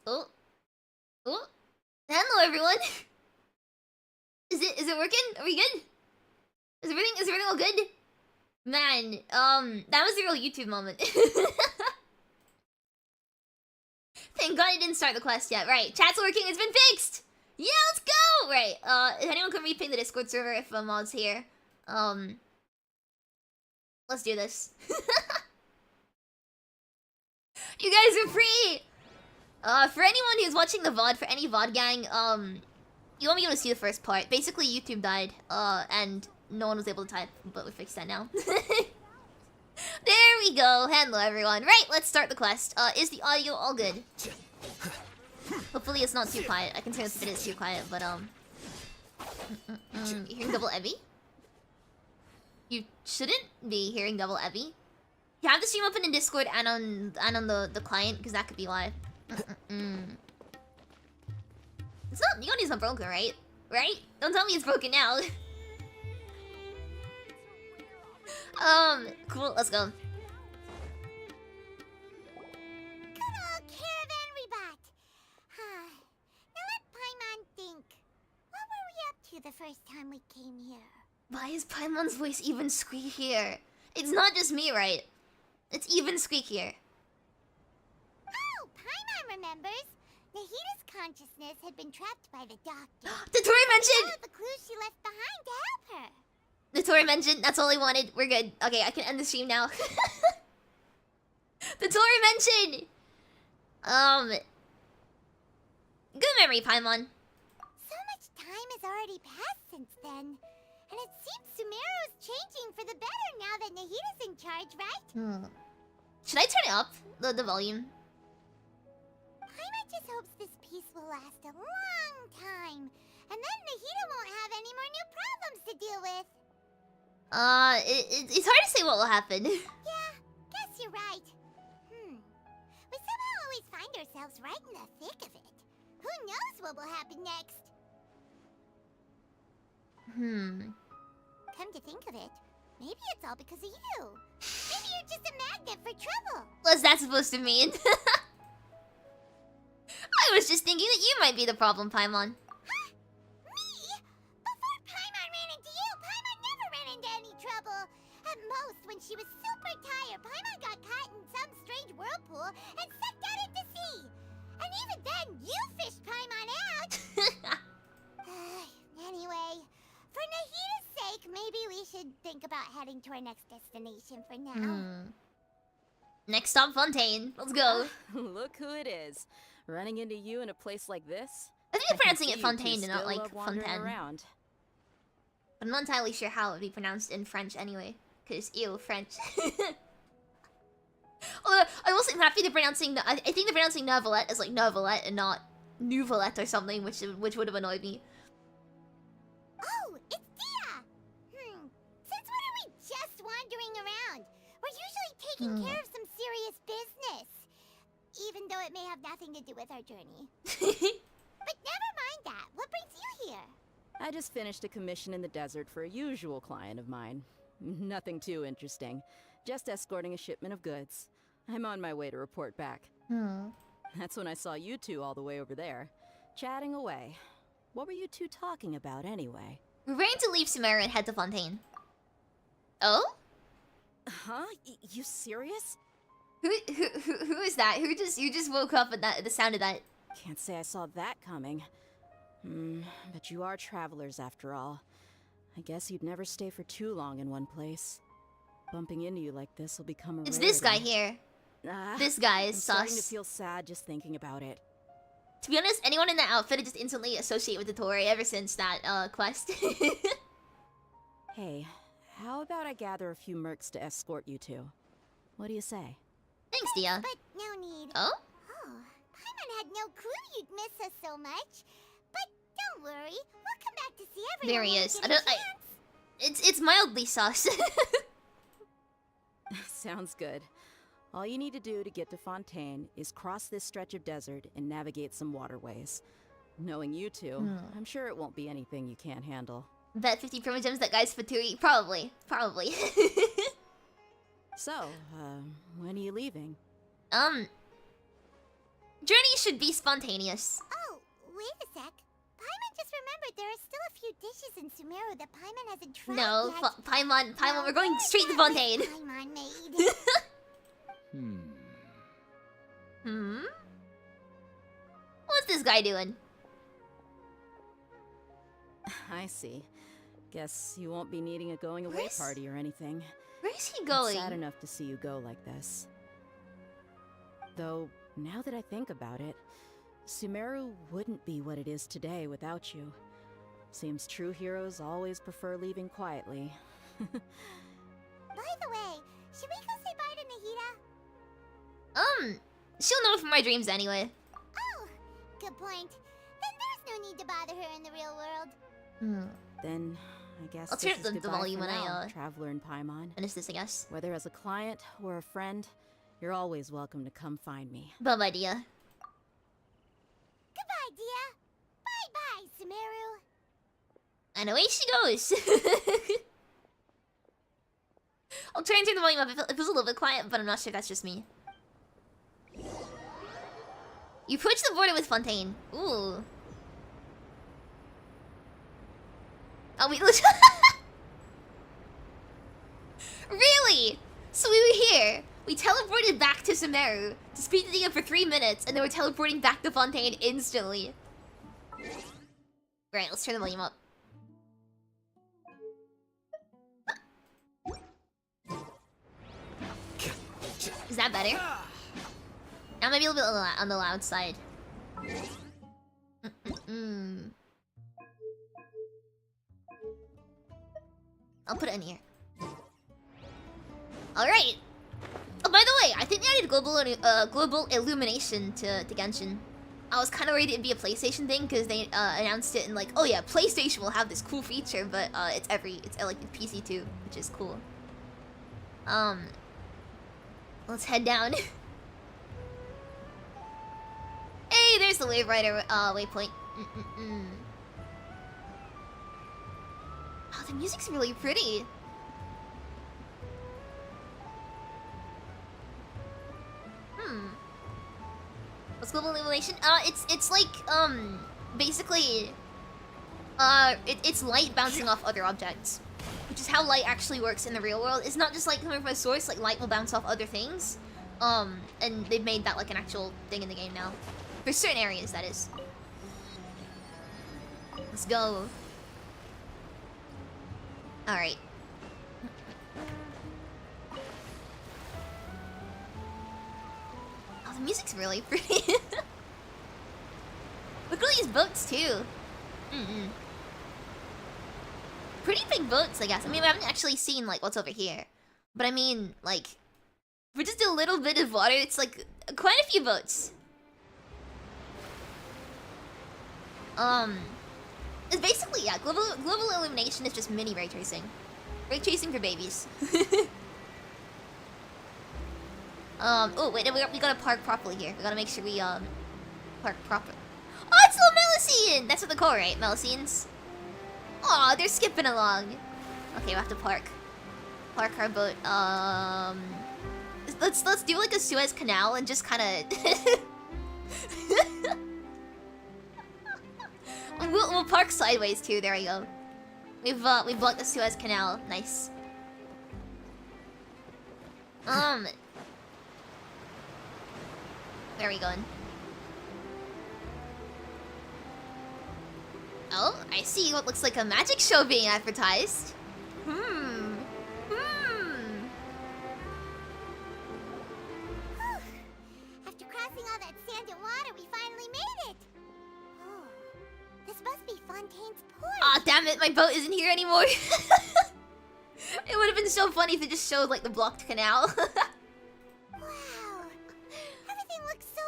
Oh. Oh. Hello, everyone. Is it working? Are we good? Is everything all good? Man, that was a real YouTube moment. Thank God I didn't start the quest yet. Right, chat's working. It's been fixed. Yeah, let's go. Right. If anyone can reping the Discord server if mod's here. Let's do this. You guys are free. For anyone who's watching the VOD, for any VOD gang, you won't be able to see the first part. Basically, YouTube died, and no one was able to type, but we fixed that now. There we go. Hello, everyone. Right, let's start the quest. Is the audio all good? Hopefully it's not too quiet. I can turn if it is too quiet, but, you hearing double Evie? You shouldn't be hearing double Evie. You have the stream open in Discord and on the client, because that could be why. It's not, Yoni's not broken, right? Right? Don't tell me it's broken now. Cool, let's go. Good old caravan rebot. Now let Paimon think. What were we up to the first time we came here? Why is Paimon's voice even squeakier? It's not just me, right? It's even squeakier. Oh, Paimon remembers. Nahita's consciousness had been trapped by the doctor. The Tori mentioned! The clues she left behind to help her. The Tori mentioned, that's all I wanted. We're good. Okay, I can end the stream now. The Tori mentioned! Good memory, Paimon. So much time has already passed since then. And it seems Sumeru's changing for the better now that Nahita's in charge, right? Should I turn it up? The volume? Paimon just hopes this peace will last a long time. And then Nahita won't have any more new problems to deal with. It's hard to say what will happen. Yeah, guess you're right. We somehow always find ourselves right in the thick of it. Who knows what will happen next? Come to think of it, maybe it's all because of you. Maybe you're just a magnet for trouble. What's that supposed to mean? I was just thinking that you might be the problem, Paimon. Huh? Me? Before Paimon ran into you, Paimon never ran into any trouble. At most, when she was super tired, Paimon got caught in some strange whirlpool and sucked out into sea. And even then, you fished Paimon out. Anyway, for Nahita's sake, maybe we should think about heading to our next destination for now. Next stop, Fontaine. Let's go. Look who it is. Running into you in a place like this? I think they're pronouncing it Fontaine and not like Fontaine. Around. But I'm not entirely sure how it would be pronounced in French anyway. Because, ew, French. Although, I wasn't happy they're pronouncing... I think they're pronouncing Neuvillette as like Neuvillette and not Neuvillette or something, which would have annoyed me. Oh, it's Dia! Since when are we just wandering around? We're usually taking care of some serious business. Even though it may have nothing to do with our journey. But never mind that. What brings you here? I just finished a commission in the desert for a usual client of mine. Nothing too interesting. Just escorting a shipment of goods. I'm on my way to report back. That's when I saw you two all the way over there, chatting away. What were you two talking about anyway? We're ready to leave Sumeru and head to Fontaine. Oh? Huh? You serious? Who is that? You just woke up at the sound of that. Can't say I saw that coming. But you are travelers after all. I guess you'd never stay for too long in one place. Bumping into you like this will become a It's rarity. this guy here. This guy is I'm sus. starting to feel sad just thinking about it. To be honest, anyone in that outfit I just instantly associate with the Tori ever since that quest. Hey, how about I gather a few mercs to escort you two? What do you say? Thanks, Dia. But no need. Oh? Oh, Paimon had no clue you'd miss us so much. But don't worry, we'll come back to see everyone. There he is. It's mildly sus. Sounds good. All you need to do to get to Fontaine is cross this stretch of desert and navigate some waterways. Knowing you two, I'm sure it won't be anything you can't handle. Bet 50 primogems that guy's Fatui. Probably. So, when are you leaving? Journey should be spontaneous. Oh, wait a sec. Paimon just remembered there are still a few dishes in Sumeru that Paimon hasn't tried No, yet. Paimon, Well, we're going straight to that Fontaine. list Paimon made. What's this guy doing? I see. Guess you won't be needing a going away Where's- party or anything. Where's he It's going? sad enough to see you go like this. Though, now that I think about it, Sumeru wouldn't be what it is today without you. Seems true heroes always prefer leaving quietly. By the way, should we go say bye to Nahida? She'll know from my dreams anyway. Oh, good point. Then there's no need to bother her in the real world. Then, I guess I'll this turn is the goodbye volume for when I, now, Traveler in Paimon. Finish this, I guess. Whether as a client or a friend, you're always welcome to come find me. Bye-bye, Dia. Goodbye, Dia. Bye-bye, Sumeru. And away she goes. I'll try and turn the volume up. It feels a little bit quiet, but I'm not sure if that's just me. You approach the border with Fontaine. Ooh. Oh, we really? So we were here. We teleported back to Sumeru to speak to Dia for 3 minutes, and then we're teleporting back to Fontaine instantly. Right, let's turn the volume up. Is that better? Now maybe a little bit on the loud side. I'll put it in here. Alright! Oh, by the way, I think they added global illumination to Genshin. I was kind of worried it'd be a PlayStation thing because they announced it and like, oh yeah, PlayStation will have this cool feature, but it's like PC too, which is cool. Let's head down. Hey, there's the Wave Rider waypoint. Oh, the music's really pretty. What's global illumination? It's like basically it's light bouncing off other objects, which is how light actually works in the real world. It's not just like coming from a source. Like light will bounce off other things, and they've made that like an actual thing in the game now, for certain areas. That is. Let's go. All right. Oh, the music's really pretty. Look at all these boats too. Pretty big boats, I guess. I mean, we haven't actually seen like what's over here, but I mean, like, for just a little bit of water, it's like quite a few boats. It's basically, yeah, global illumination is just mini ray tracing. Ray tracing for babies. Oh wait, we gotta park properly here. We gotta make sure we park properly. Oh, it's little Melusine! That's what they're called, right? Melusines? Aw, they're skipping along. Okay, we have to park our boat. Let's do like a Suez Canal and just kind of. We'll park sideways too. There we go. We blocked the Suez Canal. Nice. Where are we going? Oh, I see what looks like a magic show being advertised. After crossing all that sand and water, we finally made it. Oh, this must be Fontaine's port. Aw, damn it, my boat isn't here anymore. It would have been so funny if it just showed like the blocked canal. Wow, everything looks so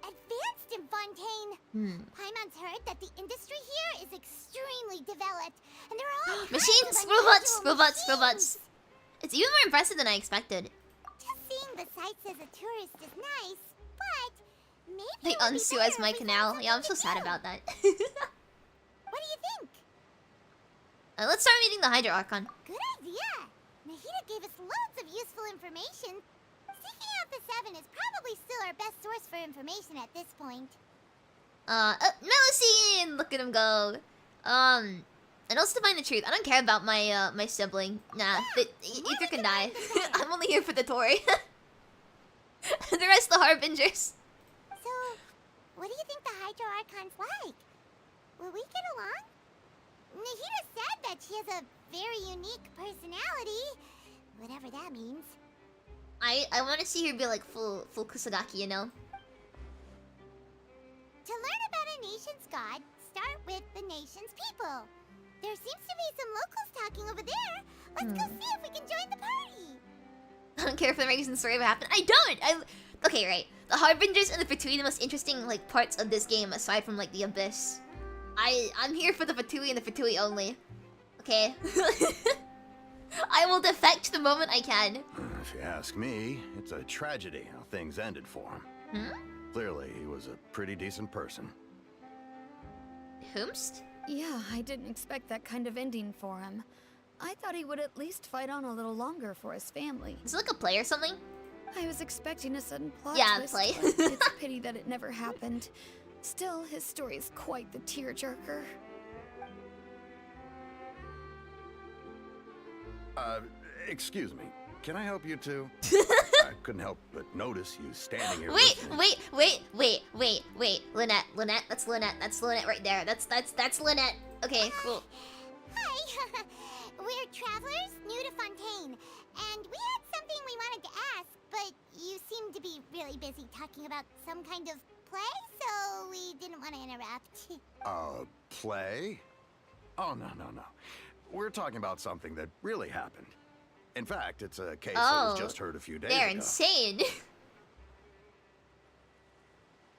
advanced in Fontaine. Paimon's heard that the industry here is extremely developed, and there are all kinds Machines, of robots. machines. It's even more impressive than I expected. Just seeing the sights as a tourist is nice, but maybe They it would be unsuez better my if we canal. found Yeah, I'm so something sad to do. about that. What do you think? Let's start meeting the Hydro Archon. Good idea. Nahida gave us loads of useful information. seeking out the Seven is probably still our best source for information at this point. Lucine! Look at him go. And also to find the truth. I don't care about my my sibling. Nah, Ether can die. I'm only here for the Tori. The rest of the Harbingers. So, what do you think the Hydro Archon's like? Will we get along? Nahida said that she has a very unique personality. Whatever that means. I want to see her be like full Kusagaki, you know? To learn about a nation's god, start with the nation's people. There seems to be some locals talking over there. Let's go see if we can join the party. I don't care if the reason story ever happened. I don't! Okay, right. The Harbingers and the Fatui are the most interesting like parts of this game aside from like the Abyss. I'm here for the Fatui and the Fatui only. Okay? I will defect the moment I can. If you ask me, it's a tragedy how things ended for him. Clearly, he was a pretty decent person. Whomst? Yeah, I didn't expect that kind of ending for him. I thought he would at least fight on a little longer for his family. Is it like a play or something? I was expecting a sudden plot twist, play. but it's a pity that it never happened. Still, his story is quite the tearjerker. Excuse me. Can I help you too? I couldn't help but notice you standing here. Wait. Lynette, that's Lynette right there. That's Lynette. Okay, cool. Hi. We're travelers new to Fontaine, and we had something we wanted to ask, but you seem to be really busy talking about some kind of play, so we didn't want to interrupt. Play? Oh, no. We're talking about something that really happened. In fact, it's a case that was just heard a few days ago. They're insane.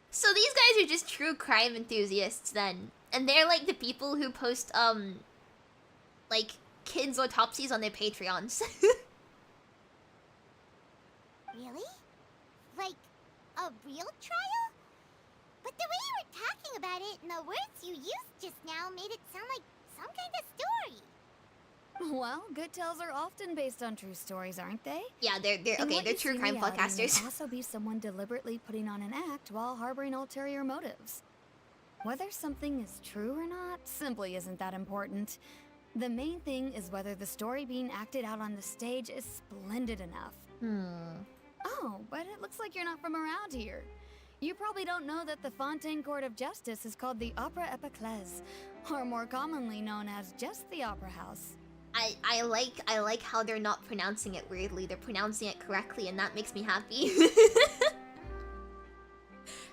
So these guys are just true crime enthusiasts then. And they're like the people who post, like, kids' autopsies on their Patreons. Really? Like, a real trial? But the way you were talking about it and the words you used just now made it sound like some kind of story. Well, good tales are often based on true stories, aren't they? Yeah, they're true crime podcasters. May also be someone deliberately putting on an act while harboring ulterior motives. Whether something is true or not simply isn't that important. The main thing is whether the story being acted out on the stage is splendid enough. Oh, but it looks like you're not from around here. You probably don't know that the Fontaine Court of Justice is called the Opera Epiclese, or more commonly known as just the Opera House. I like how they're not pronouncing it weirdly. They're pronouncing it correctly, and that makes me happy.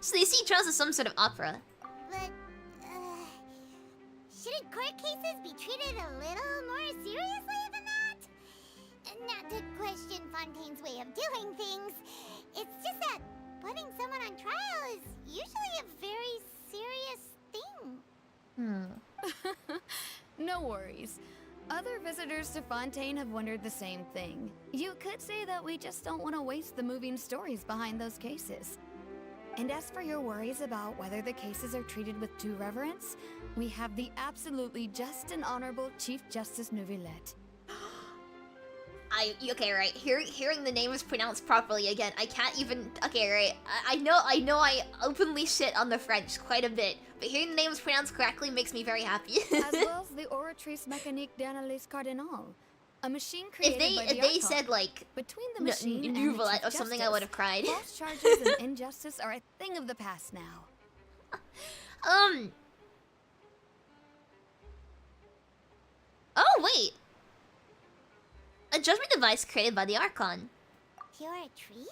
So they see trials as some sort of opera. But, shouldn't court cases be treated a little more seriously than that? Not to question Fontaine's way of doing things. It's just that putting someone on trial is usually a very serious thing. No worries. Other visitors to Fontaine have wondered the same thing. You could say that we just don't want to waste the moving stories behind those cases. And as for your worries about whether the cases are treated with due reverence, we have the absolutely just and honorable Chief Justice Neuvillette. Okay, right. Hearing the name is pronounced properly again, I can't even. Okay, right. I know I openly shit on the French quite a bit, but hearing the name is pronounced correctly makes me very happy. As well as the Oratrice Mécanique d'Analyse Cardinal, a machine created by the if they Archon. said like Between the machine and the Neuvillette Chief or something, I Justice, would have cried. false charges and injustice are a thing of the past now. Oh wait. A judgment device created by the Archon. Pure trees?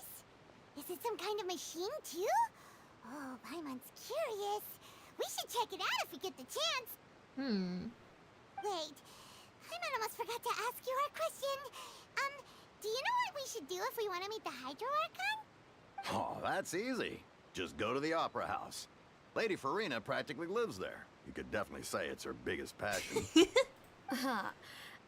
Is it some kind of machine too? Oh, Paimon's curious. We should check it out if we get the chance. Wait, Paimon almost forgot to ask you our question. Do you know what we should do if we want to meet the Hydro Archon? Oh, that's easy. Just go to the Opera House. Lady Farina practically lives there. You could definitely say it's her biggest passion.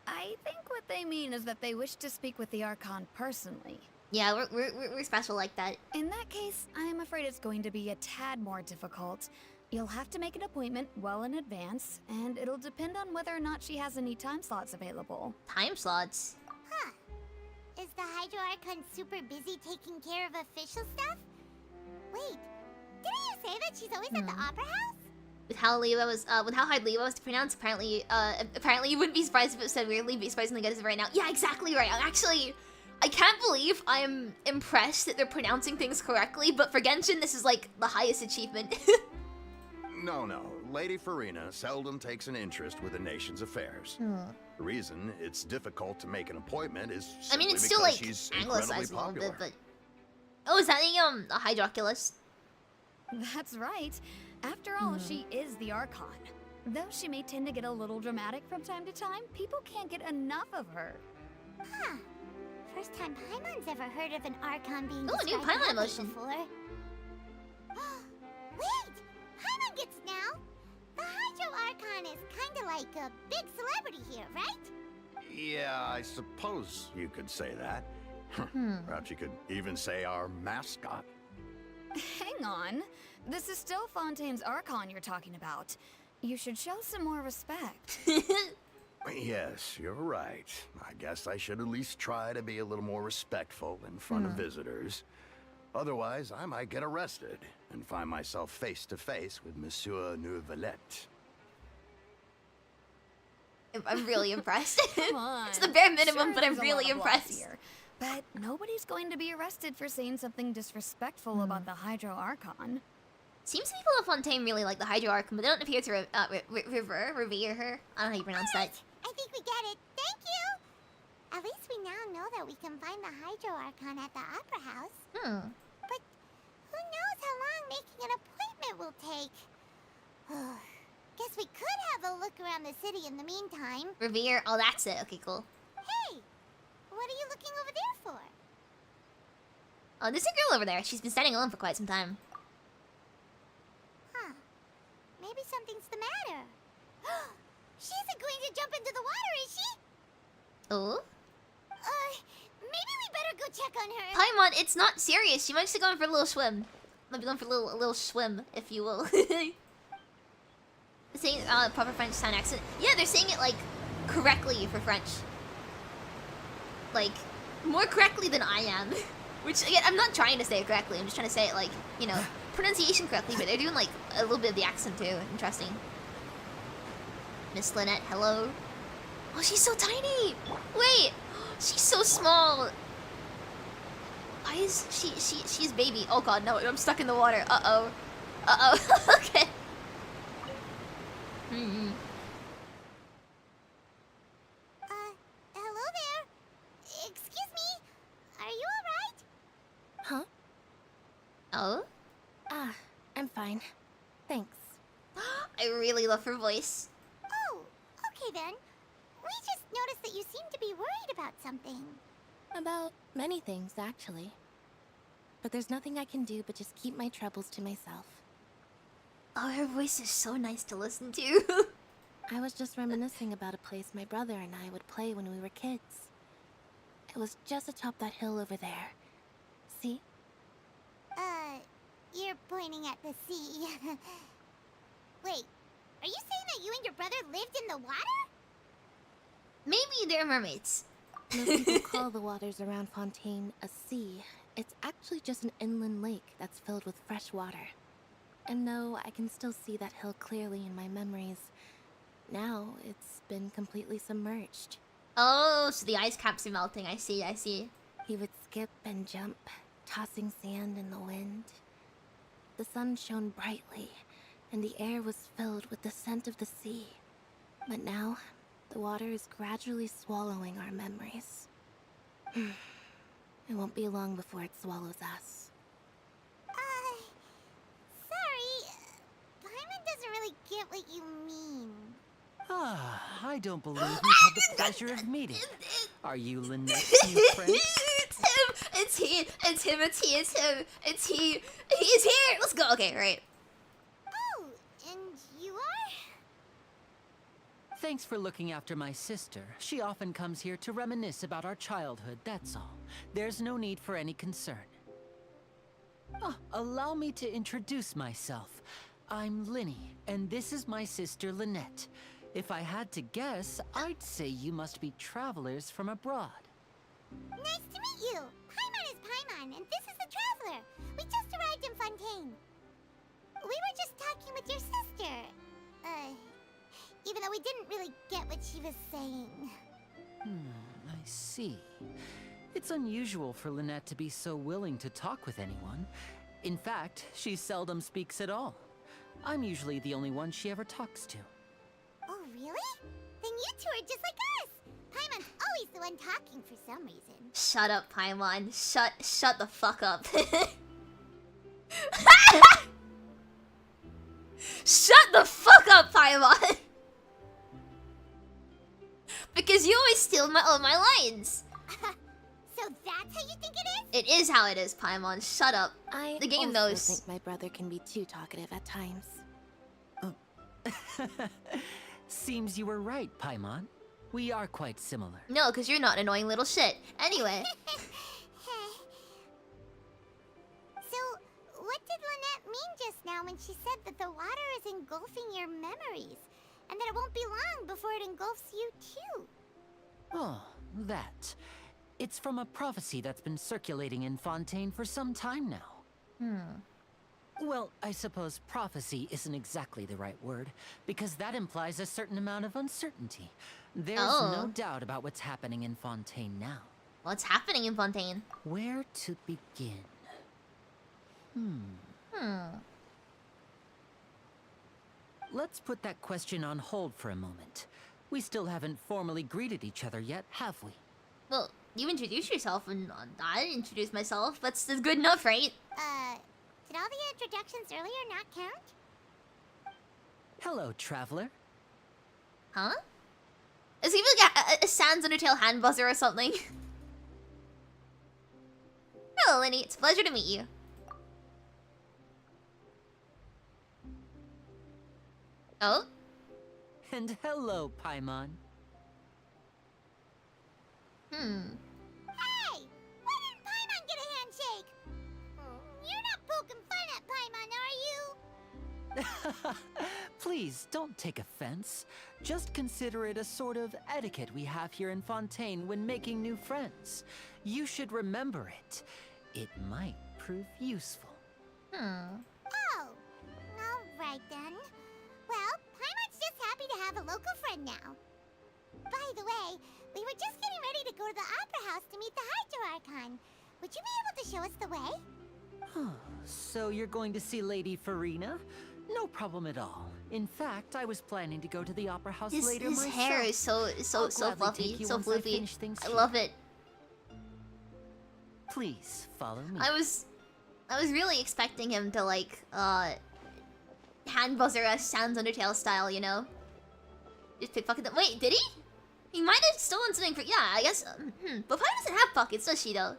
I think what they mean is that they wish to speak with the Archon personally. Yeah, we're special like that. In that case, I'm afraid it's going to be a tad more difficult. You'll have to make an appointment well in advance, and it'll depend on whether or not she has any time slots available. Time slots. Huh. Is the Hydro Archon super busy taking care of official stuff? Wait, didn't you say that she's always at the Opera House? With how hard Lewa was to pronounce, apparently you wouldn't be surprised if it said weirdly, be surprised when they get it right now. Yeah, exactly right. Actually, I can't believe I'm impressed that they're pronouncing things correctly, but for Genshin, this is like the highest achievement. No, Lady Farina seldom takes an interest with the nation's affairs. The reason it's difficult to make an appointment is simply it's because still like she's incredibly anglicized a little popular. bit, but oh, is that a Hydroculus? That's right. After all, she is the Archon. Though she may tend to get a little dramatic from time to time, people can't get enough of her. Huh. First time Paimon's ever heard of an Archon being Ooh, new described Paimon that way emotion. before. Wait! Paimon gets now! The Hydro Archon is kinda like a big celebrity here, right? Yeah, I suppose you could say that. Perhaps you could even say our mascot. Hang on. This is still Fontaine's Archon you're talking about. You should show some more respect. Yes, you're right. I guess I should at least try to be a little more respectful in front of visitors. Otherwise, I might get arrested and find myself face to face with Monsieur Neuvillette. I'm really impressed. Come on. It's the bare minimum, Sure, but I'm there's a really lot of laws impressed. here, but nobody's going to be arrested for saying something disrespectful about the Hydro Archon. Seems people of Fontaine really like the Hydro Archon, but they don't appear to revere her. I don't know how you pronounce that. I think we get it. Thank you! At least we now know that we can find the Hydro Archon at the Opera House. But who knows how long making an appointment will take? Guess we could have a look around the city in the meantime. Revere. Oh, that's it. Okay, cool. Hey! What are you looking over there for? Oh, there's a girl over there. She's been standing alone for quite some time. Huh. Maybe something's the matter. She isn't going to jump into the water, is she? Oh? Maybe we better go check on her. Paimon, it's not serious. She might just be going for a little swim. Might be going for a little swim, if you will. Saying proper French sound accent. Yeah, they're saying it like correctly for French. Like more correctly than I am. Which again, I'm not trying to say it correctly. I'm just trying to say it like, you know, pronunciation correctly. But they're doing like a little bit of the accent too. Interesting. Miss Lynette, hello. Oh, she's so tiny. Wait, she's so small. Why is she's baby? Oh god, no! I'm stuck in the water. Okay. Hello there. Excuse me. Are you alright? Huh? Oh? I'm fine. Thanks. I really love her voice. Oh, okay then. We just noticed that you seem to be worried about something. About many things, actually. But there's nothing I can do but just keep my troubles to myself. Oh, her voice is so nice to listen to. I was just reminiscing about a place my brother and I would play when we were kids. It was just atop that hill over there. See? You're pointing at the sea. Wait, are you saying that you and your brother lived in the water? Maybe they're mermaids. Most people call the waters around Fontaine a sea. It's actually just an inland lake that's filled with fresh water. And no, I can still see that hill clearly in my memories. Now, it's been completely submerged. Oh, so the ice caps are melting. I see. He would skip and jump, tossing sand in the wind. The sun shone brightly, and the air was filled with the scent of the sea. But now, the water is gradually swallowing our memories. It won't be long before it swallows us. Sorry. Paimon doesn't really get what you mean. I don't believe we've had the pleasure of meeting. Are you Lynette's new friend? It's he. He's here. Let's go. Okay, right. Oh, and you are? Thanks for looking after my sister. She often comes here to reminisce about our childhood, that's all. There's no need for any concern. Oh, allow me to introduce myself. I'm Lyney, and this is my sister Lynette. If I had to guess, I'd say you must be travelers from abroad. Nice to meet you. Paimon is Paimon, and this is the Traveler. We just arrived in Fontaine. We were just talking with your sister. Even though we didn't really get what she was saying. I see. It's unusual for Lynette to be so willing to talk with anyone. In fact, she seldom speaks at all. I'm usually the only one she ever talks to. Oh, really? Then you two are just like us. Paimon's always the one talking for some reason. Shut up, Paimon. Shut the fuck up. Shut the fuck up, Paimon. Because you always steal all my lines. So that's how you think it is? It is how it is, Paimon. Shut up. The game also knows. think my brother can be too talkative at times. Seems you were right, Paimon. We are quite similar. No, because you're not an annoying little shit. Anyway. So, what did Lynette mean just now when she said that the water is engulfing your memories? And that it won't be long before it engulfs you too? Oh, that. It's from a prophecy that's been circulating in Fontaine for some time now. Well, I suppose prophecy isn't exactly the right word, because that implies a certain amount of uncertainty. There's no doubt about what's happening in Fontaine now. What's happening in Fontaine? Where to begin? Let's put that question on hold for a moment. We still haven't formally greeted each other yet, have we? Well, you introduced yourself and I introduced myself. That's good enough, right? Did all the introductions earlier not count? Hello, traveler. Huh? Is he like a Sans Undertale hand buzzer or something? Hello, Lyney. It's a pleasure to meet you. Oh? And hello, Paimon. Hey! Why didn't Paimon get a handshake? You're not poking fun at Paimon, are you? Please, don't take offense. Just consider it a sort of etiquette we have here in Fontaine when making new friends. You should remember it. It might prove useful. Oh. Alright then. Well, Paimon's just happy to have a local friend now. By the way, we were just getting ready to go to the Opera House to meet the Hydro Archon. Would you be able to show us the way? So you're going to see Lady Farina? No problem at all. In fact, I was planning to go to the Opera House later his myself. hair is so fluffy, so floofy. I love it. Please follow me. I was really expecting him to like hand buzzer us Sans Undertale style, you know? Just pickpocket them. Wait, did he? He might have stolen something for I guess. But Pi doesn't have pockets, does she though?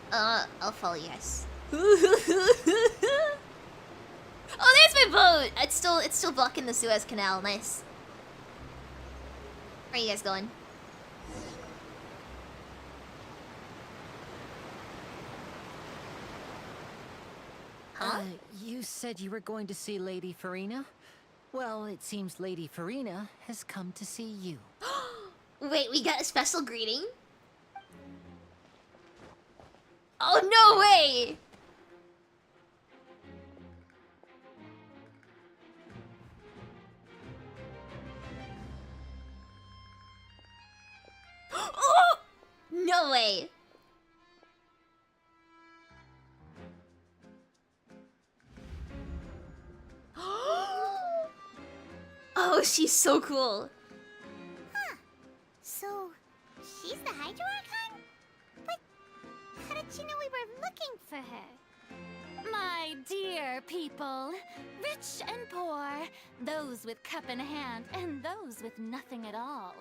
I'll follow you guys. Oh, there's my boat! It's still blocking the Suez Canal. Nice. Where are you guys going? Huh? You said you were going to see Lady Farina? Well, it seems Lady Farina has come to see you. Wait, we got a special greeting? Oh, no way! Oh! No way! Oh, she's so cool. Huh. So, she's the Hydro Archon? But how did she know we were looking for her? My dear people, rich and poor, those with cup in hand and those with nothing at all,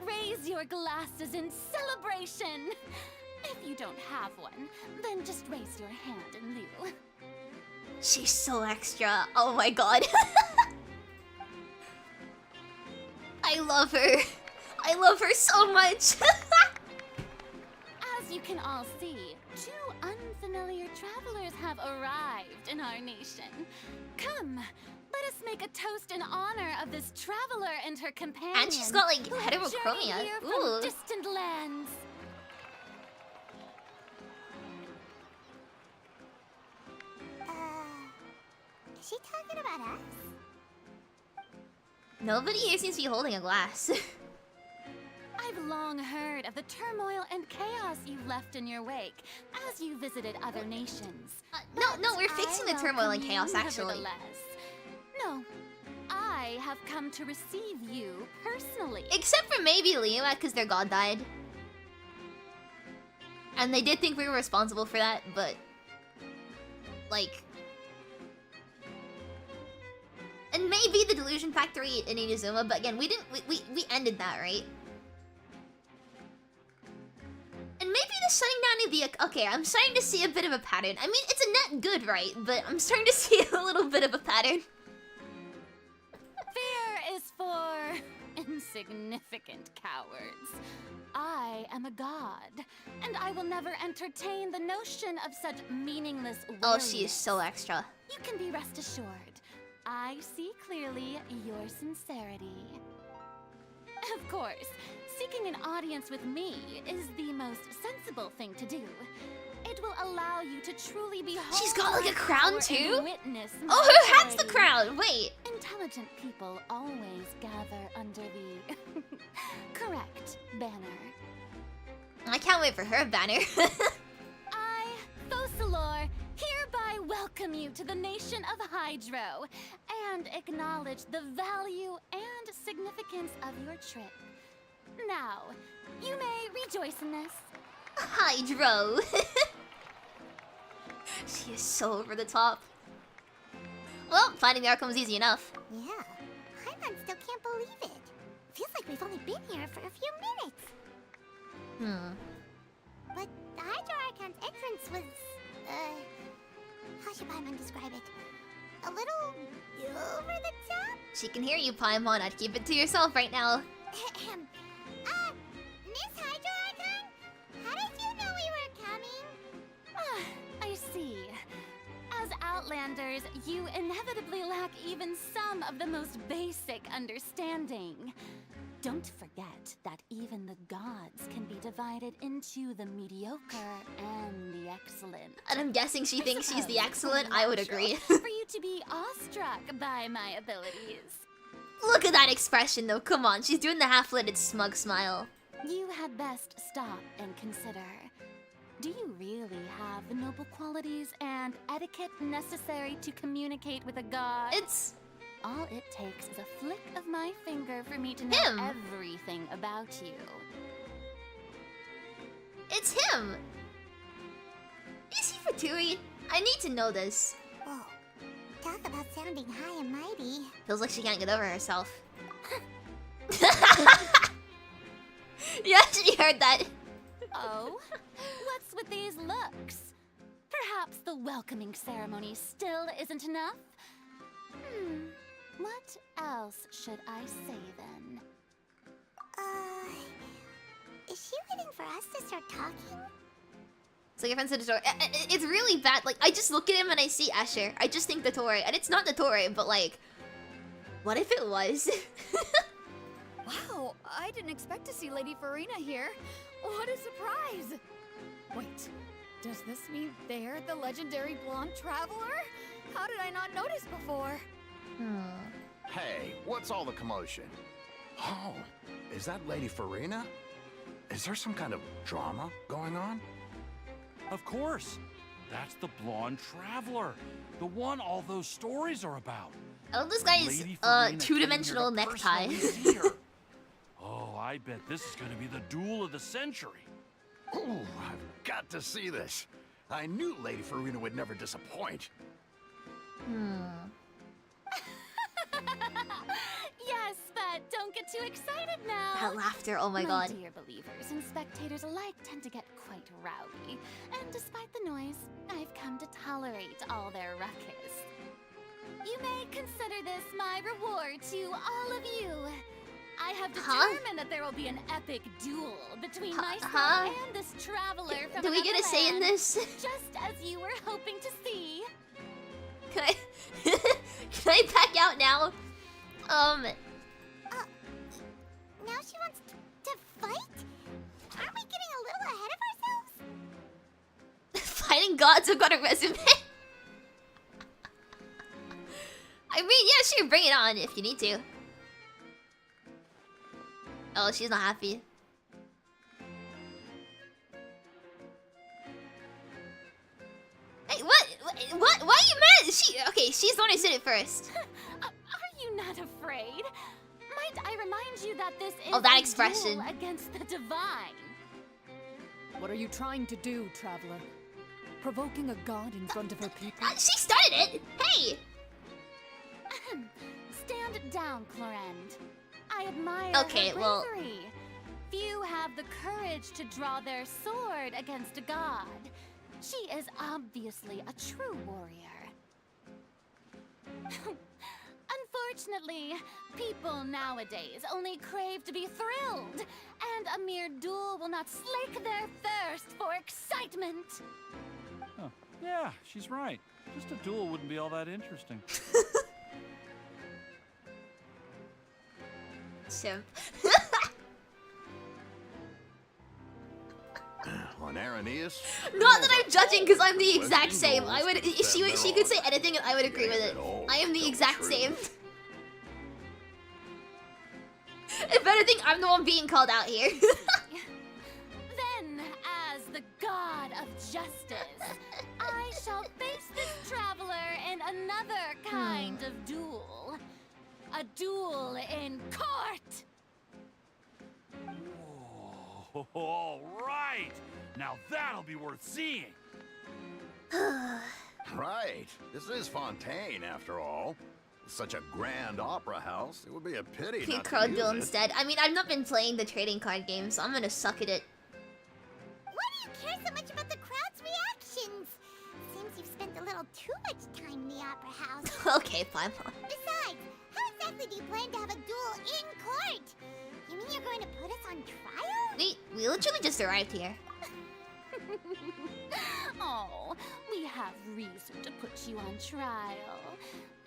raise your glasses in celebration. If you don't have one, then just raise your hand in lieu. She's so extra. Oh my god. I love her. I love her so much. As you can all see, two unfamiliar travelers have arrived in our nation. Come, Let us make a toast in honor of this traveler and her companion. And she's got like who have journeyed heterochromia. here from Ooh. distant lands. Is she talking about us? Nobody here seems to be holding a glass. I've long heard of the turmoil and chaos you've left in your wake as you visited other nations. No, we're But fixing I the turmoil and welcome chaos you actually. nevertheless. No, I have come to receive you personally. Except for maybe Liyue, because their god died. And they did think we were responsible for that, but... like... And maybe the Delusion Factory in Inazuma, but again, we didn't... We ended that, right? And maybe the shutting down of the... Okay, I'm starting to see a bit of a pattern. I mean, it's a net good, right? But I'm starting to see a little bit of a pattern. Fear is for insignificant cowards. I am a god, and I will never entertain the notion of such meaningless worries. Oh, she is so extra. You can be rest assured. I see clearly your sincerity. Of course, seeking an audience with me is the most sensible thing to do. It will allow you to truly behold. She's got like a crown my power too? and witness my Oh, who has the authority. crown? Wait. Intelligent people always gather under the correct banner. I can't wait for her banner. I, Fosalor, hereby welcome you to the nation of Hydro and acknowledge the value and significance of your trip. Now, you may rejoice in this. Hydro. She is so over the top. Well, finding the Archon was easy enough. Yeah. Paimon still can't believe it. Feels like we've only been here for a few minutes. But the Hydro Archon's entrance was, how should Paimon describe it? A little over the top? She can hear you, Paimon. I'd keep it to yourself right now. Miss Hydro Archon? How did you know we were coming? I see. As Outlanders, you inevitably lack even some of the most basic understanding. Don't forget that even the gods can be divided into the mediocre and the excellent. And I'm guessing she thinks she's the suppose excellent. it's I would natural agree. for you to be awestruck by my abilities. Look at that expression, though. Come on. She's doing the half-lidded smug smile. You had best stop and consider. Do you really have the noble qualities and etiquette necessary to communicate with a god? It's... All it takes is a flick of my finger for me to know him. everything about you. It's him. Is he Fatui? I need to know this. Whoa. Talk about sounding high and mighty. Feels like she can't get over herself. Yeah, she heard that. Oh? What's with these looks? Perhaps the welcoming ceremony still isn't enough? What else should I say then? Is she waiting for us to start talking? So your friend said Dotori. It's really bad. Like, I just look at him and I see Asher. I just think Dotori. And it's not Dotori, but like... What if it was? Wow, I didn't expect to see Lady Farina here. What a surprise! Wait, does this mean they're the legendary blonde traveler? How did I not notice before? Hey, what's all the commotion? Oh, is that Lady Farina? Is there some kind of drama going on? Of course. That's the blonde traveler. The one all those stories are about. Oh, this guy's Lady Farina two-dimensional came here to necktie. personally see her. Oh, I bet this is going to be the duel of the century. Ooh, I've got to see this. I knew Lady Farina would never disappoint. Yes, but don't get too excited now. That laughter, oh my god. dear believers and spectators alike tend to get quite rowdy. And despite the noise, I've come to tolerate all their ruckus. You may consider this my reward to all of you. I have determined that there will be an epic duel between myself and this traveler from Do we get a another say in land, this? just as you were hoping to see. Can I... Can I back out now? Now she wants to fight? Aren't we getting a little ahead of ourselves? Fighting gods have got a resume. I mean, yeah, sure, bring it on if you need to. Oh, she's not happy. Hey, what? What? Why are you mad? Okay, she's the one who said it first. Are you not afraid? Might I remind you that this is that a expression. duel against the divine? What are you trying to do, traveler? Provoking a god in front of her people? She started it! Hey! Stand down, Clorend. I admire Okay, her well- bravery. Few have the courage to draw their sword against a god. She is obviously a true warrior. Unfortunately, people nowadays only crave to be thrilled, and a mere duel will not slake their thirst for excitement. Oh, yeah, she's right. Just a duel wouldn't be all that interesting. Simp. On Arrhenius? Not that I'm judging, because I'm the exact Western same. goals I would. that She they're could say on. anything, and I would agree with it. I am the exact same. If anything, I'm the one being called out here. Then, as the god of justice, I shall face this traveler in another kind of duel. A duel in court! Whoa, all right. Now that'll be worth seeing. Right. This is Fontaine, after all. Such a grand opera house. It would be a pity Pink not to card use duel it. instead. I mean, I've not been playing the trading card game, so I'm gonna suck at it. Why do you care so much about the crowd's reactions? Seems you've spent a little too much time in the opera house. Okay, fine. Besides, how exactly do you plan to have a duel in court? You mean you're going to put us on trial? We literally just arrived here. Oh, we have reason to put you on trial.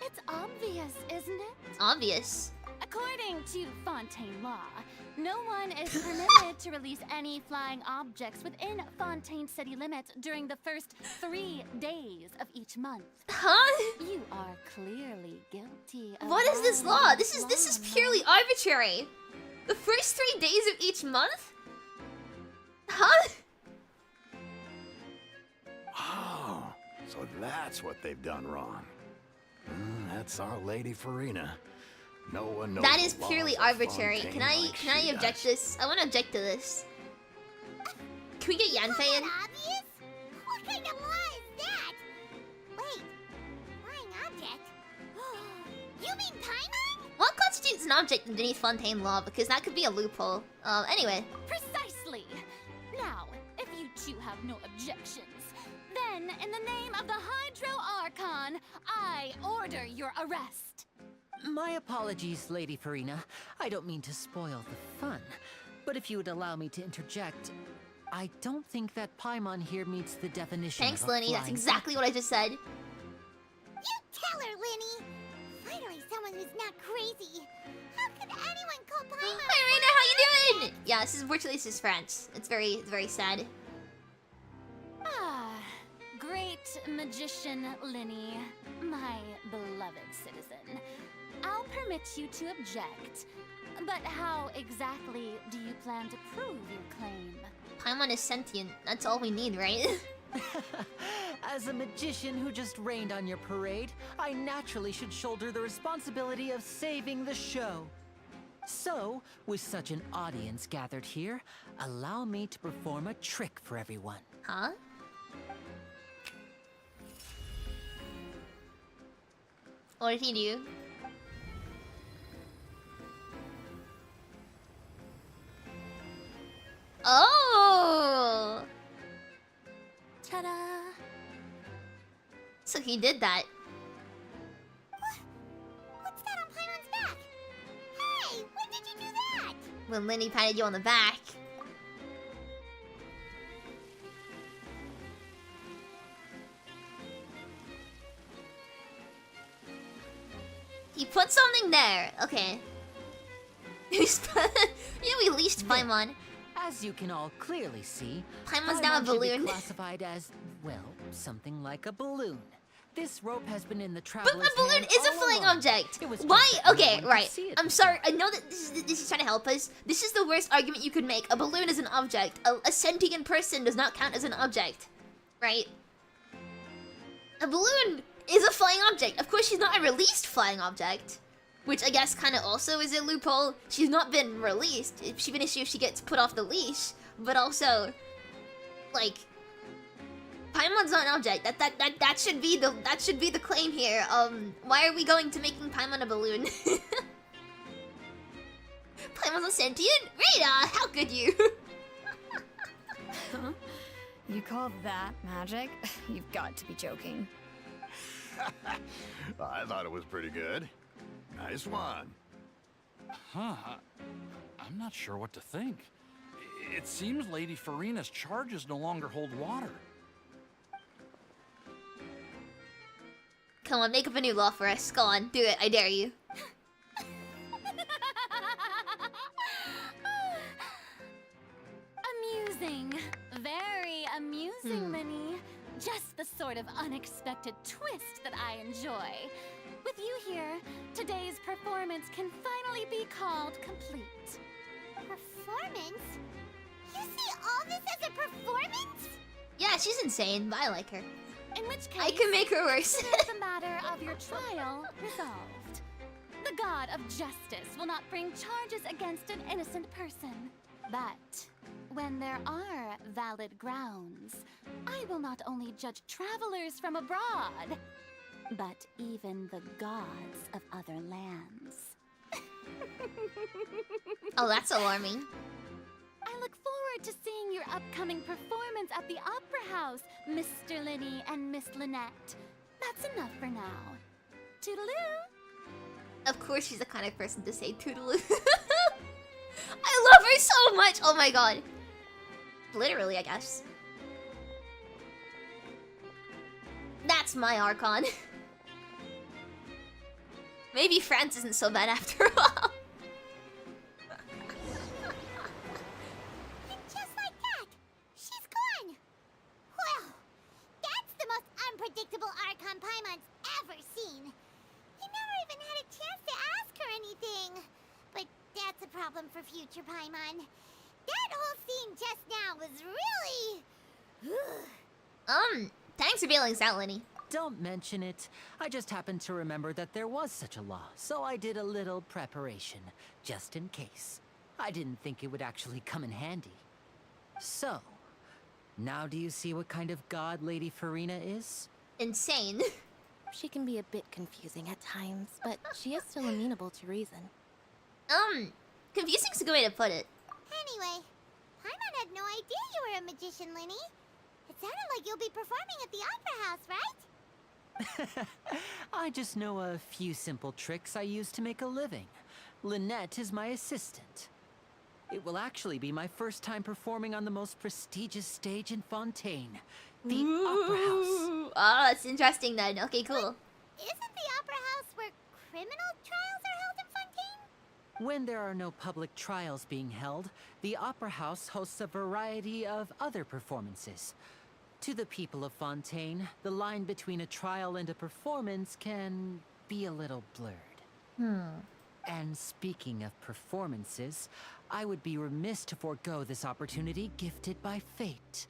It's obvious, isn't it? It's obvious. According to Fontaine law, no one is permitted to release any flying objects within Fontaine city limits during the first 3 days of each month. Huh? You are clearly guilty of What is this law? This is violating purely law. arbitrary. The first 3 days of each month? Huh? Oh, so that's what they've done wrong. That's Our Lady Farina. No one knows That the is laws purely of arbitrary. Fontaine Can I like she object does. this? I want to object to this. Can we get Yanfei That in? obvious? What kind of law is that? Wait, flying object? You mean Paimon? What constitutes an object underneath Fontaine law? Because that could be a loophole. Anyway. Precisely. Now, if you two have no objections, then in the name of the Hydro Archon, I order your arrest. My apologies, Lady Farina. I don't mean to spoil the fun. But if you would allow me to interject, I don't think that Paimon here meets the definition Thanks, of a Lyney. That's flying exactly what I just said. You tell her, Lyney. Finally, someone who's not crazy. How could anyone call Paimon? Hi, Reina. How you doing? Yeah, this is virtually this is France. It's very sad. Ah, great magician Lyney, my beloved citizen. I'll permit you to object, but how exactly do you plan to prove your claim? Paimon is sentient. That's all we need, right? As a magician who just rained on your parade, I naturally should shoulder the responsibility of saving the show. So, with such an audience gathered here, allow me to perform a trick for everyone. Huh? What did he do? Oh! Ta-da! So he did that. What's that on Paimon's back? Hey, when did you do that? When Lyney patted you on the back. He put something there. Okay. We leashed Paimon. As you can all clearly see, Paimon's now a Paimon should be balloon. classified as, well, something like a balloon. This rope has been in the But traveler's a balloon hand is a all flying along. object. It was just Why? that no Okay, one could right. see it I'm before. sorry. I know that this is trying to help us. This is the worst argument you could make. A balloon is an object. A sentient person does not count as an object, right? A balloon is a flying object. Of course, she's not a released flying object, which I guess kind of also is a loophole. She's not been released. She's been issue if she gets put off the leash, but also, like, Paimon's not an object. That should be the claim here. Why are we going to making Paimon a balloon? Paimon's a sentient? Rita, how could you? Huh? You call that magic? You've got to be joking. I thought it was pretty good. Nice one. Huh. I'm not sure what to think. It seems Lady Farina's charges no longer hold water. Come on, make up a new law for us. Go on, do it. I dare you. Amusing. Very amusing, Lyney. Just the sort of unexpected twist that I enjoy. With you here, today's performance can finally be called complete. Performance? You see all this as a performance? Yeah, she's insane, but I like her. In which case, I can make her worse. consider the matter of your trial resolved. The god of justice will not bring charges against an innocent person. But when there are valid grounds, I will not only judge travelers from abroad, but even the gods of other lands. Oh, that's alarming. I look forward to seeing your upcoming performance at the Opera House, Mr. Lyney and Miss Lynette. That's enough for now. Toodaloo! Of course she's the kind of person to say toodaloo. I love her so much! Oh my god. Literally, I guess. That's my Archon. Maybe France isn't so bad after all. And just like that, she's gone! Well, that's the most unpredictable Archon Paimon's ever seen. He never even had a chance to ask her anything. But that's a problem for future Paimon. That whole scene just now was really... Thanks for bailing us out, Lyney. Don't mention it. I just happened to remember that there was such a law, so I did a little preparation, just in case. I didn't think it would actually come in handy. So, now do you see what kind of god Lady Farina is? Insane. She can be a bit confusing at times, but she is still amenable to reason. Confusing's a good way to put it. Anyway, Paimon had no idea you were a magician, Lyney. It sounded like you'll be performing at the Opera House, right? I just know a few simple tricks I use to make a living. Lynette is my assistant. It will actually be my first time performing on the most prestigious stage in Fontaine, the Opera House. Oh, that's interesting then. Okay, cool. Isn't the Opera House where criminal trials are held in Fontaine? When there are no public trials being held, the Opera House hosts a variety of other performances. To the people of Fontaine, the line between a trial and a performance can be a little blurred. And speaking of performances, I would be remiss to forego this opportunity gifted by fate.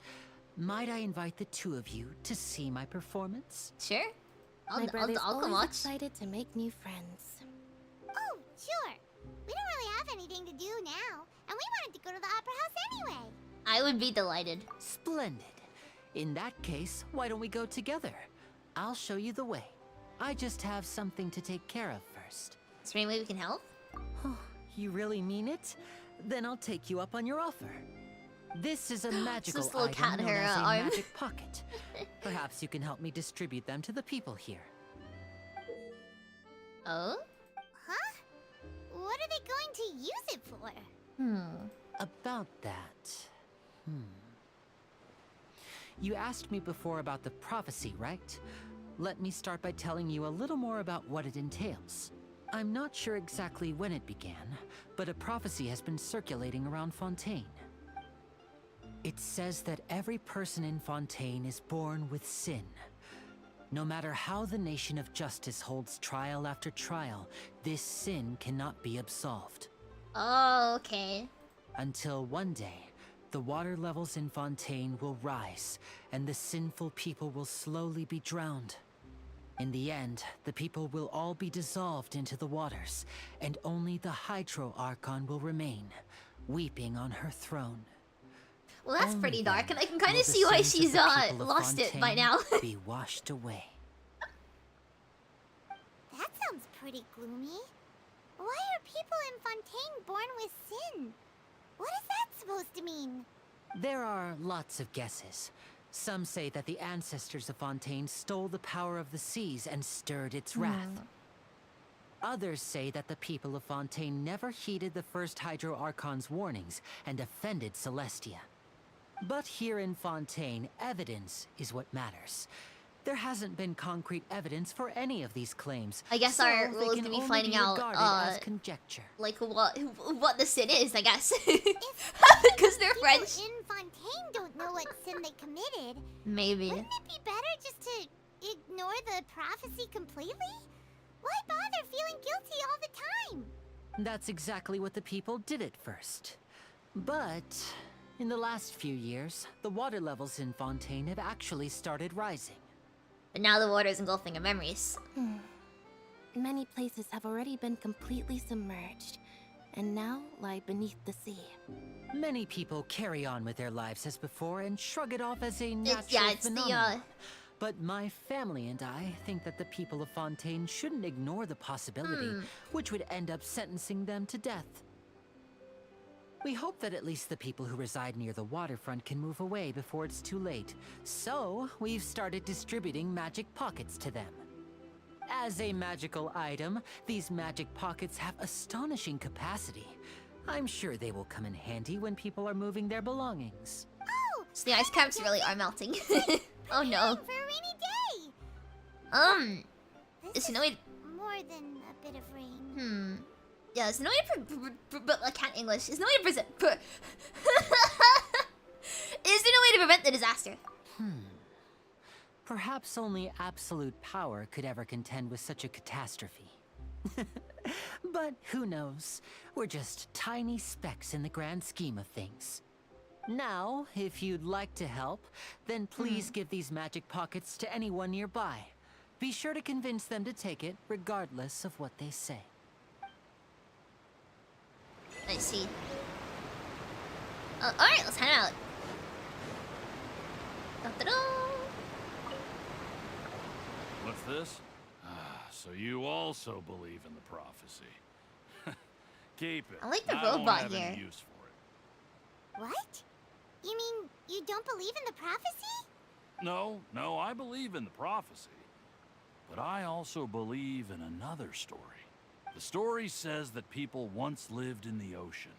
Might I invite the two of you to see my performance? Sure. My brother's I'll come always watch. excited to make new friends. Oh, sure. We don't really have anything to do now, and we wanted to go to the Opera House anyway. I would be delighted. Splendid. In that case, why don't we go together? I'll show you the way. I just have something to take care of first. Is there any way we can help? You really mean it? Then I'll take you up on your offer. This is a magical this little item cat in known her, as a arm. magic pocket. Perhaps you can help me distribute them to the people here. Oh? Huh? What are they going to use it for? About that... You asked me before about the prophecy, right? Let me start by telling you a little more about what it entails. I'm not sure exactly when it began, but a prophecy has been circulating around Fontaine. It says that every person in Fontaine is born with sin. No matter how the Nation of Justice holds trial after trial, this sin cannot be absolved. Oh, okay. Until one day, the water levels in Fontaine will rise, and the sinful people will slowly be drowned. In the end, the people will all be dissolved into the waters, and only the Hydro Archon will remain, weeping on her throne. Well, that's Only pretty dark, then and I can kind will of the see why sins of she's the people of lost it by Fontaine now. be washed away. That sounds pretty gloomy. Why are people in Fontaine born with sin? What is that supposed to mean? There are lots of guesses. Some say that the ancestors of Fontaine stole the power of the seas and stirred its wrath. Others say that the people of Fontaine never heeded the first Hydro Archon's warnings and offended Celestia. But here in Fontaine, evidence is what matters. There hasn't been concrete evidence for any of these claims. I guess so our they rule is can gonna be only finding out, regarded as conjecture. like what the sin is, I guess. Because they're People French. in Fontaine don't know what sin they committed. Maybe. Wouldn't it be better just to ignore the prophecy completely? Why bother feeling guilty all the time? That's exactly what the people did at first. But in the last few years, the water levels in Fontaine have actually started rising. But now the water is engulfing our memories. Many places have already been completely submerged, and now lie beneath the sea. Many people carry on with their lives as before and shrug it off as a natural It's phenomenon. But my family and I think that the people of Fontaine shouldn't ignore the possibility, which would end up sentencing them to death. We hope that at least the people who reside near the waterfront can move away before it's too late. So, we've started distributing magic pockets to them. As a magical item, these magic pockets have astonishing capacity. I'm sure they will come in handy when people are moving their belongings. Oh! So the ice caps really are melting. Oh no. For a rainy day! Is This no way. more than a bit of rain. Yeah, there's no way but I can't English. There's no way to present. Is there no way to prevent the disaster? Perhaps only absolute power could ever contend with such a catastrophe. But who knows? We're just tiny specks in the grand scheme of things. Now, if you'd like to help, then please give these magic pockets to anyone nearby. Be sure to convince them to take it, regardless of what they say. I see. Alright, let's head out. Da-da-da. What's this? So you also believe in the prophecy. Keep it. I like the I don't robot have any here. use for it. What? You mean you don't believe in the prophecy? No, I believe in the prophecy. But I also believe in another story. The story says that people once lived in the ocean.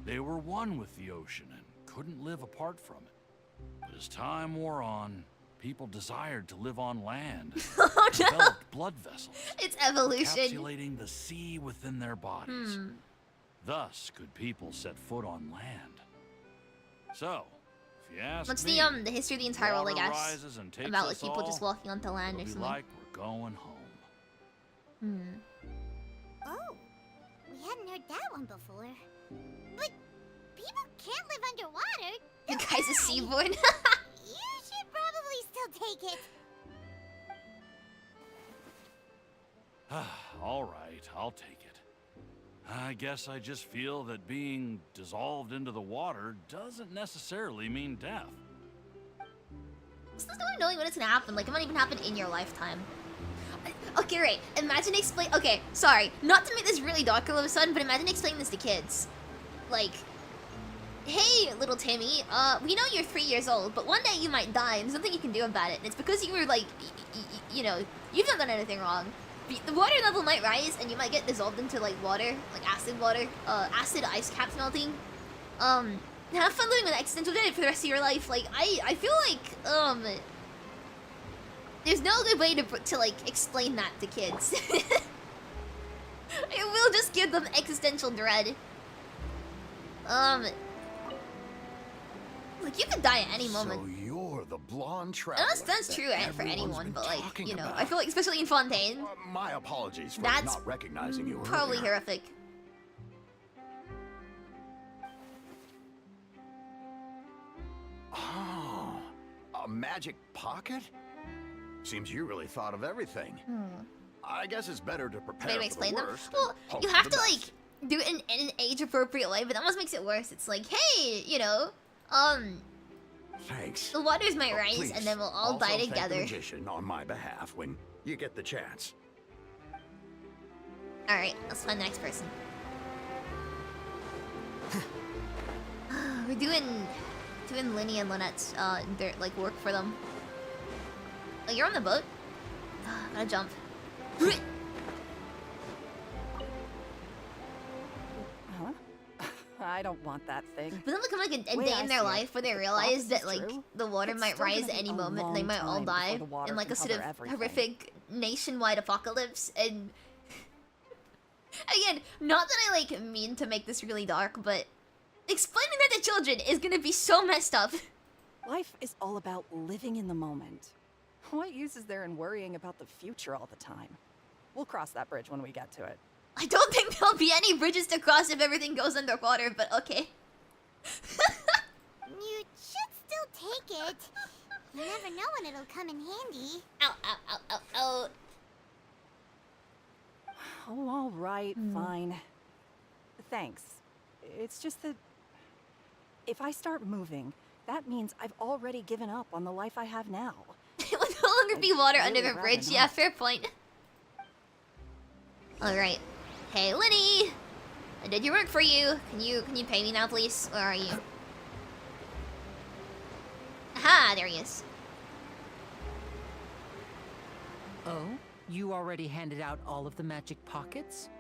They were one with the ocean and couldn't live apart from it. But as time wore on, people desired to live on land. Oh no! Developed blood vessels, It's evolution. encapsulating the sea within their bodies. Thus could people set foot on land. So, if you ask What's me, the history of the entire world, I water guess? rises and takes About like us people all, just walking onto land or it'll be something. like we're going home. Oh, we hadn't heard that one before. But people can't live underwater. You They'll guys are die. seaborn. You should probably still take it. All right, I'll take it. I guess I just feel that being dissolved into the water doesn't necessarily mean death. There's no knowing when it's gonna happen. Like, it might even happen in your lifetime. Okay, right. Imagine explain. Okay, sorry. Not to make this really dark all of a sudden, but imagine explaining this to kids. Like, hey, little Timmy, we know you're 3 years old, but one day you might die, and there's nothing you can do about it. And it's because you were like, you know, you've not done anything wrong. The water level might rise, and you might get dissolved into like water, like acid water, acid ice caps melting. Have fun living with accidental death for the rest of your life. Like, I feel like, there's no good way to like explain that to kids. It will just give them existential dread. Like, you could die at any moment. So you're the blonde traveler. That's true for everyone's anyone, been but like, talking you know, about. I feel like, especially in Fontaine, My apologies for that's not recognizing you probably earlier. horrific. Oh, a magic pocket? Seems you really thought of everything. I guess it's better to prepare Maybe for explain the them. worst. Well, and hope you for have the to best. like do it in an age-appropriate way, but that almost makes it worse. It's like, hey, you know, Thanks. the waters might Oh, rise, please, and then we'll all also die thank the together. magician on my behalf when you get the chance. All right, let's find the next person. We're doing Lyney and Lynette's their like work for them. Oh, you're on the boat. Gotta jump. I don't want that thing. But then become like a Way day I in their see it, life where they if realize the that prophecy's like true, the water it's might still rise gonna at be any a moment and they long might all time before die the water in like can a sort of cover everything. horrific nationwide apocalypse. And again, not that I like mean to make this really dark, but explaining that to children is gonna be so messed up. Life is all about living in the moment. What use is there in worrying about the future all the time? We'll cross that bridge when we get to it. I don't think there'll be any bridges to cross if everything goes underwater, but okay. You should still take it. You never know when it'll come in handy. Ow, ow, ow, ow, ow. Oh, all right, fine. Thanks. It's just that if I start moving, that means I've already given up on the life I have now. It would no longer be water under really the rather bridge. Yeah, not. fair point. Alright. Hey, Lyney! I did your work for you. Can you pay me now, please? Where are you? Aha, there he is. Oh? You already handed out all of the magic pockets?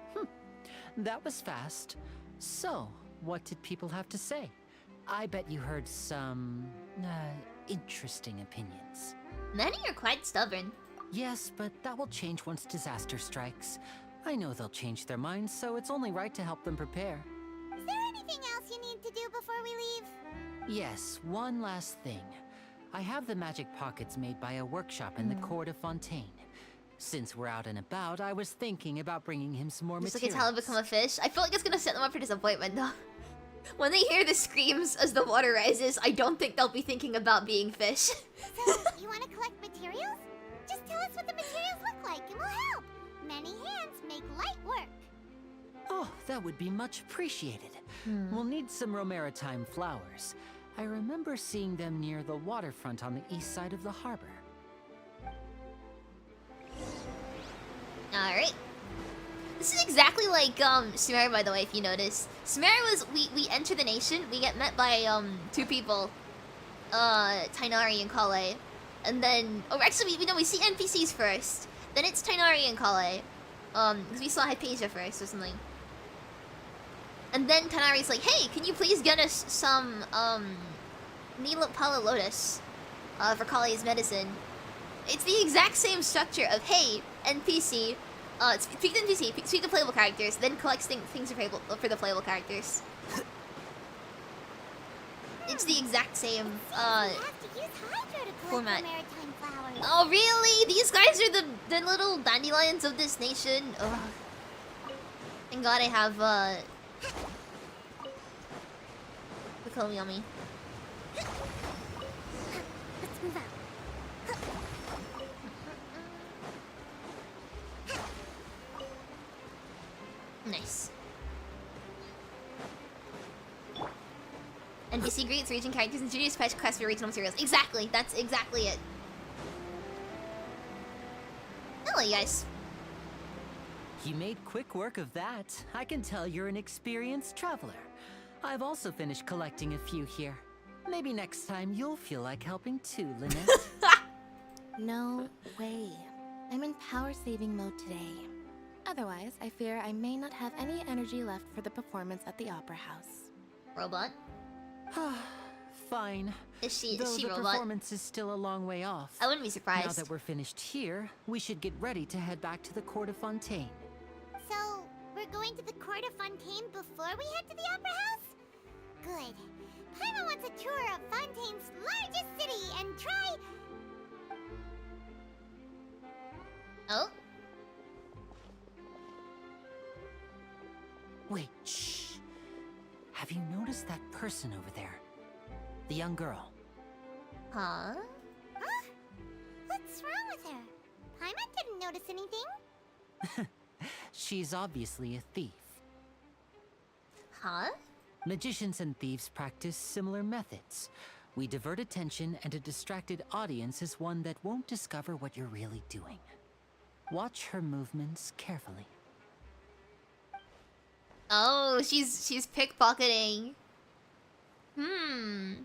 That was fast. So, what did people have to say? I bet you heard some... interesting opinions. Many are quite stubborn. Yes, but that will change once disaster strikes. I know they'll change their minds, so it's only right to help them prepare. Is there anything else you need to do before we leave? Yes, one last thing. I have the magic pockets made by a workshop in the court of Fontaine. Since we're out and about, I was thinking about bringing him some more Just like materials. a talent become a fish. I feel like it's gonna set them up for disappointment, though. When they hear the screams as the water rises, I don't think they'll be thinking about being fish. So, you want to collect materials? Just tell us what the materials look like and we'll help. Many hands make light work. Oh, that would be much appreciated. We'll need some Romaritime flowers. I remember seeing them near the waterfront on the east side of the harbor. Alright. This is exactly like Sumeru, by the way, if you notice. Sumeru was we enter the nation, we get met by two people. Tainari and Kale. And then actually we see NPCs first. Then it's Tainari and Kale. Because we saw Hypatia first or something. And then Tainari's like, hey, can you please get us some Pala Lotus for Kale's medicine? It's the exact same structure of, hey, NPC, speak to NPC, speak to playable characters, then collect things for the playable characters. It's the exact same We have to use Hydro to collect format. the maritime flowers. Oh really? These guys are the little dandelions of this nation. Ugh. Thank God I have the Koyomi. Let's move out. Nice. NPC greets region characters, introduce fetch quests for regional materials. Exactly, that's exactly it. Hello, you guys. You made quick work of that. I can tell you're an experienced traveler. I've also finished collecting a few here. Maybe next time you'll feel like helping too, Lynette. No way. I'm in power saving mode today. Otherwise, I fear I may not have any energy left for the performance at the Opera House. Robot? Fine. Is Though she the robot? performance is still a long way off. I wouldn't be surprised. Now that we're finished here, we should get ready to head back to the court of Fontaine. So, we're going to the court of Fontaine before we head to the opera house? Good. Paimon wants a tour of Fontaine's largest city and try... Oh? Wait, shh. Have you noticed that person over there? The young girl. Huh? Huh? What's wrong with her? Paimon didn't notice anything. She's obviously a thief. Huh? Magicians and thieves practice similar methods. We divert attention, and a distracted audience is one that won't discover what you're really doing. Watch her movements carefully. Oh, she's pickpocketing. Oh,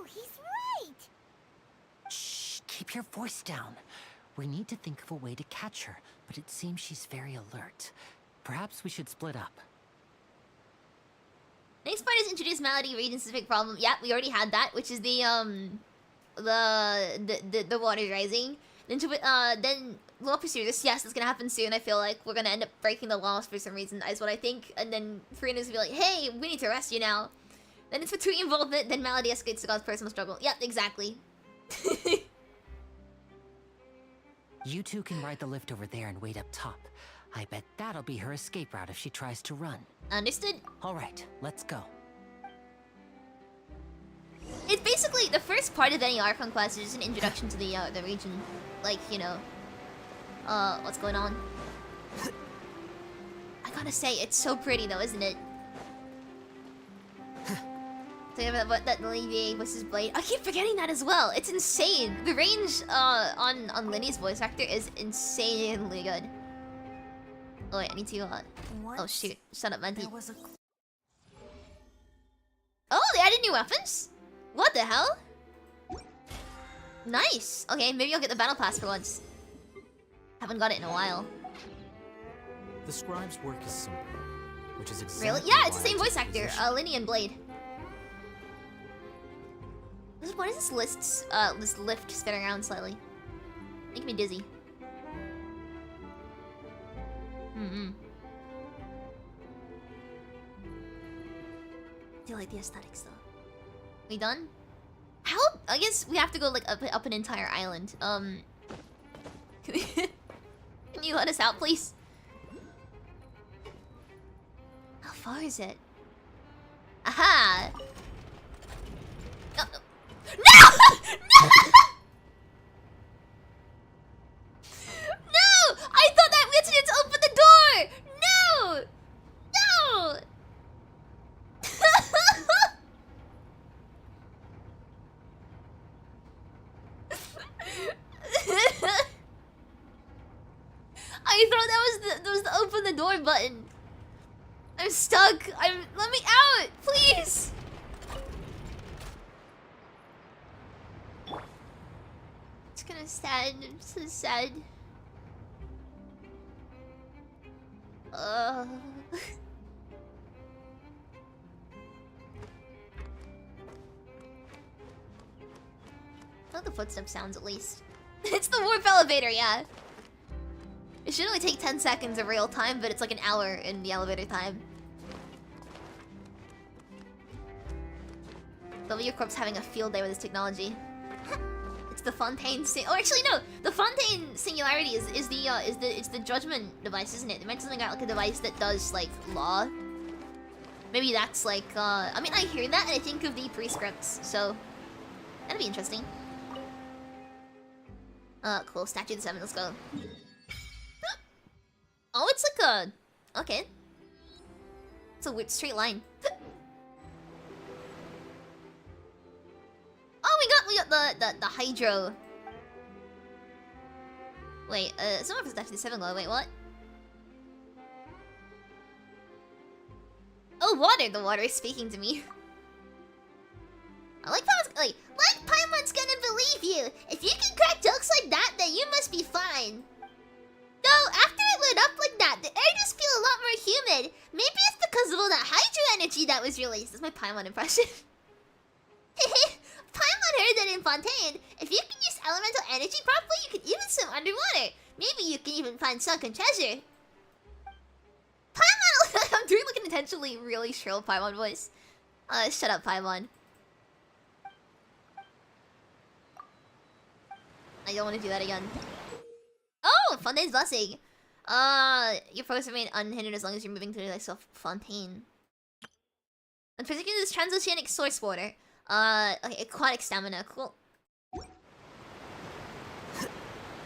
he's right! Shh, keep your voice down. We need to think of a way to catch her, but it seems she's very alert. Perhaps we should split up. Next part is introduce Malady, Regent's big problem. Yeah, we already had that, which is the water rising. Then we'll pursue this. Yes, it's gonna happen soon. I feel like we're gonna end up breaking the laws for some reason, is what I think. And then Farina's gonna be like, hey, we need to arrest you now. Then it's Fatui involvement, then Malady escalates to cause personal struggle. Yep, exactly. You two can ride the lift over there and wait up top. I bet that'll be her escape route if she tries to run. Understood. Alright, let's go. It's basically the first part of any Archon Quest is just an introduction to the region. Like, you know, what's going on. I gotta say, it's so pretty though, isn't it? Talking about that Lyney versus Blade. I keep forgetting that as well. It's insane. The range on Lyney's voice actor is insanely good. Oh wait, I need to oh shoot, shut up, Mandy. Oh, they added new weapons? What the hell? Nice. Okay, maybe I'll get the battle pass for once. Haven't got it in a while. The scribe's work is simple, which is exactly Really? Yeah, it's the why same I took voice actor, position. Lyney and Blade. What is this this lift spinning around slightly? Making me dizzy. I feel like the aesthetics though. We done? How? I guess we have to go like up an entire island. Can you let us out, please? How far is it? Aha! No! No! I thought that we had to open the door! No! No! I thought that was the open the door button. I'm stuck. Let me out, please. It's kind of sad. I'm so sad. Not the footstep sounds at least. It's the warp elevator, yeah. It should only take 10 seconds of real time, but it's like an hour in the elevator time. W Corp's having a field day with this technology. It's the Fontaine Oh, actually no, the Fontaine singularity is the judgment device, isn't it? They mentioned something about like a device that does like law. Maybe that's like I mean, I hear that and I think of the prescripts, so that'd be interesting. Cool. Statue of the Seven. Let's go. Oh, it's like a... Okay. It's a weird straight line. Oh, we got the Hydro. Wait, it's not for Statue of the Seven Glow. Wait, what? Oh, water. The water is speaking to me. I like Paimon's gonna believe you. If you can crack jokes like that, then you must be fine. Though, after it lit up like that, the air just feels a lot more humid. Maybe it's because of all that hydro energy that was released. That's my Paimon impression. Paimon heard that in Fontaine, if you can use elemental energy properly, you can even swim underwater. Maybe you can even find sunken treasure. Paimon! I'm doing like an intentionally really shrill Paimon voice. Shut up, Paimon. I don't want to do that again. Oh, Fontaine's blessing. Your focus remain unhindered as long as you're moving through like Fontaine. And particularly this transoceanic source water. Okay, aquatic stamina, cool.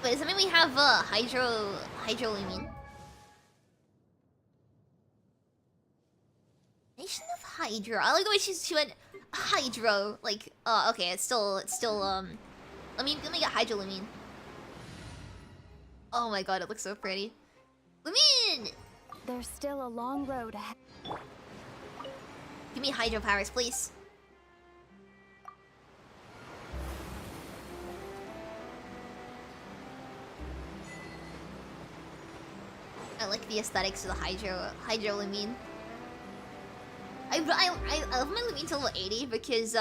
Wait, does that mean we have hydro Lumine? Nation of Hydro. I like the way she went hydro. Like, okay, it's still let me get hydro Lumine. Oh my god, it looks so pretty. Lumine! There's still a long road ahead. Give me hydro powers, please. I like the aesthetics of the hydro Lumine. I love my Lumine to level 80 because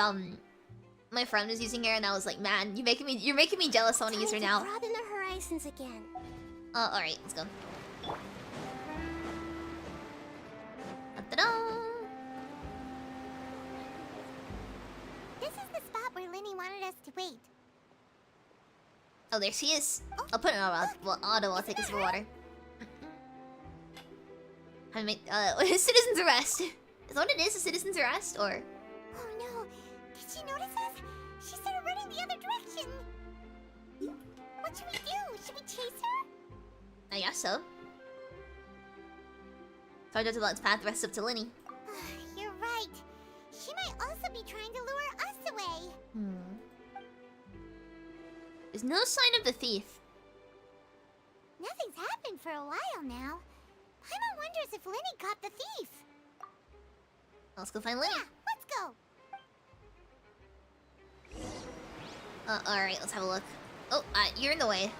my friend was using her and I was like, man, you're making me jealous. I want to use her now. Broaden the horizons again. All right, let's go. Ta-da! This is the spot where Lyney wanted us to wait. Oh, there she is. I'll put it on auto. I'll take us for water. I made citizen's arrest. Is that what it is? A citizen's arrest, or? Oh no! Did she notice us? She started running the other direction. What should we do? Should we chase her? I guess so. So I go to Lut's path, rest up to Lyney. You're right. She might also be trying to lure us away. There's no sign of the thief. Nothing's happened for a while now. Paimon wonders if Lyney caught the thief. Let's go find Lyney. Yeah, let's go. Alright, let's have a look. Oh, you're in the way.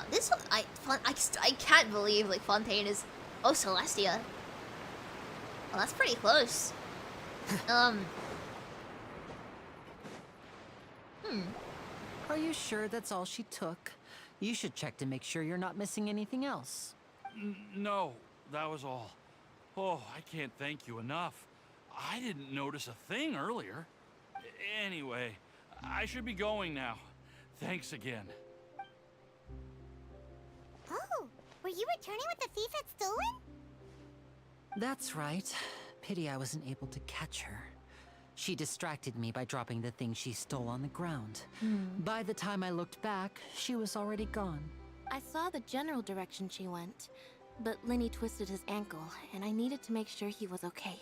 This one, I can't believe, like, Fontaine is... Oh, Celestia. Well, that's pretty close. Are you sure that's all she took? You should check to make sure you're not missing anything else. No, that was all. Oh, I can't thank you enough. I didn't notice a thing earlier. Anyway, I should be going now. Thanks again. Oh, were you returning what the thief had stolen? That's right. Pity I wasn't able to catch her. She distracted me by dropping the thing she stole on the ground. By the time I looked back, she was already gone. I saw the general direction she went, but Lyney twisted his ankle, and I needed to make sure he was okay.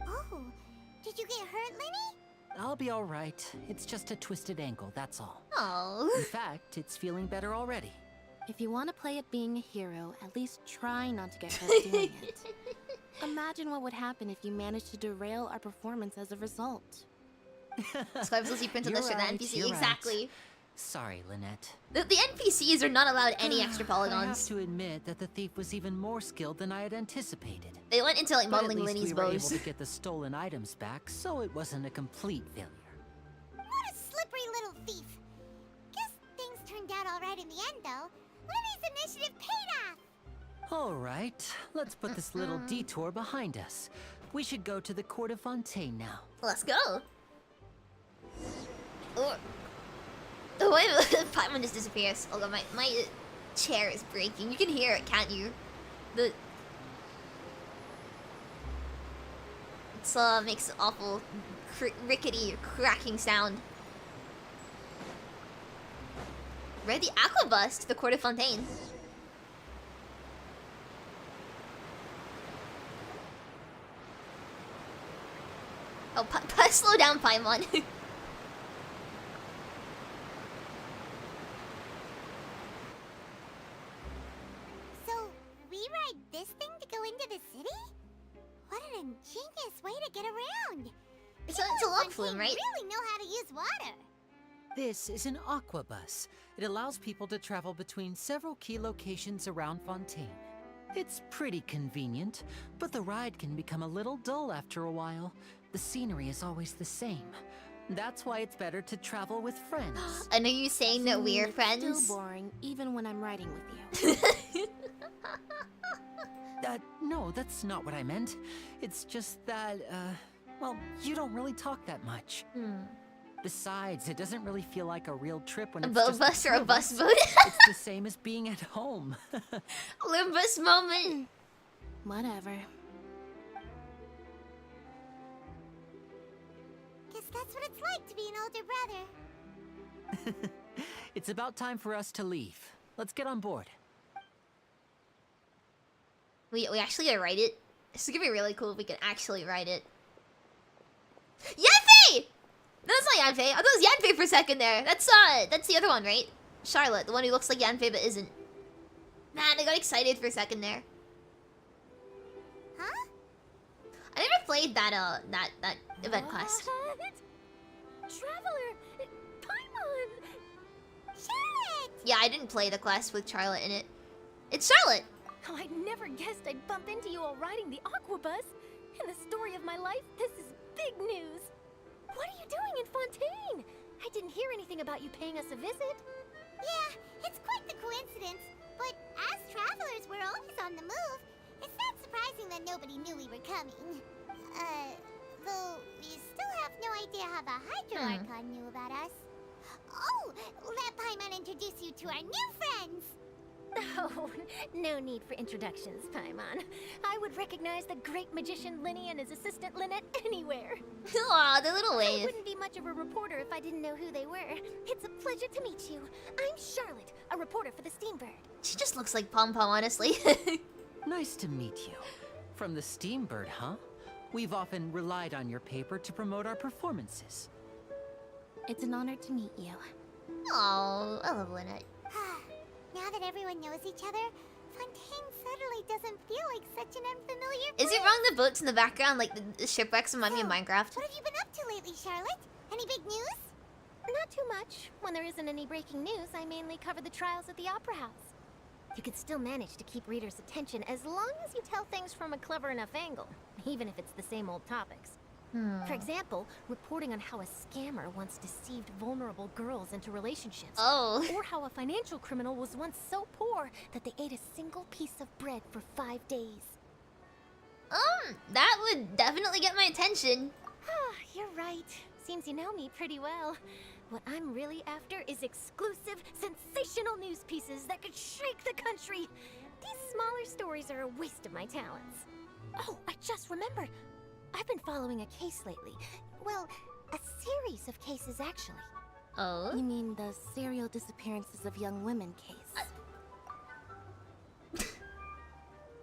Oh, did you get hurt, Lyney? I'll be all right. It's just a twisted ankle, that's all. Oh. In fact, it's feeling better already. If you want to play at being a hero, at least try not to get hurt doing it. Imagine what would happen if you managed to derail our performance as a result. Scribes you print on the shit, the NPC. Exactly. Right. Sorry, Lynette. The NPCs are not allowed any extra polygons. I have to admit that the thief was even more skilled than I had anticipated. They went into like modeling Lyney's we were bows. able to get the stolen items back, so it wasn't a complete failure. What a slippery little thief. Guess things turned out all right in the end, though. Lyney's initiative paid off. All right, let's put this little detour behind us. We should go to the court of Fontaine now. Let's go. Oh, wait a minute. Paimon just disappears. Oh god, my chair is breaking. You can hear it, can't you? It makes an awful rickety cracking sound. Ride the aqua bus to the court of Fontaine. Oh, slow down, Paimon. So, we ride this thing to go into the city? What an ingenious way to get around. It's a log flume, right? Really know how to use water. This is an aqua bus. It allows people to travel between several key locations around Fontaine. It's pretty convenient, but the ride can become a little dull after a while. The scenery is always the same. That's why it's better to travel with friends. And are you saying that we're friends? It's still boring, even when I'm riding with you. No, that's not what I meant. It's just that, well, you don't really talk that much. Besides, it doesn't really feel like a real trip when A it's boat just bus or a bus boat? It's the same as being at home. Limbus moment. Whatever. Guess that's what it's like to be an older brother. It's about time for us to leave. Let's get on board. We actually gotta write it. This is gonna be really cool if we can actually write it. Yanfei! No, it's not Yanfei. I thought it was Yanfei for a second there. That's the other one, right? Charlotte, the one who looks like Yanfei but isn't. Man, I got excited for a second there. Huh? I never played that that event quest. Traveler! Paimon! Charlotte! Yeah, I didn't play the quest with Charlotte in it. It's Charlotte! Oh, I never guessed I'd bump into you all riding the Aquabus. In the story of my life, this is big news. What are you doing in Fontaine? I didn't hear anything about you paying us a visit. Yeah, it's quite the coincidence. But as travelers, we're always on the move. It's not surprising that nobody knew we were coming. Though we still have no idea how the Hydro Archon knew about us. Oh, let Paimon introduce you to our new friends. Oh, no need for introductions, Paimon. I would recognize the great magician Lyney and his assistant Lynette anywhere. Aw, the little I wave. wouldn't be much of a reporter if I didn't know who they were. It's a pleasure to meet you. I'm Charlotte, a reporter for the Steambird. She just looks like Pom Pom, honestly. Nice to meet you. From the Steambird, huh? We've often relied on your paper to promote our performances. It's an honor to meet you. Oh, I love Lynette. Now that everyone knows each other, Fontaine suddenly doesn't feel like such an unfamiliar Is it place. wrong the boats in the background, like the shipwrecks remind me of Minecraft? What have you been up to lately, Charlotte? Any big news? Not too much. When there isn't any breaking news, I mainly cover the trials at the Opera House. You can still manage to keep readers' attention as long as you tell things from a clever enough angle, even if it's the same old topics. For example, reporting on how a scammer once deceived vulnerable girls into relationships. Oh. Or how a financial criminal was once so poor that they ate a single piece of bread for 5 days. That would definitely get my attention. Ah, you're right. Seems you know me pretty well. What I'm really after is exclusive, sensational news pieces that could shake the country. These smaller stories are a waste of my talents. Oh, I just remembered. I've been following a case lately. Well, a series of cases, actually. Oh? You mean the serial disappearances of young women case?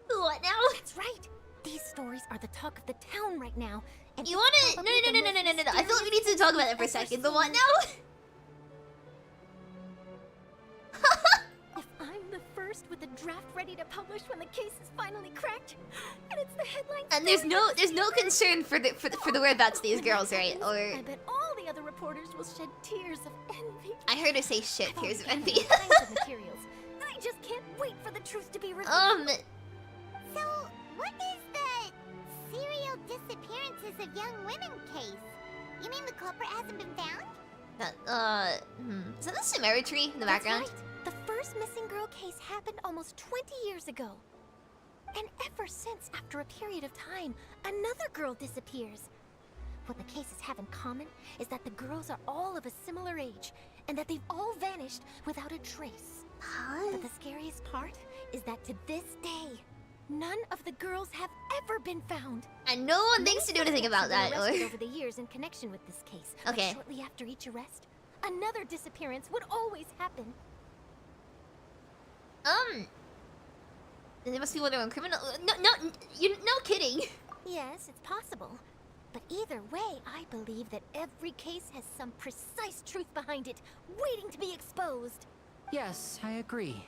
What now? That's right. These stories are the talk of the town right now. And You wanna... No. I feel like we need to talk about that for a second. The what now? If I'm the first with a draft ready to publish when the case is finally cracked, and it's the headline. And there's no concern for the whereabouts of these girls, right? Or I bet all the other reporters will shed tears of envy. I heard her say shit. Tears of envy. All kinds of materials. I just can't wait for the truth to be revealed. So, what is the serial disappearances of young women case? You mean the culprit hasn't been found? Is that the cemetery in the background? That's right. The first missing girl case happened almost 20 years ago. And ever since, after a period of time, another girl disappears. What the cases have in common is that the girls are all of a similar age, and that they've all vanished without a trace. But the scariest part is that to this day, none of the girls have ever been found. And no one thinks to do anything about that, or... Over the years in connection with this case. Okay. But shortly after each arrest, another disappearance would always happen. There must be one of criminal. No kidding. Yes, it's possible. But either way, I believe that every case has some precise truth behind it, waiting to be exposed. Yes, I agree.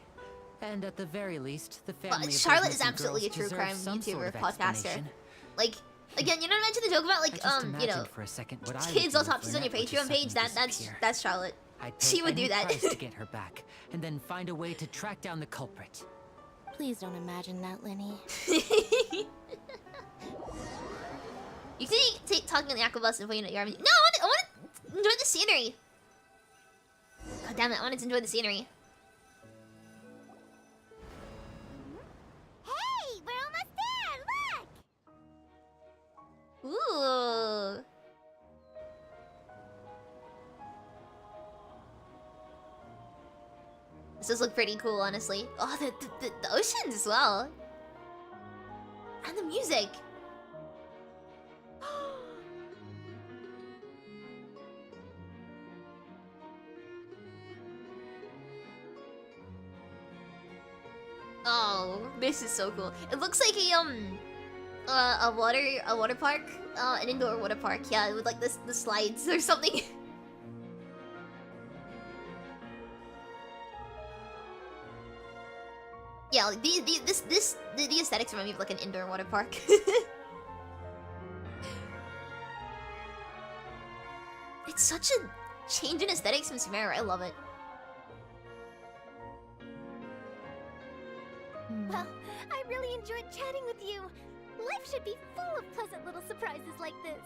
And at the very least, the family of Charlotte those is missing absolutely a girls true crime deserves some sort YouTuber, of podcaster. explanation. Like, again, you know what I mentioned the joke about, like, I just you know, imagined for a second what I would kids do if autopsies on your Lynette were to Patreon page. suddenly disappear. That's Charlotte. I'd pay She would do any that. price to get her back, and then find a way to track down the culprit. Please don't imagine that, Lyney. You see, talking on the Aquabus and pointing at your arm. No, I want enjoy the scenery. God damn it, I wanted to enjoy the scenery. Hey, we're almost there, look! Ooh. This does look pretty cool, honestly. Oh, the oceans as well. And the music. Oh, this is so cool. It looks like a water park, an indoor water park. Yeah, with like the slides or something. Yeah, like the aesthetics remind me of like an indoor water park. It's such a change in aesthetics from Sumeru. I love it. Well, I really enjoyed chatting with you. Life should be full of pleasant little surprises like this.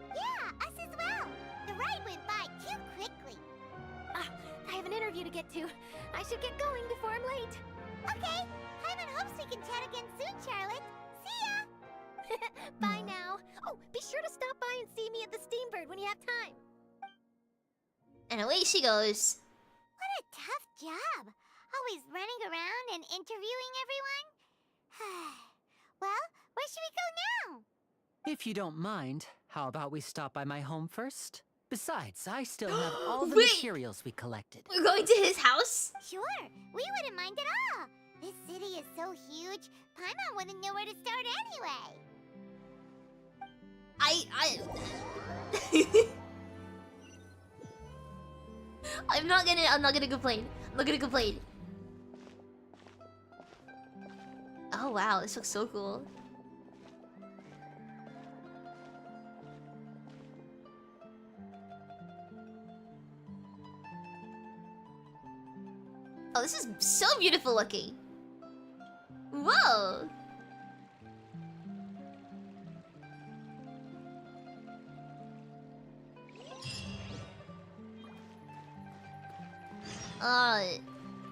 Yeah, us as well. The ride went by too quickly. I have an interview to get to. I should get going before I'm late. Okay, Hyman hopes we can chat again soon, Charlotte. See ya! Bye now. Oh, be sure to stop by and see me at the Steambird when you have time. And away she goes. What a tough job. Always running around and interviewing everyone. Well, where should we go now? If you don't mind, how about we stop by my home first? Besides, I still have all the Wait. materials we collected. We're going to his house? Sure, we wouldn't mind at all. This city is so huge, Paimon wouldn't know where to start anyway. I'm not gonna complain. I'm not gonna complain. Oh wow, this looks so cool. Oh, this is so beautiful looking. Whoa.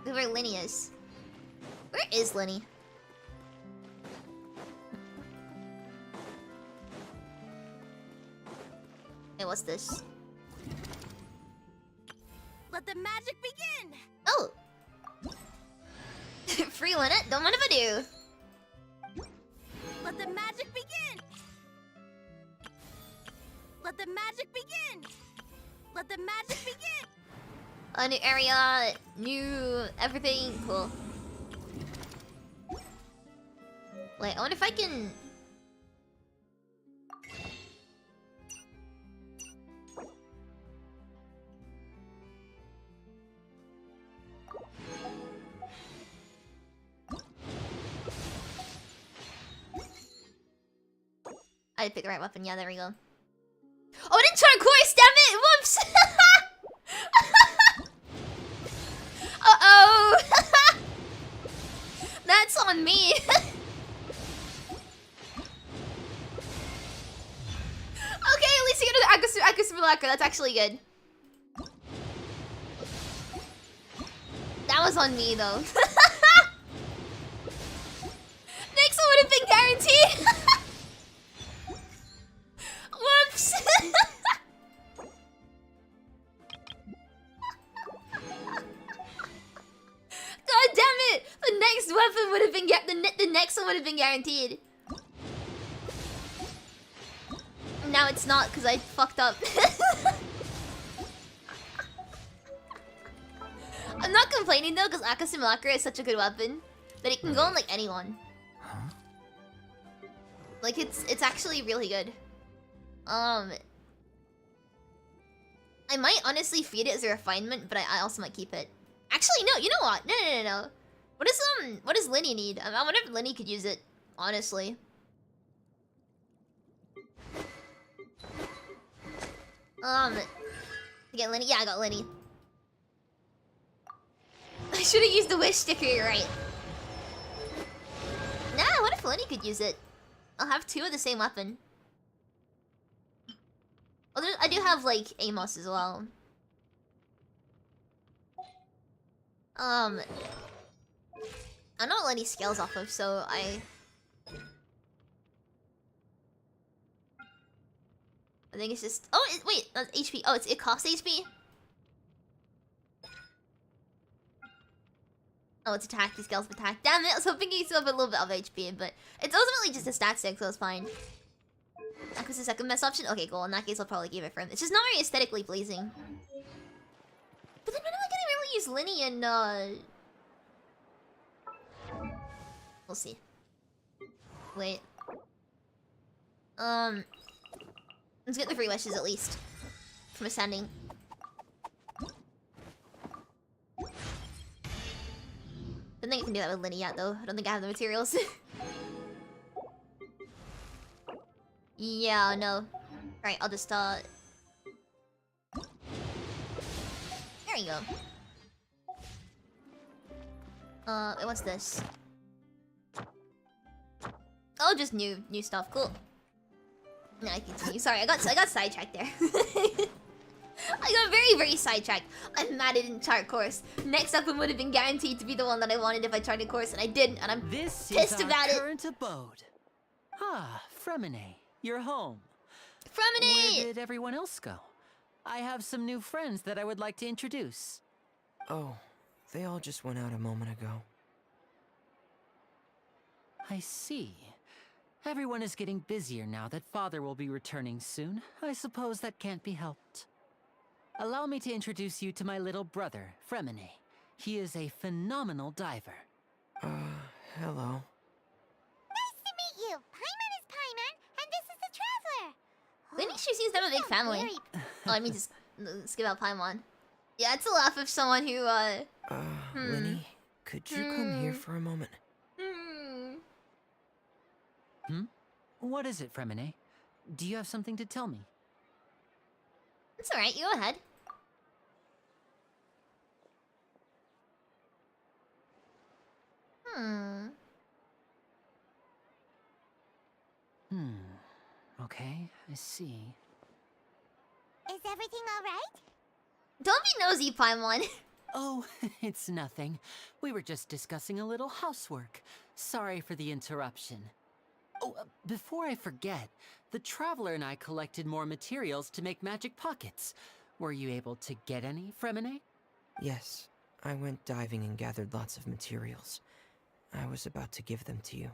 Where Lyney is. Where is Lyney? Hey, what's this? Let the magic begin! Oh! Free Lynette, don't mind if I do. Let the magic begin! Let the magic begin! Let the magic begin! A new area, new everything, cool. Wait, I wonder if I can... I didn't pick the right weapon, yeah, there we go. Oh, I didn't turn course, damn it! Whoops! Uh-oh! That's on me! Okay, at least you get the Accusations, that's actually good. That was on me, though. Next one would have been guaranteed! Whoops! God damn it! The next weapon would have been the next one would have been guaranteed. Now it's not because I fucked up. I'm not complaining though, because Accusations is such a good weapon that it can go on like anyone. Like it's actually really good. I might honestly feed it as a refinement, but I also might keep it. Actually, no. You know what? No. What does Lyney need? I wonder if Lyney could use it. Honestly. Get Lyney. Yeah, I got Lyney. I should have used the wish sticker. You're right. Nah. What if Lyney could use it? I'll have two of the same weapon. Oh, I do have like Amos as well. I know what Lenny scales off of, so I think it's just. Oh, wait, that's HP. Oh, it costs HP. Oh, it's attack. He scales of attack. Damn it! I was hoping he still have a little bit of HP, but it's ultimately just a stat stick, so it's fine. That was the second best option. Okay, cool. In that case, I'll probably give it for him. It's just not very aesthetically pleasing. But then when am I gonna really use Lyney and we'll see. Wait. Let's get the free wishes at least. From ascending. Don't think I can do that with Lyney yet though. I don't think I have the materials. Yeah, no. Alright, I'll just there you go. Wait, what's this? Oh, just new stuff. Cool. Now I continue. Sorry, I got sidetracked there. I got very sidetracked. I'm mad I didn't chart course. Next up, it would have been guaranteed to be the one that I wanted if I charted course, and I didn't, and I'm pissed about it. This is our current abode. Ah, Fremine, you're home. Fremine! Where did everyone else go? I have some new friends that I would like to introduce. Oh, they all just went out a moment ago. I see. Everyone is getting busier now that Father will be returning soon. I suppose that can't be helped. Allow me to introduce you to my little brother, Fremine. He is a phenomenal diver. Hello. Nice to meet you. Paimon is Paimon, and this is the Traveler. Lyney sure seems to have a big family. Oh, I mean, just skip out Paimon. Yeah, it's a laugh of someone who, Lyney, could you come here for a moment? What is it, Fremine? Do you have something to tell me? It's alright, you go ahead. Okay, I see. Is everything alright? Don't be nosy, Paimon. Oh, it's nothing. We were just discussing a little housework. Sorry for the interruption. Oh, before I forget, the Traveler and I collected more materials to make magic pockets. Were you able to get any, Fremine? Yes, I went diving and gathered lots of materials. I was about to give them to you.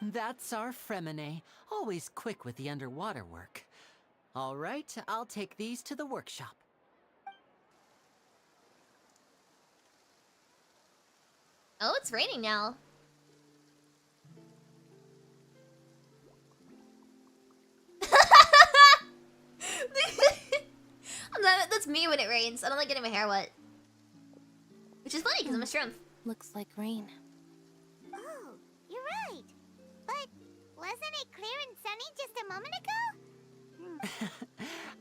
That's our Fremine, always quick with the underwater work. All right, I'll take these to the workshop. Oh, it's raining now. That's me when it rains. I don't like getting my hair wet. Which is funny, because I'm a shrimp. Looks like rain. Oh, you're right. But wasn't it clear and sunny just a moment ago?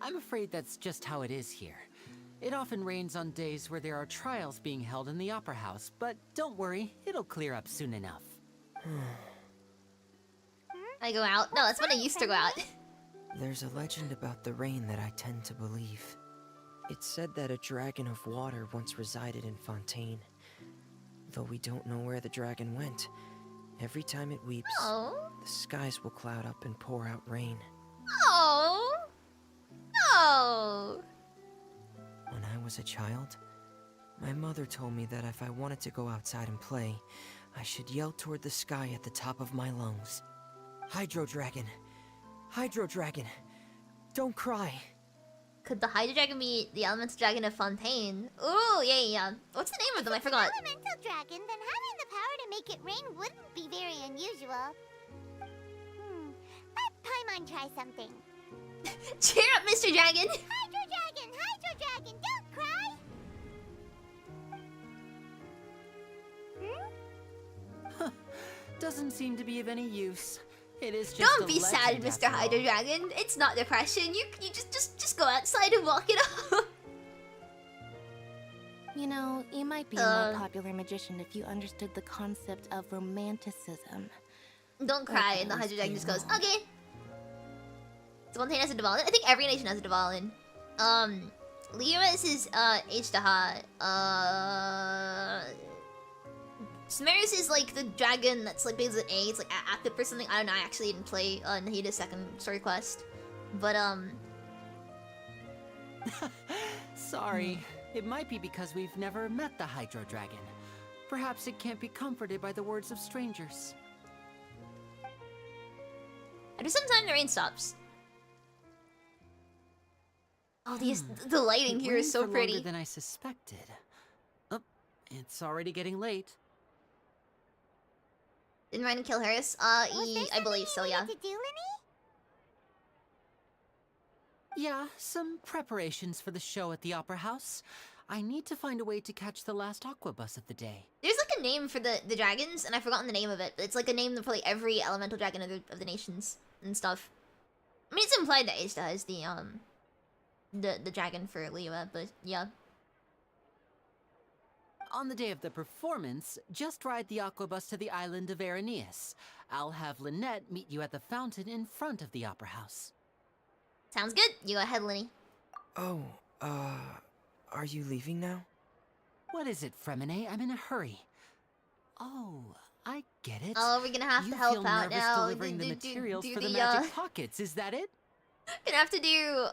I'm afraid that's just how it is here. It often rains on days where there are trials being held in the Opera House, but don't worry, it'll clear up soon enough. I go out? No, that's when I used to go out. There's a legend about the rain that I tend to believe. It's said that a dragon of water once resided in Fontaine. Though we don't know where the dragon went, every time it weeps, the skies will cloud up and pour out rain. Oh! No! When I was a child, my mother told me that if I wanted to go outside and play, I should yell toward the sky at the top of my lungs. Hydro Dragon! Hydro Dragon! Don't cry! Could the Hydro Dragon be the Elemental Dragon of Fontaine? Ooh, yeah. What's the name of them? I forgot. Elemental dragon, then having the power to make it rain wouldn't be very unusual. Let Paimon try something. Cheer up, Mr. Dragon! Hydro Dragon! Hydro Dragon! Don't cry! Doesn't seem to be of any use. It is just Don't be sad, Mr. Hydro Dragon. It's not depression. You just go outside and walk it off. You know, you might be a more popular magician if you understood the concept of romanticism. Don't cry, and the Hydro Dragon just goes, okay. Fontaine has a Duvalin. I think every nation has a Duvalin. Liris is H-Daha. Sumerius is like the dragon that's like based at A. It's like active or something. I don't know. I actually didn't play Nahida's second story quest, but Sorry. It might be because we've never met the Hydro Dragon. Perhaps it can't be comforted by the words of strangers. After some time, the rain stops. Oh, the lighting here is so for pretty. Longer than I suspected. Oh, it's already getting late. Didn't Ryan kill Harris? I believe so, yeah. To do, Lyney? Yeah, some preparations for the show at the Opera House. I need to find a way to catch the last aqua bus of the day. There's like a name for the dragons, and I've forgotten the name of it, but it's like a name for like every elemental dragon of the nations and stuff. I mean, it's implied that Ishta is the dragon for Liyue, but yeah. On the day of the performance, just ride the aqua bus to the island of Araneus. I'll have Lynette meet you at the fountain in front of the Opera House. Sounds good. You go ahead, Lyney. Oh, are you leaving now? What is it, Fremine? I'm in a hurry. Oh, I get it. Oh, we're gonna have to help out now. Delivering the materials for the magic pockets, is that it? Gonna have to do,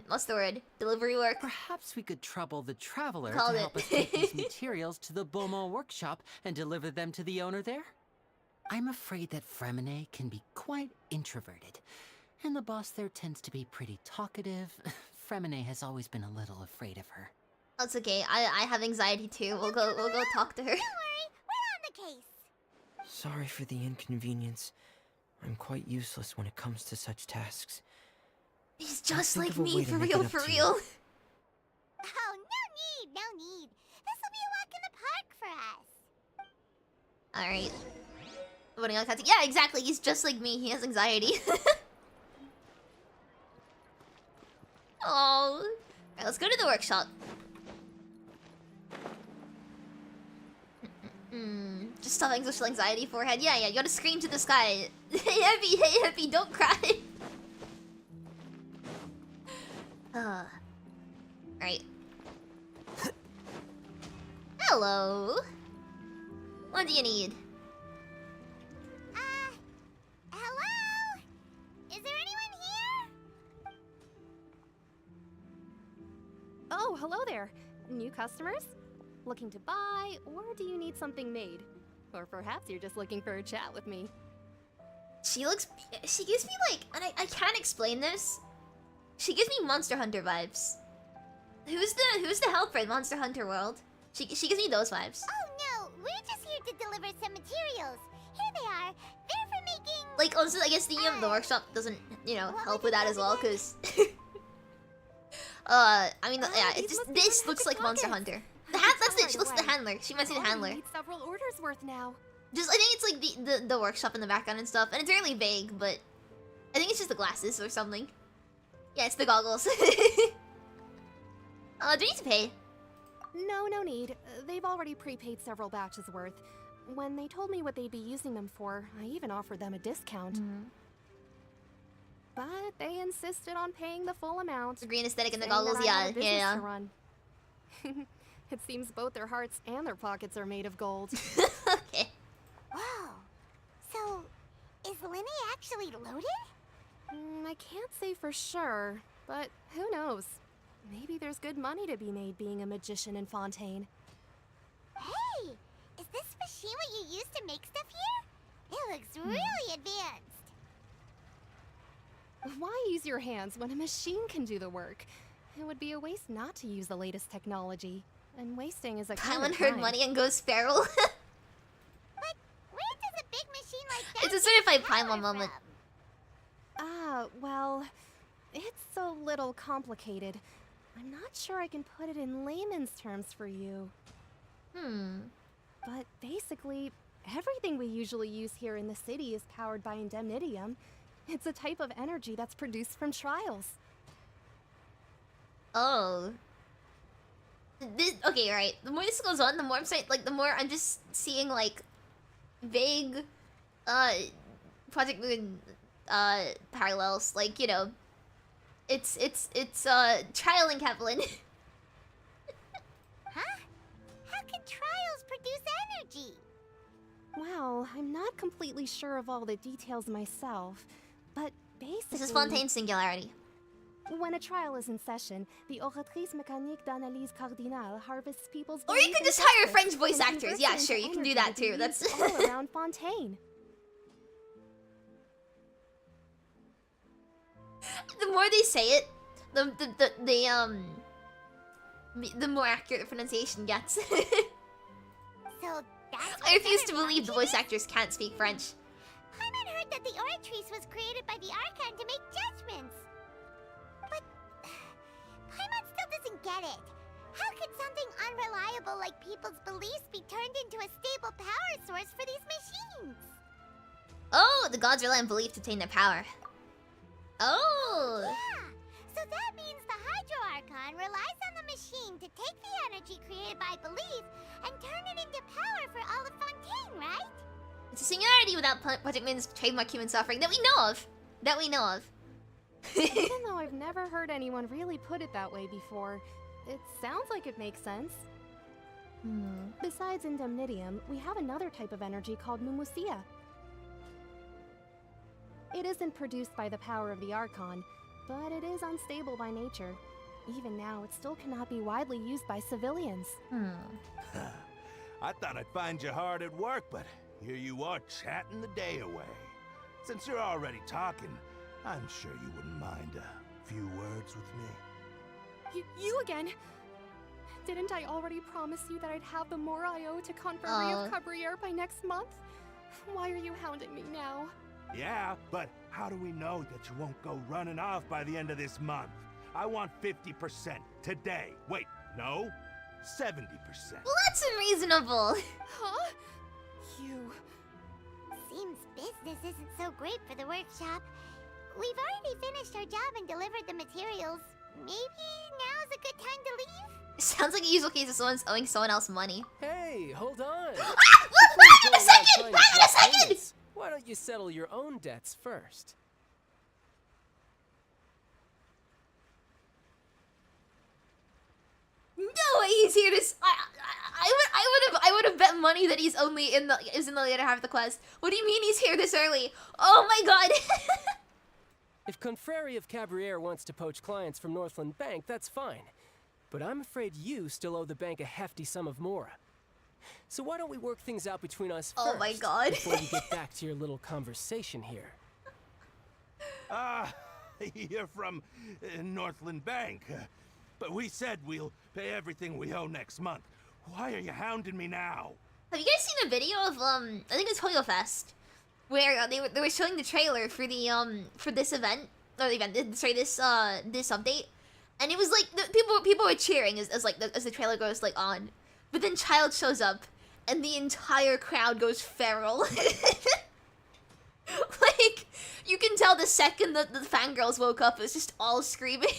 what's the word? Delivery work. Perhaps we could trouble the traveler Called to it. help us take these materials to the Beaumont workshop and deliver them to the owner there? I'm afraid that Fremine can be quite introverted, and the boss there tends to be pretty talkative. Fremine has always been a little afraid of her. That's okay. I have anxiety too. We'll go talk to her. Don't worry, we're on the case. Sorry for the inconvenience. I'm quite useless when it comes to such tasks. He's just think like of a way me, to for make it real, up for to you. real. Oh, no need. This will be a walk in the park for us. Alright. Voting on content. Yeah, exactly. He's just like me. He has anxiety. Oh. Alright, let's go to the workshop. Just stopping social anxiety forehead. Yeah, you gotta scream to the sky. Hey, Eppy, don't cry. Right. Hello. What do you need? Hello? Is there anyone here? Oh, hello there. New customers? Looking to buy, or do you need something made? Or perhaps you're just looking for a chat with me. She gives me like, and I can't explain this. She gives me Monster Hunter vibes. Who's the helper in Monster Hunter World? She gives me those vibes. Oh no, we're just here to deliver some materials. Here they are. They're for making... Like, also, I guess the workshop doesn't, help with that as well, because... I mean, yeah, it's just, this looks like Monster Hunter. That's it, she looks like the handler. She might see the handler. Need several orders worth now. Just, I think it's like the workshop in the background and stuff, and it's really vague, but... I think it's just the glasses or something. Yeah, it's the goggles. Do you need to pay? No need. They've already prepaid several batches worth. When they told me what they'd be using them for, I even offered them a discount. But they insisted on paying the full amount. The green aesthetic and the saying goggles, that I had a business yeah. to run. It seems both their hearts and their pockets are made of gold. Okay. Whoa. So, is Lyney actually loaded? I can't say for sure, but who knows? Maybe there's good money to be made being a magician in Fontaine. Hey! Is this machine what you use to make stuff here? It looks really advanced. Why use your hands when a machine can do the work? It would be a waste not to use the latest technology. And wasting is a kind Paimon of heard crime. money and goes feral. But where does a big machine like that It's a certified power Paimon moment. Well, it's a little complicated. I'm not sure I can put it in layman's terms for you. But basically, everything we usually use here in the city is powered by indemnitium. It's a type of energy that's produced from trials. Oh. Okay, right. The more this goes on, the more I'm saying, like, the more I'm just seeing, like, vague, Project Moon, parallels. Like, It's trialing Kevlin. Huh? How can trials produce energy? Well, I'm not completely sure of all the details myself, but basically... This is Fontaine's singularity. When a trial is in session, the Oratrice Mécanique d'Analyse Cardinale harvests people's... Or you could just hire French voice actors. Yeah, sure, you can do that too. That's all around Fontaine. The more they say it, the more accurate the pronunciation gets. So that's I refuse to believe the voice actors can't speak French. Paimon heard that the Oratrice was created by the Archon to make judgments. But Paimon still doesn't get it. How could something unreliable like people's beliefs be turned into a stable power source for these machines? Oh, the gods rely on belief to obtain their power. Oh! Yeah! So that means the Hydro Archon relies on the machine to take the energy created by belief and turn it into power for all of Fontaine, right? It's a singularity without Project Min's trademark human suffering that we know of. Even though I've never heard anyone really put it that way before, it sounds like it makes sense. Besides indemnitium, we have another type of energy called pneumosia. It isn't produced by the power of the Archon, but it is unstable by nature. Even now, it still cannot be widely used by civilians. I thought I'd find you hard at work, but here you are chatting the day away. Since you're already talking, I'm sure you wouldn't mind a few words with me. You again? Didn't I already promise you that I'd have the more I owe to Confrérie of Cabriere by next month? Why are you hounding me now? Yeah, but how do we know that you won't go running off by the end of this month? I want 50% today. Wait, no, 70%. Well, that's unreasonable. Huh? You... Seems business isn't so great for the workshop. We've already finished our job and delivered the materials. Maybe now's a good time to leave? Sounds like a usual case of someone's owing someone else money. Hey, hold on. Wait a second! Why don't you settle your own debts first? No way he's here to. I would have bet money that he's only in the later half of the quest. What do you mean he's here this early? Oh my god! If Confrérie of Cabriere wants to poach clients from Northland Bank, that's fine. But I'm afraid you still owe the bank a hefty sum of mora. So why don't we work things out between us first? Oh my god. Before you get back to your little conversation here. You're from Northland Bank. But we said we'll pay everything we owe next month. Why are you hounding me now? Have you guys seen a video of I think it's Hoyo Fest, where they were showing the trailer for the for this event, or the event, sorry, this update, and it was like people were cheering as the trailer goes like on, but then Child shows up, and the entire crowd goes feral. Like, you can tell the second that the fangirls woke up, it was just all screaming.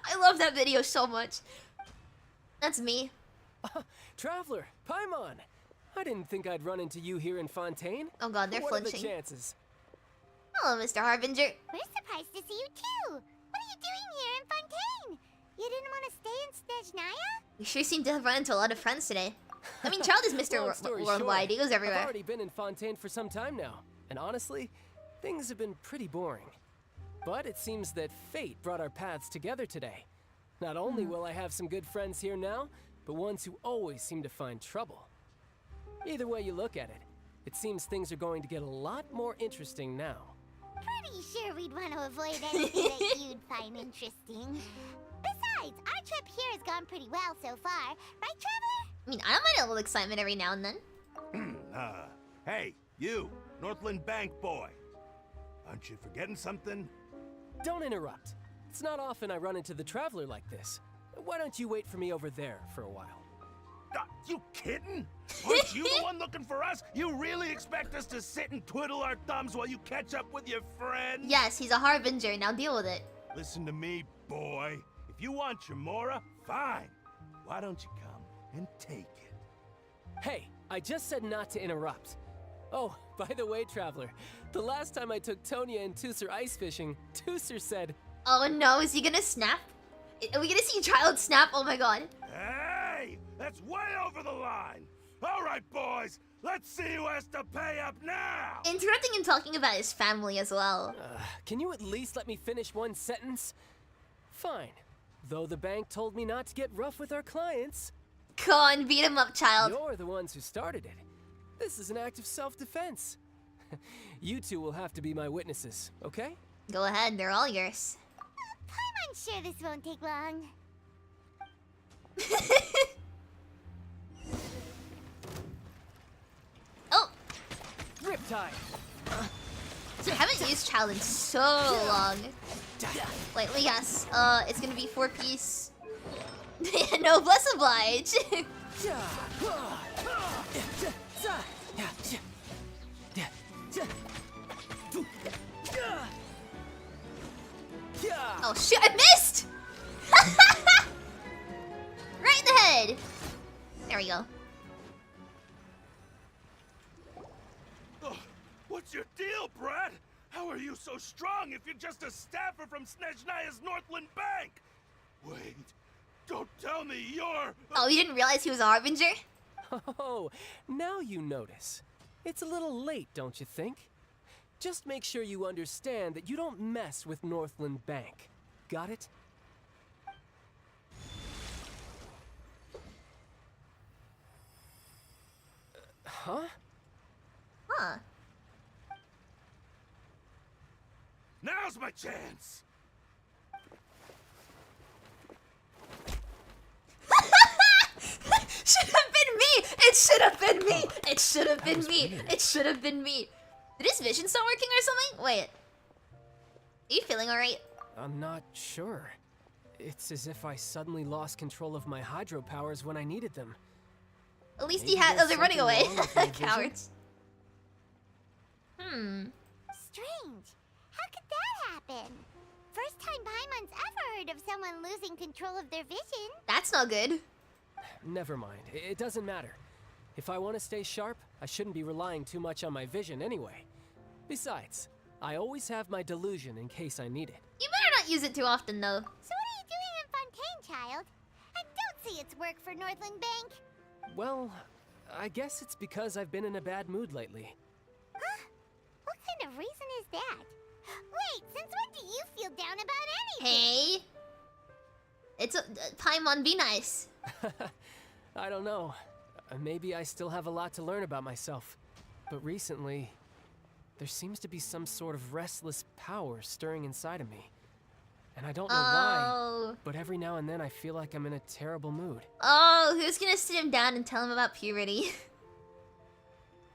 I love that video so much. That's me. Traveler, Paimon! I didn't think I'd run into you here in Fontaine. Oh god, they're flinching. flinching. What are the chances? Hello, Mr. Harbinger. We're surprised to see you too. What are you doing here in Fontaine? You didn't want to stay in Snezhnaya? You sure seem to have run into a lot of friends today. I mean, Child is Mr. Worldwide. He goes everywhere. I've already been in Fontaine for some time now, and honestly, things have been pretty boring. But it seems that fate brought our paths together today. Not only will I have some good friends here now, but ones who always seem to find trouble. Either way you look at it, it seems things are going to get a lot more interesting now. Pretty sure we'd want to avoid anything that you'd find interesting. Besides, our trip here has gone pretty well so far. Right, Traveler? I mean, I don't mind a little excitement every now and then. Hey, you, Northland Bank boy. Aren't you forgetting something? Don't interrupt. It's not often I run into the Traveler like this. Why don't you wait for me over there for a while? You kidding? Aren't you the one looking for us? You really expect us to sit and twiddle our thumbs while you catch up with your friends? Yes, he's a Harbinger. Now deal with it. Listen to me, boy. If you want your mora, fine. Why don't you come and take it? Hey, I just said not to interrupt. Oh, by the way, Traveler, the last time I took Tonya and Tooser ice fishing, Tooser said... Oh no, is he gonna snap? Are we gonna see Child snap? Oh my god. Hey! That's way over the line! Alright, boys! Let's see who has to pay up now! Interrupting him talking about his family as well. Can you at least let me finish one sentence? Fine. Though the bank told me not to get rough with our clients. Go on, beat him up, child. You're the ones who started it. This is an act of self-defense. You two will have to be my witnesses, okay? Go ahead, they're all yours. I'm sure this won't take long. Oh! Riptide! So I haven't used Child in so long. Lately, yes. It's gonna be 4-piece. No, bless oblige. Oh shit, I missed! Right in the head! There we go. What's your deal, Brad? How are you so strong if you're just a staffer from Snezhnaya's Northland Bank? Wait, don't tell me you're... Oh, you didn't realize he was a Harbinger? Oh, now you notice. It's a little late, don't you think? Just make sure you understand that you don't mess with Northland Bank. Got it? Huh? Huh. Now's my chance! Should have been me! It should have been me! It should have been me! It should have been me! Did his vision start working or something? Wait. Are you feeling alright? I'm not sure. It's as if I suddenly lost control of my hydro powers when I needed them. At least Maybe he had. Oh, they're running away. something wrong with my vision? Cowards. Strange. How could that happen? First time Paimon's ever heard of someone losing control of their vision. That's not good. Never mind. It doesn't matter. If I want to stay sharp, I shouldn't be relying too much on my vision anyway. Besides, I always have my delusion in case I need it. You better not use it too often, though. So what are you doing in Fontaine, child? I don't see its work for Northland Bank. Well, I guess it's because I've been in a bad mood lately. Huh? What kind of reason is that? Wait, since when do you feel down about anything? Hey. It's a... Paimon, be nice. I don't know. Maybe I still have a lot to learn about myself. But recently, there seems to be some sort of restless power stirring inside of me. And I don't know why, but every now and then I feel like I'm in a terrible mood. Oh, who's gonna sit him down and tell him about puberty?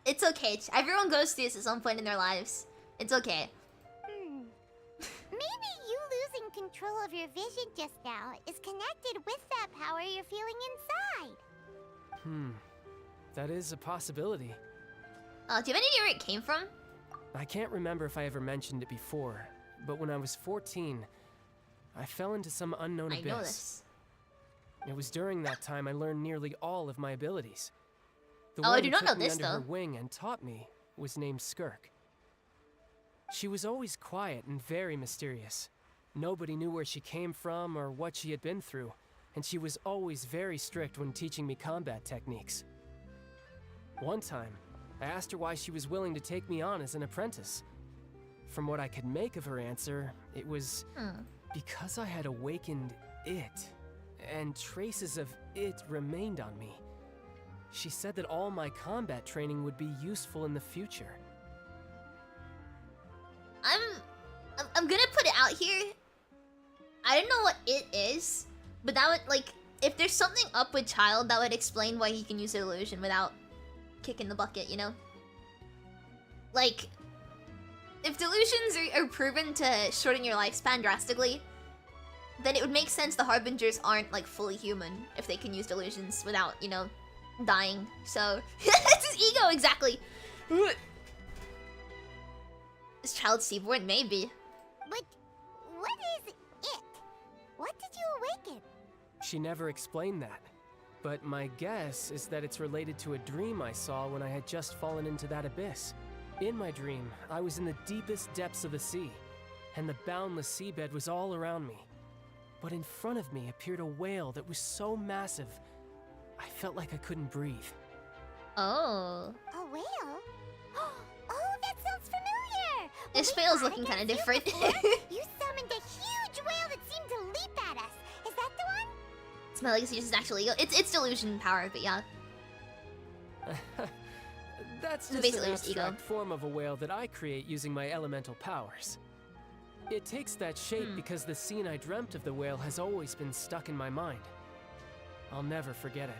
It's okay. Everyone goes through this at some point in their lives. It's okay. Maybe you losing control of your vision just now is connected with that power you're feeling inside. That is a possibility. Do you have any idea where it came from? I can't remember if I ever mentioned it before, but when I was 14, I fell into some unknown abyss. I know this. It was during that time I learned nearly all of my abilities. The I one do who not took know me this, under her though. wing and taught me was named Skirk. She was always quiet and very mysterious. Nobody knew where she came from or what she had been through, and she was always very strict when teaching me combat techniques. One time, I asked her why she was willing to take me on as an apprentice. From what I could make of her answer, it was because I had awakened it, and traces of it remained on me. She said that all my combat training would be useful in the future. I'm gonna put it out here. I don't know what it is, but that would, like, if there's something up with Child, that would explain why he can use the illusion without kicking the bucket, you know? Like, if delusions are proven to shorten your lifespan drastically, then it would make sense the Harbingers aren't, like, fully human if they can use delusions without, you know, dying. So, it's his ego, exactly. Is Child Seaborn? Maybe. But what is it? What did you awaken? She never explained that. but my guess is that it's related to a dream I saw when I had just fallen into that abyss. In my dream, I was in the deepest depths of the sea, and the boundless seabed was all around me. But in front of me appeared a whale that was so massive, I felt like I couldn't breathe. Oh. A whale? Oh, that sounds familiar! This whale's looking kind of different. You summoned a huge whale that seemed to leap at us. Is that the one? It's my legacy is actually it's delusion power, but yeah. That's So just basically an just ego. abstract form of a whale that I create using my elemental powers. It takes that shape because the scene I dreamt of the whale has always been stuck in my mind. I'll never forget it.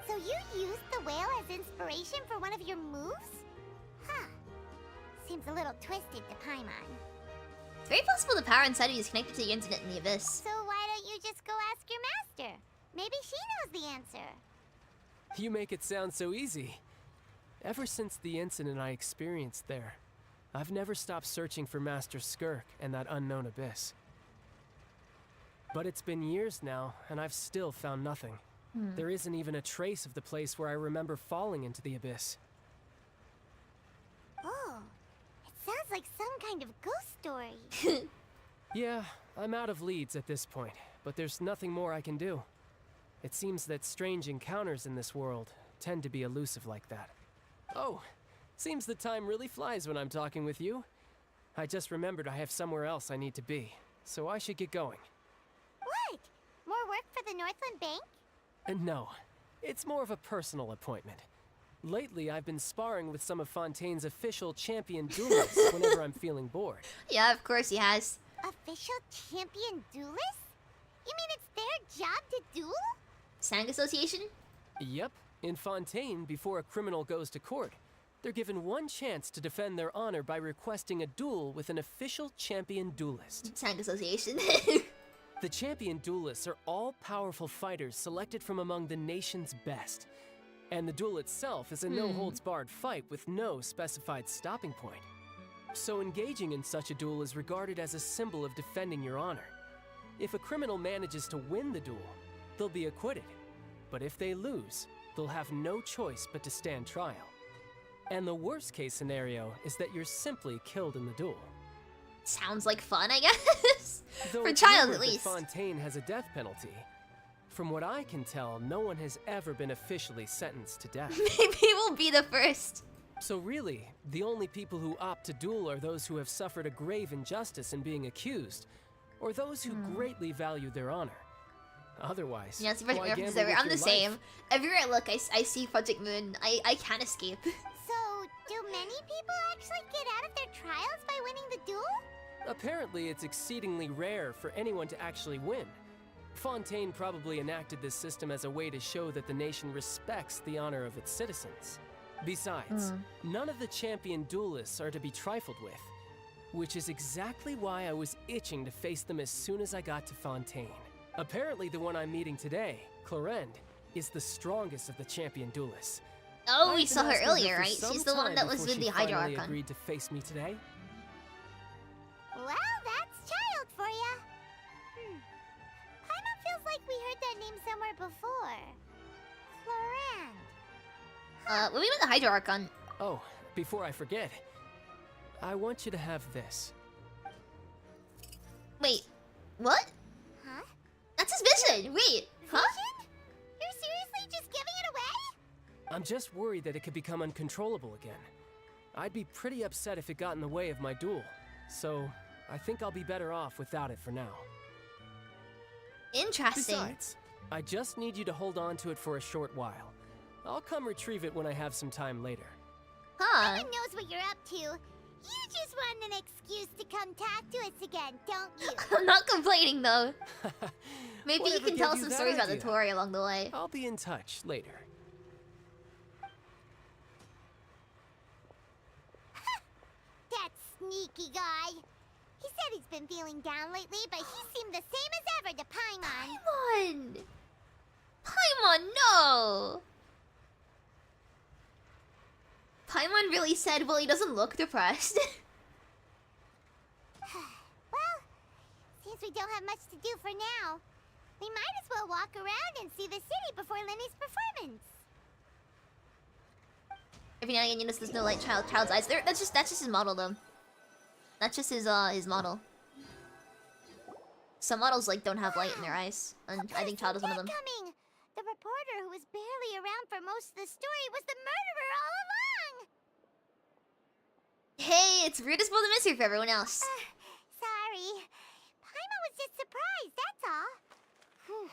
So you used the whale as inspiration for one of your moves? Huh. Seems a little twisted to Paimon. It's very possible the power inside of you is connected to the internet in the abyss. So why don't you just go ask your master? Maybe she knows the answer. You make it sound so easy. Ever since the incident I experienced there, I've never stopped searching for Master Skirk and that unknown abyss. But it's been years now, and I've still found nothing. There isn't even a trace of the place where I remember falling into the abyss. Oh, it sounds like some kind of ghost story. Yeah, I'm out of leads at this point, but there's nothing more I can do. It seems that strange encounters in this world tend to be elusive like that. Oh, seems the time really flies when I'm talking with you. I just remembered I have somewhere else I need to be, so I should get going. What? More work for the Northland Bank? No, it's more of a personal appointment. Lately, I've been sparring with some of Fontaine's official champion duelists whenever I'm feeling bored. Yeah, of course he has. Official champion duelists? You mean it's their job to duel? Sang Association? Yep, in Fontaine, before a criminal goes to court, they're given one chance to defend their honor by requesting a duel with an official champion duelist. Sang Association. The champion duelists are all-powerful fighters selected from among the nation's best. And the duel itself is a no-holds-barred fight with no specified stopping point. So engaging in such a duel is regarded as a symbol of defending your honor. If a criminal manages to win the duel, they'll be acquitted. But if they lose, they'll have no choice but to stand trial. And the worst-case scenario is that you're simply killed in the duel. Sounds like fun, I guess. Though For it's child, rumored at least. that Fontaine has a death penalty. From what I can tell, no one has ever been officially sentenced to death. Maybe we'll be the first. So really, the only people who opt to duel are those who have suffered a grave injustice in being accused, or those who greatly value their honor. Otherwise, Yeah, it's why Project Moon gamble everywhere. with I'm the your same. life? Everywhere I look, I see Project Moon. I can't escape. So, do many people actually get out of their trials by winning the duel? Apparently, it's exceedingly rare for anyone to actually win. Fontaine probably enacted this system as a way to show that the nation respects the honor of its citizens. Besides, none of the champion duelists are to be trifled with, which is exactly why I was itching to face them as soon as I got to Fontaine. Apparently, the one I'm meeting today, Clorinde, is the strongest of the champion duelists. Oh, we I've saw been her asking earlier, for right? some She's the one time that was before with she the Hydro finally Archon. agreed to face me today. Well, that's child for ya. Paimon feels like we heard that name somewhere before. Clorinde. When we met the Hydro Archon. Oh, before I forget, I want you to have this. Wait, what? Huh? That's his vision. Wait, huh? Vision? You're seriously just giving it away? I'm just worried that it could become uncontrollable again. I'd be pretty upset if it got in the way of my duel, so I think I'll be better off without it for now. Interesting. Besides, I just need you to hold on to it for a short while. I'll come retrieve it when I have some time later. Huh? Everyone knows what you're up to. You just want an excuse to come talk to us again, don't you? I'm not complaining though. Maybe you Whatever can tell gave us some you that stories about the idea? Tori along the way. I'll be in touch later. That sneaky guy. He said he's been feeling down lately, but he seemed the same as ever to Paimon. Paimon, no! Paimon really said, well, he doesn't look depressed. Well, seems we don't have much to do for now. We might as well walk around and see the city before Lyney's performance. Every now and again, you notice there's no light child's eyes. That's just his model though. That's just his model. Some models like don't have light in their eyes, and I think Child is one of them. Coming. The reporter who was barely around for most of the story was the murderer all along. Hey, it's rude to spoil the mystery for everyone else. Sorry. Paimon was just surprised, that's all. Whew.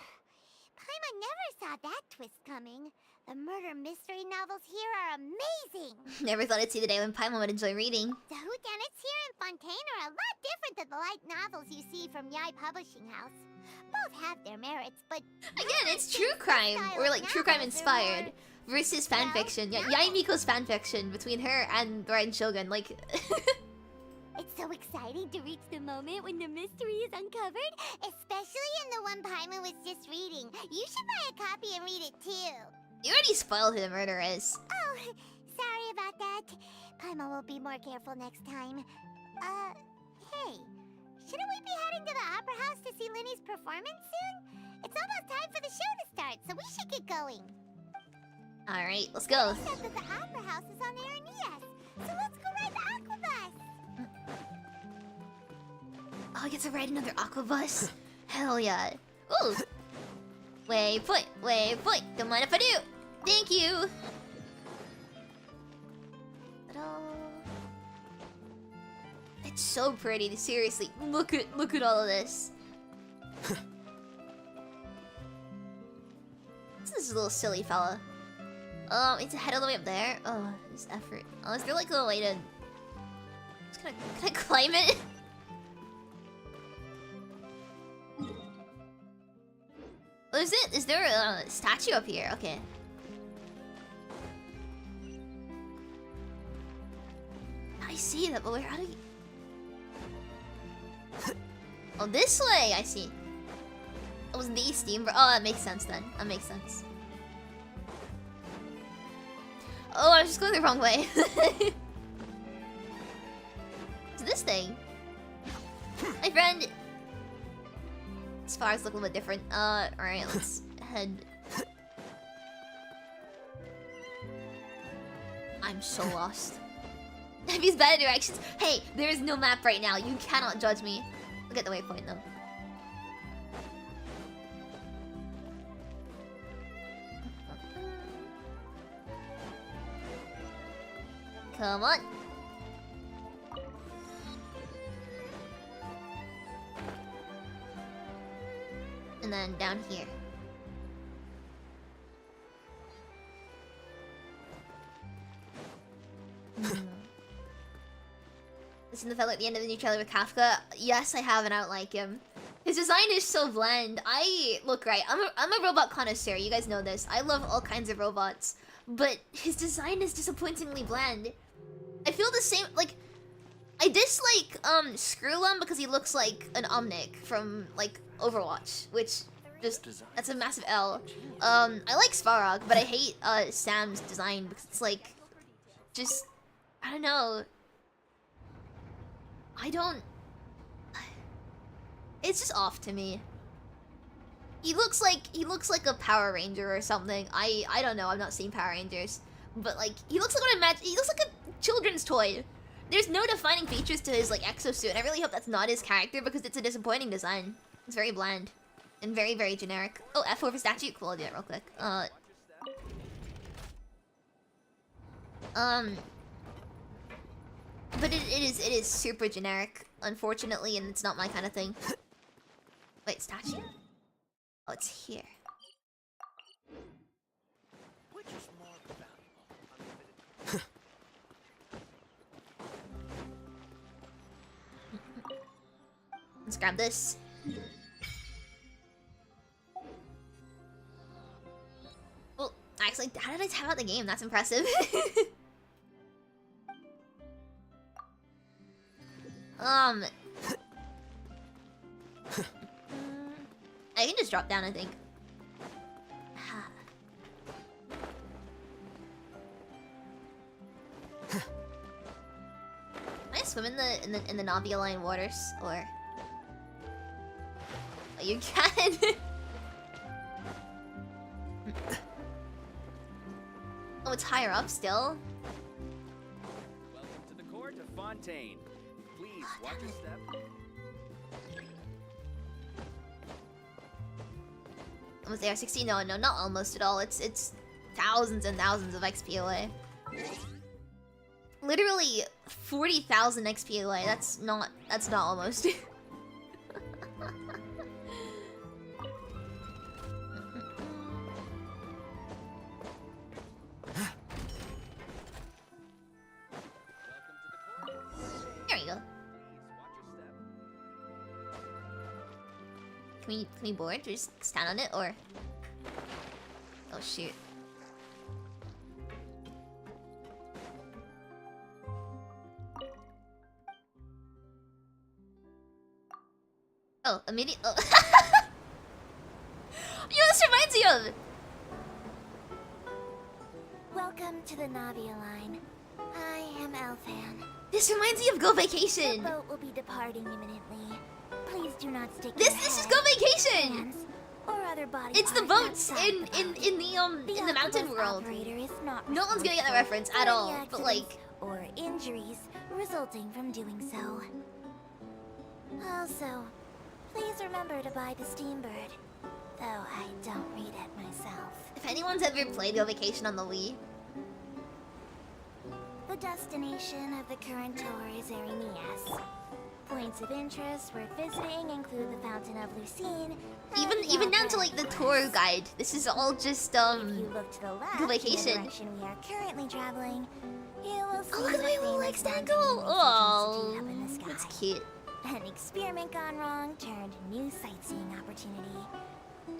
Paimon never saw that twist coming. The murder mystery novels here are amazing. Never thought I'd see the day when Paimon would enjoy reading. The whodunits here in Fontaine are a lot different than the light novels you see from Yai Publishing House. Both have their merits, but... Again, it's true crime, or like true crime inspired, versus fanfiction. Yeah, Yai Miko's fanfiction between her and Ryan Shogun, like... It's so exciting to reach the moment when the mystery is uncovered, especially in the one Paimon was just reading. You should buy a copy and read it too. You already spoiled who the murderer is. Oh, sorry about that. Paimon will be more careful next time. Hey, shouldn't we be heading to the Opera House to see Lyney's performance soon? It's almost time for the show to start, so we should get going. Alright, let's go. They said that the Opera House is on Aranias, so let's go ride the Aquabus. Oh, I get to ride another Aquabus? Hell yeah. Ooh. Waypoint, waypoint. Don't mind if I do. Thank you. Ta-da. It's so pretty. Seriously, look at all of this. This is a little silly fella. It's a head all the way up there. Oh, this effort. Oh, is there like a way to? Can I climb it? Oh, is there a statue up here? Okay. I see that, but how do you... Oh, this way! I see. It was the Steam... Oh, that makes sense then. That makes sense. Oh, I was just going the wrong way. It's this thing. My friend... As far as look a little bit different. Alright, let's head. I'm so lost. These bad directions. Hey, there is no map right now. You cannot judge me. Look at the waypoint though. Come on. And then down here. Listen to the fellow at the end of the new trailer with Kafka. Yes, I have, and I don't like him. His design is so bland. Look, right, I'm a robot connoisseur. You guys know this. I love all kinds of robots, but his design is disappointingly bland. I feel the same. Like, I dislike Screwlum because he looks like an Omnic from like Overwatch, which just that's a massive L. I like Svarog, but I hate Sam's design because it's like just I don't know. It's just off to me. He looks like a Power Ranger or something. I don't know. I've not seen Power Rangers, but like he looks like he looks like a children's toy. There's no defining features to his like exosuit. I really hope that's not his character because it's a disappointing design. It's very bland and very, very generic. Oh, F4 for statue. Cool, I'll do that real quick. But it is super generic, unfortunately, and it's not my kind of thing. Wait, statue? Oh, it's here. Which is more valuable? Let's grab this. Well, actually, how did I tap out the game? That's impressive. I can just drop down, I think. Can I swim in the Navi-aligned waters, or? Oh, you can. Oh, it's higher up still? Welcome to the court of Fontaine. Please watch your step. Almost there, 60? No, not almost at all. It's thousands and thousands of XP away. Literally 40,000 XP away. That's not almost. There you go. Can we board? Do we just stand on it or? Oh shoot. Oh, immediate. Oh. Yo, this reminds me of. Welcome to the Navia line. I am Elfan. This reminds me of Go Vacation. The boat will be departing imminently. Please do not stick This your is head, Go Vacation. hands, or other body It's the parts boats outside in the mountain world. Operator is not No one's gonna get that reference responsible at for all. any But like, accidents or injuries resulting from doing so. Also, please remember to buy the Steambird, though I don't read it myself. if anyone's ever played Go Vacation on the Wii, The destination of the current tour is Erinias. Points of interest worth visiting include the Fountain of Lucine. even down to like the tour guide, this is all just If you look to the left, Go in the Vacation. direction we are currently traveling, you will see Oh, look at the my little famous like stand mountain goal. we Oh, up in the sky. that's cute. An experiment gone wrong turned new sightseeing opportunity.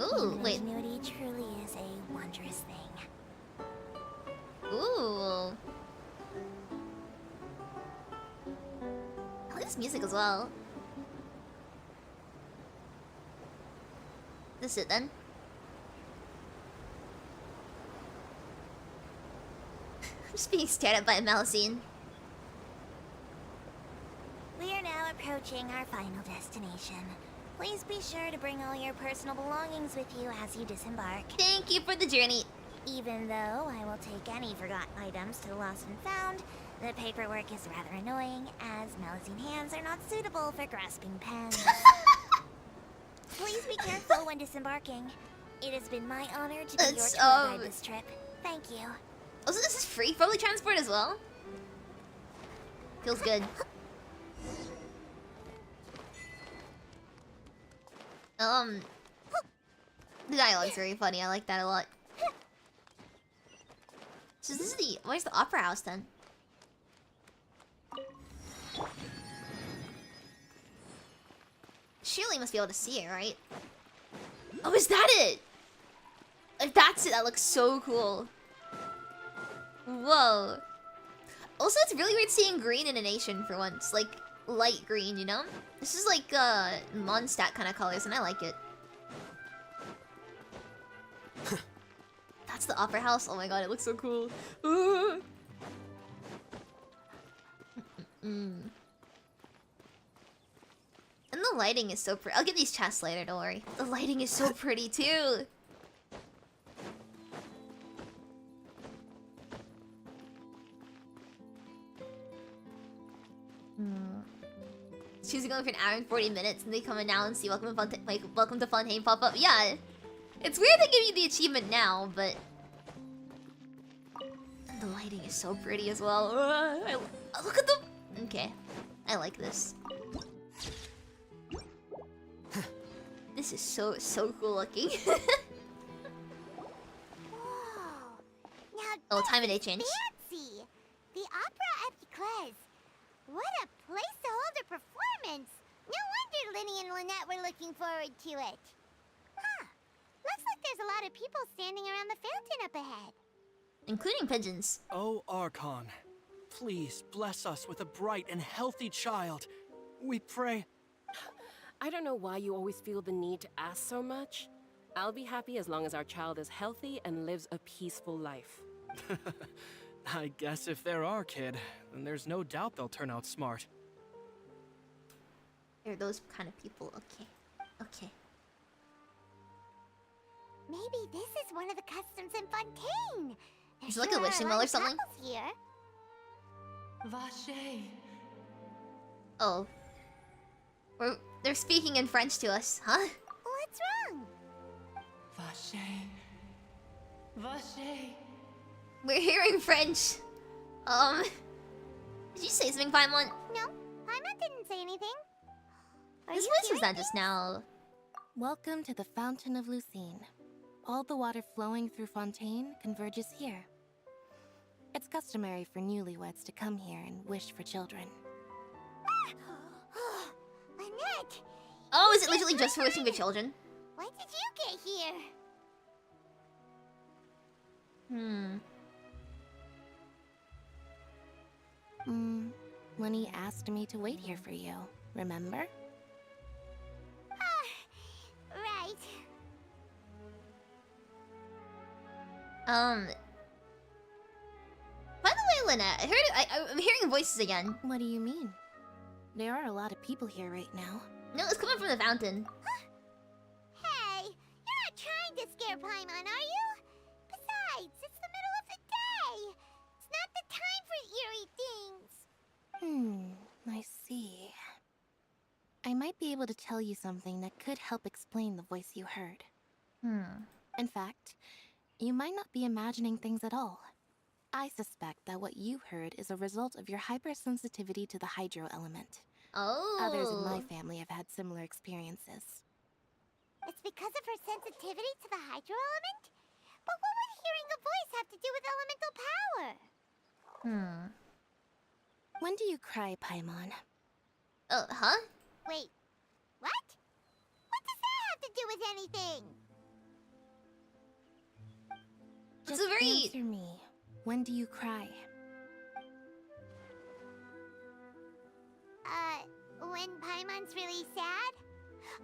Ooh, Human wait. ingenuity truly is a wondrous thing. Ooh. I like this music as well. This it then? I'm just being stared at by a Malazine. We are now approaching our final destination. Please be sure to bring all your personal belongings with you as you disembark. Thank you for the journey. Even though I will take any forgotten items to the lost and found, the paperwork is rather annoying, as Malazine hands are not suitable for grasping pens. Please be careful when disembarking. It has been my honor to be your tour guide this trip. Thank you. Also, this is free public transport as well? Feels good. The dialogue's very funny. I like that a lot. So this is the... Where's the opera house then? Surely must be able to see it, right? Oh, is that it? If that's it, that looks so cool. Whoa. Also, it's really weird seeing green in a nation for once. Like, light green, you know? This is like, Mondstadt kind of colors, and I like it. That's the opera house? Oh my god, it looks so cool. Ooh. And the lighting is so pretty. I'll get these chests later, don't worry. The lighting is so pretty, too. Choosing going for an hour and 40 minutes, and they come in now and see welcome to Fontaine pop up. Yeah, it's weird they give you the achievement now, but the lighting is so pretty as well. Look at them. Okay, I like this. This is so cool looking. Now Oh, time of day change. fancy! The Opera Epiclese. What a place to hold a performance! No wonder Lyney and Lynette were looking forward to it. Huh. Looks like there's a lot of people standing around the fountain up ahead. Including pigeons. Oh, Archon, please bless us with a bright and healthy child. We pray. I don't know why you always feel the need to ask so much. I'll be happy as long as our child is healthy and lives a peaceful life. I guess if they're our kid, then there's no doubt they'll turn out smart. They're those kind of people. Okay. Okay. Maybe this is one of the customs in Fontaine. Is it like a wishing well or something? Here. Vache. Oh. They're speaking in French to us, huh? What's wrong? Vache. Vache. We're hearing French. Did you say something, Paimon? No, Paimon didn't say anything. Whose voice was that just now? Welcome to the Fountain of Lucine. All the water flowing through Fontaine converges here. It's customary for newlyweds to come here and wish for children. Lynette! Oh, is it literally just for wishing for children? When did you get here? When he asked me to wait here for you, remember? Right. By the way, Lynette, I'm hearing voices again. What do you mean? There are a lot of people here right now. No, it's coming from the fountain. Hey, you're not trying to scare Paimon, are you? Besides, it's the middle of the day. It's not the time for eerie things. I see. I might be able to tell you something that could help explain the voice you heard. In fact, you might not be imagining things at all. I suspect that what you heard is a result of your hypersensitivity to the hydro element. Oh. Others in my family have had similar experiences. It's because of her sensitivity to the hydro element? But what would hearing a voice have to do with elemental power? When do you cry, Paimon? Huh? Wait, what? What does that have to do with anything? Just it's a very... answer me. When do you cry? When Paimon's really sad?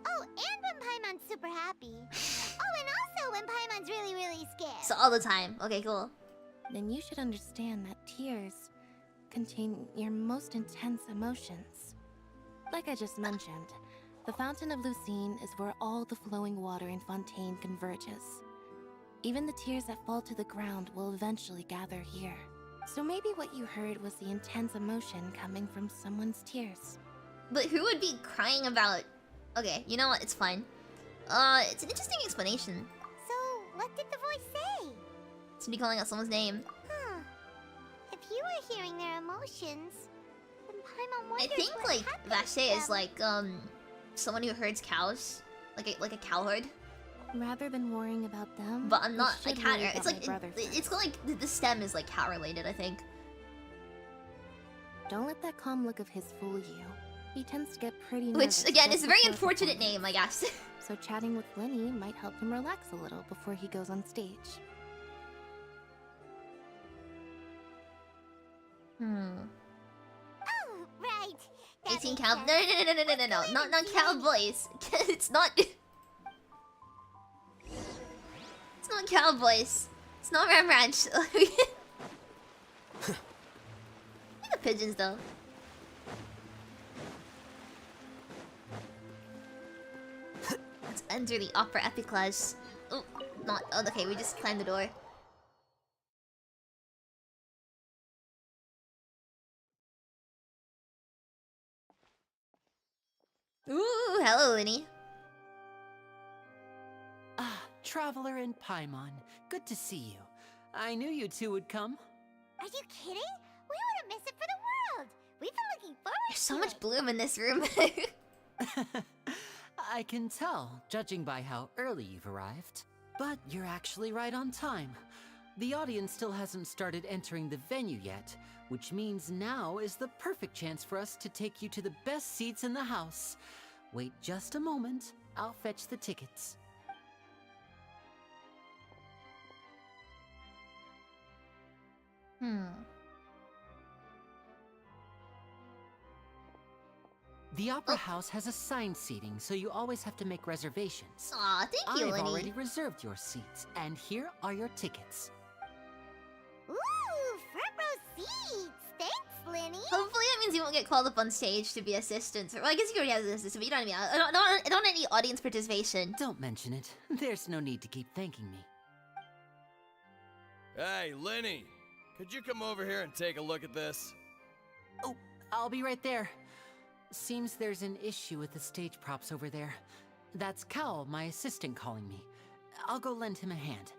Oh, and when Paimon's super happy. Oh, and also when Paimon's really, really scared. So all the time. Okay, cool. Then you should understand that tears contain your most intense emotions. Like I just mentioned, the Fountain of Lucine is where all the flowing water in Fontaine converges. Even the tears that fall to the ground will eventually gather here. So maybe what you heard was the intense emotion coming from someone's tears. But who would be crying about... Okay, you know what? It's fine. It's an interesting explanation. So, what did the voice say? To be calling out someone's name. If you were hearing their emotions, then Paimon wonders I think, what like, happened Vache to is, them. like, someone who herds cows. Like a cowherd. Rather than worrying about them, But I'm not you a should cat. worry about It's my like brother it's like the stem is like cat related, I think. Don't let that calm look of his fool you. He tends to get pretty nervous. Which again just is a very before unfortunate performance. name, I guess. So chatting with Lyney might help him relax a little before he goes on stage. Oh, right. That 18 makes cow. sense. No, not cowboys. It's not. It's not cowboys. It's not Ram Ranch. The pigeons though. Let's enter the opera epiclase. Oh, not. Oh, okay. We just climbed the door. Ooh, hello, Lyney. Ah, Traveler and Paimon. Good to see you. I knew you two would come. Are you kidding? We wouldn't miss it for the world. We've been looking forward There's so to much it. bloom in this room. I can tell, judging by how early you've arrived. But you're actually right on time. The audience still hasn't started entering the venue yet, which means now is the perfect chance for us to take you to the best seats in the house. Wait just a moment. I'll fetch the tickets. The Opera House has assigned seating, so you always have to make reservations. Aw, thank you, I've Lyney. already reserved your seats, and here are your tickets. Ooh, front row seats. Thanks, Lyney. Hopefully that means you won't get called up on stage to be assistants. Well, I guess you already have an assistant, but you know what I mean. I don't need any audience participation. Don't mention it. There's no need to keep thanking me. Hey, Lyney! Could you come over here and take a look at this? Oh, I'll be right there. Seems there's an issue with the stage props over there. That's Cal, my assistant, calling me. I'll go lend him a hand.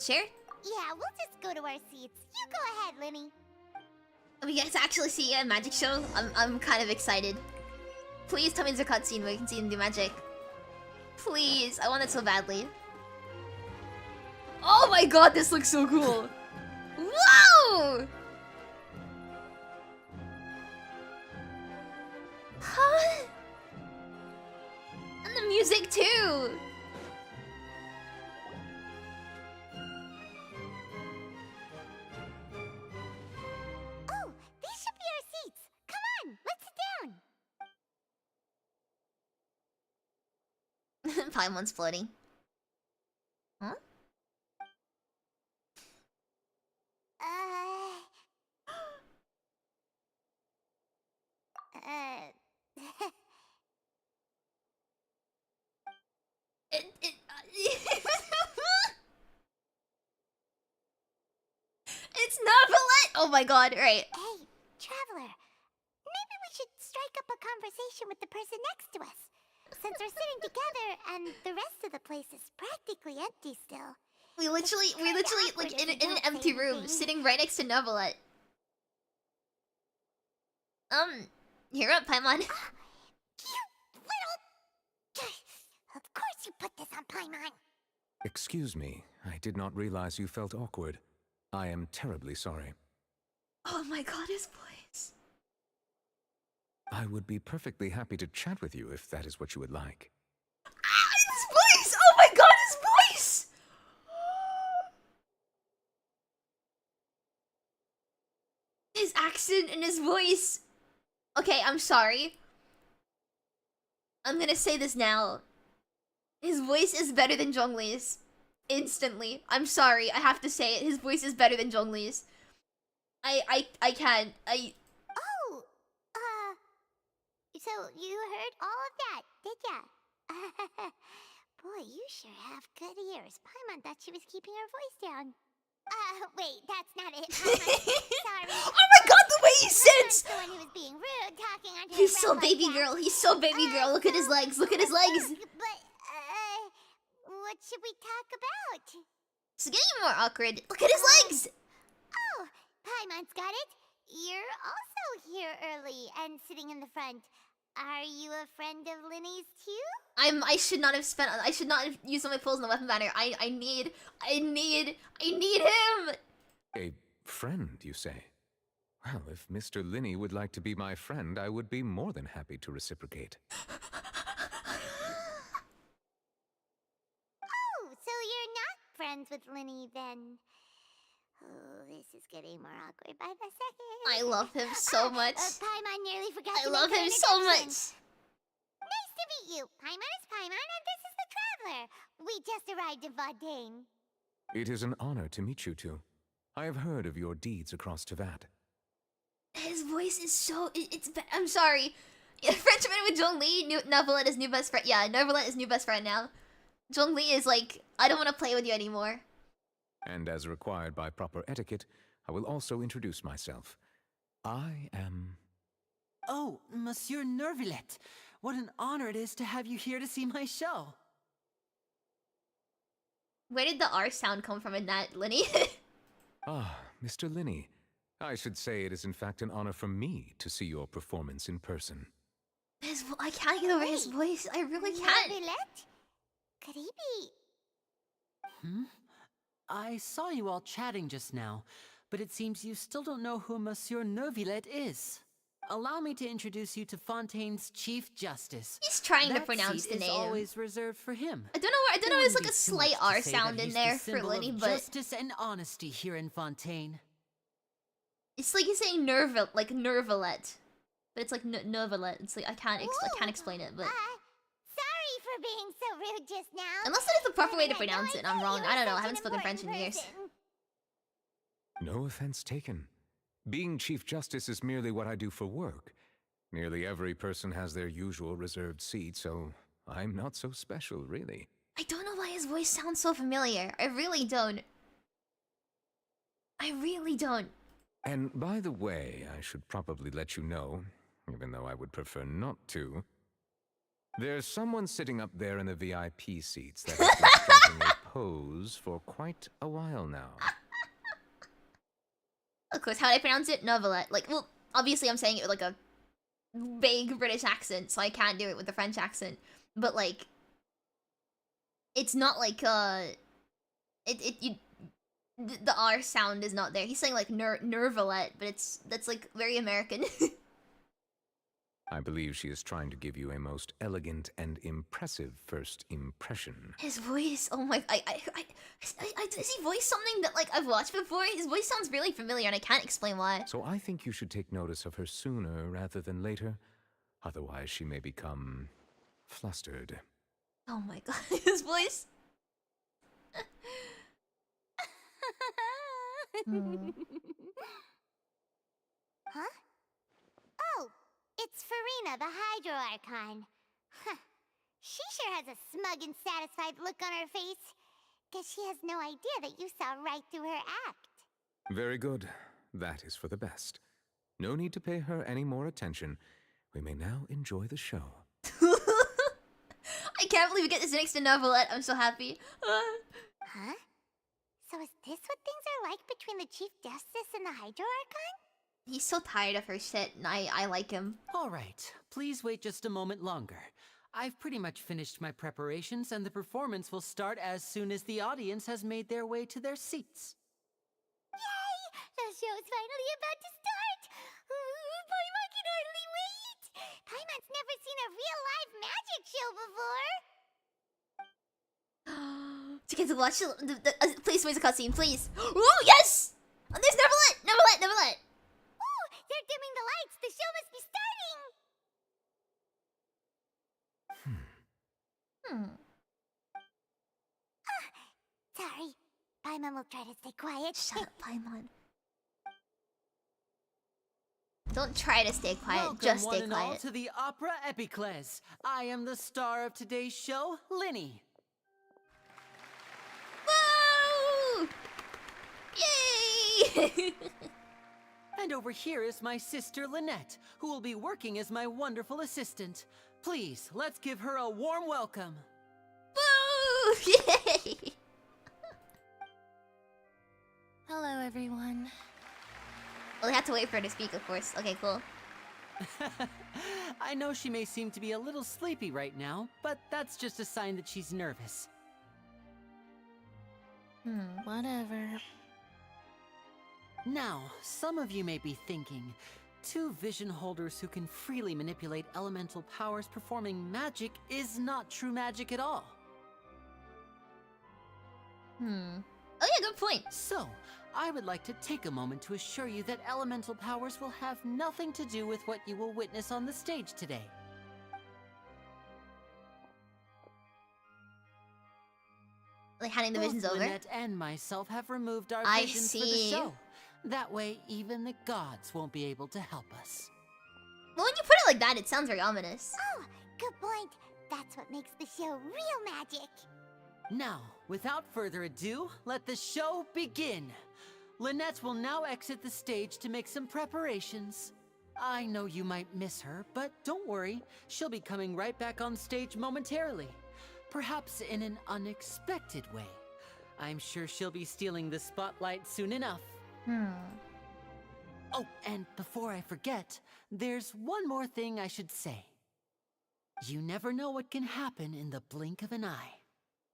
Sure. Yeah, we'll just go to our seats. You go ahead, Lyney. We get to actually see a magic show. I'm kind of excited. Please tell me there's a cutscene where you can see him do magic. Please, I want it so badly. Oh my god, this looks so cool. Whoa! Huh? And the music too. Oh, these should be our seats. Come on, let's sit down. Paimon's floating. Huh? It's Neuvillette! Oh my god, right. Hey, Traveler. Maybe we should strike up a conversation with the person next to us. Since we're sitting together and the rest of the place is practically empty still. We literally like in an empty room, sitting right next to Neuvillette. You're up, Paimon. Of course you put this on Paimon. Excuse me, I did not realize you felt awkward. I am terribly sorry. Oh my god, his voice. I would be perfectly happy to chat with you if that is what you would like. His voice! Oh my god, his voice! His accent and his voice. Okay, I'm sorry. I'm gonna say this now. His voice is better than Zhongli's. Instantly. I'm sorry, I have to say it. His voice is better than Zhongli's. I can't. Oh, so you heard all of that, did ya? Boy, you sure have good ears. Paimon thought she was keeping her voice down. Wait, that's not it. Sorry. Oh my god, the way he sits! The one who was being rude, talking under He's her so breath baby like that. girl. He's so baby girl. Look at his legs. Look at his legs. But, what should we talk about? It's getting more awkward. Look at his legs. Oh, Paimon's got it. You're also here early and sitting in the front. Are you a friend of Lyney's too? I should not have used all my pulls in the weapon banner. I need him. A friend, you say? Well, if Mr. Lyney would like to be my friend, I would be more than happy to reciprocate. Oh, so you're not friends with Lyney then? Oh, this is getting more awkward by the second. I love him so much. Paimon nearly forgot I to love make her him so introduction. much. Nice to meet you. Paimon is Paimon and this is the Traveler. We just arrived in Fontaine. It is an honor to meet you two. I have heard of your deeds across Tevat. His voice is so. I'm sorry. Friendship with Zhongli. Neuvillette is new best friend. Yeah, Neuvillette is new best friend now. Zhongli is like, I don't want to play with you anymore. And as required by proper etiquette, I will also introduce myself. I am... Oh, Monsieur Neuvillette. What an honor it is to have you here to see my show. Where did the R sound come from in that, Lyney? Ah, Mr. Lyney. I should say it is in fact an honor for me to see your performance in person. I can't get over his voice. I really can't. Neuvillette? Could he be... I saw you all chatting just now, but it seems you still don't know who Monsieur Neuvillette is. Allow me to introduce you to Fontaine's Chief Justice. He's trying to That pronounce seat the is name. always reserved for him. I don't know there's like a slight R sound in there for Lyney, but justice and honesty here in Fontaine. it's like he's saying Neuvillette, like Neuvillette, but it's like Neuvillette. It's like I can't explain it, but Sorry for being so rude just now. unless that is the proper way to pronounce it, I'm wrong. I don't know. I haven't spoken French in years. No offense taken. Being Chief Justice is merely what I do for work. Nearly every person has their usual reserved seat, so I'm not so special, really. I don't know why his voice sounds so familiar. I really don't. I really don't. And by the way, I should probably let you know, even though I would prefer not to. There's someone sitting up there in the VIP seats that has been striking a pose for quite a while now. Of course, how do I pronounce it? Neuvillette. Like, well, obviously I'm saying it with like a vague British accent, so I can't do it with the French accent. But like, it's not like the R sound is not there. He's saying like Neuvillette, but that's like very American. I believe she is trying to give you a most elegant and impressive first impression. His voice, oh my, does he voice something that like I've watched before? His voice sounds really familiar and I can't explain why. So I think you should take notice of her sooner rather than later. Otherwise she may become flustered. Oh my god, his voice. Huh? Oh, it's Farina, the Hydro Archon. Huh. She sure has a smug and satisfied look on her face. Guess she has no idea that you saw right through her act. Very good. That is for the best. No need to pay her any more attention. We may now enjoy the show. I can't believe we get this next to Neuvillette. I'm so happy. Huh? So is this what things are like between the Chief Justice and the Hydro Archon? He's so tired of her shit, and I like him. Alright, please wait just a moment longer. I've pretty much finished my preparations, and the performance will start as soon as the audience has made their way to their seats. Yay! The show's finally about to start! Paimon can hardly wait! Paimon's never seen a real live magic show before! To get to watch please wait a cutscene, please. Ooh, yes! Oh, there's Neuvillette! Neuvillette! Neuvillette! Ooh, they're dimming the lights! The show must be starting! Sorry. Paimon will try to stay quiet. Shut up, Paimon. Don't try to stay quiet, Welcome, just one stay and all, quiet. to the Opera Epicles. I am the star of today's show, Lyney. Woo! Yay! And over here is my sister Lynette, who will be working as my wonderful assistant. Please, let's give her a warm welcome. Woo! Yay! Hello, everyone. Well, they have to wait for her to speak, of course. Okay, cool. I know she may seem to be a little sleepy right now, but that's just a sign that she's nervous. Whatever. Now, some of you may be thinking, two vision holders who can freely manipulate elemental powers performing magic is not true magic at all. Oh yeah, good point. So, I would like to take a moment to assure you that elemental powers will have nothing to do with what you will witness on the stage today. Like handing the visions Both over? Lynette and myself have removed our I visions for the see. show. That way, even the gods won't be able to help us. Well, when you put it like that, it sounds very ominous. Oh, good point. That's what makes the show real magic. Now, without further ado, let the show begin. Lynette will now exit the stage to make some preparations. I know you might miss her, but don't worry. She'll be coming right back on stage momentarily. Perhaps in an unexpected way. I'm sure she'll be stealing the spotlight soon enough. Oh, and before I forget, there's one more thing I should say. You never know what can happen in the blink of an eye.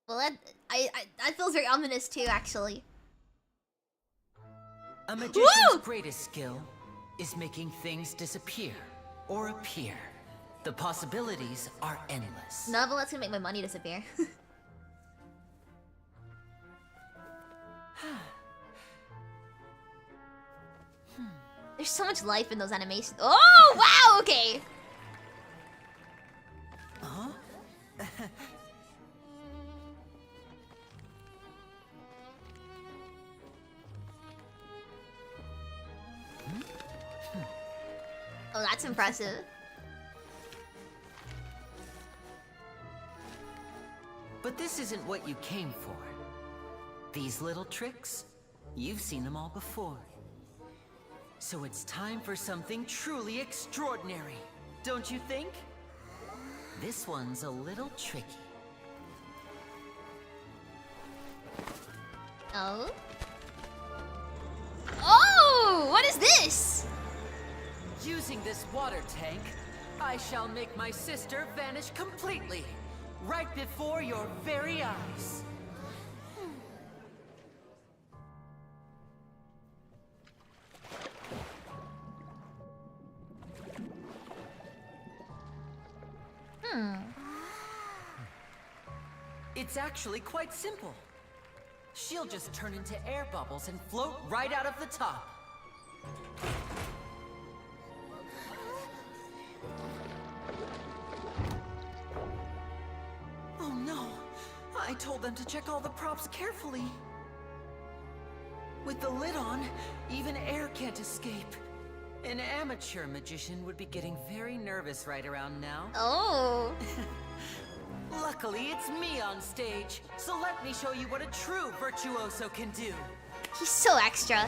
Well, that feels very ominous too, actually. A magician's greatest skill is making things disappear or appear. The possibilities are endless. Neuvillette's gonna make my money disappear. There's so much life in those animations. Oh, wow, okay. Huh? That's impressive. But this isn't what you came for. These little tricks, you've seen them all before. So it's time for something truly extraordinary, don't you think? This one's a little tricky. Oh? Oh! What is this? Using this water tank, I shall make my sister vanish completely, right before your very eyes. It's actually quite simple. She'll just turn into air bubbles and float right out of the top. Oh no! I told them to check all the props carefully. With the lid on, even air can't escape. An amateur magician would be getting very nervous right around now. Oh. Luckily, it's me on stage, so let me show you what a true virtuoso can do. He's so extra.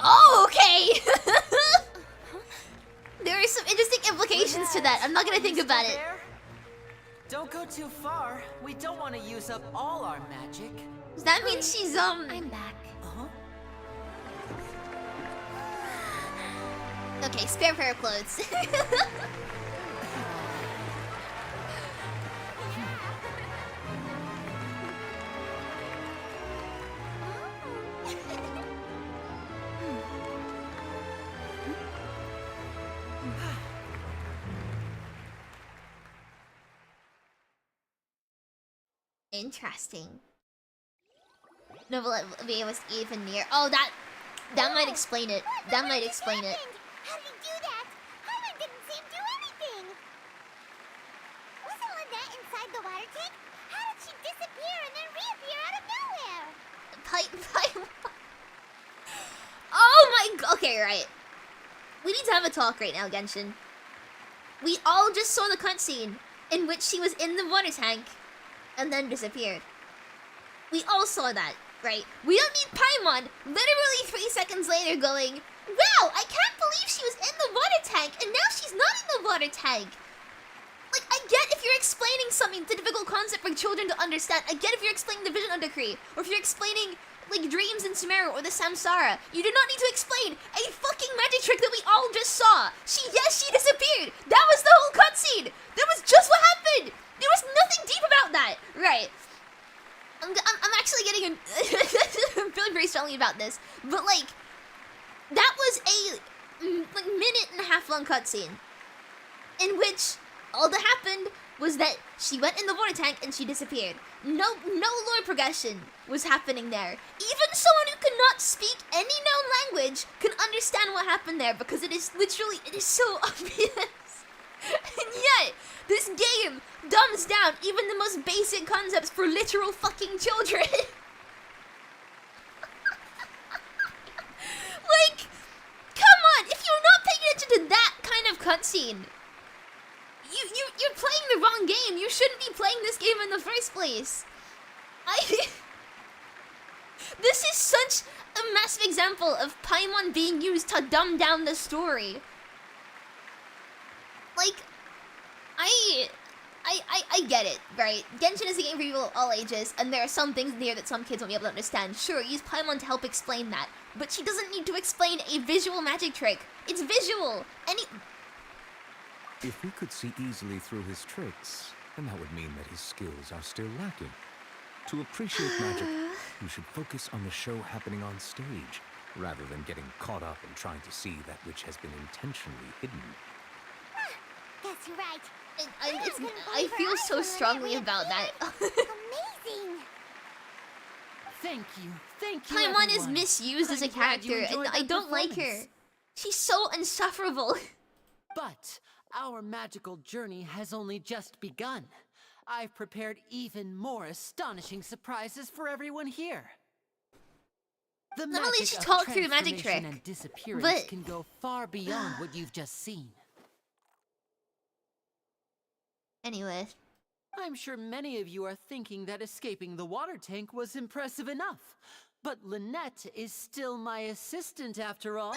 Oh, okay! There are some interesting implications to that. I'm not gonna think about it. Don't go too far. We don't want to use up all our magic. Does that mean she's, I'm back. Uh-huh. Okay, spare pair of clothes. Interesting. Neuvillette was even near. Oh, that might explain it. That might explain it. How did he do that? Harlan didn't seem to do anything. Wasn't Lynette inside the water tank? How did she disappear and then reappear out of nowhere? Oh my. Okay, right. We need to have a talk right now, Genshin. We all just saw the cutscene in which she was in the water tank and then disappeared. We all saw that, right? We don't need Paimon literally 3 seconds later going, wow, I can't believe she was in the water tank and now she's not in the water tank. Like, I get if you're explaining something, it's a difficult concept for children to understand. I get if you're explaining the Vision Decree, or if you're explaining, like, dreams in Sumeru or the Samsara. You do not need to explain a fucking magic trick that we all just saw. She disappeared. That was the whole cutscene. That was just what happened. There was nothing deep about that. Right. I'm actually getting I'm feeling pretty strongly about this. But, like, that was a, like, minute and a half long cutscene in which all that happened was that she went in the water tank and she disappeared. No lore progression was happening there. Even someone who cannot speak any known language can understand what happened there because it is so obvious. And yet, this game dumbs down even the most basic concepts for literal fucking children. Like, come on, if you're not paying attention to that kind of cutscene, you're playing the wrong game. You shouldn't be playing this game in the first place. This is such a massive example of Paimon being used to dumb down the story. Like, I get it, right? Genshin is a game for people of all ages, and there are some things in here that some kids won't be able to understand. Sure, use Paimon to help explain that, but she doesn't need to explain a visual magic trick. It's visual. If we could see easily through his tricks, then that would mean that his skills are still lacking. To appreciate magic, you should focus on the show happening on stage, rather than getting caught up in trying to see that which has been intentionally hidden. Guess you're right. I feel so strongly about that. Amazing. Thank you. Paimon is misused as a character, and I don't like her. She's so insufferable. But our magical journey has only just begun. I've prepared even more astonishing surprises for everyone here. The Not only magic she of talked through the magic transformation trick, and disappearance but- can go far beyond what you've just seen. Anyway. I'm sure many of you are thinking that escaping the water tank was impressive enough. But Lynette is still my assistant after all.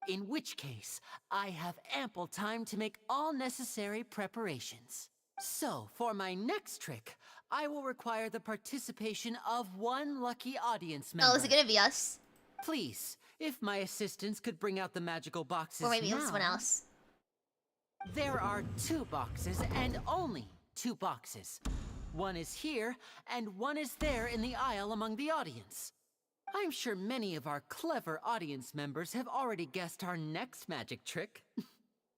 In which case, I have ample time to make all necessary preparations. So, for my next trick, I will require the participation of one lucky audience member. Oh, is it gonna be us? Please, if my assistants could bring out the magical boxes Or maybe now. someone else. There are 2 boxes and only 2 boxes. One is here and one is there in the aisle among the audience. I'm sure many of our clever audience members have already guessed our next magic trick.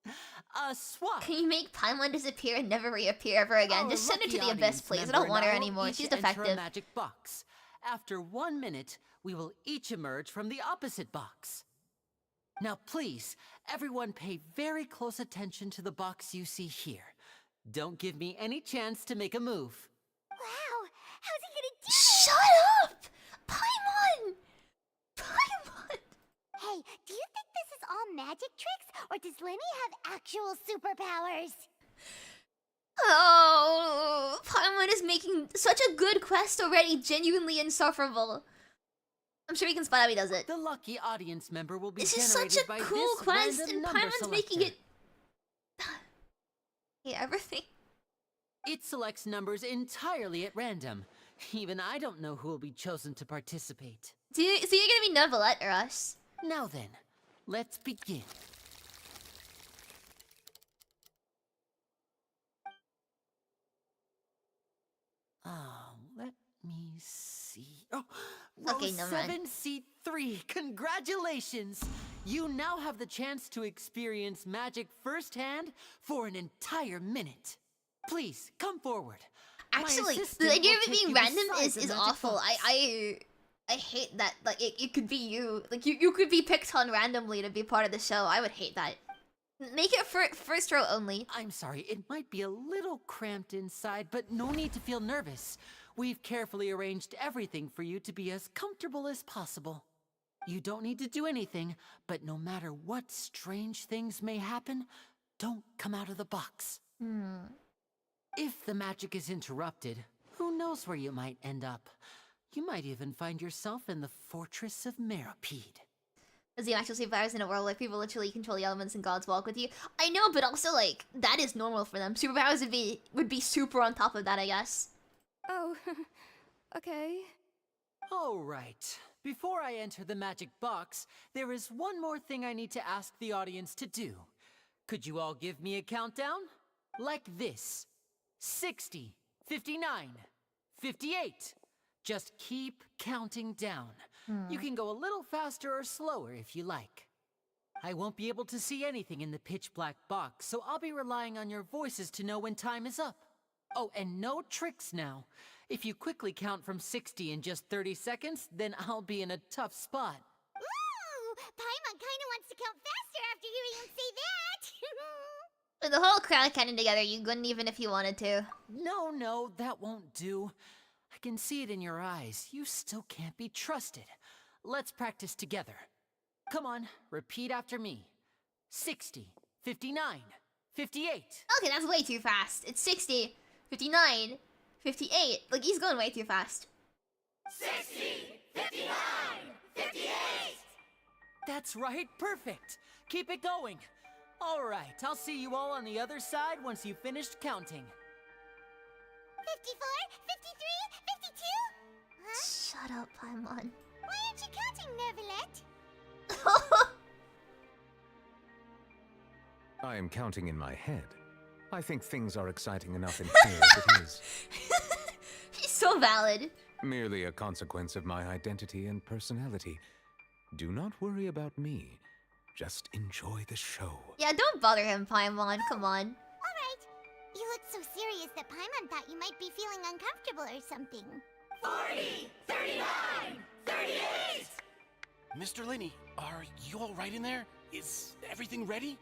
A swap. Can you make Paimon disappear and never reappear ever again? Our Just send her to lucky the abyss, audience please. I member don't want her and I will anymore. each She's enter a defective. magic box. After 1 minute, we will each emerge from the opposite box. Now please, everyone pay very close attention to the box you see here. Don't give me any chance to make a move. Wow, how's he gonna do Shut up! Paimon! Paimon! Hey, do you think this is all magic tricks, or does Lyney have actual superpowers? Oh, Paimon is making such a good quest already, genuinely insufferable. I'm sure he can spot how he does it. The lucky audience member will be This is generated such a by cool this quest, random and number Paimon's making selector. it. Yeah, everything. It selects numbers entirely at random. Even I don't know who will be chosen to participate. So you're gonna be Neuvillette or us? Now then, let's begin. Let me see. Oh, Okay, row never mind. 7, seat 3. Congratulations! You now have the chance to experience magic firsthand for an entire minute. Please, come forward. My Actually, assistant the idea will of it take being you random inside is the magic awful. box. I hate that. Like it could be you. Like you could be picked on randomly to be part of the show. I would hate that. Make it for first row only. I'm sorry, it might be a little cramped inside, but no need to feel nervous. We've carefully arranged everything for you to be as comfortable as possible. You don't need to do anything, but no matter what strange things may happen, don't come out of the box. If the magic is interrupted, who knows where you might end up? You might even find yourself in the Fortress of Meropide. As the actual superpowers in a world where people literally control the elements and gods walk with you. I know, but also like that is normal for them. Superpowers would be super on top of that, I guess. Oh, okay. All right. Before I enter the magic box, there is one more thing I need to ask the audience to do. Could you all give me a countdown? Like this. 60, 59, 58. Just keep counting down. You can go a little faster or slower if you like. I won't be able to see anything in the pitch black box, so I'll be relying on your voices to know when time is up. Oh, and no tricks now. If you quickly count from 60 in just 30 seconds, then I'll be in a tough spot. Ooh, Paimon kinda wants to count faster after hearing him say that. With the whole crowd counting together, you couldn't even if you wanted to. No, that won't do. I can see it in your eyes. You still can't be trusted. Let's practice together. Come on, repeat after me. 60, 59, 58. Okay, that's way too fast. It's 60, 59, 58. Like, he's going way too fast. 60, 59, 58. That's right, perfect. Keep it going. All right, I'll see you all on the other side once you've finished counting. 54, 53, 52? Huh? Shut up, Paimon. Why aren't you counting, Neuvillette? I am counting in my head. I think things are exciting enough in here as it is. He's so valid. Merely a consequence of my identity and personality. Do not worry about me. Just enjoy the show. Yeah, don't bother him, Paimon. Come on. Alright. You look so serious that Paimon thought you might be feeling uncomfortable or something. 40, 39, 38! Mr. Lyney, are you all right in there? Is everything ready?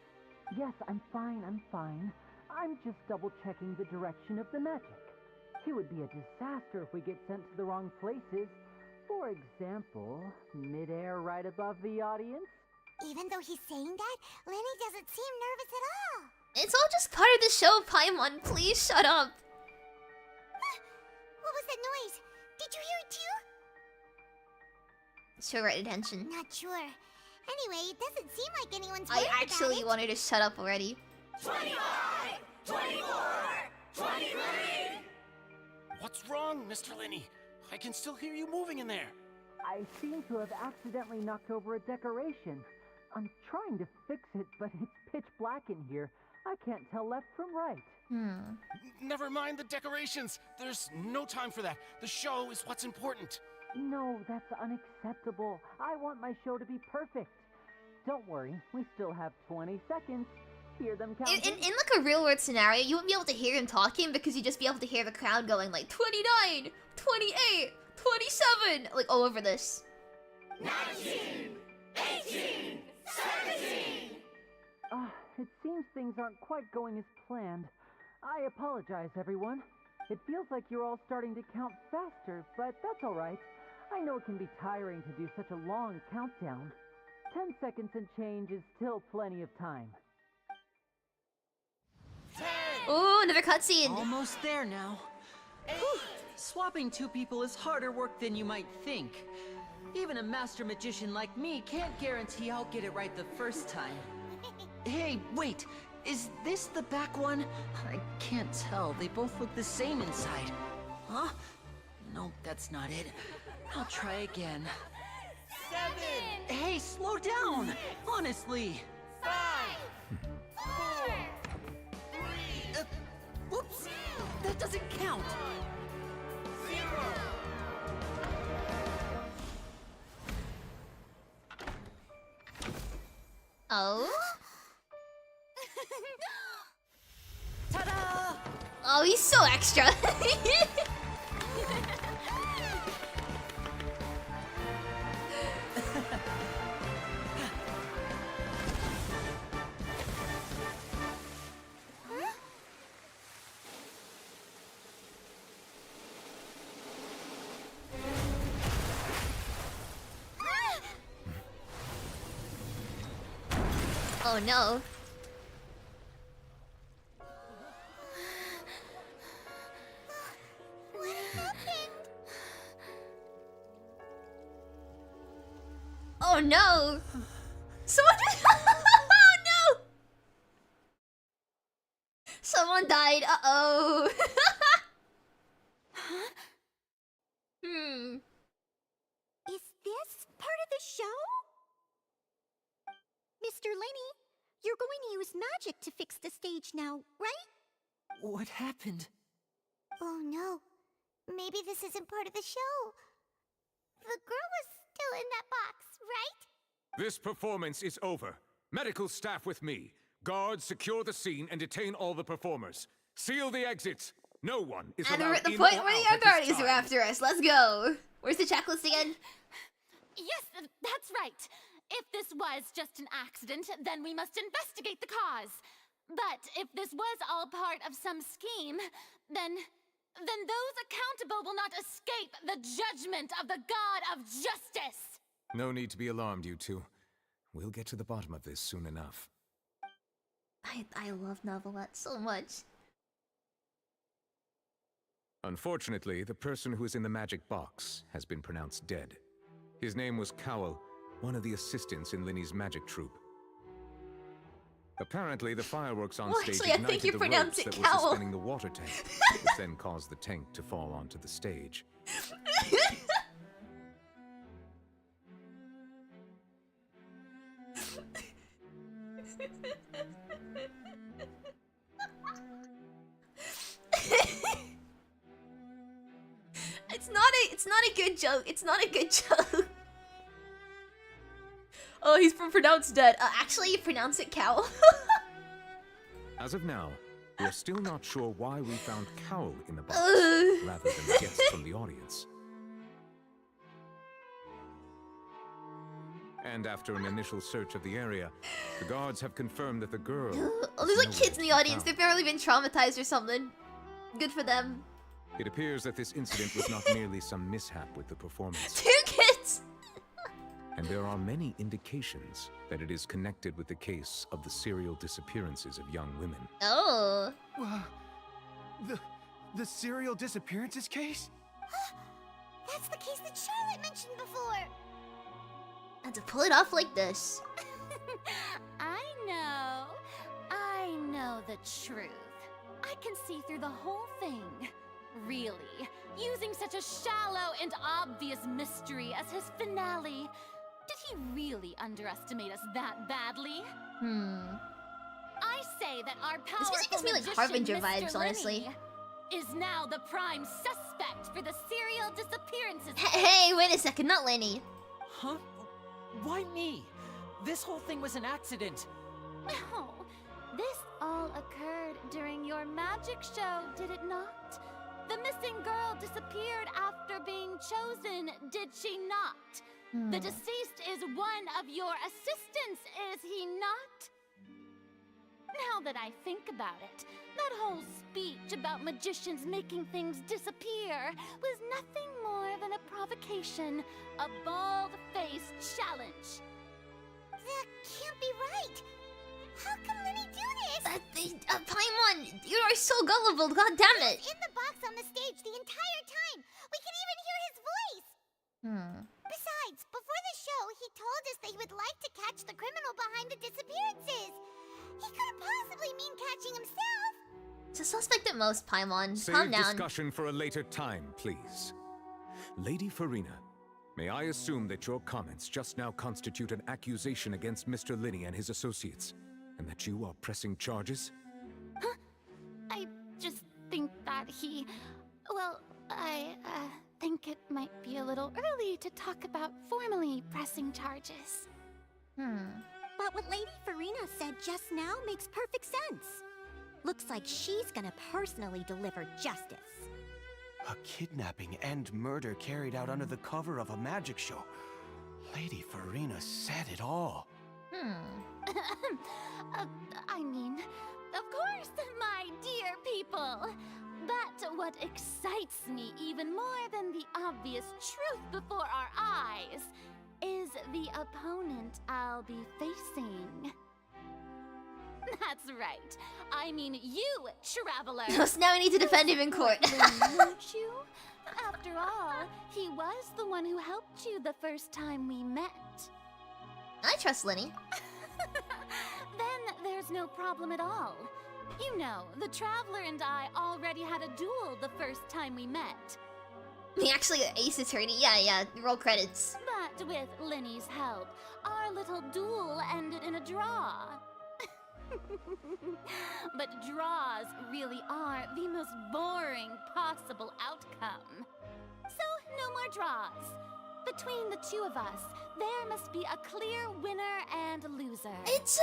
Yes, I'm fine. I'm just double-checking the direction of the magic. It would be a disaster if we get sent to the wrong places. For example, mid-air right above the audience. Even though he's saying that, Lyney doesn't seem nervous at all. It's all just part of the show, Paimon. Please shut up. What was that noise? Did you hear it too? Show right attention. Not sure. Anyway, it doesn't seem like anyone's I worried actually about it. want her to shut up already. 25! 24! 23! What's wrong, Mr. Lyney? I can still hear you moving in there. I seem to have accidentally knocked over a decoration. I'm trying to fix it, but it's pitch black in here. I can't tell left from right. Never mind the decorations. There's no time for that. The show is what's important. No, that's unacceptable. I want my show to be perfect. Don't worry, we still have 20 seconds. Hear them counting? In like a real world scenario, you wouldn't be able to hear him talking because you'd just be able to hear the crowd going like 29, 28, 27, like all over this. 19! 18! 17! It seems things aren't quite going as planned. I apologize, everyone. It feels like you're all starting to count faster, but that's alright. I know it can be tiring to do such a long countdown. 10 seconds and change is still plenty of time. Ooh, another cutscene. Almost there now. Whew. Swapping two people is harder work than you might think. Even a master magician like me can't guarantee I'll get it right the first time. Hey, wait. Is this the back one? I can't tell. They both look the same inside. Huh? No, that's not it. I'll try again. 7! Hey, slow down! Honestly. 5! 4! 3! Whoops! That doesn't count! 0! Oh? Ta-da! Oh, he's so extra. Oh no. What happened? Oh no! Someone oh no! Someone died. Uh-oh. Is this part of the show? Mr. Lyney, you're going to use magic to fix the stage now, right? What happened? Oh no. Maybe this isn't part of the show. The girl was still in that box, right? This performance is over. Medical staff with me. Guards, secure the scene and detain all the performers. Seal the exits. No one is And we're allowed at the in point or where out the at this authorities are time. after us. Let's go. Where's the checklist again? Yes, that's right. If this was just an accident, then we must investigate the cause. But if this was all part of some scheme, then those accountable will not escape the judgment of the God of Justice. No need to be alarmed, you two. We'll get to the bottom of this soon enough. I love Neuvillette so much. Unfortunately, the person who is in the magic box has been pronounced dead. His name was Cowell, one of the assistants in Lyney's magic troupe. Apparently, the fireworks on Well, stage actually, I think ignited you the pronounced ropes it that were Cowell. suspending the water tank, which then caused the tank to fall onto the stage. It's not a good joke. It's not a good joke. Oh, he's pronounced dead. Actually, you pronounce it cow. As of now, we're still not sure why we found Cowell in the box, Ugh. rather than guests from the audience. And after an initial search of the area, the guards have confirmed that the girl... Oh, there's like kids in the audience. They've apparently been traumatized or something. Good for them. It appears that this incident was not merely some mishap with the performance. 2 kids! And there are many indications that it is connected with the case of the serial disappearances of young women. Oh. The serial disappearances case? That's the case that Charlotte mentioned before. And to pull it off like this. I know the truth. I can see through the whole thing. Really, using such a shallow and obvious mystery as his finale. Did he really underestimate us that badly? I say that our powerful This music gives me like magician, Harbinger Mr. vibes, honestly. Lyney, is now the prime suspect for the serial disappearances. Hey, wait a second, not Lenny. Huh? Why me? This whole thing was an accident. No, this all occurred during your magic show, did it not? The missing girl disappeared after being chosen, did she not? The deceased is one of your assistants, is he not? Now that I think about it, that whole speech about magicians making things disappear was nothing more than a provocation, a bald-faced challenge. That can't be right. How can Lyney do this? Paimon, you are so gullible, god damn it. He's in the box on the stage the entire time. We can even hear his voice. Besides, before the show, he told us that he would like to catch the criminal behind the disappearances. He couldn't possibly mean catching himself. It's a suspect at most, Paimon. Save Calm down. discussion for a later time, please. Lady Farina, may I assume that your comments just now constitute an accusation against Mr. Lyney and his associates, and that you are pressing charges? Huh? I just think that he... Well, I think it might be a little early to talk about formally pressing charges. But what Lady Farina said just now makes perfect sense. Looks like she's gonna personally deliver justice. A kidnapping and murder carried out under the cover of a magic show. Lady Farina said it all. I mean, of course, my dear people. But what excites me even more than the obvious truth before our eyes is the opponent I'll be facing. That's right. I mean you, Traveler. So now I need to defend him in court. Don't you? After all, he was the one who helped you the first time we met. I trust Lyney. Then there's no problem at all. You know, the Traveler and I already had a duel the first time we met. Me actually an ace attorney. Yeah, roll credits. But with Lyney's help, our little duel ended in a draw. But draws really are the most boring possible outcome. So, no more draws. Between the two of us, there must be a clear winner and loser. It's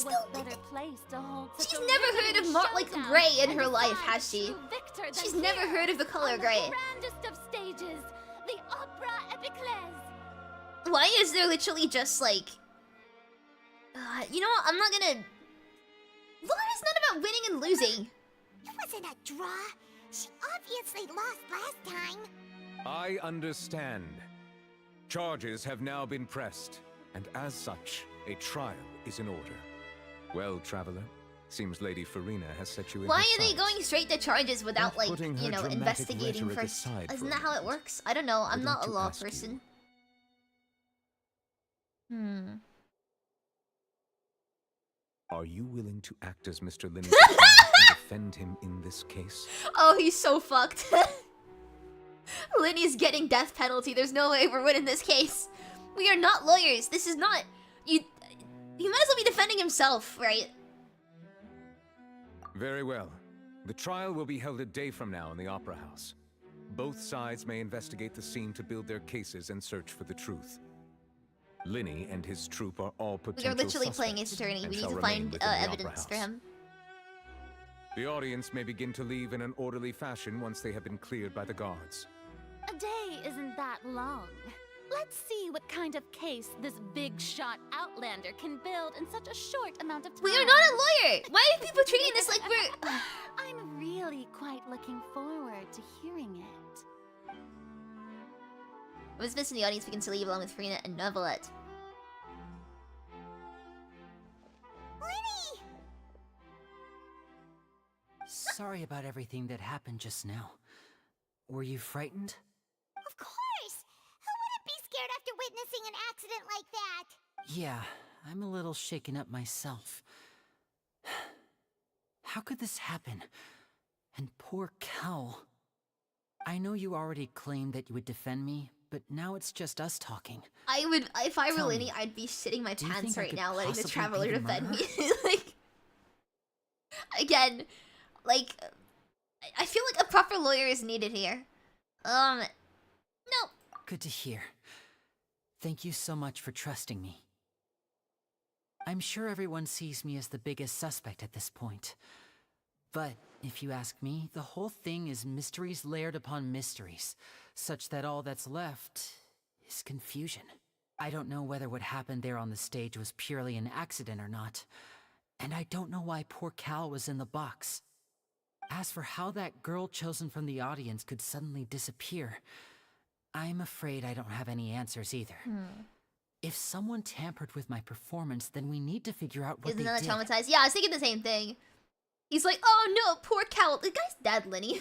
what better place to hold such She's a never heard of like showdown gray in and her life, decide has she? true victor than She's never here, heard of the color on gray. The grandest of stages, the Opera Epiclese. Why is there literally just like... you know what, I'm not gonna... Lore is not about winning and losing. It wasn't a draw. She obviously lost last time. I understand. Charges have now been pressed, and as such, a trial is in order. Well, Traveler, seems Lady Farina has set you in Why her are they sights. going straight to charges without Not like, putting her you know, dramatic investigating rhetoric first? aside Isn't for that a how it works? I don't know, I'm I'd not like a to law ask you. person. Are you willing to act as Mr. Lyney's attorney and defend him in this case? Oh, he's so fucked. Lyney's getting death penalty. There's no way we're winning this case. We are not lawyers. This is not... You might as well be defending himself, right? Very well. The trial will be held a day from now in the Opera House. Both sides may investigate the scene to build their cases and search for the truth. Lyney and his troupe are all We are potential literally playing suspects Ace Attorney. and We need shall to remain find within the Opera evidence for House. him. The audience may begin to leave in an orderly fashion once they have been cleared by the guards. A day isn't that long. Let's see what kind of case this big shot outlander can build in such a short amount of time. We are not a lawyer! Why are people treating this like we're... I'm really quite looking forward to hearing it. With Miss in the audience, we can still leave along with Farina and Neuvillette. Lyney! Sorry about everything that happened just now. Were you frightened? Of course! Who wouldn't be scared after witnessing an accident like that? Yeah, I'm a little shaken up myself. How could this happen? And poor Cal. I know you already claimed that you would defend me, but now it's just us talking. I would, if I were Tell Lyney, me, I'd be shitting my do you pants think I right could now letting the possibly Traveler be the defend me. murderer? Like, again, like, I feel like a proper lawyer is needed here. No. Good to hear. Thank you so much for trusting me. I'm sure everyone sees me as the biggest suspect at this point. But, if you ask me, the whole thing is mysteries layered upon mysteries, such that all that's left is confusion. I don't know whether what happened there on the stage was purely an accident or not, and I don't know why poor Cal was in the box. As for how that girl chosen from the audience could suddenly disappear, I'm afraid I don't have any answers either. If someone tampered with my performance, then we need to figure out what Isn't they that did. traumatized? Yeah, I was thinking the same thing. He's like, oh no, poor Cowl. The guy's dead, Lyney.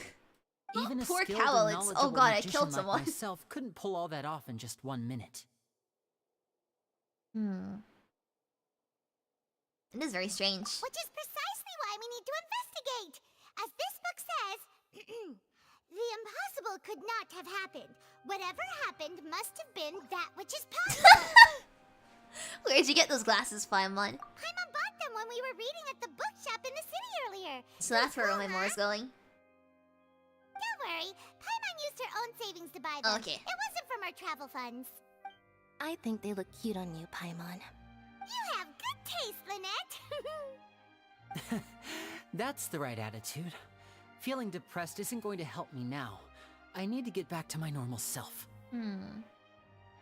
Even a poor skilled Cowl, and it's, oh knowledgeable god, I magician killed like someone. myself couldn't pull all that off in just 1 minute. It is very strange. Which is precisely why we need to investigate. As this book says, the impossible could not have happened. Whatever happened must have been that which is possible. Where'd you get those glasses, Paimon? Paimon bought them when we were reading at the bookshop in the city earlier. So that's where my more's going. Don't worry, Paimon used her own savings to buy them. Okay. It wasn't from our travel funds. I think they look cute on you, Paimon. You have good taste, Lynette. That's the right attitude. Feeling depressed isn't going to help me now. I need to get back to my normal self.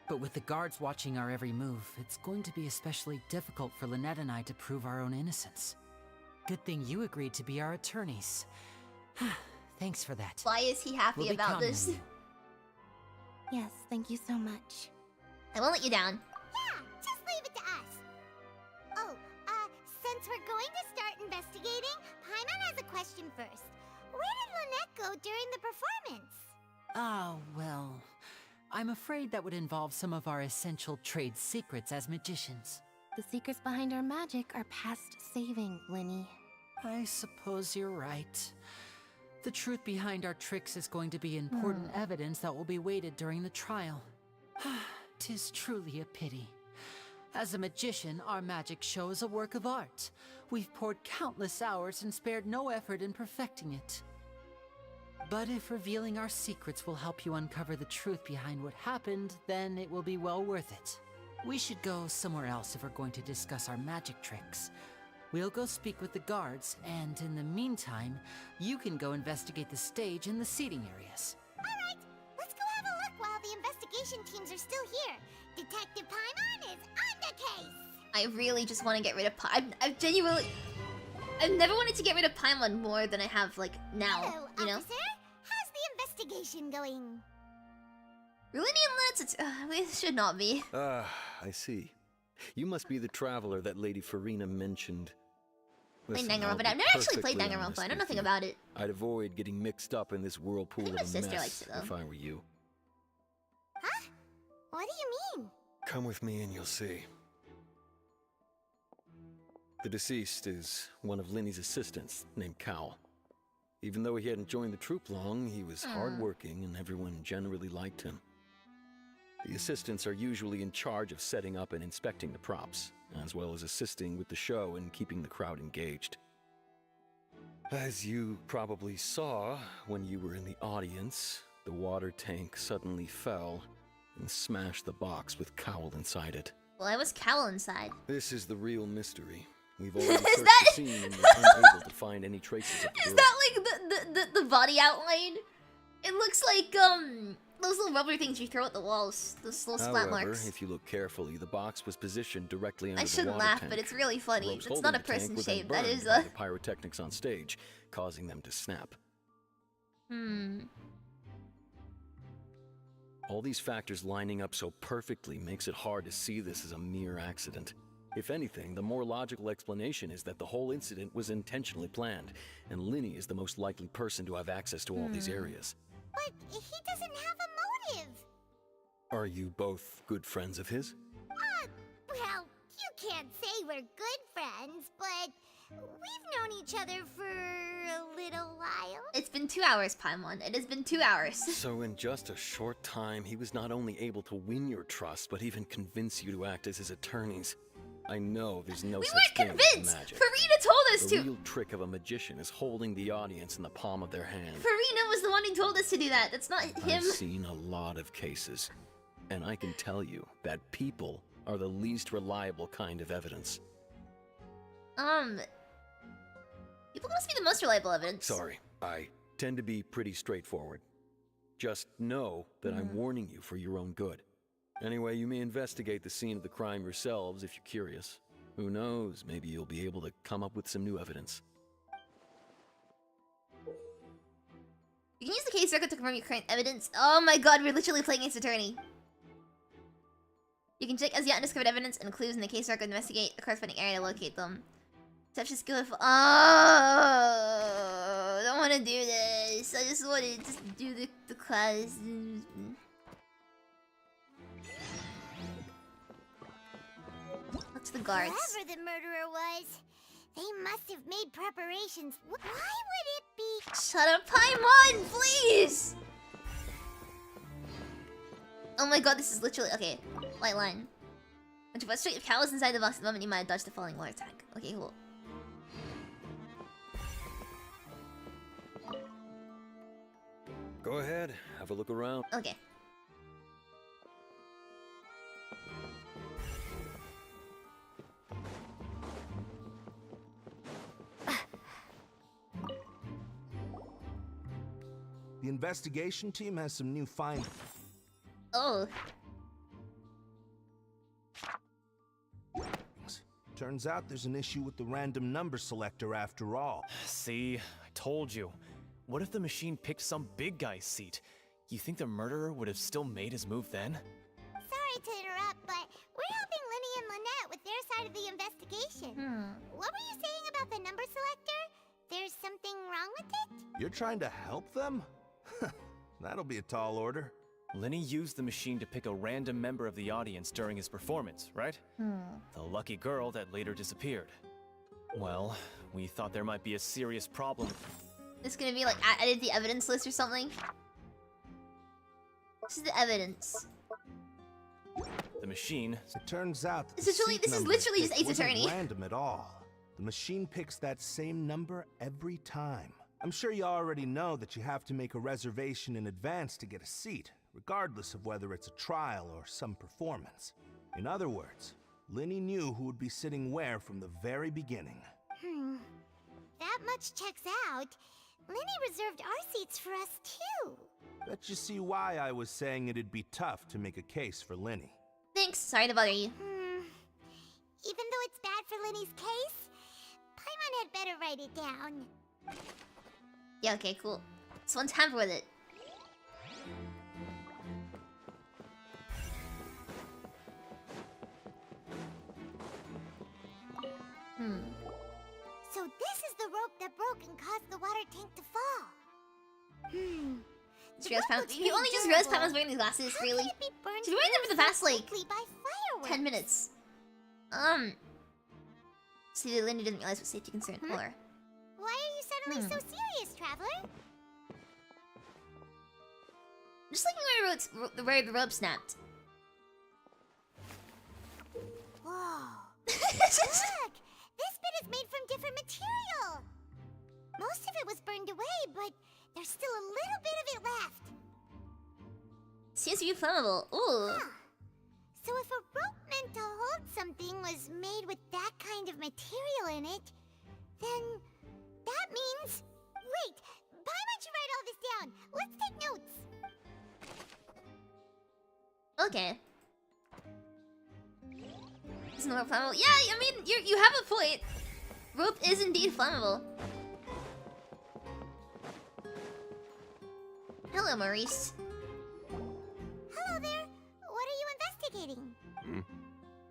But with the guards watching our every move, it's going to be especially difficult for Lynette and I to prove our own innocence. Good thing you agreed to be our attorneys. Thanks for that. Why is he happy We'll be about counting this? on you. Yes, thank you so much. I won't let you down. Yeah, just leave it to us. Oh, since we're going to start investigating, Paimon has a question first. Where did Lynette go during the performance? Ah, well, I'm afraid that would involve some of our essential trade secrets as magicians. The secrets behind our magic are past saving, Lyney. I suppose you're right. The truth behind our tricks is going to be important evidence that will be weighted during the trial. 'Tis truly a pity. As a magician, our magic show is a work of art. We've poured countless hours and spared no effort in perfecting it. But if revealing our secrets will help you uncover the truth behind what happened, then it will be well worth it. We should go somewhere else if we're going to discuss our magic tricks. We'll go speak with the guards, and in the meantime, you can go investigate the stage and the seating areas. Alright, let's go have a look while the investigation teams are still here. Detective Paimon is on the case! I really just want to get rid of I've genuinely... I've never wanted to get rid of Paimon more than I have, like, now. Hello, you know? officer. How's the investigation going? Lyney and Lynette, we should not be. Ah, I see. You must be the traveler that Lady Farina mentioned. Played Listen, Danganronpa, I'll be I've never actually played perfectly Danganronpa, honest I know with nothing you. about it. I'd avoid getting mixed up in this whirlpool of my a sister mess likes it, though. if I were you. Huh? What do you mean? Come with me and you'll see. The deceased is one of Lyney's assistants, named Cal. Even though he hadn't joined the troupe long, he was hardworking and everyone generally liked him. The assistants are usually in charge of setting up and inspecting the props, as well as assisting with the show and keeping the crowd engaged. As you probably saw when you were in the audience, the water tank suddenly fell and smashed the box with Cowl inside it. Well, I was Cowl inside. This is the real mystery. We've already searched that- the scene and we're unable to find any traces of the Is girl. that like the body outline? It looks those little rubber things you throw at the walls. Those little splat However, marks. if you look carefully, the box was positioned directly under I the shouldn't water laugh, tank. but it's really funny. Ropes It's holding not a the tank person were then shape. That burned is by the pyrotechnics on stage, causing them to snap. All these factors lining up so perfectly makes it hard to see this as a mere accident. If anything, the more logical explanation is that the whole incident was intentionally planned, and Lyney is the most likely person to have access to all these areas. But he doesn't have a motive. Are you both good friends of his? Well, you can't say we're good friends, but we've known each other for a little while. It's been 2 hours, Paimon. It has been 2 hours. So in just a short time, he was not only able to win your trust, but even convince you to act as his attorneys. I know there's no such thing as magic. Farina told us The to. real trick of a magician is holding the audience in the palm of their hand. Farina was the one who told us to do that. That's not him. I've seen a lot of cases, and I can tell you that people are the least reliable kind of evidence. People must be the most reliable evidence. Sorry, I tend to be pretty straightforward. Just know that I'm warning you for your own good. Anyway, you may investigate the scene of the crime yourselves if you're curious. Who knows, maybe you'll be able to come up with some new evidence. You can use the case record to confirm your current evidence. Oh my god, we're literally playing Ace Attorney. You can check as yet undiscovered evidence and clues in the case record and investigate the corresponding area to locate them. Deception skill if— I don't want to do this. I just want to just do the class. What's the guards? Whoever the murderer was, they must have made preparations. Why would it be— Shut up, Paimon, please! Oh my god, this is literally— okay, light line. When you frustrate if Cal is inside the box at the moment, you might have dodged the falling water tank. Okay, cool. Go ahead, have a look around. Okay. The investigation team has some new findings. Oh. Turns out there's an issue with the random number selector after all. See, I told you. What if the machine picked some big guy's seat? You think the murderer would have still made his move then? Sorry to interrupt, but we're helping Lyney and Lynette with their side of the investigation. What were you saying about the number selector? There's something wrong with it? You're trying to help them? That'll be a tall order. Lyney used the machine to pick a random member of the audience during his performance, right? The lucky girl that later disappeared. Well, we thought there might be a serious problem. It's gonna be like added the evidence list or something. This is the evidence. The machine. It turns out that This is literally just Ace wasn't Attorney. random at all. The machine picks that same number every time. I'm sure you already know that you have to make a reservation in advance to get a seat, regardless of whether it's a trial or some performance. In other words, Lyney knew who would be sitting where from the very beginning. That much checks out. Lyney reserved our seats for us too. Bet you see why I was saying it'd be tough to make a case for Lyney. Thanks, sorry to bother you. Even though it's bad for Lyney's case, Paimon had better write it down. Yeah, okay, cool. Someone tamper with it. So this is the rope that broke and caused the water tank to fall. You only just realized Pam was wearing these glasses, really? She's wearing them for the past, like, 10 minutes. See, Lyney didn't realize what safety concern or. Why are you suddenly so serious, Traveler? Just like where the rope snapped. Whoa. Look! This bit is made from different material. Most of it was burned away, but there's still a little bit of it left. Seems to be flammable. Ooh. So if a rope meant to hold something was made with that kind of material in it, then that means... Wait! Why don't you write all this down? Let's take notes! Okay. It's not flammable. Yeah, I mean, you have a point. Rope is indeed flammable. Hello, Maurice. Hello there. What are you investigating?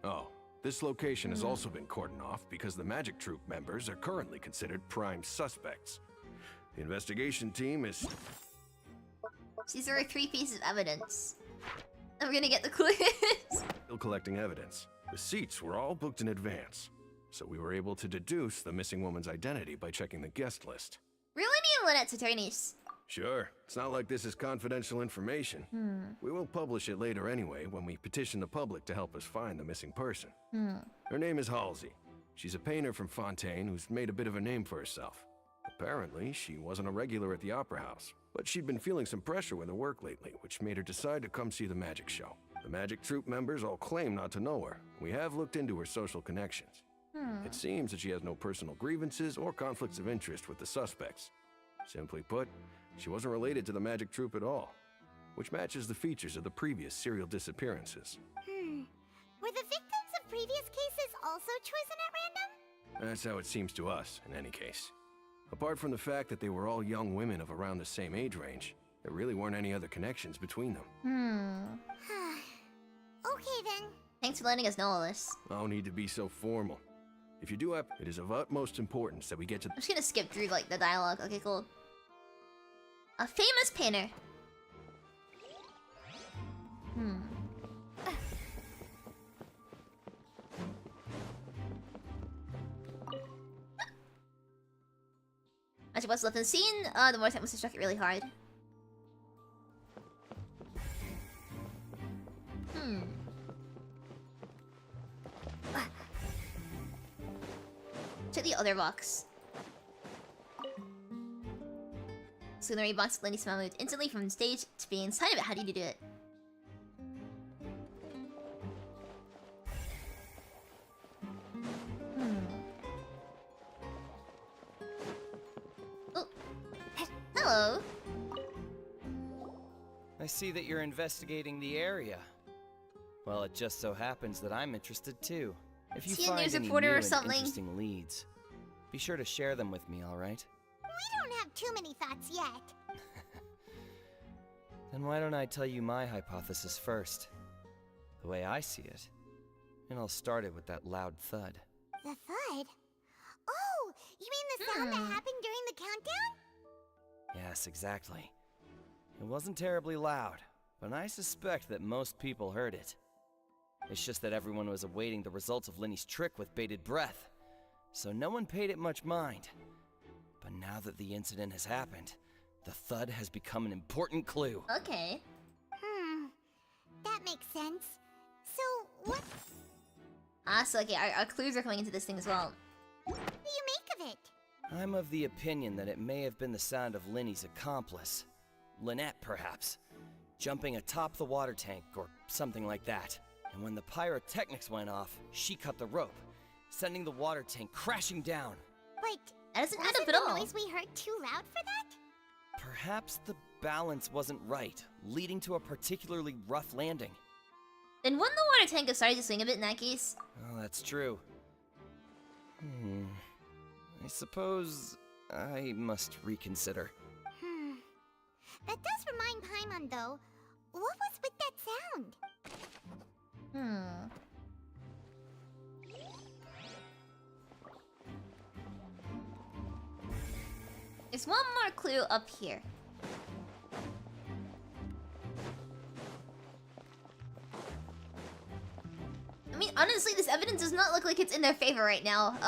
Oh, this location has also been cordoned off because the Magic Troop members are currently considered prime suspects. The investigation team is... These are 3 pieces of evidence. I'm gonna get the quiz. still collecting evidence. The seats were all booked in advance, so we were able to deduce the missing woman's identity by checking the guest list. Lyney and Lynette's attorneys. Sure, it's not like this is confidential information. We will publish it later anyway when we petition the public to help us find the missing person. Her name is Halsey. She's a painter from Fontaine who's made a bit of a name for herself. Apparently, she wasn't a regular at the Opera House, but she'd been feeling some pressure with her work lately, which made her decide to come see the magic show. The Magic Troop members all claim not to know her. We have looked into her social connections. It seems that she has no personal grievances or conflicts of interest with the suspects. Simply put, she wasn't related to the Magic Troop at all, which matches the features of the previous serial disappearances. Were the victims of previous cases also chosen at random? That's how it seems to us, in any case. Apart from the fact that they were all young women of around the same age range, there really weren't any other connections between them. Okay then. Thanks for letting us know all this. No need to be so formal. If you do have, it is of utmost importance that we get to... I'm just gonna skip through like the dialogue. Okay, cool. A famous painter. Actually, what's left in the scene? The more time must have struck it really hard. Check the other box. Scenery box, Lyney smile moved instantly from stage to being inside of it. How do you do it? Oh. Hello. I see that you're investigating the area. Well, it just so happens that I'm interested too. If you Is he a find news any reporter new or and something? interesting leads, be sure to share them with me, all right? We don't have too many thoughts yet. Then why don't I tell you my hypothesis first? The way I see it. And I'll start it with that loud thud. The thud? Oh, you mean the sound that happened during the countdown? Yes, exactly. It wasn't terribly loud, but I suspect that most people heard it. It's just that everyone was awaiting the results of Lyney's trick with bated breath, so no one paid it much mind. But now that the incident has happened, the thud has become an important clue. Okay. That makes sense. So, what So okay, our clues are coming into this thing as well. do you make of it? I'm of the opinion that it may have been the sound of Lyney's accomplice. Lynette, perhaps. Jumping atop the water tank, or something like that. And when the pyrotechnics went off, she cut the rope, sending the water tank crashing down. But that doesn't add wasn't up at all. the noise we heard too loud for that? Perhaps the balance wasn't right, leading to a particularly rough landing. Then wouldn't the water tank have started to swing a bit in that case? Oh, that's true. I suppose I must reconsider. That does remind Paimon though. What was with that sound? There's one more clue up here. I mean, honestly, this evidence does not look like it's in their favor right now.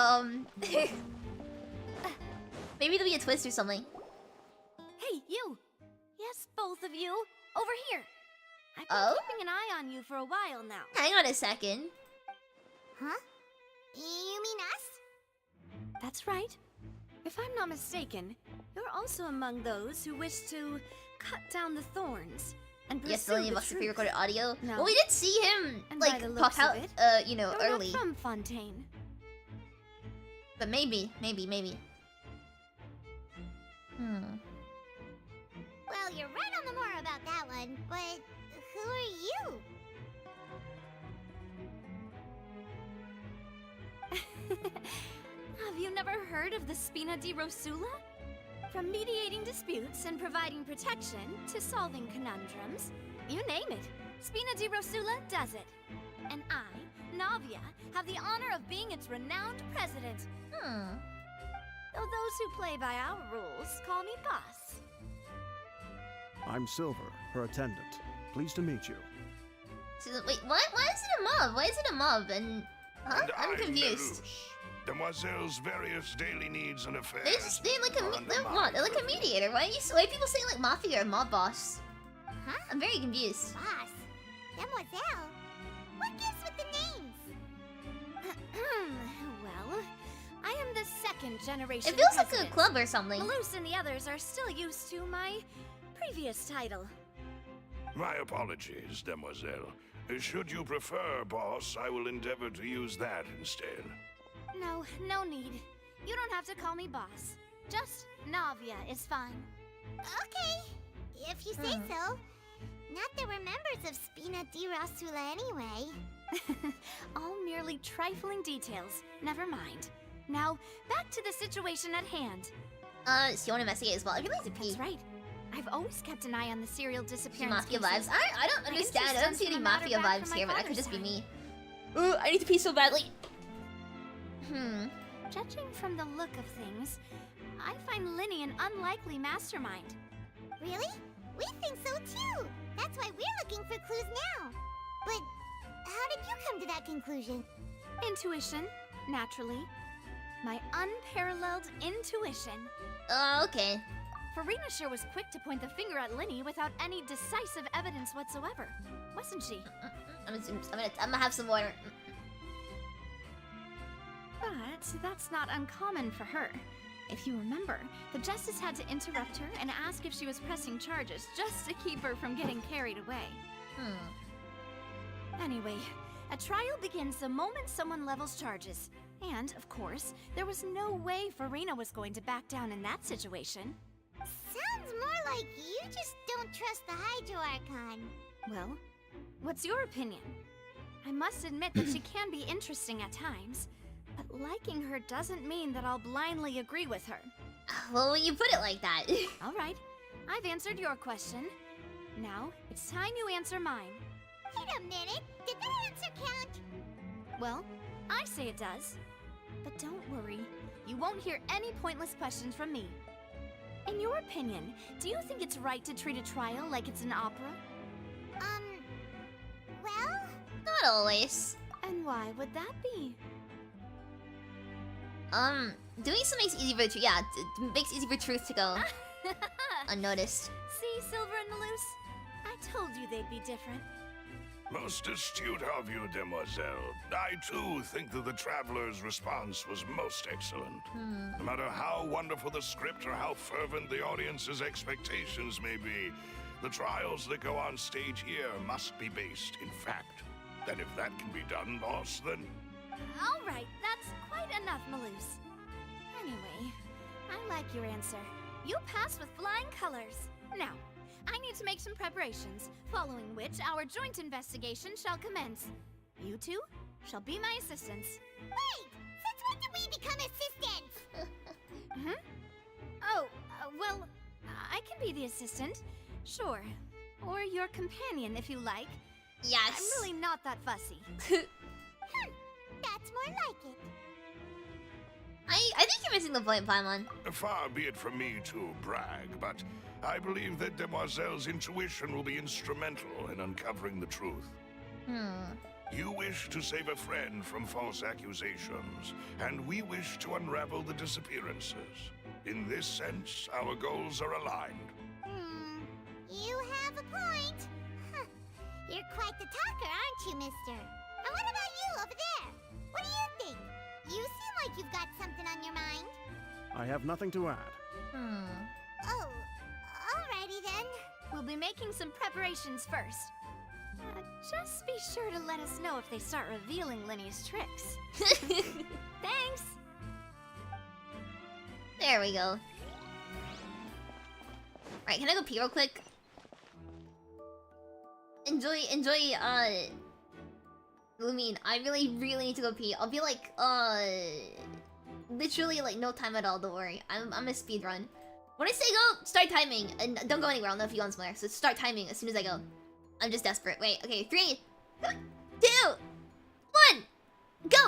Maybe there'll be a twist or something. Hey, you! Yes, both of you. Over here. I've been keeping an eye on you for a while now. Hang on a second. Huh? You mean us? That's right. If I'm not mistaken, you're also among those who wish to cut down the thorns and pursue Yes, Lyney the must have truth. pre-recorded audio. No. Well, we did see him And by like the pop looks of out, it, you know, you're early. not from Fontaine. But maybe. Well, you're right on the more about that one, but who are you? heard of the Spina de Rosula? From mediating disputes and providing protection to solving conundrums, you name it, Spina de Rosula does it. And I, Navia, have the honor of being its renowned president. Though those who play by our rules call me boss. I'm Silver, her attendant. Pleased to meet you. Wait, what? Why is it a mob? Why is it a mob? And huh? And I'm confused. Demoiselle's various daily needs and affairs. They're like they're like a mediator. Why are people saying like mafia or mob boss? Huh? I'm very confused. Boss? Demoiselle? What gives with the names? Well, I am the second generation It feels president. like a club or something. Malus and the others are still used to my previous title. My apologies, Demoiselle. Should you prefer, boss, I will endeavor to use that instead. No, no need. You don't have to call me boss. Just Navia is fine. Okay, if you say so. Not that we're members of Spina de Rosula anyway. All merely trifling details. Never mind. Now, back to the situation at hand. So you want to investigate as well? I really like to pee. That's right. I've always kept an eye on the serial disappearance Mafia cases. vibes. I don't understand. I don't see any mafia vibes here, but that could just be me. me. Ooh, I need to pee so badly. Judging from the look of things, I find Lyney an unlikely mastermind. Really? We think so too. That's why we're looking for clues now. But how did you come to that conclusion? Intuition, naturally. My unparalleled intuition. Okay. Farina sure was quick to point the finger at Lyney without any decisive evidence whatsoever, wasn't she? I'm gonna have some water. But that's not uncommon for her. If you remember, the Justice had to interrupt her and ask if she was pressing charges just to keep her from getting carried away. Anyway, a trial begins the moment someone levels charges. And, of course, there was no way Farina was going to back down in that situation. Sounds more like you just don't trust the Hydro Archon. Well, what's your opinion? I must admit that she can be interesting at times, but liking her doesn't mean that I'll blindly agree with her. Well, when you put it like that. All right, I've answered your question. Now, it's time you answer mine. Wait a minute, did that answer count? Well, I say it does. But don't worry, you won't hear any pointless questions from me. In your opinion, do you think it's right to treat a trial like it's an opera? Well? Not always. And why would that be? Doing so makes it easy for makes it easy for truth to go unnoticed. See, Silver and Malus? I told you they'd be different. Most astute of you, Demoiselle. I, too, think that the Traveler's response was most excellent. No matter how wonderful the script or how fervent the audience's expectations may be, the trials that go on stage here must be based in fact. And if that can be done, boss, then... All right, that's quite enough, Malus. Anyway, I like your answer. You passed with flying colors. Now, I need to make some preparations, following which our joint investigation shall commence. You two shall be my assistants. Wait! Since when did we become assistants? Oh, well, I can be the assistant, sure. Or your companion, if you like. Yes. I'm really not that fussy. That's more like it. I think you're missing the point, Paimon. Far be it from me to brag, but I believe that Demoiselle's intuition will be instrumental in uncovering the truth. You wish to save a friend from false accusations, and we wish to unravel the disappearances. In this sense, our goals are aligned. You have a point. You're quite the talker, aren't you, mister? And what about you over there? What do you think? You seem like you've got something on your mind. I have nothing to add. Oh, alrighty then. We'll be making some preparations first. Just be sure to let us know if they start revealing Lyney's tricks. Thanks! There we go. Alright, can I go pee real quick? Enjoy, Lumine. I really need to go pee. I'll be like, literally like no time at all. Don't worry. I'm a speedrun. When I say go, start timing and don't go anywhere. I'll know if you go somewhere. So start timing as soon as I go. I'm just desperate. Wait. Okay. 3, 2, 1, go.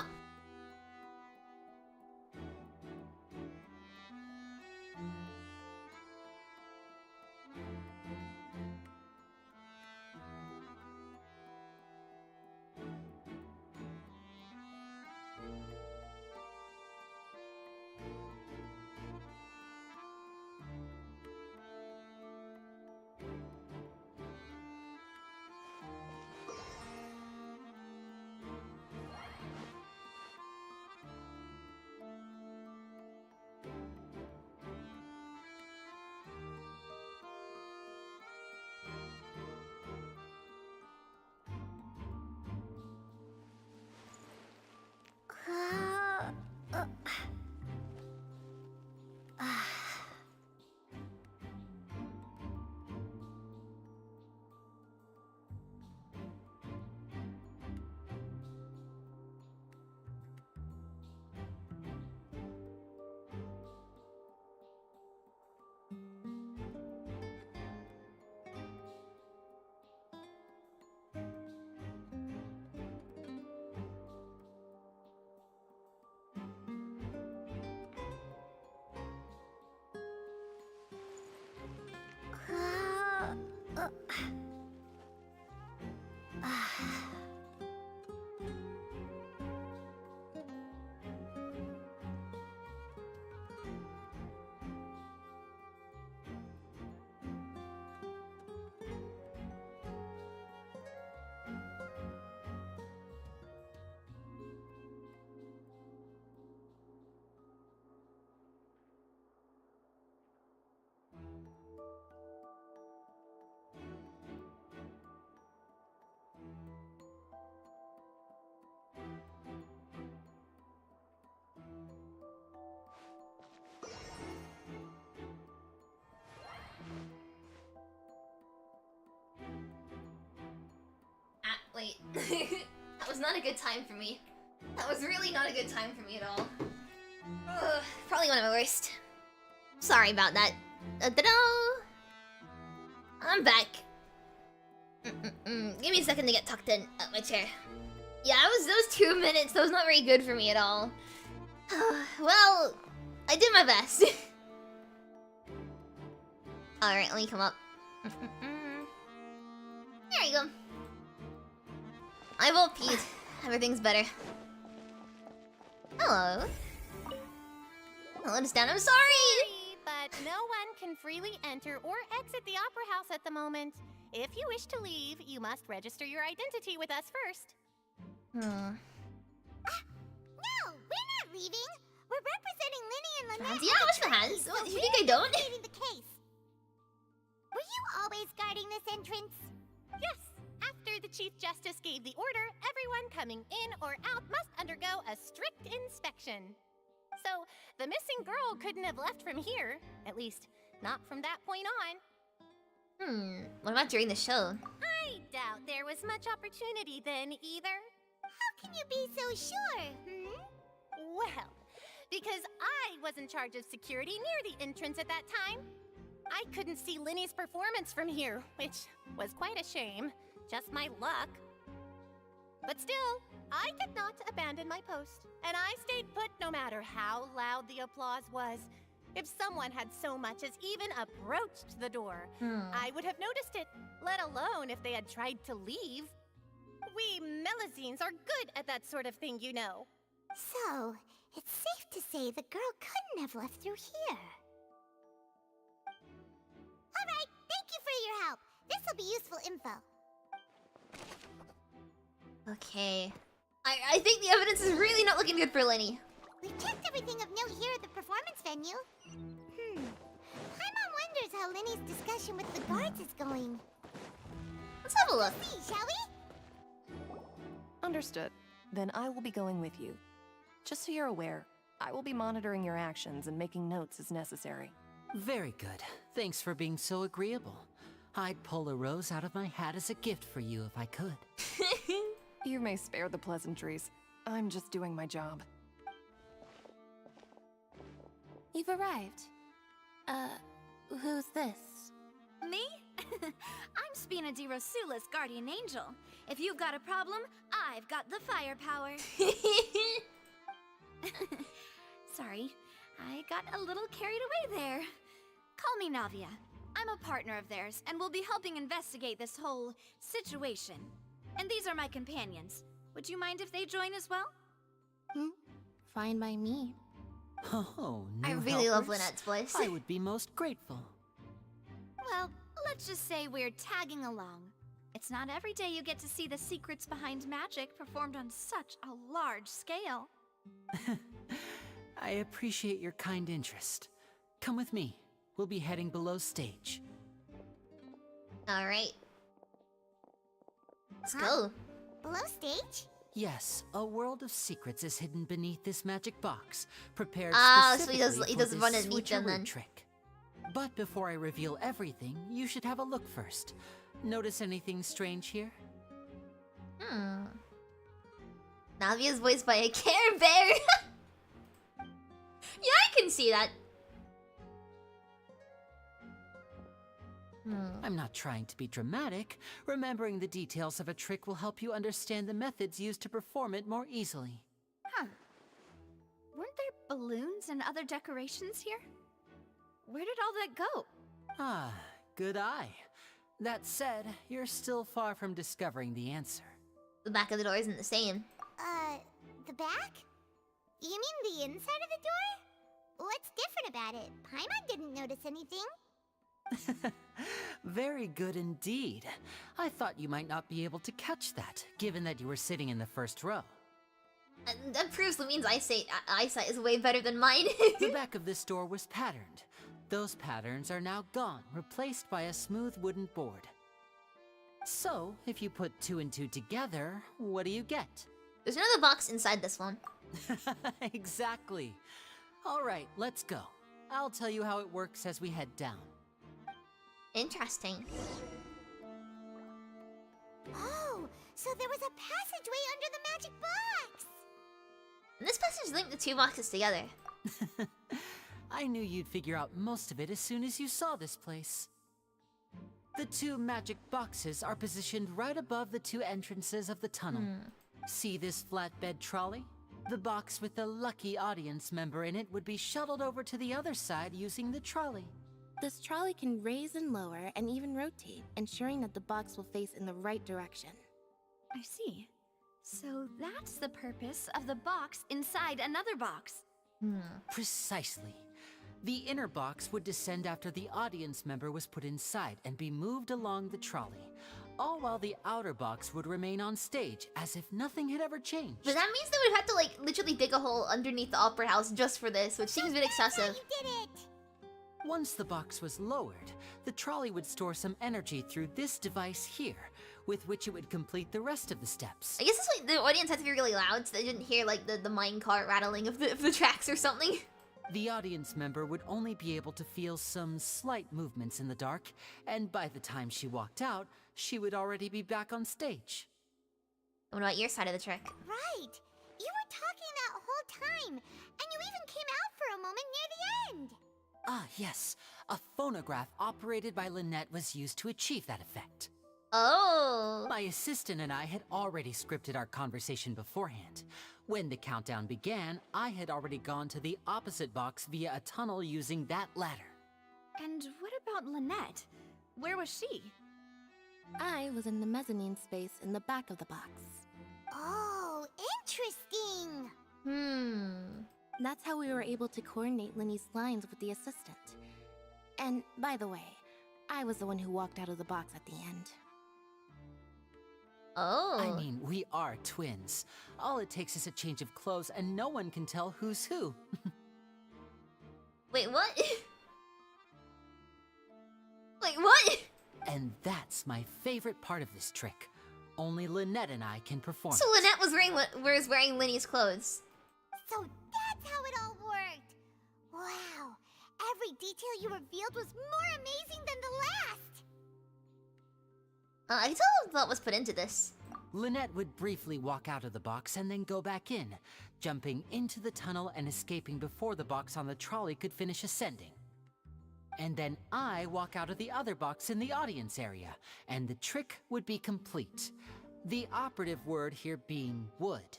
Wait. That was not a good time for me. That was really not a good time for me at all. Ugh, probably one of my worst. Sorry about that. Ta-da! I'm back. Give me a second to get tucked in at my chair. Yeah, those 2 minutes. That was not very good for me at all. Well, I did my best. Alright, let me come up. There you go. I will Pete. Everything's better. Hello. Hello, Stan. I'm sorry! But no one can freely enter or exit the Opera House at the moment. If you wish to leave, you must register your identity with us first. No, we're not leaving. We're representing Lyney and Lynette. Yeah, what's the hands? What, you think I don't? The case. Were you always guarding this entrance? Yes. After the Chief Justice gave the order, everyone coming in or out must undergo a strict inspection. So, the missing girl couldn't have left from here. At least, not from that point on. What about during the show? I doubt there was much opportunity then, either. How can you be so sure, Well, because I was in charge of security near the entrance at that time. I couldn't see Lyney's performance from here, which was quite a shame. Just my luck. But still, I did not abandon my post, and I stayed put no matter how loud the applause was. If someone had so much as even approached the door, I would have noticed it, let alone if they had tried to leave. We Melazines are good at that sort of thing, you know. So, it's safe to say the girl couldn't have left through here. Alright, thank you for your help. This'll be useful info. Okay. I think the evidence is really not looking good for Lyney. We've checked everything of note here at the performance venue. Paimon wonders how Lyney's discussion with the guards is going. Let's have a look. See, shall we? Understood. Then I will be going with you. Just so you're aware, I will be monitoring your actions and making notes as necessary. Very good. Thanks for being so agreeable. I'd pull a rose out of my hat as a gift for you if I could. You may spare the pleasantries. I'm just doing my job. You've arrived. Who's this? Me? I'm Spina de Rosula's guardian angel. If you've got a problem, I've got the firepower. Sorry, I got a little carried away there. Call me Navia. I'm a partner of theirs, and will be helping investigate this whole situation. And these are my companions. Would you mind if they join as well? Fine by me. Oh, I new really love helpers? Lynette's voice. I would be most grateful. Well, let's just say we're tagging along. It's not every day you get to see the secrets behind magic performed on such a large scale. I appreciate your kind interest. Come with me. We'll be heading below stage. Alright. Let's go. Below stage? Yes, a world of secrets is hidden beneath this magic box, prepared so specifically he for does this run underneath them switcheroo then. trick. But before I reveal everything, you should have a look first. Notice anything strange here? Navia's voiced by a Care Bear. Yeah, I can see that. I'm not trying to be dramatic. Remembering the details of a trick will help you understand the methods used to perform it more easily. Huh. Weren't there balloons and other decorations here? Where did all that go? Ah, good eye. That said, you're still far from discovering the answer. The back of the door isn't the same. The back? You mean the inside of the door? What's different about it? Paimon didn't notice anything. Very good indeed. I thought you might not be able to catch that, given that you were sitting in the first row. That proves Lumine's eyesight is way better than mine. The back of this door was patterned. Those patterns are now gone, replaced by a smooth wooden board. So, if you put 2 and 2 together, what do you get? There's another box inside this one. Exactly. Alright, let's go. I'll tell you how it works as we head down. Interesting. Oh, so there was a passageway under the magic box! And this passage linked the two boxes together. I knew you'd figure out most of it as soon as you saw this place. The 2 magic boxes are positioned right above the 2 entrances of the tunnel. See this flatbed trolley? The box with the lucky audience member in it would be shuttled over to the other side using the trolley. This trolley can raise and lower and even rotate, ensuring that the box will face in the right direction. I see. So that's the purpose of the box inside another box. Precisely. The inner box would descend after the audience member was put inside and be moved along the trolley, all while the outer box would remain on stage as if nothing had ever changed. But that means they would have to like literally dig a hole underneath the opera house just for this, which seems a bit excessive. You did it! Once the box was lowered, the trolley would store some energy through this device here, with which it would complete the rest of the steps. I guess that's why the audience had to be really loud, so they didn't hear like the minecart rattling of the tracks or something. The audience member would only be able to feel some slight movements in the dark, and by the time she walked out, she would already be back on stage. What about your side of the trick? Right! You were talking that whole time, and you even came out for a moment near the end! Ah, yes. A phonograph operated by Lynette was used to achieve that effect. Oh! My assistant and I had already scripted our conversation beforehand. When the countdown began, I had already gone to the opposite box via a tunnel using that ladder. And what about Lynette? Where was she? I was in the mezzanine space in the back of the box. Oh, interesting! That's how we were able to coordinate Lyney's lines with the assistant. And, by the way, I was the one who walked out of the box at the end. Oh. I mean, we are twins. All it takes is a change of clothes and no one can tell who's who. Wait, what? Wait, what? And that's my favorite part of this trick. Only Lynette and I can perform. So Lynette was wearing Lyney's clothes. So that's how it all worked! Wow! Every detail you revealed was more amazing than the last! I can tell a lot was put into this. Lynette would briefly walk out of the box and then go back in, jumping into the tunnel and escaping before the box on the trolley could finish ascending. And then I walk out of the other box in the audience area, and the trick would be complete. The operative word here being would.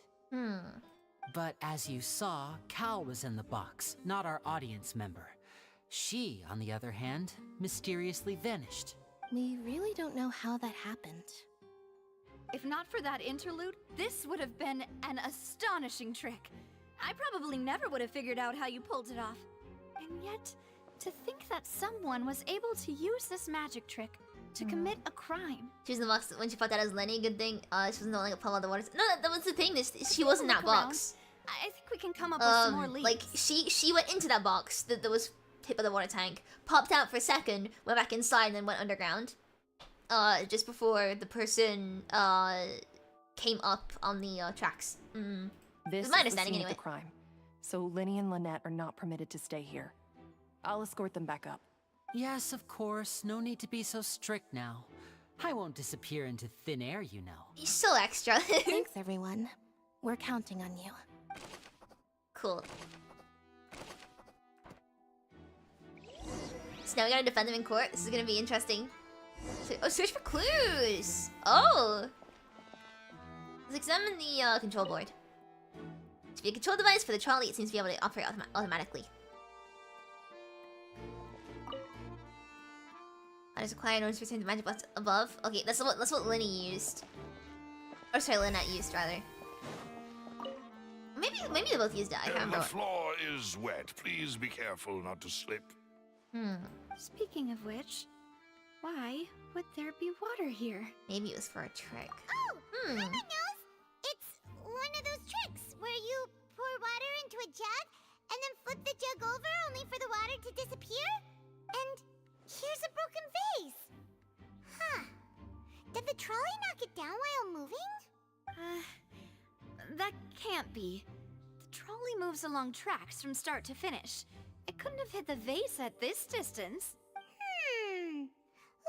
But as you saw, Cal was in the box, not our audience member. She, on the other hand, mysteriously vanished. We really don't know how that happened. If not for that interlude, this would have been an astonishing trick. I probably never would have figured out how you pulled it off. And yet, to think that someone was able to use this magic trick to commit a crime. She was in the box when she fought that as Lyney. Good thing she wasn't the one that pulled out the water. No, that was the thing. She was in that box. I think we can come up with some more leads. Like she went into that box that was hit by the water tank, popped out for a second, went back inside, and then went underground. Just before the person came up on the tracks. This is my is the understanding scene of anyway. the crime, so Lyney and Lynette are not permitted to stay here. I'll escort them back up. Yes, of course. No need to be so strict now. I won't disappear into thin air, you know. You're so extra. Thanks, everyone. We're counting on you. Cool. So now we gotta defend them in court. This is gonna be interesting. So, search for clues! Oh! Let's examine the control board. To be a control device for the trolley, it seems to be able to operate automatically. I just acquired in order to return the magic box above. Okay, that's what Lyney used. Or sorry, Lynette used rather. Maybe they both used it. I can't remember. The floor is wet. Please be careful not to slip. Speaking of which, why would there be water here? Maybe it was for a trick. Oh, Mama knows. It's one of those tricks where you pour water into a jug and then flip the jug over only for the water to disappear. And here's a broken vase. Huh. Did the trolley knock it down while moving? That can't be. The trolley moves along tracks from start to finish. It couldn't have hit the vase at this distance.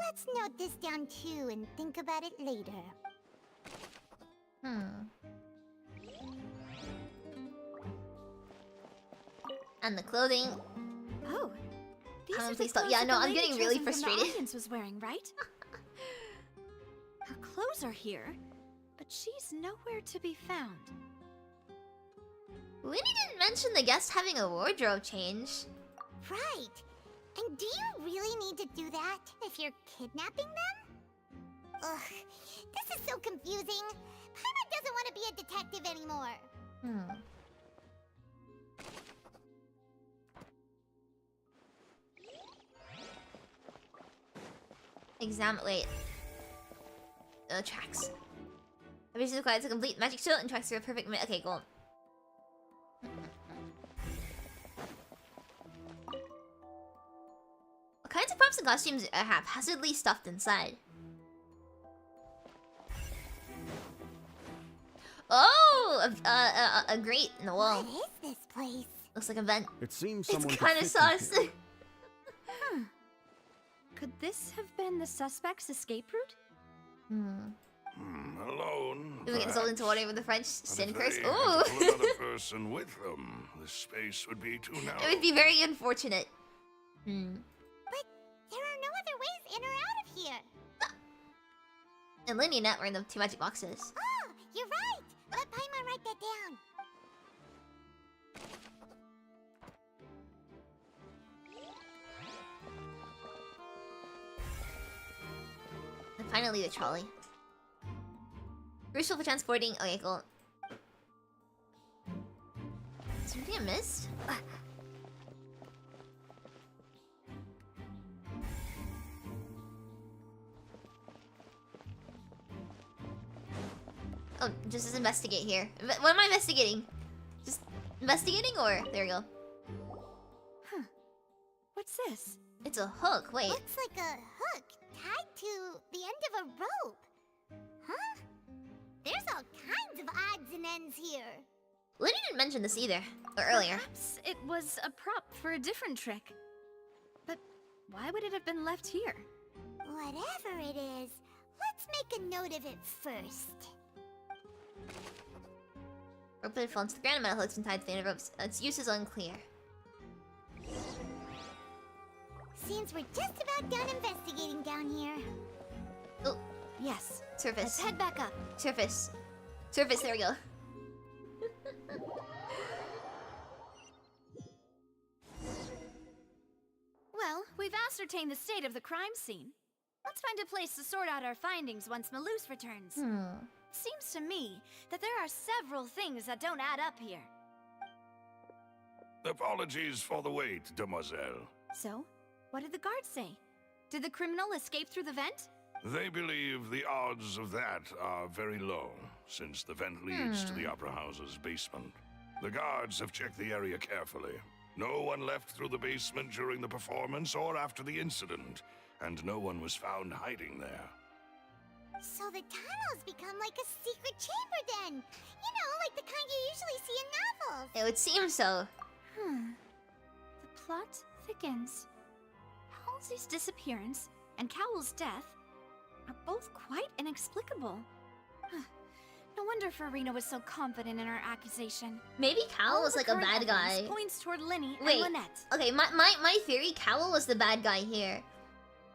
Let's note this down too and think about it later. And the clothing. Oh, these are the please stop. clothes Yeah, that no, the I'm lady getting really chosen from frustrated. The audience was wearing, right? Her clothes are here, but she's nowhere to be found. Lyney didn't mention the guest having a wardrobe change. Right. And do you really need to do that if you're kidnapping them? Ugh, this is so confusing. Paimon doesn't want to be a detective anymore. Wait. Tracks. Everything is required to complete magic show and tracks are a perfect minute. Okay, cool. What kinds of props and costumes are haphazardly stuffed inside? Oh! A grate in the wall. What is this place? Looks like a vent. It seems It's someone could kind of fit sus. in here. Could this have been the suspect's escape route? Alone. Do we get sold into water with the French But sin if curse? they Ooh! had to pull another person with them, the space would be too narrow. It would be very unfortunate. But there are no other ways in or out of here. And Lyney and Nat were in the two magic boxes. Oh, you're right. Let Paimon write that down. And finally, the trolley. Crucial for transporting. Okay, cool. Is there anything I missed? Oh, just investigate here. What am I investigating? Just investigating, or there we go. What's this? It's a hook. Wait. Looks like a hook tied to the end of a rope. Huh? There's all kinds of odds and ends here. Lyney didn't mention this either, or earlier. Perhaps it was a prop for a different trick. But why would it have been left here? Whatever it is, let's make a note of it first. Rope falls to the ground, metal hooks and tied to the end of ropes. Its use is unclear. Seems we're just about done investigating down here. Oh, yes. Surface. Let's head back up. Surface. Surface, there we go. Well, we've ascertained the state of the crime scene. Let's find a place to sort out our findings once Malus returns. Seems to me that there are several things that don't add up here. Apologies for the wait, demoiselle. So, what did the guards say? Did the criminal escape through the vent? They believe the odds of that are very low, since the vent leads to the Opera House's basement. The guards have checked the area carefully. No one left through the basement during the performance or after the incident, and no one was found hiding there. So the tunnels become like a secret chamber then. You know, like the kind you usually see in novels. It would seem so. The plot thickens. Halsey's disappearance and Cowell's death are both quite inexplicable. No wonder Farina was so confident in her accusation. Maybe Cowell was like a bad guy. Points toward Lyney and Wait, Lynette. okay, my theory, Cowell was the bad guy here.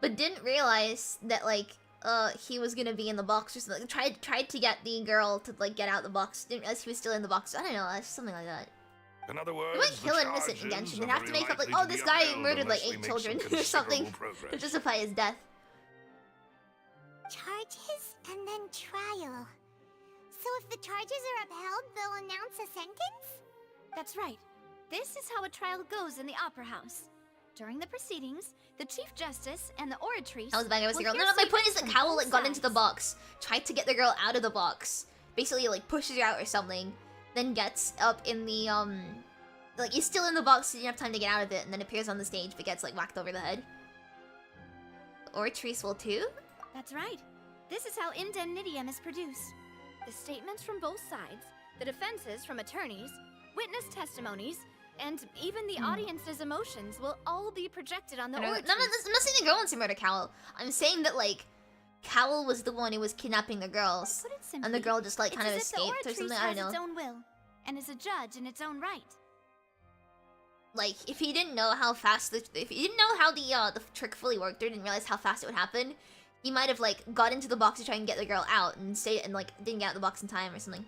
But didn't realize that, like, he was gonna be in the box or something. Tried to get the girl to, like, get out the box. Didn't realize he was still in the box. I don't know, something like that. In other words, they wouldn't kill an innocent in Genshin. They'd have to make up, like, oh, this guy murdered, like, 8 children or something to justify his death. Charges and then trial. So if the charges are upheld, they'll announce a sentence? That's right. This is how a trial goes in the Opera House. During the proceedings, the Chief Justice and the Oratrice... That was the bad guy, was the girl. No, my point is that Cowell, like, got into the box, tried to get the girl out of the box, basically, like, pushes her out or something, then gets up in the, like, he's still in the box, so he didn't have time to get out of it, and then appears on the stage, but gets, like, whacked over the head. Oratrice will too? That's right. This is how indemnitium is produced. The statements from both sides, the defenses from attorneys, witness testimonies, and even the audience's emotions will all be projected on the Oratrice. I'm not saying the girl wants to murder Cowell. I'm saying that, like, Cowell was the one who was kidnapping the girls, Put it simply, and the girl just, like, kind of it's as if the escaped or Oratrice something. I has don't its know. own will, and is a judge in its own right. Like, if he didn't know how fast if he didn't know how the trick fully worked, or didn't realize how fast it would happen, he might have, like, got into the box to try and get the girl out and like, didn't get out of the box in time or something.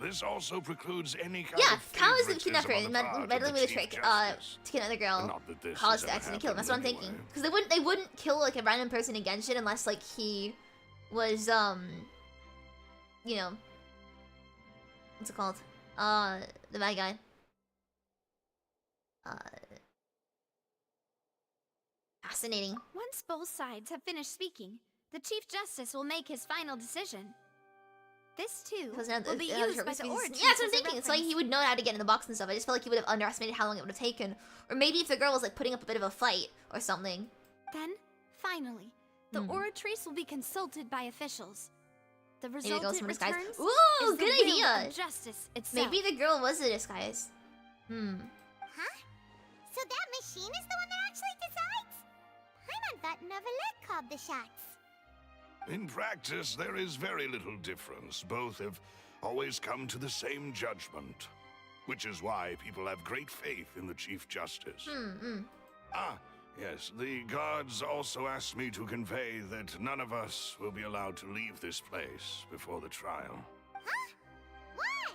This also precludes any kind of Cow is the favoritism kidnapper on and the part of meddling the with the Chief trick, Justice. to kidnap the girl, Not that this caused has the ever accident to kill him. That's what I'm happened thinking. anyway. Because they wouldn't kill, like, a random person in Genshin unless, like, he was, you know, what's it called? The bad guy. Fascinating. Once both sides have finished speaking, the Chief Justice will make his final decision. This, too, will be used by the Oratrice. Yeah, that's what I'm thinking. It's like he would know how to get in the box and stuff. I just felt like he would have underestimated how long it would have taken. Or maybe if the girl was, like, putting up a bit of a fight or something. Then, finally, the Oratrice will be consulted by officials. The Maybe the girl's resultant from disguise. returns Ooh, is good the will idea. of justice itself. Maybe the girl was a disguise. Huh? So that machine is the one that actually decides? Paimon thought Neuvillette called the shots. In practice, there is very little difference. Both have always come to the same judgment, which is why people have great faith in the Chief Justice. Ah, yes, the guards also asked me to convey that none of us will be allowed to leave this place before the trial. Huh? Why?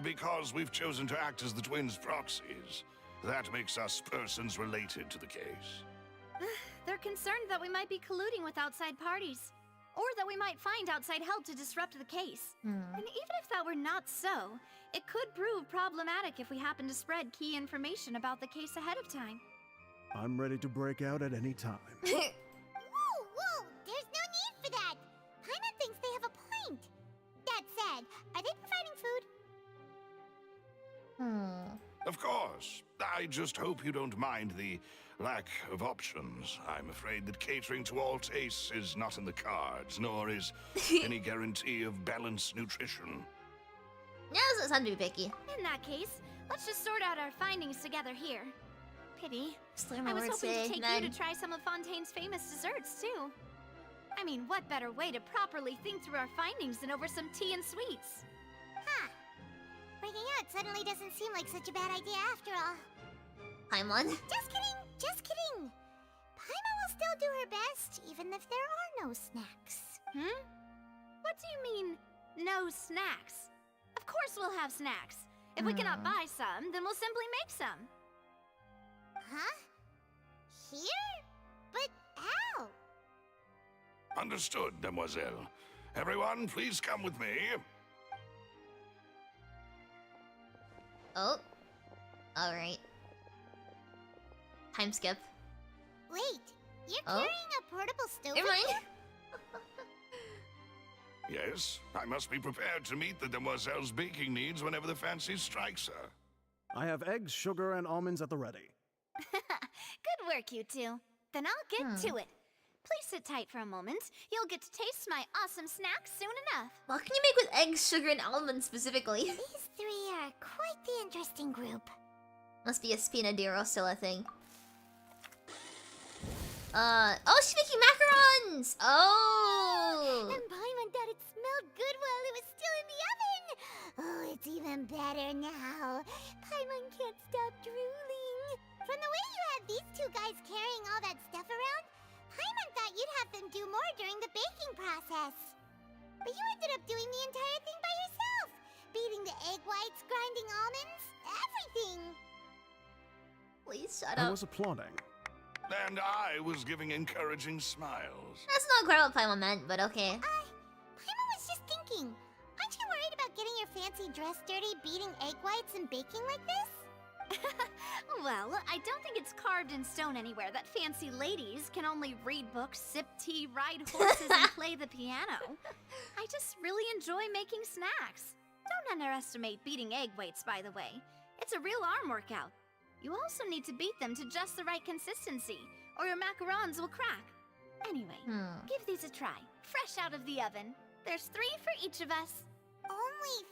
Because we've chosen to act as the twins' proxies. That makes us persons related to the case. They're concerned that we might be colluding with outside parties, or that we might find outside help to disrupt the case. And even if that were not so, it could prove problematic if we happen to spread key information about the case ahead of time. I'm ready to break out at any time. Whoa, whoa! There's no need for that! Paimon thinks they have a point. That said, are they providing food? Of course. I just hope you don't mind the lack of options. I'm afraid that catering to all tastes is not in the cards, nor is any guarantee of balanced nutrition. Yeah, it's time to be picky. In that case, let's just sort out our findings together here. Pity. My I was words hoping to say, take man. you to try some of Fontaine's famous desserts, too. I mean, what better way to properly think through our findings than over some tea and sweets? Huh. breaking out suddenly doesn't seem like such a bad idea after all. Paimon? Just kidding, just kidding. Paimon will still do her best, even if there are no snacks. What do you mean, no snacks? Of course we'll have snacks. If we cannot buy some, then we'll simply make some. Huh? Here? But how? Understood, demoiselle. Everyone, please come with me. Oh. Alright. Time skip. Wait, you're carrying a portable stove? Never mind. Yes, I must be prepared to meet the demoiselle's baking needs whenever the fancy strikes her. I have eggs, sugar, and almonds at the ready. Good work, you two. Then I'll get to it. Please sit tight for a moment. You'll get to taste my awesome snacks soon enough. What can you make with eggs, sugar, and almonds specifically? These three are quite the interesting group. Must be a Spina de Rosula thing. Oh, she's making macarons! Oh! And Paimon thought it smelled good while it was still in the oven! Oh, it's even better now. Paimon can't stop drooling. From the way you had these two guys carrying all that stuff around, Paimon thought you'd have them do more during the baking process. But you ended up doing the entire thing by yourself! Beating the egg whites, grinding almonds, everything! Please shut I up. was applauding. And I was giving encouraging smiles. That's not quite what Paimon meant, but okay. Paimon was just thinking, aren't you worried about getting your fancy dress dirty beating egg whites and baking like this? Well, I don't think it's carved in stone anywhere that fancy ladies can only read books, sip tea, ride horses, and play the piano. I just really enjoy making snacks. Don't underestimate beating egg whites, by the way. It's a real arm workout. You also need to beat them to just the right consistency, or your macarons will crack. Anyway, give these a try, fresh out of the oven. There's 3 for each of us. Only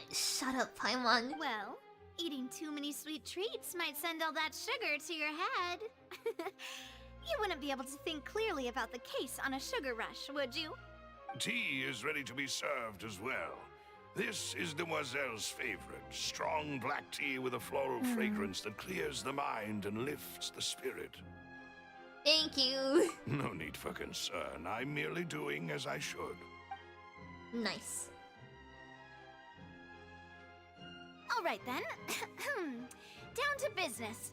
3? Shut up, Paimon. Well, eating too many sweet treats might send all that sugar to your head. You wouldn't be able to think clearly about the case on a sugar rush, would you? Tea is ready to be served as well. This is Demoiselle's favorite, strong black tea with a floral fragrance that clears the mind and lifts the spirit. Thank you. No need for concern. I'm merely doing as I should. Nice. All right then. Down to business.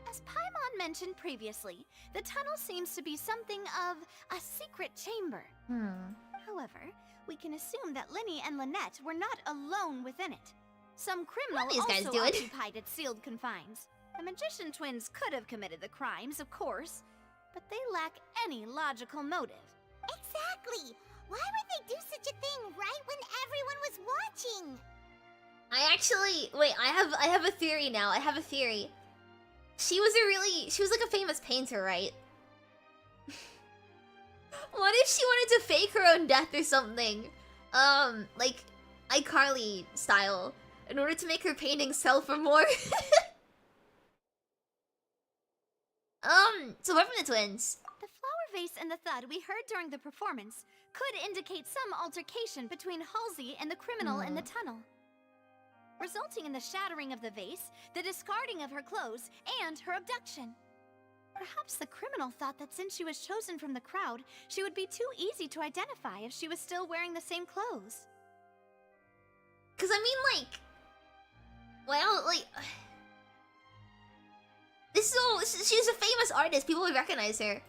As Paimon mentioned previously, the tunnel seems to be something of a secret chamber. However, we can assume that Lyney and Lynette were not alone within it. Some criminal these guys also doing? occupied its sealed confines. The magician twins could have committed the crimes, of course, but they lack any logical motive. Exactly! Why would they do such a thing right when everyone was watching? I actually wait. I have a theory now. I have a theory. She was like a famous painter, right? What if she wanted to fake her own death or something? Like iCarly style, in order to make her painting sell for more. So what from the twins? The flower vase and the thud we heard during the performance could indicate some altercation between Halsey and the criminal in the tunnel, resulting in the shattering of the vase, the discarding of her clothes, and her abduction. Perhaps the criminal thought that since she was chosen from the crowd, she would be too easy to identify if she was still wearing the same clothes. Cause I mean, like, well, like, this is all. She's a famous artist. People would recognize her.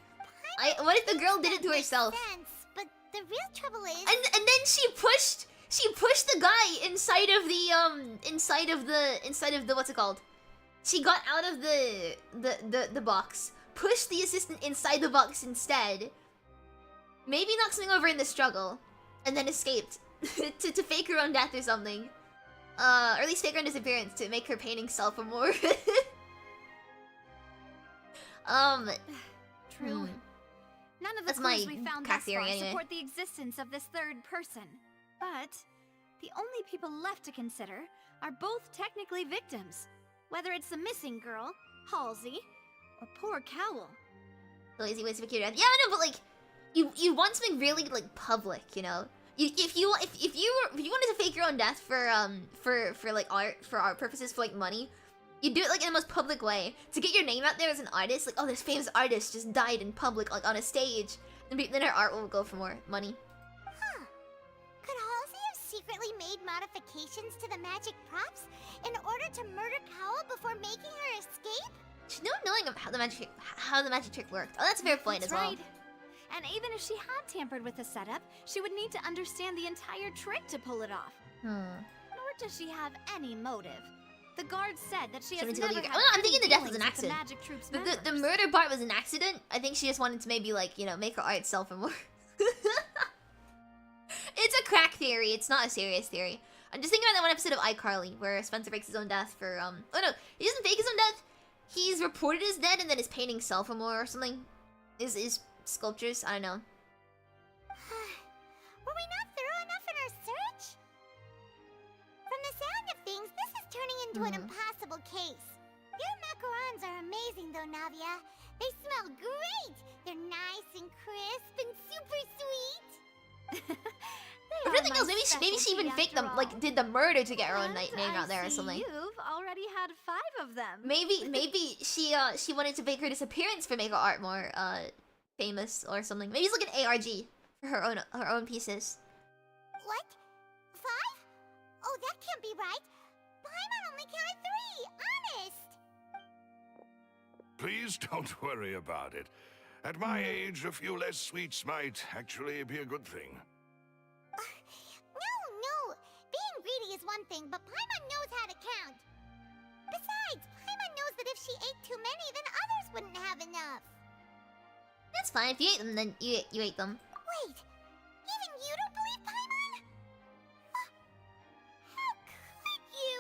What if the girl did it to herself? Sense, but the real trouble is... And then she pushed the guy inside of the what's it called? She got out of the box, pushed the assistant inside the box instead. Maybe knocked something over in the struggle, and then escaped to fake her own death or something. Or at least fake her own disappearance to make her painting sell for more. True. None of the That's clues my we found crack thus theory far anyway. support the existence of this third person. But the only people left to consider are both technically victims. Whether it's the missing girl, Halsey, or poor Cowl. The lazy ways to fake your death. Yeah, I know, but like, you want something really like public, you know? If you wanted to fake your own death for like art purposes, for like money, you do it like in the most public way to get your name out there as an artist. Like, oh, this famous artist just died in public, like on a stage. Then her art will go for more money. Huh. Could Halsey have secretly made modifications to the magic props in order to murder Cowell before making her escape? She's no knowing of how the magic trick worked. Oh, that's a fair point as well. Right. And even if she had tampered with the setup, she would need to understand the entire trick to pull it off. Nor does she have any motive. The guard said that she has never had I'm thinking the death was an dealings with the accident. Magic Troops The members. murder part was an accident. I think she just wanted to maybe, like, you know, make her art sell for more. It's a crack theory. It's not a serious theory. I'm just thinking about that one episode of iCarly where Spencer fakes his own death for, oh no, he doesn't fake his own death. He's reported as dead and then his paintings sell for more or something. Is sculptures? I don't know. Were we not thorough enough in our search? From the sound of things, this is turning into an impossible case. Your macarons are amazing though, Navia. They smell great! They're nice and crisp and super sweet! If nothing else, maybe she even faked them, like did the murder to get her own name out there or something. You've already had 5 of them. Maybe she wanted to make her disappearance for make her art more famous or something. Maybe it's like an ARG for her own pieces. What? 5? Oh, that can't be right. Paimon only counted 3, honest! Please don't worry about it. At my age, a few less sweets might actually be a good thing. No. Being greedy is one thing, but Paimon knows how to count. Besides, Paimon knows that if she ate too many, then others wouldn't have enough. That's fine. If you ate them, then you ate them. Wait, even you don't believe Paimon? How could you?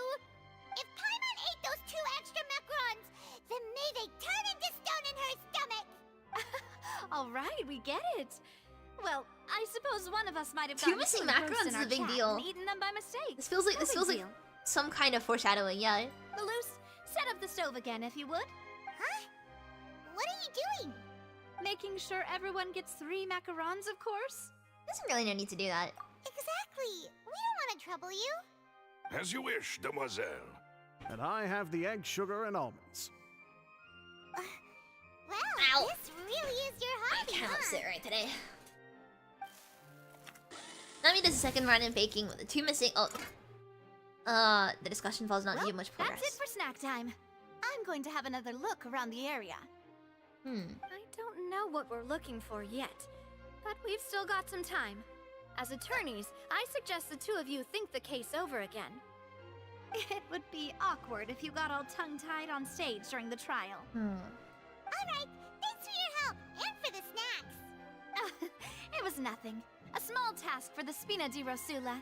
If Paimon ate those 2 extra macarons, then may they turn into stone in her stomach! All right, we get it. Well, I suppose one of us might have 2 gotten missing so engrossed macarons in is our a big chat deal. and eaten them by mistake. This feels like deal. some kind of foreshadowing. Yeah. Malus, set up the stove again if you would. Huh? What are you doing? Making sure everyone gets 3 macarons, of course. Doesn't really no need to do that. Exactly. We don't want to trouble you. As you wish, demoiselle. And I have the egg, sugar, and almonds. Well, this really is your hobby, I cannot huh? sit right today. Nami does a second run in baking with the 2 missing. Oh, the discussion falls not to give much progress. That's it for snack time. I'm going to have another look around the area. I don't know what we're looking for yet, but we've still got some time. As attorneys, I suggest the 2 of you think the case over again. It would be awkward if you got all tongue-tied on stage during the trial. Alright, thanks for your help, and for the snacks. It was nothing. A small task for the Spina de Rosula.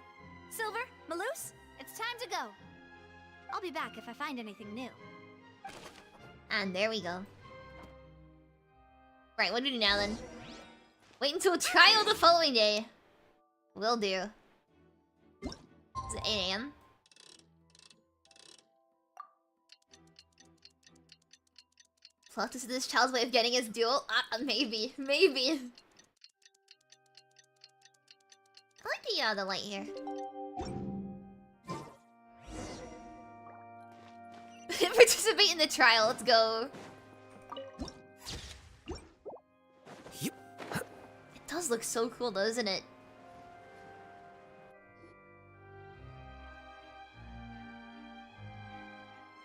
Silver, Malus, it's time to go. I'll be back if I find anything new. And there we go. Right, what do we do now then? Wait until trial the following day. Will do. Is it 8 AM? Plot to this child's way of getting his duel? Maybe. I like the light here. Participate in the trial, let's go. It does look so cool though, doesn't it?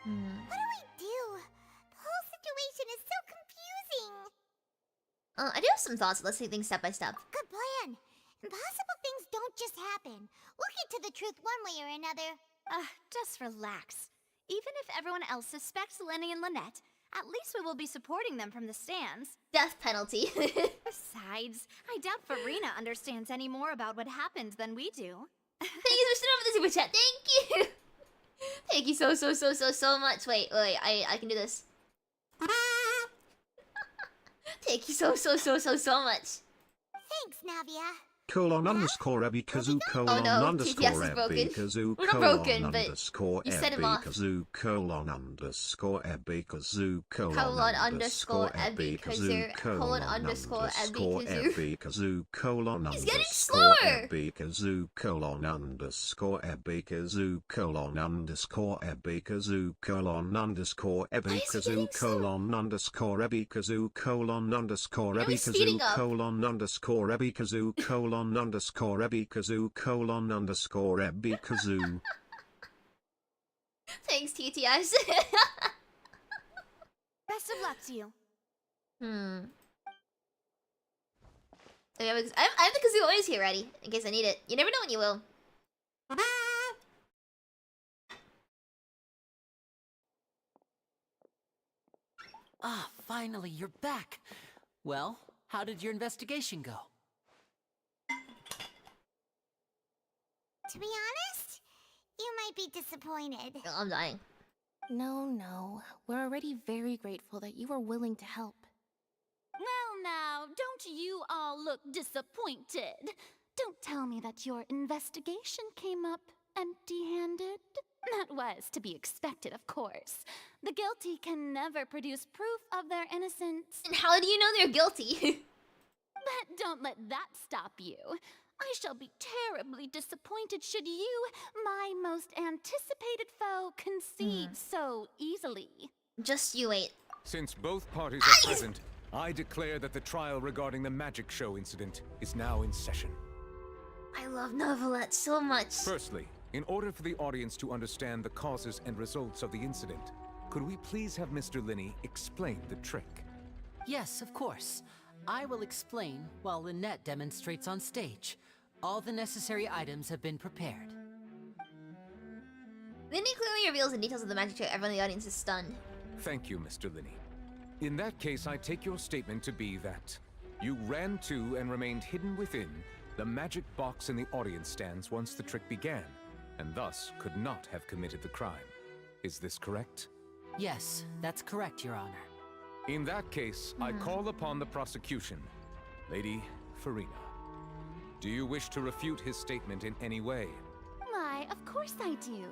What do we do? The whole situation is so confusing. I do have some thoughts, let's take things step by step. Good plan. Impossible things don't just happen. We'll get to the truth one way or another. Just relax. Even if everyone else suspects Lyney and Lynette, at least we will be supporting them from the stands. Death penalty. Besides, I doubt Farina understands any more about what happened than we do. Thank you so much for the super chat. Thank you. Thank you so much. Wait, I can do this. Thank you so much. Thanks, Navia. underscore Ebby Kazoo Oh no, underscore TTS is Ebby broken. Kazoo We're not broken, but underscore you set him Ebby off. Kazoo underscore Ebby Kazoo underscore Ebby Kazoo underscore Ebby Kazoo. He's getting slower. Ebby Kazoo underscore Ebby Kazoo underscore Ebby Kazoo underscore Ebby Kazoo underscore Ebby Kazoo underscore Ebby Kazoo underscore Ebby Kazoo underscore Ebby Kazoo underscore Ebby Kazoo. Thanks, TTS. Best of luck to you. I have the kazoo always here ready, in case I need it. You never know when you will. Ah, finally, you're back. Well, how did your investigation go? To be honest, you might be disappointed. I'm dying. No. We're already very grateful that you were willing to help. Well now, don't you all look disappointed? Don't tell me that your investigation came up empty-handed. That was to be expected, of course. The guilty can never produce proof of their innocence. And how do you know they're guilty? But don't let that stop you. I shall be terribly disappointed should you, my most anticipated foe, concede so easily. Just you wait. Since both parties are present, I declare that the trial regarding the magic show incident is now in session. I love Neuvillette so much. Firstly, in order for the audience to understand the causes and results of the incident, could we please have Mr. Lyney explain the trick? Yes, of course. I will explain while Lynette demonstrates on stage. All the necessary items have been prepared. Lyney clearly reveals the details of the magic trick. Everyone in the audience is stunned. Thank you, Mr. Lyney. In that case, I take your statement to be that you ran to and remained hidden within the magic box in the audience stands once the trick began, and thus could not have committed the crime. Is this correct? Yes, that's correct, Your Honor. In that case, I call upon the prosecution. Lady Farina, do you wish to refute his statement in any way? Why, of course I do.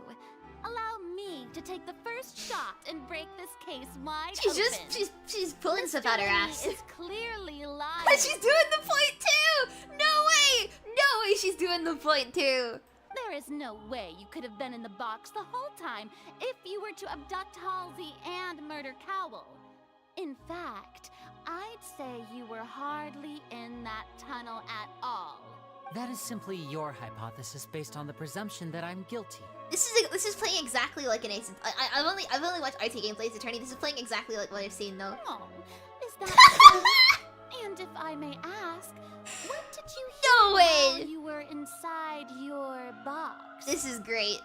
Allow me to take the first shot and break this case wide open. She's pulling stuff out her ass. Is clearly lying. But she's doing the point too! No way she's doing the point too! There is no way you could have been in the box the whole time if you were to abduct Halsey and murder Cowell. In fact, I'd say you were hardly in that tunnel at all. That is simply your hypothesis based on the presumption that I'm guilty. This is playing exactly like an Ace. I've only watched IT gameplay Ace Attorney. This is playing exactly like what I've seen though. Oh, is that so? And if I may ask, what did you hear while you were inside your box? This is great.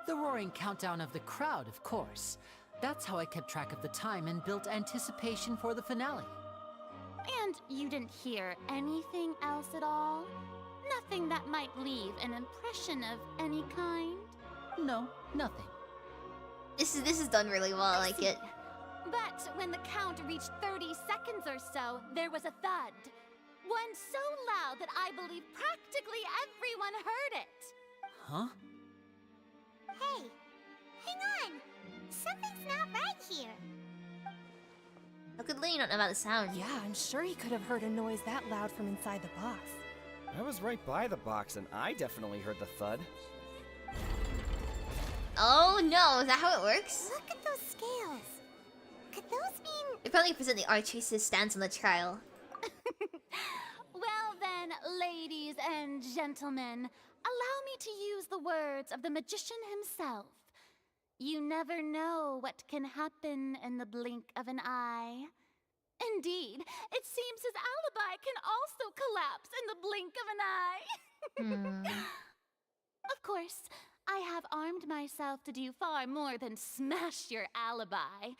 The roaring countdown of the crowd, of course. That's how I kept track of the time and built anticipation for the finale. And you didn't hear anything else at all? Nothing that might leave an impression of any kind? No, nothing. This is done really well. I like it. But when the count reached 30 seconds or so, there was a thud. One so loud that I believe practically everyone heard it. Huh? Hey, hang on. Something's not right here. How could Lyney not know about the sound? Yeah, I'm sure he could have heard a noise that loud from inside the box. I was right by the box and I definitely heard the thud. Oh no, is that how it works? Look at those scales. Could those mean... They probably present the Archie's stance on the trial. Well then, ladies and gentlemen, allow me to use the words of the magician himself. You never know what can happen in the blink of an eye. Indeed, it seems his alibi can also collapse in the blink of an eye. Of course, I have armed myself to do far more than smash your alibi.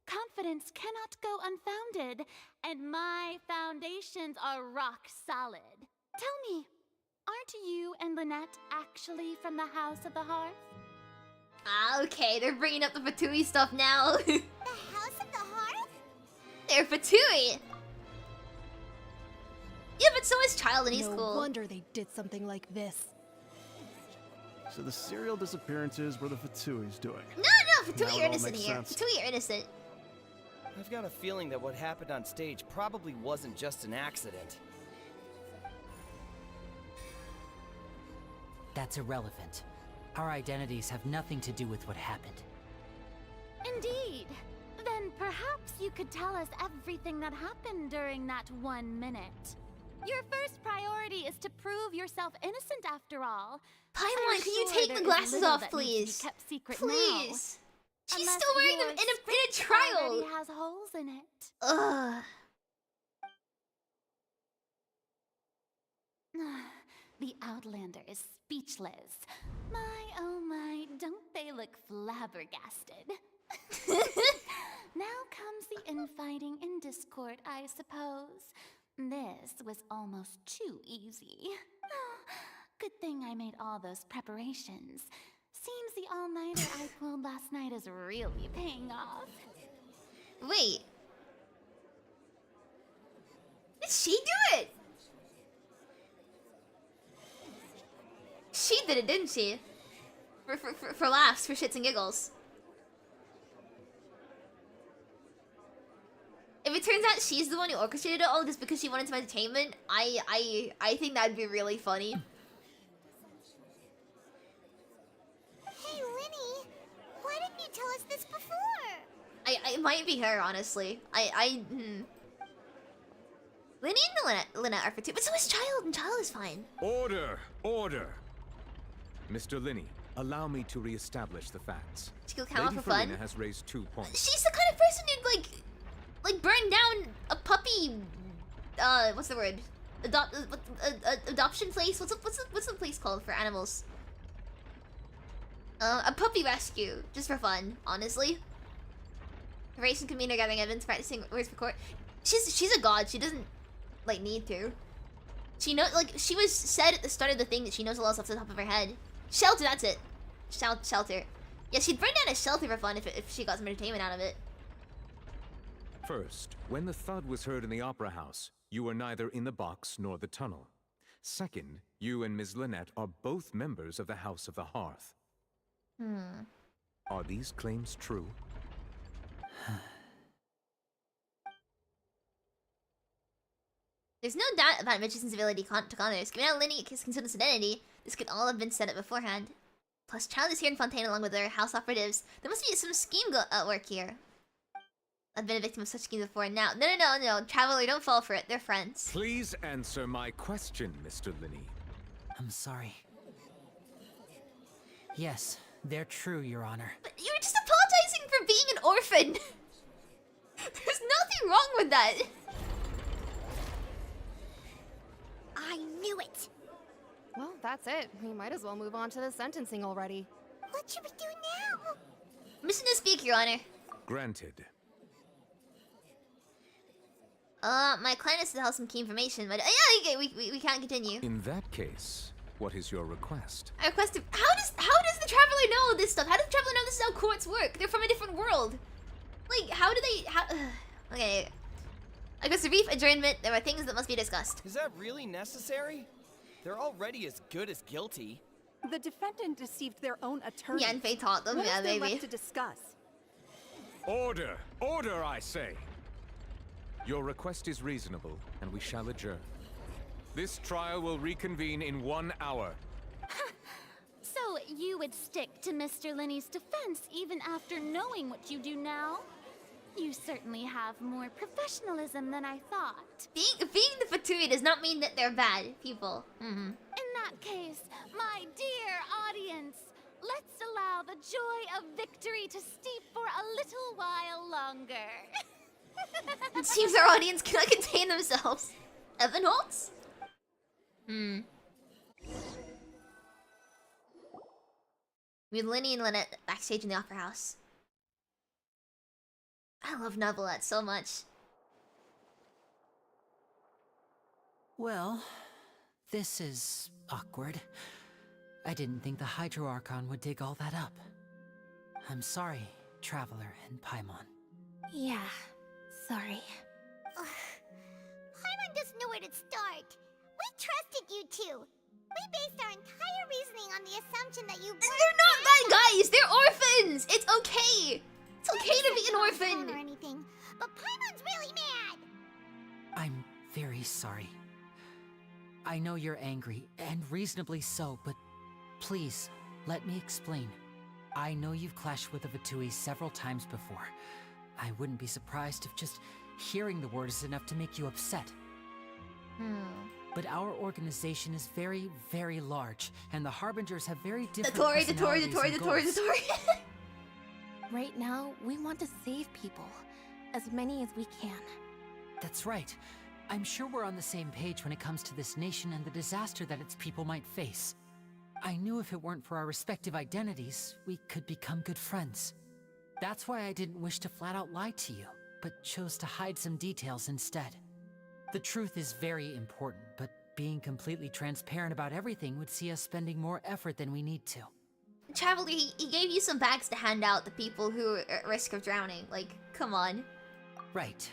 Confidence cannot go unfounded, and my foundations are rock solid. Tell me, aren't you and Lynette actually from the House of the Hearth? Ah, okay, they're bringing up the Fatui stuff now. The House of the Hearth? They're Fatui! Yeah, but so is Child, and he's no cool. wonder they did something like this. So the serial disappearances were the Fatui's doing. No, Now Fatui, it you're all innocent makes here. sense. Fatui, you're innocent. I've got a feeling that what happened on stage probably wasn't just an accident. That's irrelevant. Our identities have nothing to do with what happened. Indeed. Then perhaps you could tell us everything that happened during that 1 minute. Your first priority is to prove yourself innocent after all. Paimon, can you take the glasses off, please? Kept secret Please. Now. She's Unless still wearing them your in a script trial. already has holes in it. Ugh. The Outlander is speechless. My, oh my, don't they look flabbergasted? Now comes the infighting and discord, I suppose. This was almost too easy. Good thing I made all those preparations. Seems the all-nighter I pulled last night is really paying off. Wait. Did she do it? She did it, didn't she? For laughs, for shits and giggles. If it turns out she's the one who orchestrated it all just because she wanted some entertainment, I think that'd be really funny. Hey, Lyney, why didn't you tell us this before? It might be her, honestly. Lyney and Lynette are for two, but so is Child, and Child is fine. Order! Order! Mr. Lyney, allow me to re-establish the facts. She go count Lady for fun? Farina has raised 2 points. She's the kind of person who'd like burn down a puppy. What's the word? Adoption place. What's the place called for animals? A puppy rescue, just for fun, honestly. Racing convener, gathering evidence, practicing words for court. She's a god. She doesn't like need to. She knows, like she was said at the start of the thing that she knows a lot off the top of her head. Shelter, that's it. Shelter. Yeah, she'd burn down a shelter for fun if she got some entertainment out of it. First, when the thud was heard in the Opera House, you were neither in the box nor the tunnel. Second, you and Ms. Lynette are both members of the House of the Hearth. Are these claims true? There's no doubt about Richardson's ability to counter. Given how Lyney is Consum's identity, this could all have been set up beforehand. Plus, Child is here in Fontaine along with their house operatives. There must be some scheme at work here. I've been a victim of such schemes before. Now, no, Traveler, don't fall for it. They're friends. Please answer my question, Mr. Lyney. I'm sorry. Yes, they're true, Your Honor. But you're just apologizing for being an orphan. There's nothing wrong with that. I knew it. Well, that's it. We might as well move on to the sentencing already. What should we do now? Mission to speak, Your Honor. Granted. My client has to tell some key information, but yeah, we can't continue. In that case, what is your request? I request how does the Traveler know this stuff? How does the Traveler know this is how courts work? They're from a different world. Like, how do they? Okay. I guess a brief adjournment. There are things that must be discussed. Is that really necessary? They're already as good as guilty. The defendant deceived their own attorney. Yeah, and Faye taught them. What Yeah, is there maybe. left to discuss? Order! Order, I say! Your request is reasonable, and we shall adjourn. This trial will reconvene in 1 hour. So you would stick to Mr. Lyney's defense even after knowing what you do now? You certainly have more professionalism than I thought. Being the Fatui does not mean that they're bad people. In that case, my dear audience, let's allow the joy of victory to steep for a little while longer. It seems our audience cannot contain themselves. Evan Holtz? With Lyney and Lynette backstage in the Opera House. I love Neuvillette so much. Well, this is awkward. I didn't think the Hydro Archon would dig all that up. I'm sorry, Traveler and Paimon. Yeah, sorry. Paimon does know where to start. We trusted you two. We based our entire reasoning on the assumption that you weren't. They're not bad guys. They're orphans. It's okay. It's okay to be an orphan. Or anything, but Paimon's really mad. I'm very sorry. I know you're angry, and reasonably so, but please, let me explain. I know you've clashed with the Vtui several times before. I wouldn't be surprised if just hearing the word is enough to make you upset. But our organization is very, very large, and the Harbingers have very different personalities and goals. Right now, we want to save people. As many as we can. That's right. I'm sure we're on the same page when it comes to this nation and the disaster that its people might face. I knew if it weren't for our respective identities, we could become good friends. That's why I didn't wish to flat out lie to you, but chose to hide some details instead. The truth is very important, but being completely transparent about everything would see us spending more effort than we need to. Traveler, he gave you some bags to hand out to people who are at risk of drowning. Like, come on. Right.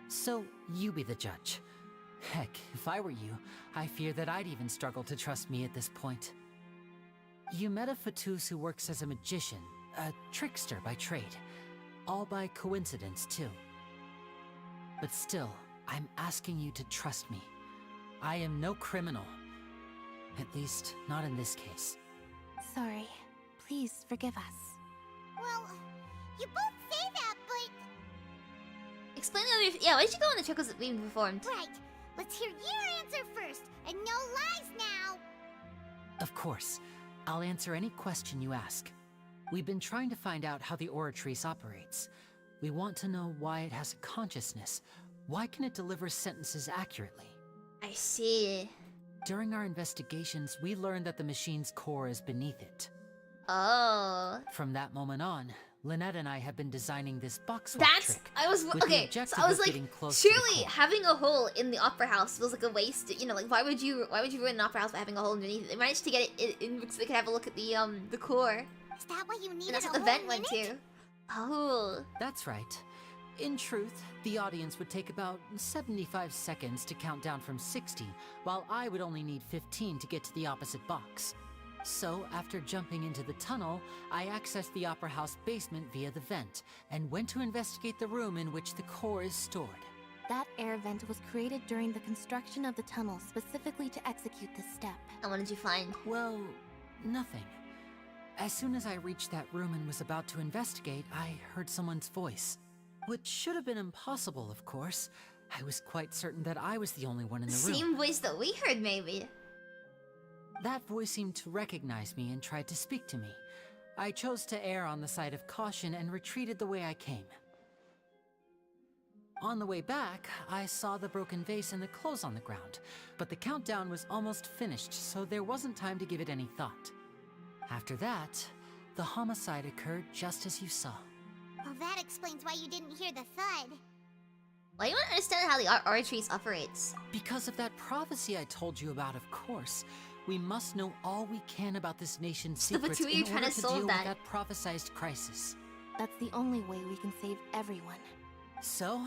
So, you be the judge. Heck, if I were you, I fear that I'd even struggle to trust me at this point. You met a Fatus who works as a magician, a trickster by trade. All by coincidence, too. But still, I'm asking you to trust me. I am no criminal. At least, not in this case. Sorry. Please forgive us. Well, you both say that, but... Explain the other... Yeah, why did you go on the trick was being performed? Right. Let's hear your answer first, and no lies now! Of course. I'll answer any question you ask. We've been trying to find out how the Oratrice operates. We want to know why it has a consciousness. Why can it deliver sentences accurately? I see. During our investigations, we learned that the machine's core is beneath it. Oh. From that moment on, Lynette and I have been designing this box swap trick. I was okay. So I was like, surely having a hole in the opera house was like a waste. You know, like why would you ruin an opera house by having a hole underneath it? They managed to get it in so they could have a look at the core. Is that why you needed And that's a what the whole vent went minute? to. Oh. That's right. In truth, the audience would take about 75 seconds to count down from 60, while I would only need 15 to get to the opposite box. So, after jumping into the tunnel, I accessed the Opera House basement via the vent, and went to investigate the room in which the core is stored. That air vent was created during the construction of the tunnel specifically to execute this step. And what did you find? Well, nothing. As soon as I reached that room and was about to investigate, I heard someone's voice. Which should have been impossible, of course. I was quite certain that I was the only one in the room. Same voice that we heard, maybe. That voice seemed to recognize me and tried to speak to me. I chose to err on the side of caution and retreated the way I came. On the way back, I saw the broken vase and the clothes on the ground, but the countdown was almost finished, so there wasn't time to give it any thought. After that, the homicide occurred just as you saw. Well, that explains why you didn't hear the thud. Why do you want to understand how the Oratrice operates? Because of that prophecy I told you about, of course. We must know all we can about this nation's secrets in order to deal with that prophesized crisis. That's the only way we can save everyone. So,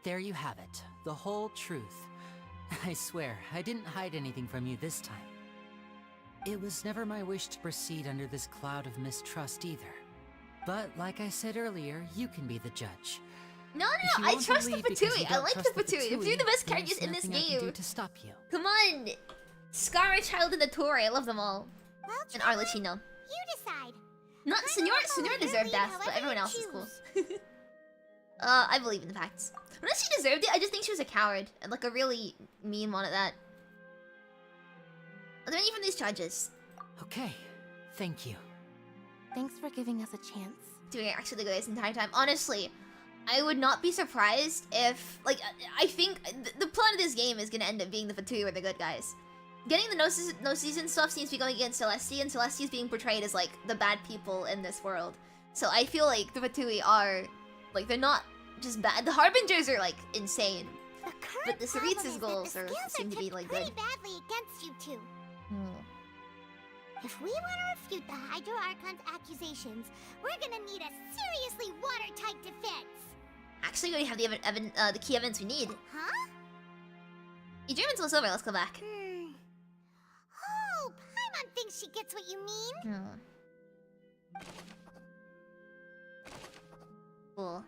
there you have it. The whole truth. I swear, I didn't hide anything from you this time. It was never my wish to proceed under this cloud of mistrust either. But, like I said earlier, you can be the judge. No, I trust the Fatui. I like the Fatui. They're the best characters in this game. To stop you. Come on! Scar, Child, and the Tour. I love them all. Well, and Arlecchino. You decide. Not Senor deserved death, but everyone else is cool. I believe in the facts. Not that she deserved it, I just think she was a coward. And like a really mean one at that. Are there any from these charges? Okay. Thank you. Thanks for giving us a chance. Doing it actually the entire time. Honestly, I would not be surprised if, like, I think the plot of this game is gonna end up being the Fatui or the good guys. Getting the no season stuff seems to be going against Celestia, and Celestia is being portrayed as, like, the bad people in this world. So I feel like the Fatui are, like, they're not just bad. The Harbingers are, like, insane. But the Saritsa's goals seem to be, like, good. Badly against you two. If we want to refute the Hydro Archon's accusations, we're gonna need a seriously watertight defense. Actually, we already have the key evidence we need. Huh? You dream until it's over. Let's go back. Oh, Paimon thinks she gets what you mean. Cool.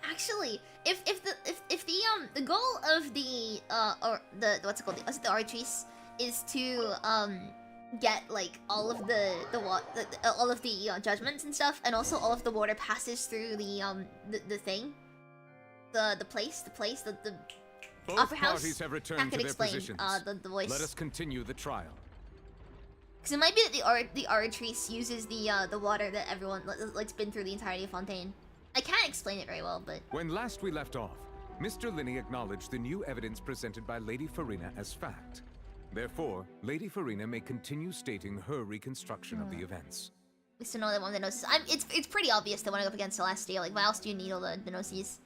Actually, if the goal of the what's it called, the Archers is to get like all of the judgments and stuff, and also all of the water passes through the thing, the place, the Both upper house. parties have That returned could to their explain positions. the voice. Let us continue the trial. Because it might be that the Archers uses the water that everyone like been through the entirety of Fontaine. I can't explain it very well, but When last we left off, Mr. Lyney acknowledged the new evidence presented by Lady Farina as fact. Therefore, Lady Farina may continue stating her reconstruction of the events. we still know that one of the Gnosis. It's pretty obvious that when I go up against Celestia, like why else do you need all the Gnosis?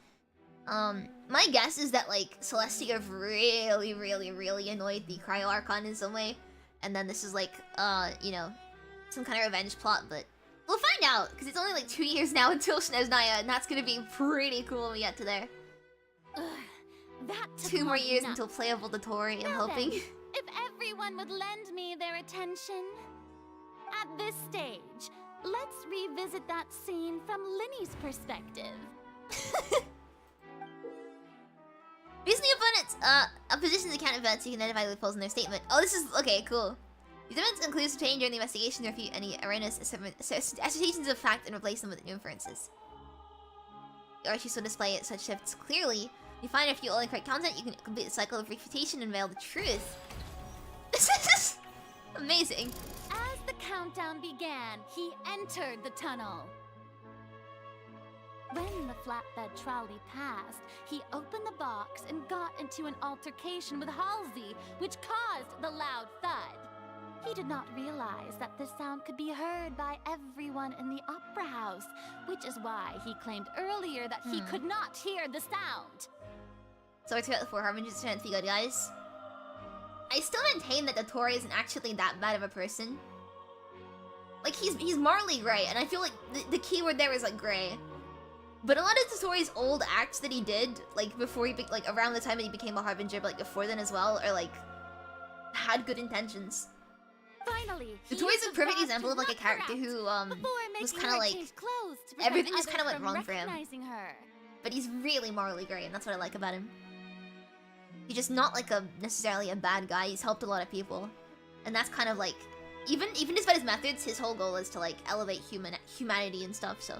My guess is that like Celestia really annoyed the Cryo Archon in some way, and then this is like you know, some kind of revenge plot, but we'll find out, because it's only like 2 years now until Sneznaya, and that's gonna be pretty cool when we get to there. That took 2 more long years enough. until playable Dotori, I'm Now hoping. then, if everyone would lend me their attention. At this stage, let's revisit that scene from Lyney's perspective. Recently opponents, oppositions account events, you can identify the loopholes in their statement. Oh, this is, okay, cool. These events include obtained during the investigation to refute any erroneous assertions of fact and replace them with new inferences. The Archers will display such shifts clearly. If you find a few all incorrect content, you can complete the cycle of refutation and veil the truth. This is amazing. As the countdown began, he entered the tunnel. When the flatbed trolley passed, he opened the box and got into an altercation with Halsey, which caused the loud thud. He did not realize that this sound could be heard by everyone in the opera house, which is why he claimed earlier that he could not hear the sound. So it's got the 4 Harbingers to be good, guys. I still maintain that Dotori isn't actually that bad of a person. Like, he's morally gray, and I feel like the key word there is, like, gray. But a lot of Dotori's old acts that he did, like, before he, like, around the time that he became a Harbinger, but, like, before then as well, are, like, had good intentions. Finally, Dotori's a perfect example of, like, a character who, was kind of, like, everything just kind of went wrong for him. But he's really morally gray, and that's what I like about him. He's just not, like, necessarily a bad guy. He's helped a lot of people. And that's kind of, like, even despite his methods, his whole goal is to, like, elevate humanity and stuff, so.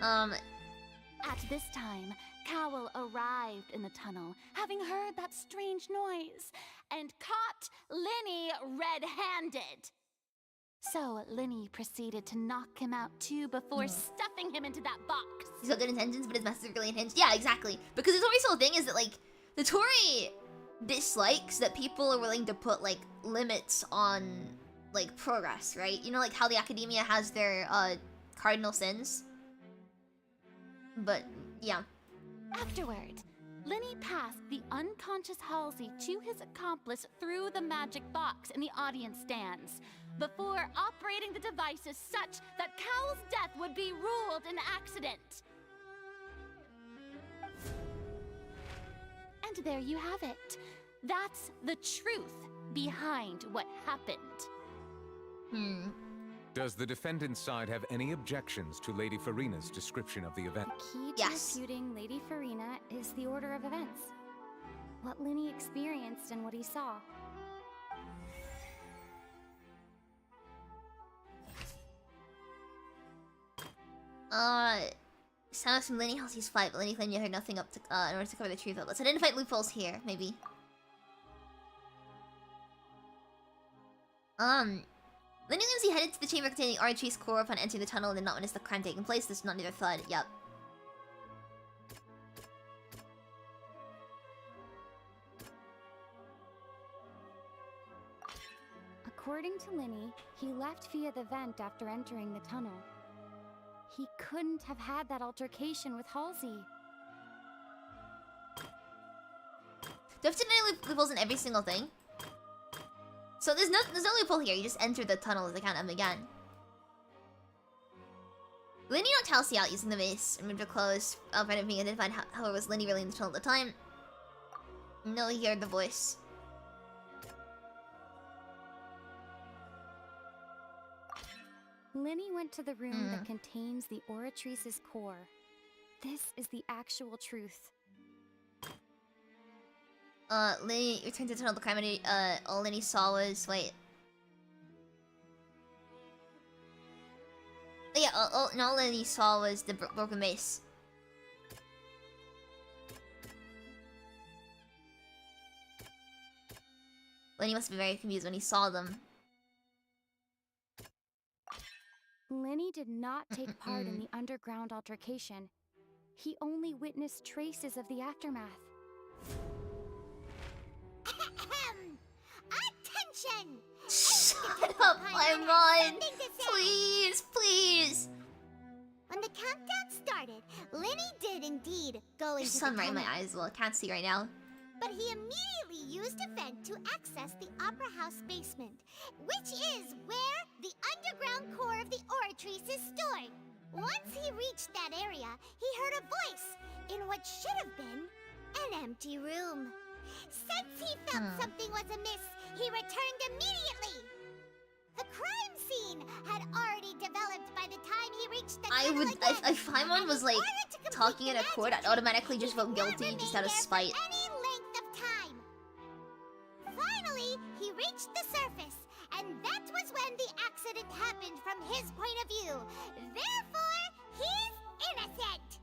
At this time, Cowell arrived in the tunnel, having heard that strange noise, and caught Lyney red-handed. So Lyney proceeded to knock him out too before stuffing him into that box. He's got good intentions, but his method is really unhinged. Yeah, exactly. Because the Tori's whole thing is that, like, the Tori dislikes that people are willing to put, like, limits on, like, progress, right? You know, like, how the Academia has their, cardinal sins? But, yeah. Afterward, Lyney passed the unconscious Halsey to his accomplice through the magic box in the audience stands, before operating the devices such that Cowell's death would be ruled an accident. And there you have it. That's the truth behind what happened. Does the defendant's side have any objections to Lady Farina's description of the event? Key to refuting Lady Farina is the order of events. What Lyney experienced and what he saw. Sounds from Lyney Halsey's fight, but Lyney claimed you heard nothing up to, in order to cover the truth. Let's identify loopholes here, maybe. Lyney claims he headed to the chamber containing Archie's core upon entering the tunnel and did not witness the crime taking place. This is not neither thud. Yep. According to Lyney, he left via the vent after entering the tunnel. He couldn't have had that altercation with Halsey. Do I have to know loopholes in every single thing? So there's no loophole here. You just enter the tunnel as I count them again. Lyney knocked Halsey out using the mace and moved her clothes in front of being identified. However, was Lyney really in the tunnel at the time? No, he heard the voice. Lyney went to the room that contains the Oratrice's core. This is the actual truth. Lyney returned to the tunnel of the crime. All Lyney saw was wait. Oh, yeah, all Lyney saw was the broken mace. Lyney must be very confused when he saw them. Lyney did not take part in the underground altercation. He only witnessed traces of the aftermath. Attention! Shut up, Paimon! Please, please! When the countdown started, Lyney did indeed go into There's sun the right in my tunnel. eyes. Well, I can't see right now. But he immediately used a vent to access the Opera House basement, which is where the underground core of the Oratrice is stored. Once he reached that area, he heard a voice in what should have been an empty room. Since he felt something was amiss, he returned immediately. The crime scene had already developed by the time he reached the tunnel again. If Paimon was like talking in a court, I'd automatically just vote guilty just out of spite. Any length of time. Finally, he reached the surface, and that was when the accident happened from his point of view. Therefore, he's innocent.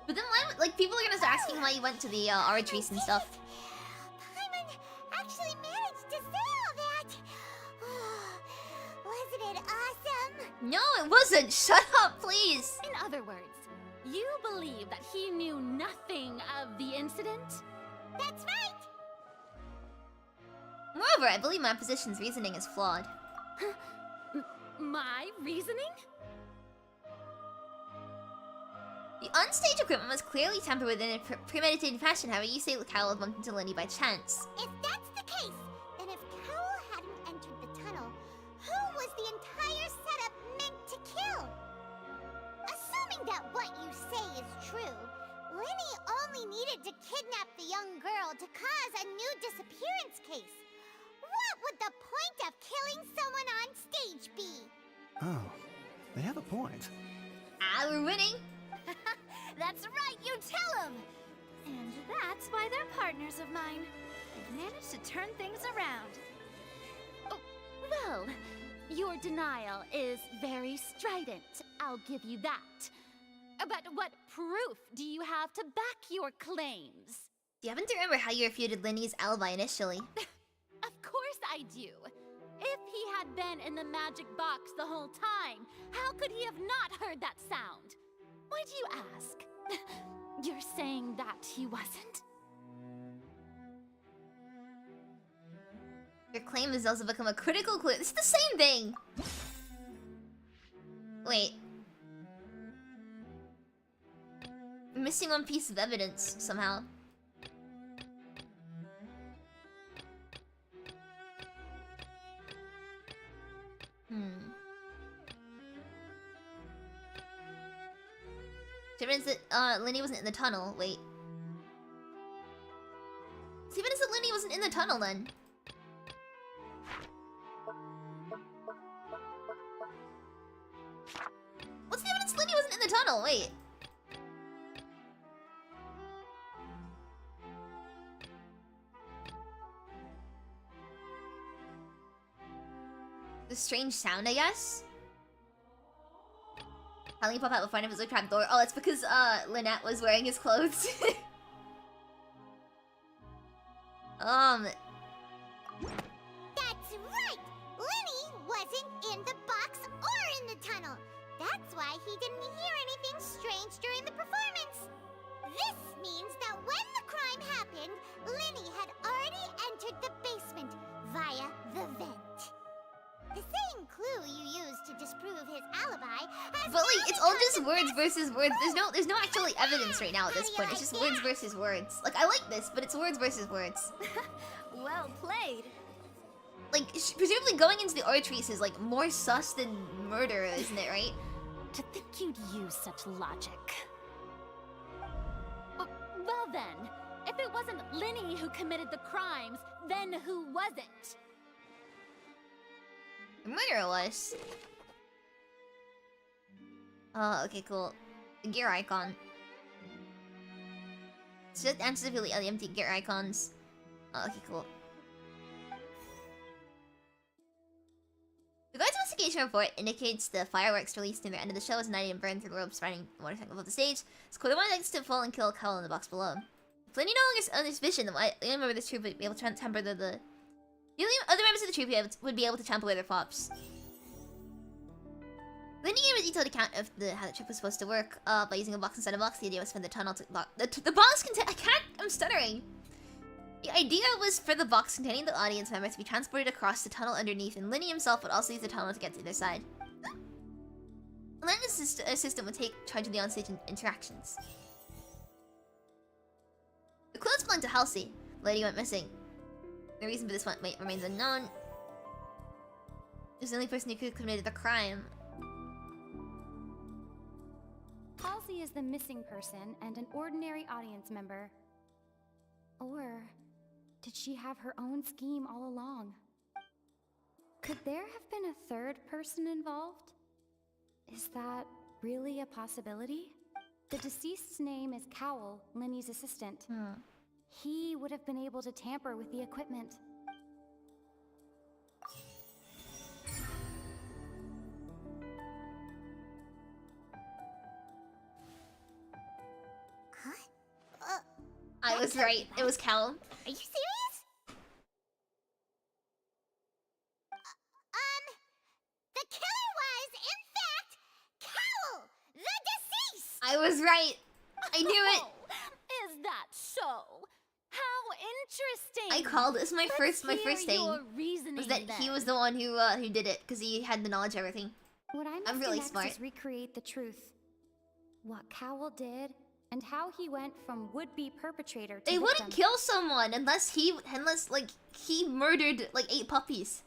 But then why, like, people are gonna start asking why you went to the Oratrice and stuff. Paimon actually managed to say all that. Wasn't it awesome? No, it wasn't! Shut up, please! In other words, you believe that he knew nothing of the incident? That's right! Moreover, I believe my opposition's reasoning is flawed. My reasoning? The unstaged equipment was clearly tampered with in a premeditated fashion. However, you say Cowell bumped into Lyney by chance. If that's the case, then if Cowell hadn't entered the tunnel, who was the entire setup meant to kill? Assuming that what you say is true, Lyney only needed to kidnap the young girl to cause a new disappearance case. What would the point of killing someone on stage be? Oh, they have a point. Ah, we're winning! That's right, you tell them! And that's why they're partners of mine. They've managed to turn things around. Oh, well, your denial is very strident, I'll give you that. But what proof do you have to back your claims? Do you happen to remember how you refuted Lyney's alibi initially? Of course I do. If he had been in the magic box the whole time, how could he have not heard that sound? Why do you ask? You're saying that he wasn't? Your claim has also become a critical clue. It's the same thing! Wait. I'm missing one piece of evidence, somehow. Evidence that Lyney wasn't in the tunnel. Wait. It's evidence that Lyney wasn't in the tunnel then. What's the evidence Lyney wasn't in the tunnel? Wait. The strange sound, I guess? Telling pop out the front of his trap door. Oh, it's because Lynette was wearing his clothes. That's right! Lyney wasn't in the box or in the tunnel. That's why he didn't hear anything strange during the performance. This means that when the crime happened, Lyney had already entered the basement via the vent. The same clue you used to disprove his alibi has But like, it's all just words versus words. There's no actually evidence right now at this point. It's just words versus words. Like, I like this, but it's words versus words. Well played. Like, presumably going into the arteries is like more sus than murder, isn't it? Right? To think you'd use such logic. Well then, if it wasn't Lyney who committed the crimes, then who was it? The murderer was. Okay, cool. Gear icon. So that answers really the empty gear icons. Okay, cool. The guide's investigation report indicates the fireworks released near the end of the show was ignited and burned through the ropes surrounding the motorcycle above the stage. It's clear the one next to fall and kill Cal in the box below. If Lyney no longer on this vision, the only member of this troop would be able to temper the only other members of the troop would be able to trample away their fops. Lyney gave a detailed account of how the trip was supposed to work. By using a box inside a box, the idea was for the tunnel to the box I'm stuttering. The idea was for the box containing the audience member to be transported across the tunnel underneath, and Lyney himself would also use the tunnel to get to the other side. Lyney's assistant would take charge of the onstage interactions. The clothes belonged to Halsey. The lady went missing. The reason for this remains unknown. She's the only person who could have committed the crime. Halsey is the missing person and an ordinary audience member. Or did she have her own scheme all along? Could there have been a third person involved? Is that really a possibility? The deceased's name is Cowl, Lyney's assistant. He would have been able to tamper with the equipment. Huh? I was right. It was Callum. Are you serious? The killer was, in fact, Cowl, the deceased! I was right. I knew it. Is that so? How interesting! I called it. This is my first thing. Your reasoning, was that he was the one who did it because he had the knowledge of everything. What I must I'm really next smart. is recreate the truth. What Cowl did, and how he went from would-be perpetrator to They victim. wouldn't kill someone unless he murdered like 8 puppies.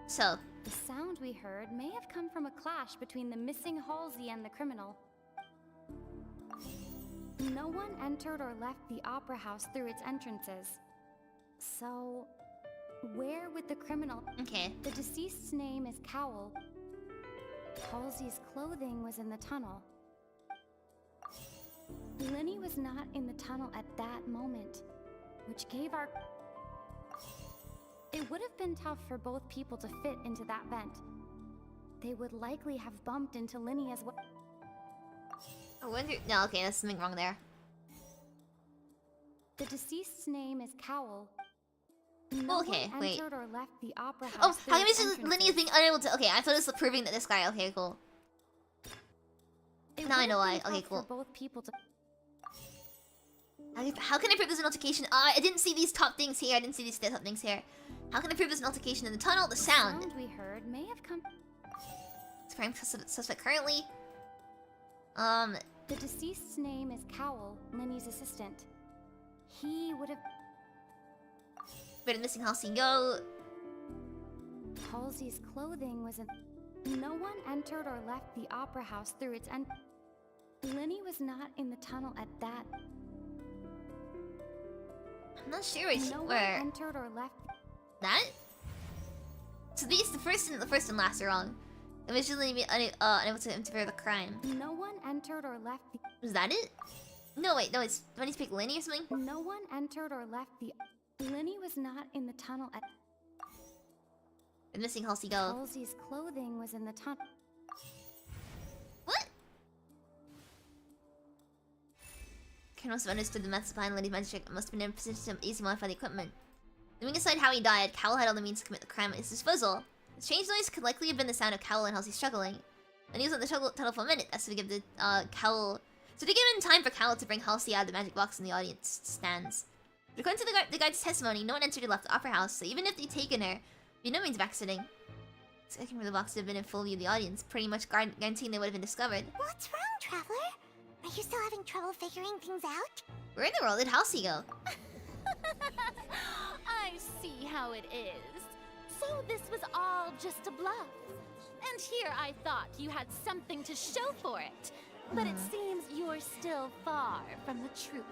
So the sound we heard may have come from a clash between the missing Halsey and the criminal. No one entered or left the opera house through its entrances. So, where would the criminal... Okay. The deceased's name is Cowl. Halsey's clothing was in the tunnel. Lyney was not in the tunnel at that moment, which gave our... It would have been tough for both people to fit into that vent. They would likely have bumped into Lyney as well. I wonder... No, okay, there's something wrong there. The deceased's name is Cowl. Okay, one wait. entered or left the opera house Oh, through how come its it's entrances. Lyney being unable to... Okay, I thought it was proving that this guy... Okay, cool. It Now I would know have why. been Okay, tough cool. for both people to... How can I prove there's an altercation? I didn't see these top things here. I didn't see these top things here. How can I prove there's an altercation in the tunnel? The sound. The sound we heard may have come... It's prime suspect currently. The deceased's name is Cowl, Lyney's assistant. He would have... Where did missing Halsey go? Halsey's clothing was in... No one entered or left the opera house through its end. Lyney was not in the tunnel at that... I'm not sure which No one where. entered or left... That? So these, the first and last are wrong. Originally unable to interfere with the crime. No one entered or left the... Was that it? No, wait, no, it's... Do I need to pick Lyney or something? No one entered or left the... Lyney was not in the tunnel at... Where did missing Halsey go? Halsey's clothing was in the tunnel. What? Ken must have understood the methods behind Lyney's magic trick and must have been in a position to easily modify the equipment. Leaving aside how he died, Cowl had all the means to commit the crime at his disposal. The strange noise could likely have been the sound of Cowl and Halsey struggling. When he was on the tunnel for a minute, that's to give the Cowl... So to give him time for Cowl to bring Halsey out of the magic box in the audience stands. According to the guard's testimony, no one entered or left the opera house, so even if they'd taken her, be no means of accident. Checking for the box to have been in full view of the audience, pretty much guaranteeing they would have been discovered. What's wrong, Traveler? Are you still having trouble figuring things out? Where in the world did Halsey go? I see how it is. So this was all just a bluff. And here I thought you had something to show for it. But it seems you're still far from the truth.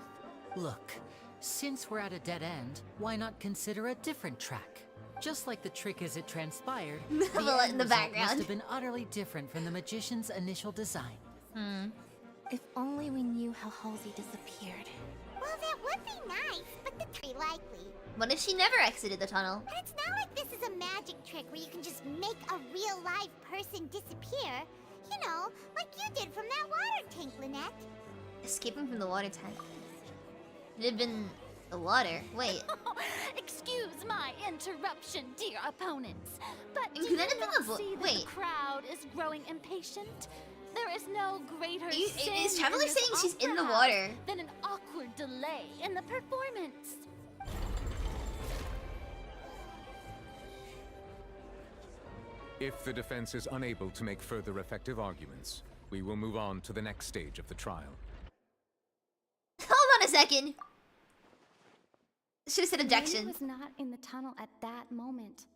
Look, since we're at a dead end, why not consider a different track? Just like the trick as it transpired, Neuvillette in the result background. must have been utterly different from the magician's initial design. If only we knew how Halsey disappeared. Well, that would be nice, but that's pretty likely. What if she never exited the tunnel? And it's not like this is a magic trick where you can just make a real live person disappear. You know, like you did from that water tank, Lynette. Escaping from the water tank. It had been the water. Wait. Excuse my interruption, dear opponents. But do Could you that have been not the see that wait. the crowd is growing impatient? There is no greater sin is Traveler in this saying she's in the opera water? house than an awkward delay in the performance. If the defense is unable to make further effective arguments, we will move on to the next stage of the trial. Hold on a second. Should have said Lyney objection. was not in the tunnel at that moment,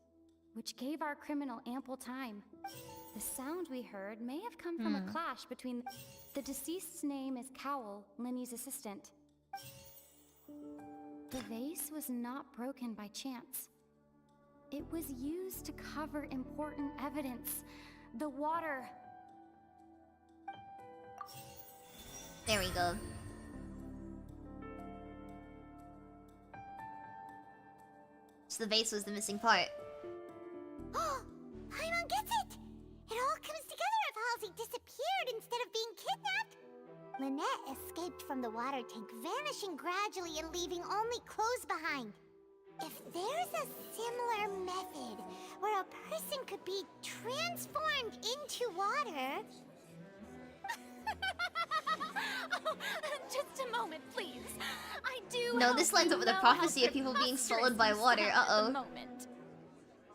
which gave our criminal ample time. The sound we heard may have come from a clash between the deceased's name is Cowell, Lyney's assistant. The vase was not broken by chance. It was used to cover important evidence. The water. There we go. So the vase was the missing part. Oh, Paimon gets it! It all comes together if Halsey disappeared instead of being kidnapped. Lynette escaped from the water tank, vanishing gradually and leaving only clothes behind. If there's a similar method where a person could be transformed into water... Oh, just a moment, please. I do. No, this lines up with the prophecy of people being swallowed by water. Uh-oh. Moment.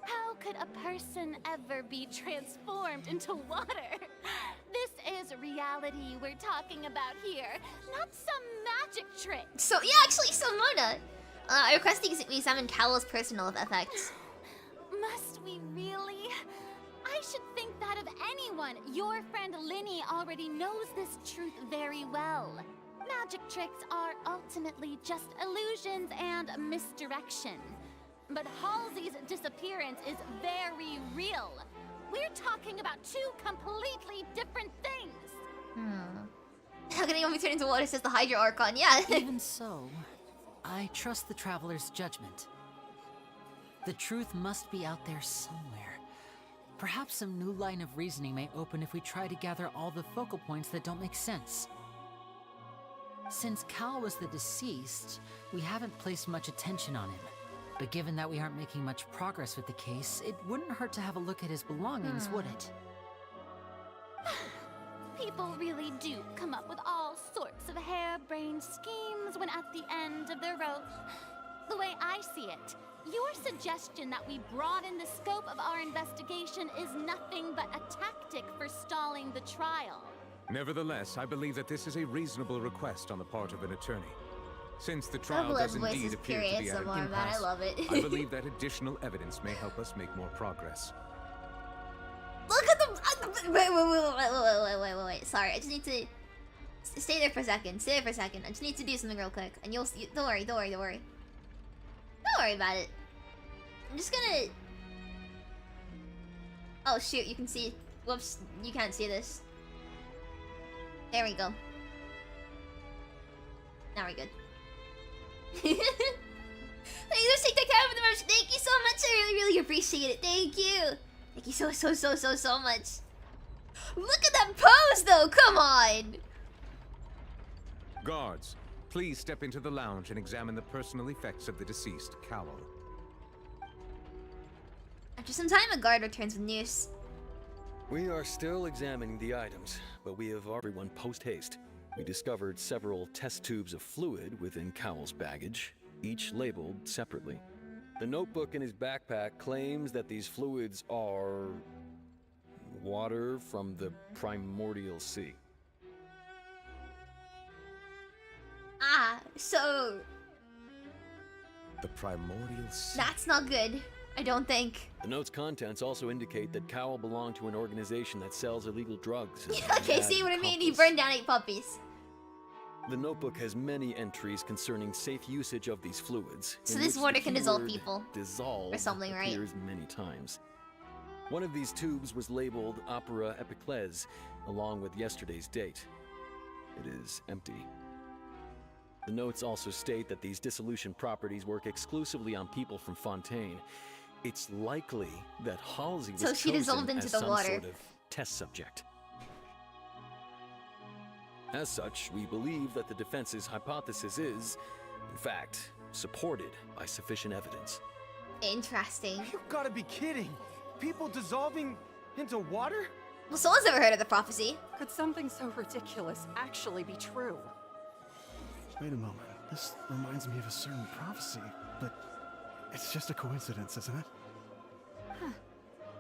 How could a person ever be transformed into water? This is reality we're talking about here, not some magic trick. So, yeah, actually, so Mona, I request that we examine Cowell's personal effects. Must we really? I should think that of anyone. Your friend Lyney already knows this truth very well. Magic tricks are ultimately just illusions and misdirection. But Halsey's disappearance is very real. We're talking about two completely different things. How can anyone be turned into water, says the Hydro Archon? Yeah. Even so, I trust the Traveler's judgment. The truth must be out there somewhere. Perhaps some new line of reasoning may open if we try to gather all the focal points that don't make sense. Since Cal was the deceased, we haven't placed much attention on him. But given that we aren't making much progress with the case, it wouldn't hurt to have a look at his belongings, would it? People really do come up with all sorts of harebrained schemes when at the end of their rope. The way I see it, your suggestion that we broaden the scope of our investigation is nothing but a tactic for stalling the trial. Nevertheless, I believe that this is a reasonable request on the part of an attorney. Since the trial does indeed appear to be at an impasse, I love it. I believe that additional evidence may help us make more progress. Look at the... Wait. Sorry, I just need to... Stay there for a second. Stay there for a second. I just need to do something real quick. And you'll... Don't worry. Don't worry about it. I'm just gonna... Oh, shoot. You can see... Whoops. You can't see this. There we go. Now we're good. Thank you for taking care of the merch. Thank you so much. I really appreciate it. Thank you. Thank you so much. Look at that pose, though. Come on. Guards, please step into the lounge and examine the personal effects of the deceased, Cowell. After some time, a guard returns with news. We are still examining the items, but we have everyone post-haste. We discovered several test tubes of fluid within Cowell's baggage. each labeled separately. The notebook in his backpack claims that these fluids are water from the primordial sea. Ah, so The primordial sea. that's not good. I don't think. The note's contents also indicate that Cowell belonged to an organization that sells illegal drugs. and Okay, had see what I mean? He accomplice. burned down 8 puppies. The notebook has many entries concerning safe usage of these fluids. So in this which water the can dissolve keyword people. Dissolve Or something, right? appears many times. One of these tubes was labeled Opera Epiclese, along with yesterday's date. It is empty. The notes also state that these dissolution properties work exclusively on people from Fontaine. It's likely that Halsey was So she dissolved chosen into as the some water. sort of test subject. As such, we believe that the defense's hypothesis is, in fact, supported by sufficient evidence. Interesting. You gotta be kidding! People dissolving into water? Well, someone's ever heard of the prophecy. Could something so ridiculous actually be true? Wait a moment. This reminds me of a certain prophecy, but it's just a coincidence, isn't it? Huh.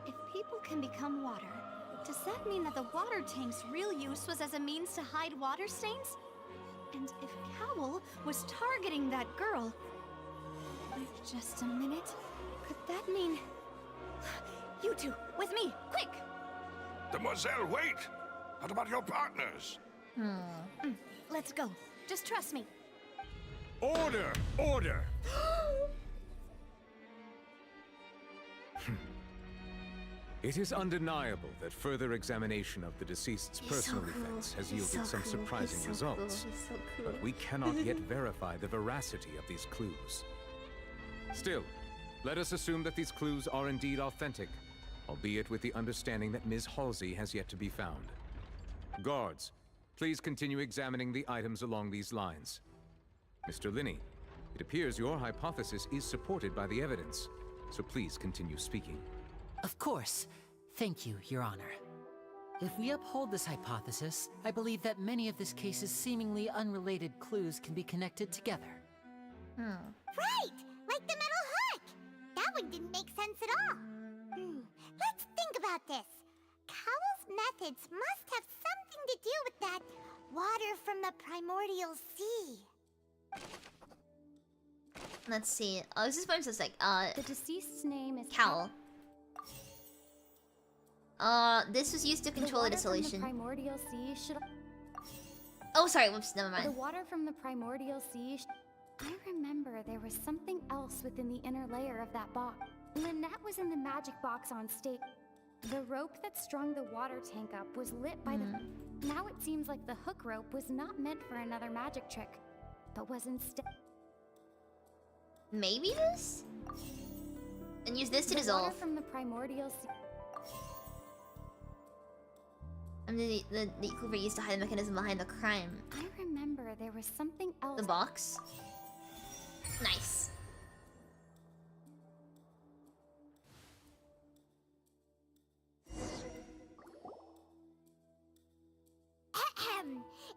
If people can become water, does that mean that the water tank's real use was as a means to hide water stains? And if Cowell was targeting that girl... Wait just a minute. Could that mean... You two, with me, quick! Demoiselle, wait! What about your partners? Let's go. Just trust me. Order! Order! It is undeniable that further examination of the deceased's personal effects has yielded some surprising results. But we cannot yet verify the veracity of these clues. Still, let us assume that these clues are indeed authentic, albeit with the understanding that Ms. Halsey has yet to be found. Guards, please continue examining the items along these lines. Mr. Lyney, it appears your hypothesis is supported by the evidence, so please continue speaking. Of course. Thank you, Your Honor. If we uphold this hypothesis, I believe that many of this case's seemingly unrelated clues can be connected together. Right! Like the metal hook! That one didn't make sense at all. Let's think about this. Cowell's methods must have something to do with that water from the primordial sea. Let's see. Oh, this is what it's like. The deceased's name is Cowell. This was used to control a dissolution. The primordial sea should... Oh, sorry. Whoops. Never The mind. water from the primordial sea... I remember there was something else within the inner layer of that box. Lynette was in the magic box on stage. The rope that strung the water tank up was lit by the... Now it seems like the hook rope was not meant for another magic trick, but was instead... Maybe this? And use this to the dissolve. water from the primordial sea... And the Cooper used to hide the mechanism behind the crime. I remember there was something else... The box? Nice.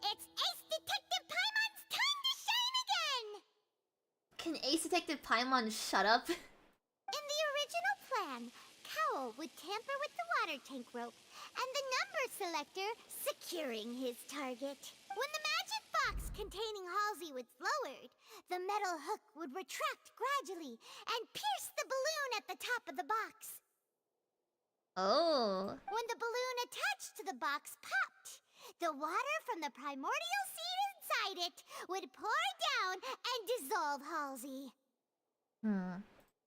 It's Ace Detective Paimon's time to shine again! Can Ace Detective Paimon shut up? In the original plan, Cowell would tamper with the water tank rope and the number selector securing his target. When the magic box containing Halsey was lowered, the metal hook would retract gradually and pierce the balloon at the top of the box. Oh. When the balloon attached to the box popped, the water from the primordial sea inside it would pour down and dissolve Halsey.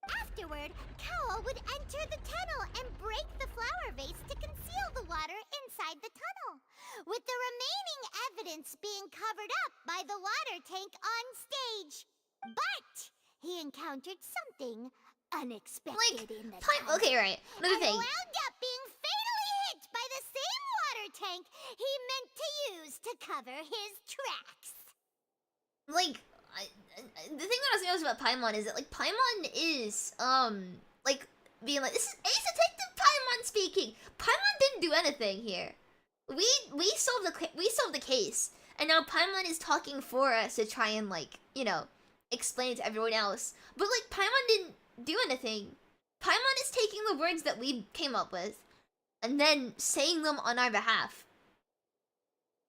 Afterward, Cowell would enter the tunnel and break the flower vase to conceal the water inside the tunnel, with the remaining evidence being covered up by the water tank on stage. But he encountered something unexpected in the tunnel. Okay, right. Another thing. And wound up being fatally hit by the same water tank he meant to use to cover his tracks. Like, the thing that I was noticing about Paimon is that, like, Paimon is, like, being like, this is Ace Detective Paimon speaking! Paimon didn't do anything here. We solved the case, and now Paimon is talking for us to try and, like, you know, explain it to everyone else. But like, Paimon didn't do anything. Paimon is taking the words that we came up with and then saying them on our behalf.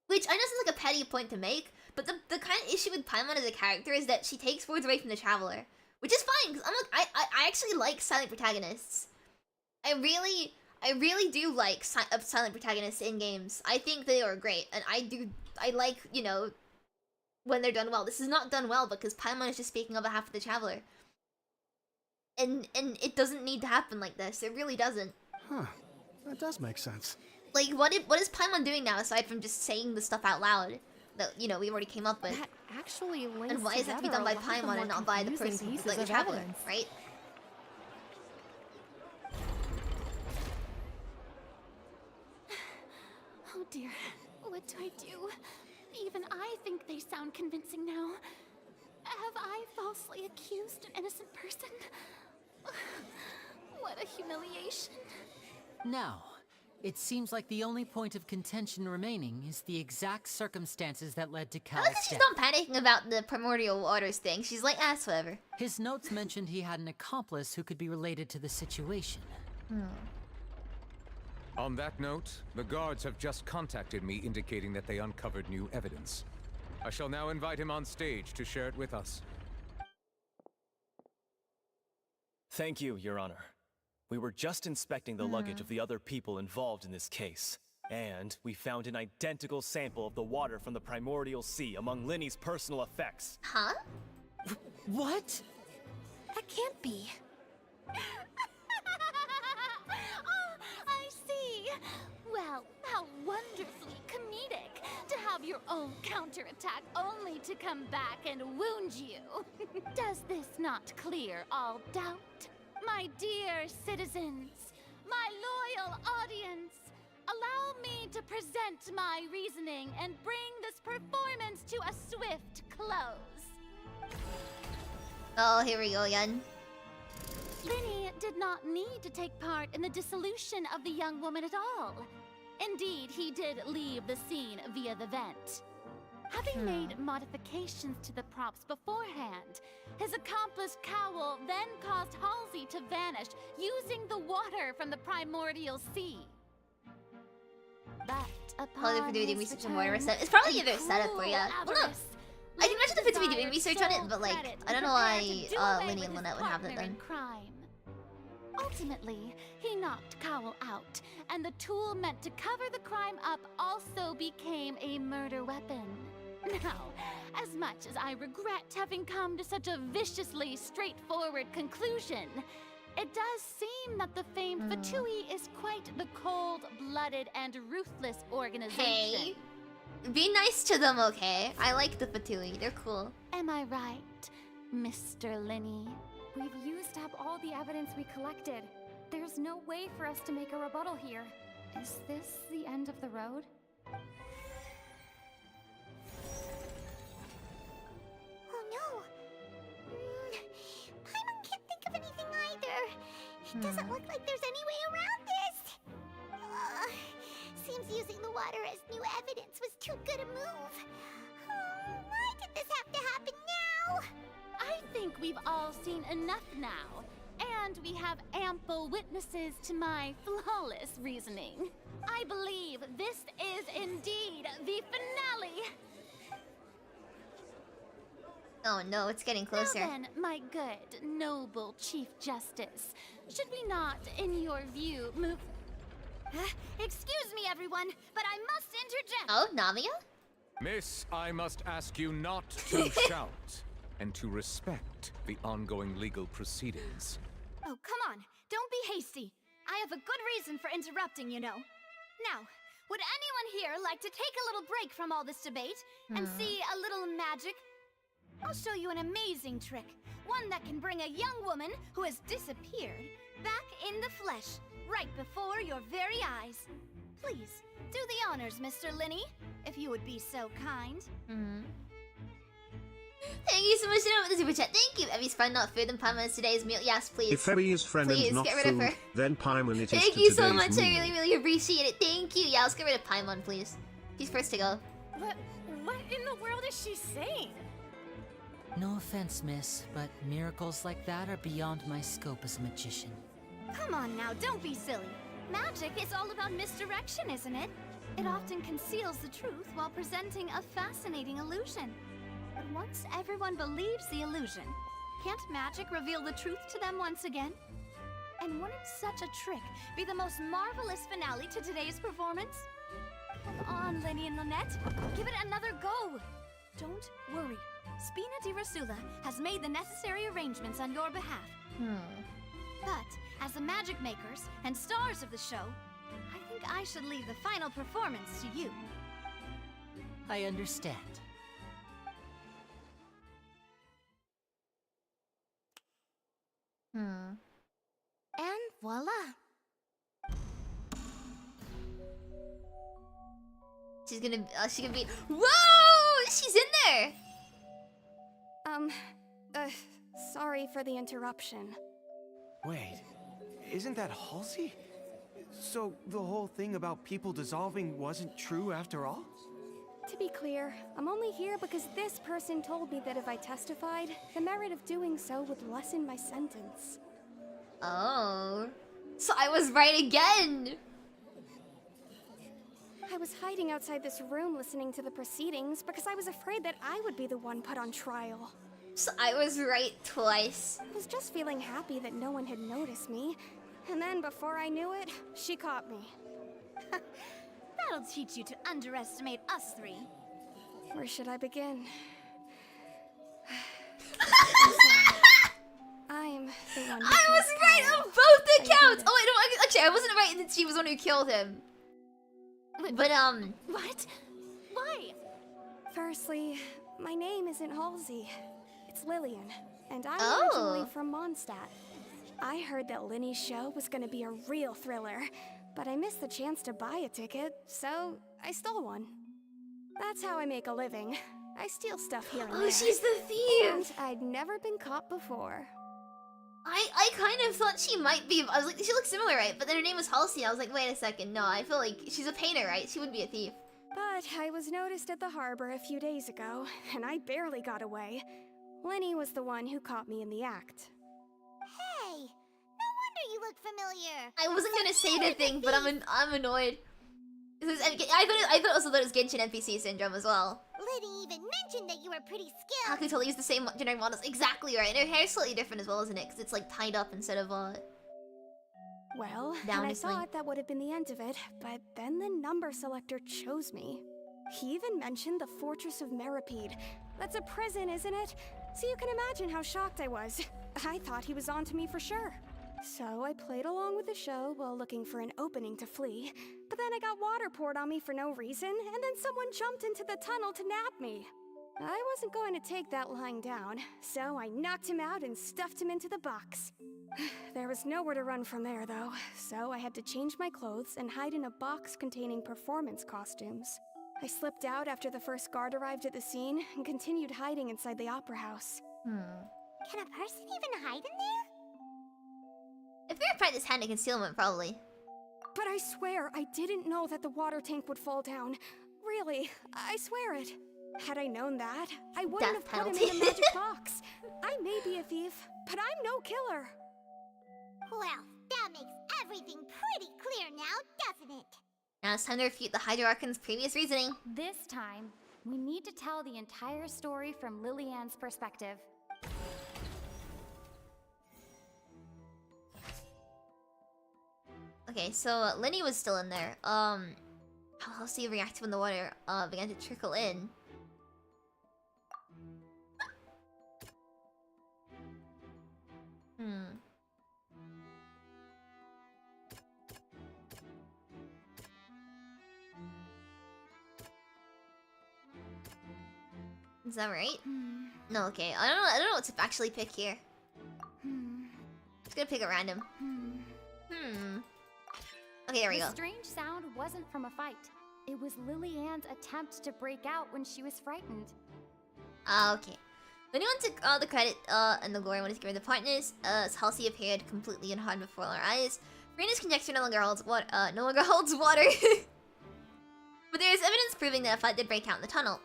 Which I know is like a petty point to make, but the kind of issue with Paimon as a character is that she takes words away from the Traveler. Which is fine, because I actually like silent protagonists. I really do like silent protagonists in games. I think they are great, and I like, you know, when they're done well. This is not done well because Paimon is just speaking on behalf of the Traveler. And it doesn't need to happen like this. It really doesn't. Huh. That does make sense. Like, what is Paimon doing now aside from just saying the stuff out loud that, you know, we already came up with? That actually links and why is it to be done by Paimon and not by the person who's like the Traveler, right? Oh dear, what do I do? Even I think they sound convincing now. Have I falsely accused an innocent person? What a humiliation. Now, it seems like the only point of contention remaining is the exact circumstances that led to Cal's death. She's not panicking about the primordial waters thing. She's like, whatever. His notes mentioned he had an accomplice who could be related to the situation. On that note, the guards have just contacted me indicating that they uncovered new evidence. I shall now invite him on stage to share it with us. Thank you, Your Honor. We were just inspecting the luggage of the other people involved in this case, and we found an identical sample of the water from the Primordial Sea among Lyney's personal effects. Huh? What? That can't be. Oh, I see. Well, how wonderfully comedic to have your own counterattack only to come back and wound you. Does this not clear all doubt? My dear citizens, my loyal audience, allow me to present my reasoning and bring this performance to a swift close. Oh, here we go again. Lyney did not need to take part in the dissolution of the young woman at all. Indeed, he did leave the scene via the vent. Having made modifications to the props beforehand, his accomplice Cowl then caused Halsey to vanish using the water from the Primordial Sea. But upon doing his research on water return, reset. It's probably in either setup or yeah. Well, no. avarice, I can imagine the Fits would be doing desired research on it, sole but like, credit I don't know prepared why to do away Lyney with and his Lynette would have that partner in then. crime. Ultimately, he knocked Cowl out, and the tool meant to cover the crime up also became a murder weapon. Now, as much as I regret having come to such a viciously straightforward conclusion, it does seem that the famed Fatui is quite the cold-blooded and ruthless organization. Hey, be nice to them, okay? I like the Fatui. They're cool. Am I right, Mr. Lyney? We've used up all the evidence we collected. There's no way for us to make a rebuttal here. Is this the end of the road? Oh no! Paimon can't think of anything either. It doesn't look like there's any way around this. Seems using the water as new evidence was too good a move. Why did this have to happen now? I think we've all seen enough now, and we have ample witnesses to my flawless reasoning. I believe this is indeed the finale. Oh no, it's getting closer. Now then, my good, noble Chief Justice, should we not, in your view, move... excuse me, everyone, but I must interject. Oh, Namia? Miss, I must ask you not to shout and to respect the ongoing legal proceedings. Oh, come on. Don't be hasty. I have a good reason for interrupting, you know. Now, would anyone here like to take a little break from all this debate and see a little magic? I'll show you an amazing trick. One that can bring a young woman who has disappeared back in the flesh, right before your very eyes. Please, do the honors, Mr. Lyney, if you would be so kind. Thank you so much for the super chat. Thank you. Evie's friend not food and Paimon is today's meal. Yes, please. If Evie's friend please, is not get rid of food, her. then Paimon it is Thank to you so today's much. meal. I really, really appreciate it. Thank you. Yeah, let's get rid of Paimon, please. He's first to go. What in the world is she saying? No offense, miss, but miracles like that are beyond my scope as a magician. Come on now, don't be silly. Magic is all about misdirection, isn't it? It often conceals the truth while presenting a fascinating illusion. But once everyone believes the illusion, can't magic reveal the truth to them once again? And wouldn't such a trick be the most marvelous finale to today's performance? Come on, Lyney and Lynette, give it another go. Don't worry. Spina de Rosula has made the necessary arrangements on your behalf. But as the magic makers and stars of the show, I think I should leave the final performance to you. I understand. And voila. She's gonna be. Whoa! She's in there. Sorry for the interruption. Wait, isn't that Halsey? So the whole thing about people dissolving wasn't true after all? To be clear, I'm only here because this person told me that if I testified, the merit of doing so would lessen my sentence. Oh. So I was right again! I was hiding outside this room listening to the proceedings because I was afraid that I would be the one put on trial. So I was right twice. I was just feeling happy that no one had noticed me. And then before I knew it, she caught me. That'll teach you to underestimate us three. Where should I begin? I'm the one who I was right on both accounts! Oh, wait, no, actually, I wasn't right that she was the one who killed him. But, What? Why? Firstly, my name isn't Halsey. It's Lillian, and I'm Oh. originally from Mondstadt. I heard that Lyney's show was gonna be a real thriller, but I missed the chance to buy a ticket, so I stole one. That's how I make a living. I steal stuff here and there. Oh, she's the thief! And I'd never been caught before. I kind of thought she might be. I was like, she looks similar, right? But then her name was Halsey. I was like, wait a second. No, I feel like she's a painter, right? She wouldn't be a thief. But I was noticed at the harbor a few days ago, and I barely got away. Lyney was the one who caught me in the act. Hey, no wonder you look familiar. I wasn't gonna say the thing, but I'm annoyed. I thought also that it was Genshin NPC syndrome as well. Lyney even mentioned that you were pretty skilled. How could we totally use the same generic models? Exactly right. And her hair's slightly different as well, isn't it? Because it's like tied up instead of Well, down and I this link. thought that would have been the end of it, but then the number selector chose me. He even mentioned the Fortress of Meripede. That's a prison, isn't it? So you can imagine how shocked I was. I thought he was onto me for sure. So I played along with the show while looking for an opening to flee. But then I got water poured on me for no reason, and then someone jumped into the tunnel to nab me. I wasn't going to take that lying down, so I knocked him out and stuffed him into the box. There was nowhere to run from there, though, so I had to change my clothes and hide in a box containing performance costumes. I slipped out after the first guard arrived at the scene and continued hiding inside the opera house. Can a person even hide in there? If they're practice hand and concealment, probably. But I swear I didn't know that the water tank would fall down. Really, I swear it. Had I known that, I wouldn't have put him in a magic box. I may be a thief, but I'm no killer. Well, that makes everything pretty clear now, doesn't it? Now it's time to refute the Hydro Archon's previous reasoning. This time, we need to tell the entire story from Lillian's perspective. Okay, so Lyney was still in there. How Halsey reacted when the water began to trickle in. Is that right? No, okay. I don't know what to actually pick here. Just gonna pick a random. Okay, there we go. The strange sound wasn't from a fight. It was Lillian's attempt to break out when she was frightened. Okay. Anyone took all the credit and the glory when it's given the partners, as Halsey appeared completely unharmed before our eyes. Reina's conjecture no longer holds water. But there is evidence proving that a fight did break out in the tunnel.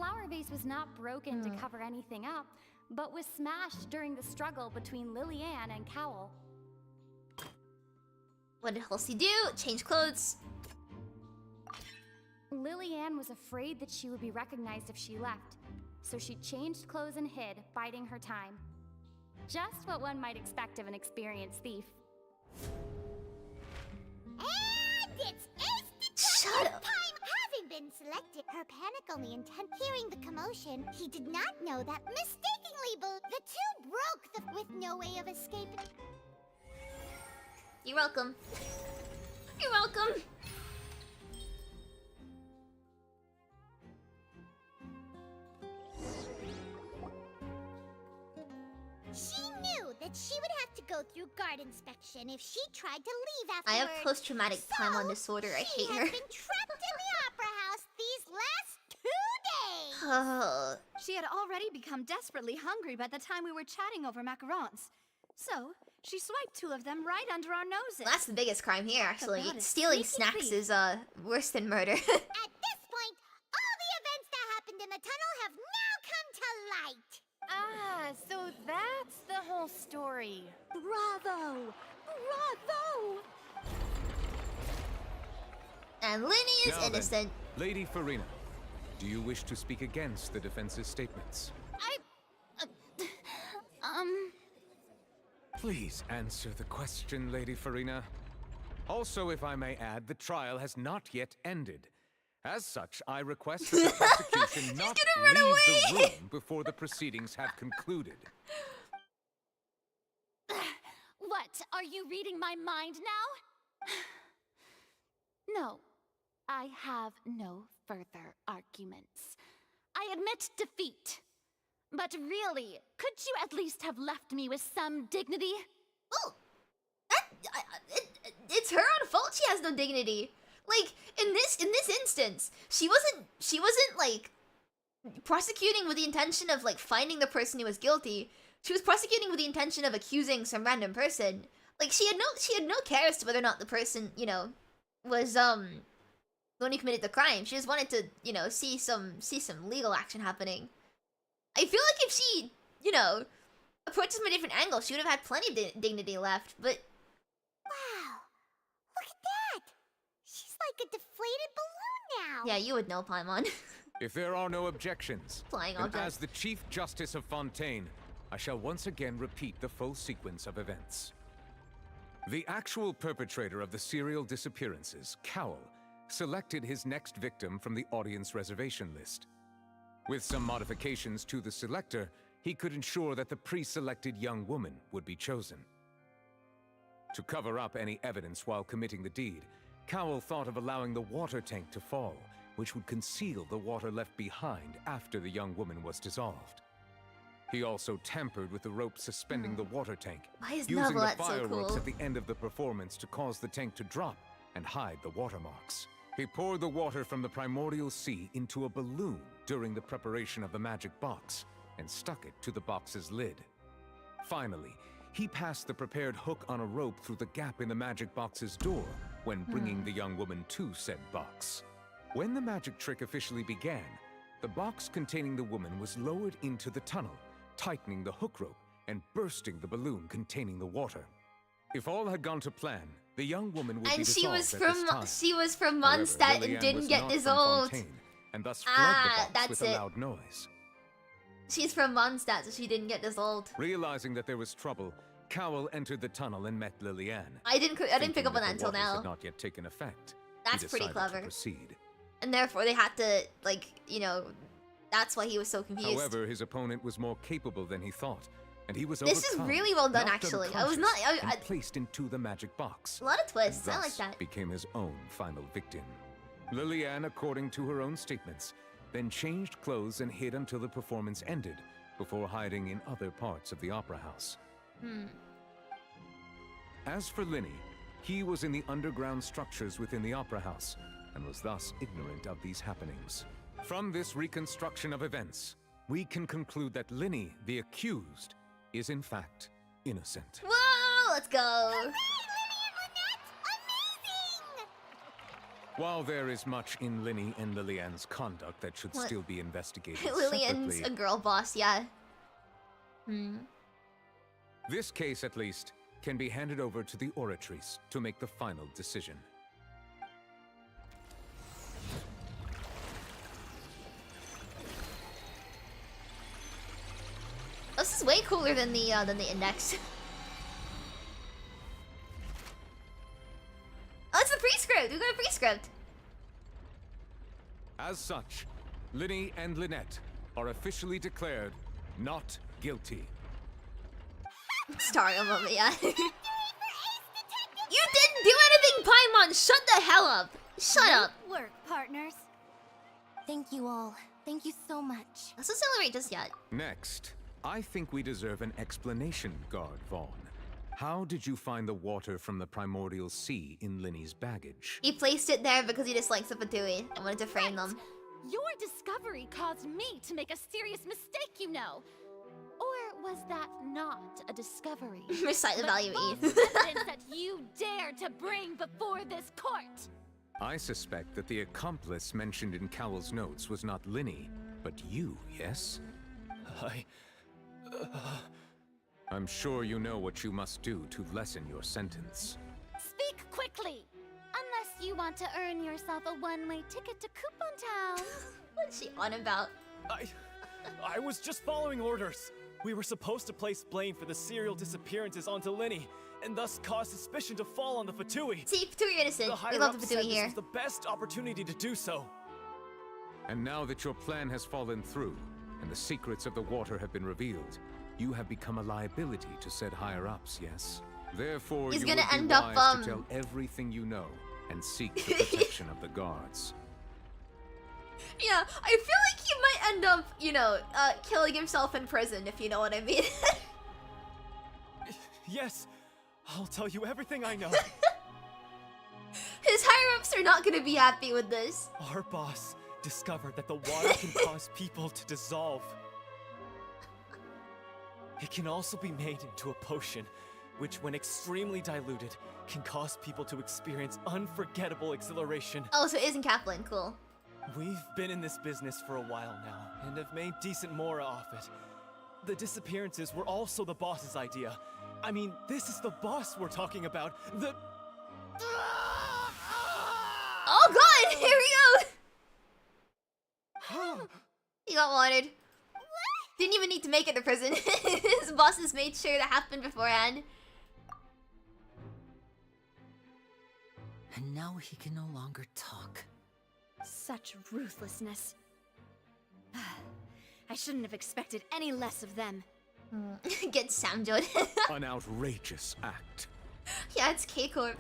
flower vase was not broken to cover anything up, but was smashed during the struggle between Lillian and Cowell. What did Halsey do? Change clothes. Lillian was afraid that she would be recognized if she left, so she changed clothes and hid, biding her time. Just what one might expect of an experienced thief. And it's Shut up. time! Having been selected, her panic only intent. Hearing the commotion, he did not know that mistakenly the two broke with no way of escape. You're welcome. You're welcome. She knew that she would have to go through guard inspection if she tried to leave I afterward. have post-traumatic Paimon disorder. I hate She her. has been trapped in the opera house these last 2 days. She had already become desperately hungry by the time we were chatting over macarons. So, she swiped 2 of them right under our noses. That's the biggest crime here, actually. About a Stealing sneaky snacks thief. is worse than murder. At this point, all the events that happened in the tunnel have now come to light. Ah, so that's the whole story. Bravo! Bravo! And Lyney is Now then, innocent. Lady Farina, do you wish to speak against the defense's statements? Please answer the question, Lady Farina. Also, if I may add, the trial has not yet ended. As such, I request that the prosecution not leave the room before the proceedings have concluded. What? Are you reading my mind now? No, I have no further arguments. I admit defeat. But really, could you at least have left me with some dignity? Oh, it's her own fault. She has no dignity. Like in this instance, she wasn't like prosecuting with the intention of like finding the person who was guilty. She was prosecuting with the intention of accusing some random person. Like she had no care as to whether or not the person, you know, was the one who committed the crime. She just wanted to, you know, see some legal action happening. I feel like if she, you know, approached from a different angle, she would have had plenty of dignity left, but... Wow, look at that! She's like a deflated balloon now. Yeah, you would know, Paimon. If there are no objections, Flying then object. as the Chief Justice of Fontaine, I shall once again repeat the full sequence of events. The actual perpetrator of the serial disappearances, Cowell, selected his next victim from the audience reservation list. With some modifications to the selector, he could ensure that the pre-selected young woman would be chosen. To cover up any evidence while committing the deed, Cowell thought of allowing the water tank to fall, which would conceal the water left behind after the young woman was dissolved. He also tampered with the rope suspending the water tank, Why is using the Neuvillette so fireworks cool? at the end of the performance to cause the tank to drop and hide the watermarks. He poured the water from the primordial sea into a balloon during the preparation of the magic box and stuck it to the box's lid. Finally, he passed the prepared hook on a rope through the gap in the magic box's door when bringing the young woman to said box. When the magic trick officially began, the box containing the woman was lowered into the tunnel, tightening the hook rope and bursting the balloon containing the water. If all had gone to plan, the young woman would be And dissolved she was from However, Mondstadt and Lillian didn't was get not from dissolved. Fontaine, and thus fled Ah, the box that's with a it. loud noise. She's from Mondstadt, so she didn't get dissolved. Realizing that there was trouble, Cowell entered the tunnel and met Lillian. I didn't pick up on that the until waters now. had not yet taken effect. That's he pretty decided to clever. proceed. And therefore they had to, like, you know, that's why he was so confused. However, his opponent was more capable than he thought, and he was This is overcome, really well done, knocked actually. I was not- unconscious, I- and placed into the magic box. A lot of twists. And I like thus that. became his own final victim. Lillian, according to her own statements, then changed clothes and hid until the performance ended, before hiding in other parts of the opera house. As for Lyney, he was in the underground structures within the opera house, and was thus ignorant of these happenings. From this reconstruction of events, we can conclude that Lyney, the accused, is in fact innocent. Whoa, let's go. While there is much in Lyney and Lillian's conduct that should What? still be investigated Lillian's separately, a girl boss, yeah. this case, at least, can be handed over to the Oratrice to make the final decision. This is way cooler than the index. Oh, it's the pre-script! We got a pre-script! As such, Lyney and Lynette are officially declared not guilty. Starring moment, yeah. You didn't do anything, Paimon! Shut the hell up! Shut up! Good work, partners. Thank you all. Thank you so much. Let's not celebrate just yet. Next, I think we deserve an explanation, Guard Vaughn. How did you find the water from the primordial sea in Lyney's baggage? He placed it there because he dislikes the Fatui and wanted to frame them. Your discovery caused me to make a serious mistake, you know. Or was that not a discovery? Recite the value false E. evidence that you dare to bring before this court. I suspect that the accomplice mentioned in Cowell's notes was not Lyney, but you, yes? I'm sure you know what you must do to lessen your sentence. Speak quickly, unless you want to earn yourself a one-way ticket to Coupon Town. What's she on about? I was just following orders. We were supposed to place blame for the serial disappearances onto Lyney, and thus cause suspicion to fall on the Fatui. See, Fatui are innocent. The We love higher-ups the said Fatui this here. was the best opportunity to do so. And now that your plan has fallen through, and the secrets of the water have been revealed, you have become a liability to said higher-ups, yes? Therefore, He's you gonna would be end up, wise to tell everything you know, and seek the protection of the guards. Yeah, I feel like he might end up, you know, killing himself in prison, if you know what I mean. Yes, I'll tell you everything I know. His higher-ups are not gonna be happy with this. Our boss discovered that the water can cause people to dissolve. It can also be made into a potion, which when extremely diluted, can cause people to experience unforgettable exhilaration. Oh, so it isn't Kaplan, cool. We've been in this business for a while now, and have made decent mora off it. The disappearances were also the boss's idea. I mean, this is the boss we're talking about. The... Oh god, here we go! He got wanted. Didn't even need to make it to prison. His bosses made sure that happened beforehand. And now he can no longer talk. Such ruthlessness. I shouldn't have expected any less of them. Get Samjoed. An outrageous act. Yeah, it's K-Corp.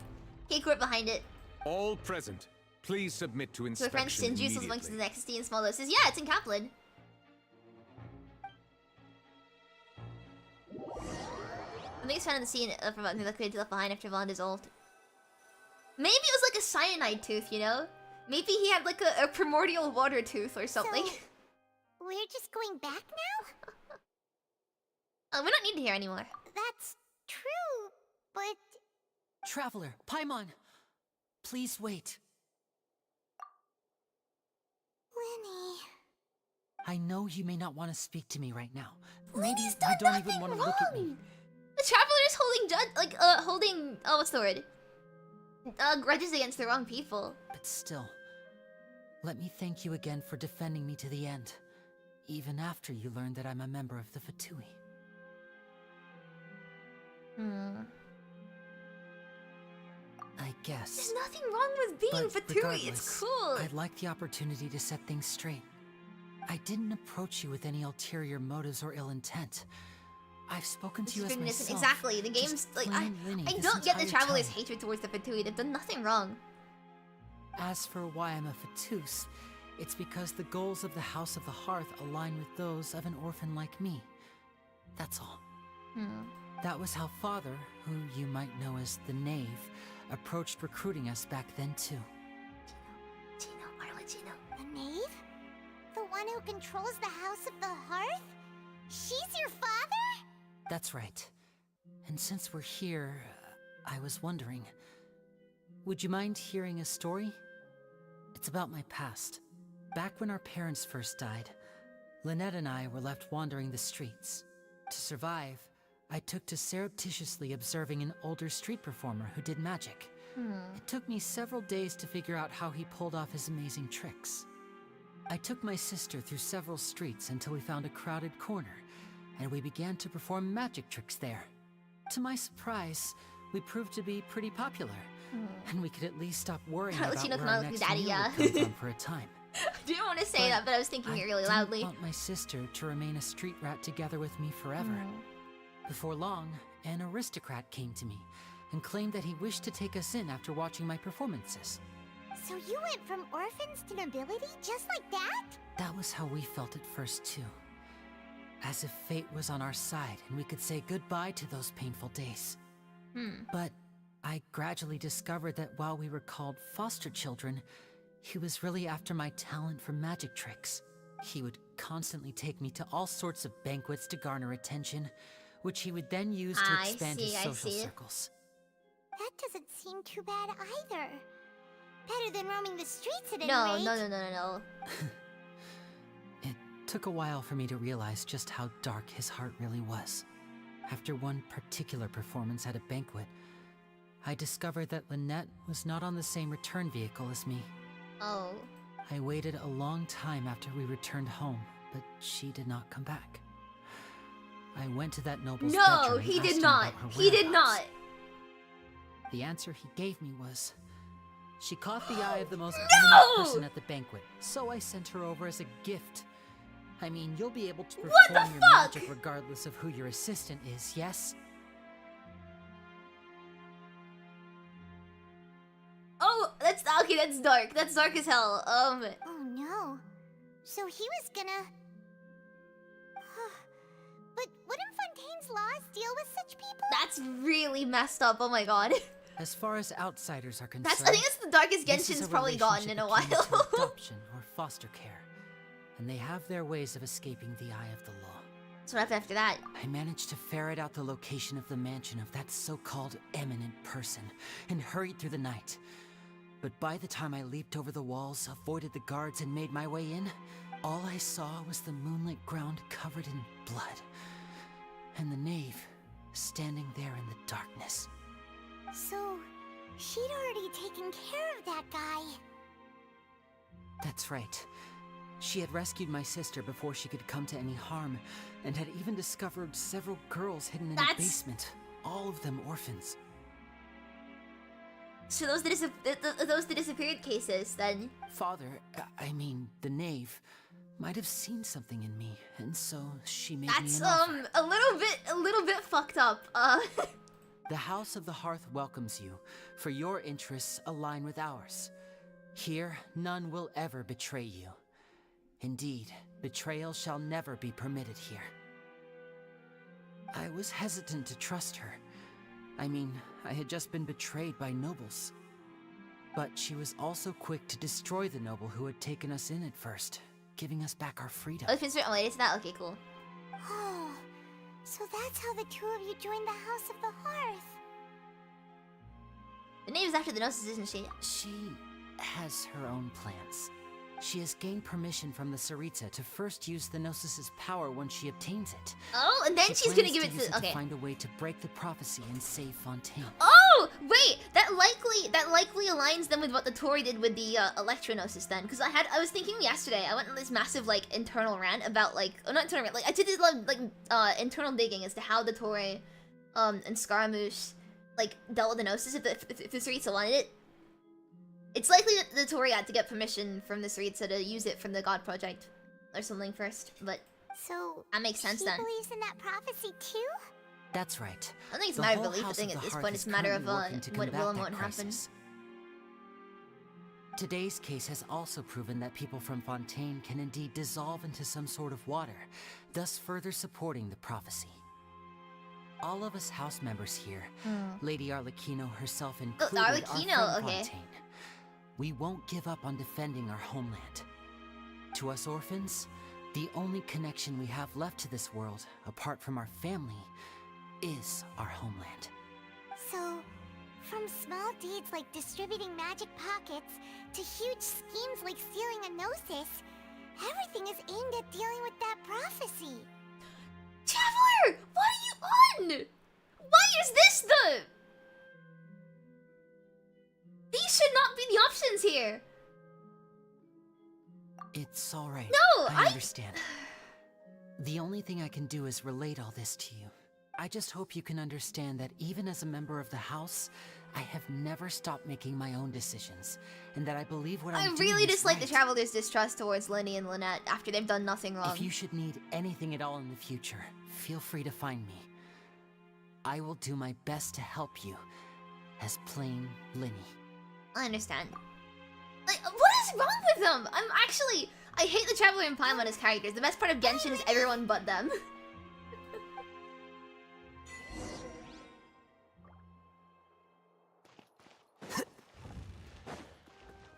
K-Corp behind it. All present, please submit to So the French inspection Sinjuice immediately. amongst the ecstasy in small doses. Yeah, it's in Kaplan. The biggest fan of the scene from the liquid left behind after Vonda's ult. Maybe it was like a cyanide tooth, you know? Maybe he had like a primordial water tooth or something. So, we're just going back now? We don't need to hear anymore. That's true, but... Traveler, Paimon, please wait. Lyney... I know you may not want to speak to me right now. Maybe you don't even want to look at me. The Traveler's holding what's the word? Grudges against the wrong people. But still, let me thank you again for defending me to the end, even after you learned that I'm a member of the Fatui. I guess. There's nothing wrong with being But Fatui. regardless, It's cool. I'd like the opportunity to set things straight. I didn't approach you with any ulterior motives or ill intent. I've spoken to you as myself. Exactly. The game's Just like plain Lyney I this don't get the entire Traveler's time. hatred towards the Fatui. They've done nothing wrong. As for why I'm a Fatus, it's because the goals of the House of the Hearth align with those of an orphan like me. That's all. That was how Father, who you might know as the Knave, approached recruiting us back then too. The Knave? The one who controls the House of the Hearth? She's your father? That's right. And since we're here, I was wondering, would you mind hearing a story? It's about my past. Back when our parents first died, Lynette and I were left wandering the streets. To survive, I took to surreptitiously observing an older street performer who did magic. It took me several days to figure out how he pulled off his amazing tricks. I took my sister through several streets until we found a crowded corner, and we began to perform magic tricks there. To my surprise, we proved to be pretty popular, and we could at least stop worrying about where our next meal would come from for a time. I didn't want to say that, but I was thinking it really loudly. I didn't want my sister to remain a street rat together with me forever. Before long, an aristocrat came to me and claimed that he wished to take us in after watching my performances. So you went from orphans to nobility just like that? That was how we felt at first too. As if fate was on our side and we could say goodbye to those painful days. But I gradually discovered that while we were called foster children, he was really after my talent for magic tricks. He would constantly take me to all sorts of banquets to garner attention, which he would then use to expand his social circles. That doesn't seem too bad either. Better than roaming the streets at any No. rate. It took a while for me to realize just how dark his heart really was. After one particular performance at a banquet, I discovered that Lynette was not on the same return vehicle as me. Oh. I waited a long time after we returned home, but she did not come back. I went to that noble's bedroom No, and he asked did him not. about her He did whereabouts. not. The answer he gave me was, she caught the eye of the most No! eminent person at the banquet, so I sent her over as a gift. I mean, you'll be able to perform your magic regardless of who your assistant is, yes? Oh, that's okay. That's dark. That's dark as hell. Oh no. So he was gonna. But wouldn't Fontaine's laws deal with such people? That's really messed up. Oh my god. As far as outsiders are concerned, I think that's the darkest this is Genshin's a probably gotten in a relationship akin while. to adoption or foster care, and they have their ways of escaping the eye of the law. So what happened after that? I managed to ferret out the location of the mansion of that so-called eminent person and hurried through the night. But by the time I leaped over the walls, avoided the guards, and made my way in, all I saw was the moonlit ground covered in blood, and the knave standing there in the darkness. So, she'd already taken care of that guy. That's right. She had rescued my sister before she could come to any harm, and had even discovered several girls hidden in a basement, all of them orphans. So those the disappeared cases, then? Father, I mean, the knave, might have seen something in me, and so she made me an offer. a little bit fucked up. The House of the Hearth welcomes you, for your interests align with ours. Here, none will ever betray you. Indeed, betrayal shall never be permitted here. I was hesitant to trust her. I mean, I had just been betrayed by nobles. But she was also quick to destroy the noble who had taken us in at first, giving us back our freedom. Oh, oh wait, it's that? Okay, cool. Oh, so that's how the two of you joined the House of the Hearth. The name is after the Gnosis, isn't she? She has her own plans. She has gained permission from the Tsaritsa to first use the Gnosis' power when she obtains it. Oh, and then she's gonna give it use to. Okay. to find a way to break the prophecy and save Fontaine. Oh, wait, that likely aligns them with what the Tory did with the Electro-Gnosis then, because I was thinking yesterday. I went on this massive like internal rant about not internal rant, like I did this internal digging as to how the Tory, and Scaramouche like dealt with the Gnosis if the Tsaritsa wanted it. It's likely that the Tory had to get permission from the Tsaritsa to use it from the God Project or something first, but so that makes sense then. She believes in that prophecy too? That's right. I think it's a matter of belief. I think at this point it's a matter of what will and won't happen. Today's case has also proven that people from Fontaine can indeed dissolve into some sort of water, thus further supporting the prophecy. All of us house members here, Lady Arlecchino herself included, are from Fontaine. We won't give up on defending our homeland. To us orphans, the only connection we have left to this world, apart from our family, is our homeland. So, From small deeds like distributing magic pockets to huge schemes like stealing a gnosis, everything is aimed at dealing with that prophecy. Traveler! What are you on? Why is this the... These should not be the options here. It's alright. No, I understand. The only thing I can do is relate all this to you. I just hope you can understand that even as a member of the house, I have never stopped making my own decisions, and that I believe what I'm doing really is dislike right. the Traveler's distrust towards Lyney and Lynette after they've done nothing wrong. If you should need anything at all in the future, feel free to find me. I will do my best to help you, as plain Lyney. I understand. Like, what is wrong with them? I hate the Traveler and Paimon as characters. The best part of Genshin is everyone but them.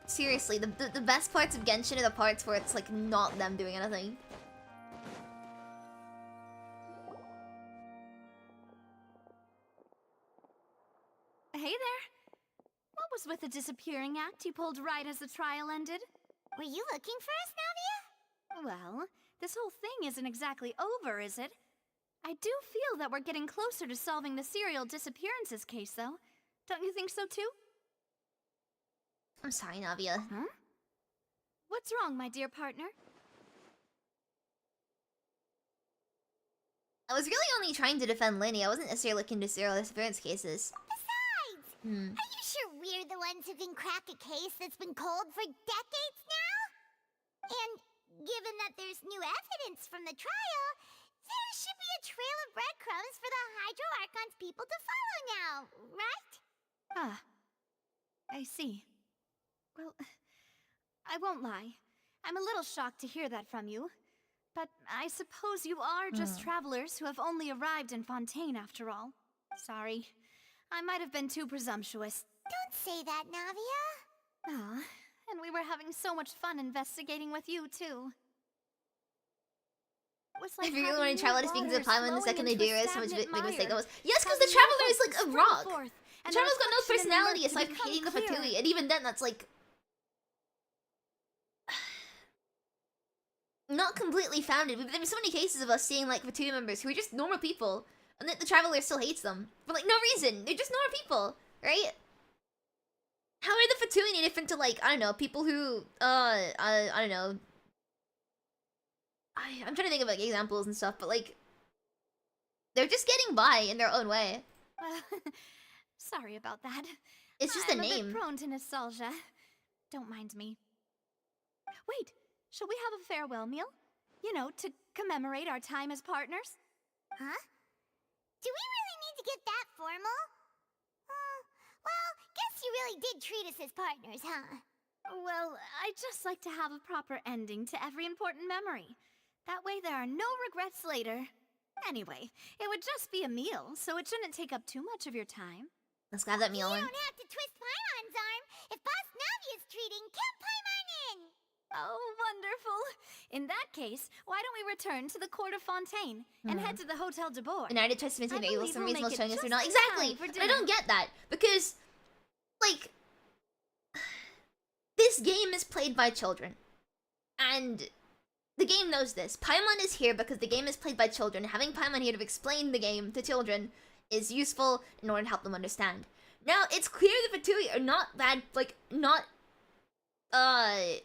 Seriously, the best parts of Genshin are the parts where it's like not them doing anything. Hey there. What was with the disappearing act you pulled right as the trial ended? Were you looking for us, Navia? Well, this whole thing isn't exactly over, is it? I do feel that we're getting closer to solving the serial disappearances case, though. Don't you think so, too? I'm sorry, Navia. Huh? What's wrong, my dear partner? I was really only trying to defend Lyney. I wasn't necessarily looking to serial disappearance cases. Besides, are you sure we're the ones who can crack a case that's been cold for decades now? And given that there's new evidence from the trial, there should be a trail of breadcrumbs for the Hydro Archon's people to follow now, right? Ah, I see. Well, I won't lie. I'm a little shocked to hear that from you. But I suppose you are just travelers who have only arrived in Fontaine after all. Sorry. I might have been too presumptuous. Don't say that, Navia. Ah, and we were having so much fun investigating with you, too. If you really want to travel to speaking to the Paimon, the second they do it, how much big mistake it was. Yes, because the Traveler is like a rock. The Traveler's got no personality aside from hating the Fatui, and even then, that's like not completely founded. There's been so many cases of us seeing like Fatui members who are just normal people, and that the Traveler still hates them for like no reason. They're just normal people, right? How are the Fatui any different to like, I don't know, people who I don't know. I'm trying to think of like examples and stuff, but like they're just getting by in their own way. Sorry about that. It's just a name. I'm a bit prone to nostalgia. Don't mind me. Wait, shall we have a farewell meal? You know, to commemorate our time as partners? Huh? Do we really need to get that formal? Well, guess you really did treat us as partners, huh? Well, I'd just like to have a proper ending to every important memory. That way there are no regrets later. Anyway, it would just be a meal, so it shouldn't take up too much of your time. Let's grab that meal in. You don't have to twist Paimon's arm. If Boss Navia's treating, count Paimon in! Oh, wonderful. In that case, why don't we return to the court of Fontaine and head to the Hotel de Bourg? And I did try to maintain their evil, some reason was showing us they're not. just in Exactly! time for But I dinner. don't get that. Because, like, this game is played by children. And the game knows this. Paimon is here because the game is played by children. Having Paimon here to explain the game to children is useful in order to help them understand. Now, it's clear the Fatui are not bad, like, not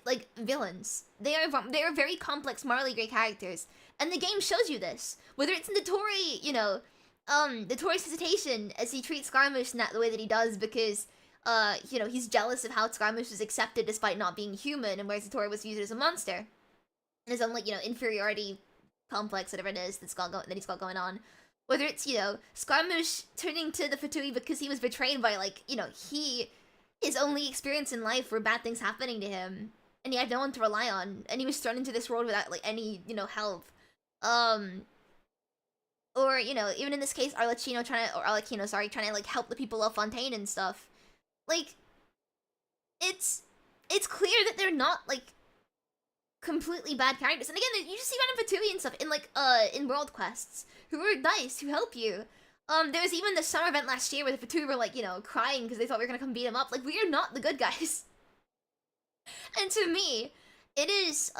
like villains. They are very complex, morally great characters, and the game shows you this. Whether it's in the Tori, you know, the Tori's hesitation as he treats Scaramouche in the way that he does because, you know, he's jealous of how Scaramouche was accepted despite not being human, and whereas the Tori was viewed as a monster, and his own like, you know, inferiority complex, whatever it is that he's got going on. Whether it's, you know, Scaramouche turning to the Fatui because he was betrayed by, like, you know, his only experience in life were bad things happening to him, and he had no one to rely on, and he was thrown into this world without, like, any, you know, help. Or, you know, even in this case, Arlecchino trying to, like, help the people of Fontaine and stuff. Like, it's clear that they're not, like, completely bad characters. And again, you just see random Fatui and stuff in, like, in world quests, who are nice, who help you. There was even the summer event last year where the vtuber were like, you know, crying because they thought we were gonna come beat him up. Like, we are not the good guys. And to me, it is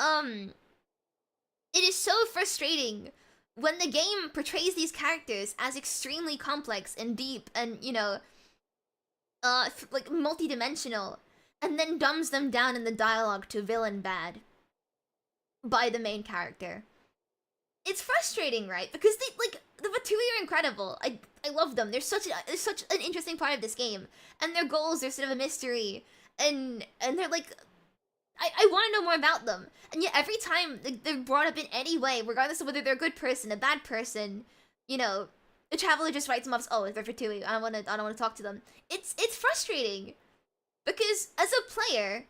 so frustrating when the game portrays these characters as extremely complex and deep and, you know, like multi-dimensional, and then dumbs them down in the dialogue to villain bad by the main character. It's frustrating, right? Because they, like, the vtuber are incredible. I love them. They're such an interesting part of this game, and their goals are sort of a mystery, and they're like, I want to know more about them. And yet every time they're brought up in any way, regardless of whether they're a good person, a bad person, you know, the Traveler just writes them off as, oh, they're vtuber, I don't want to talk to them. It's frustrating because as a player,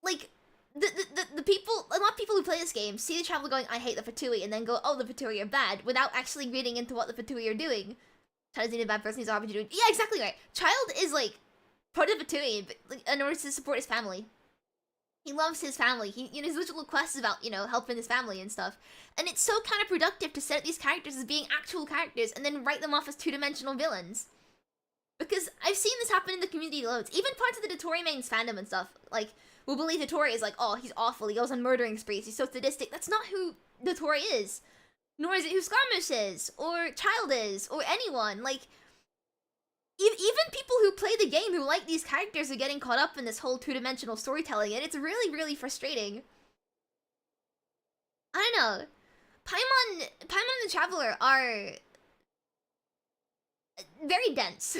like, the people, a lot of people who play this game see the Traveler going, I hate the vtuber, and then go, oh, the vtuber are bad, without actually reading into what the vtuber are doing. Child's a bad person, he's already doing. Yeah, exactly right. Child is like part of the vtuber, like, in order to support his family. He loves his family. He, you know, his little quest is about, you know, helping his family and stuff. And it's so counterproductive to set up these characters as being actual characters and then write them off as two-dimensional villains. Because I've seen this happen in the community loads. Even parts of the Dotori mains fandom and stuff, like, will believe Dotori is like, oh, he's awful, he goes on murdering sprees, he's so sadistic. That's not who Dotori is. Nor is it who Skarmosh is, or Child is, or anyone. Like, even people who play the game who like these characters are getting caught up in this whole two-dimensional storytelling, and it's really, really frustrating. I don't know. Paimon and the Traveler are very dense.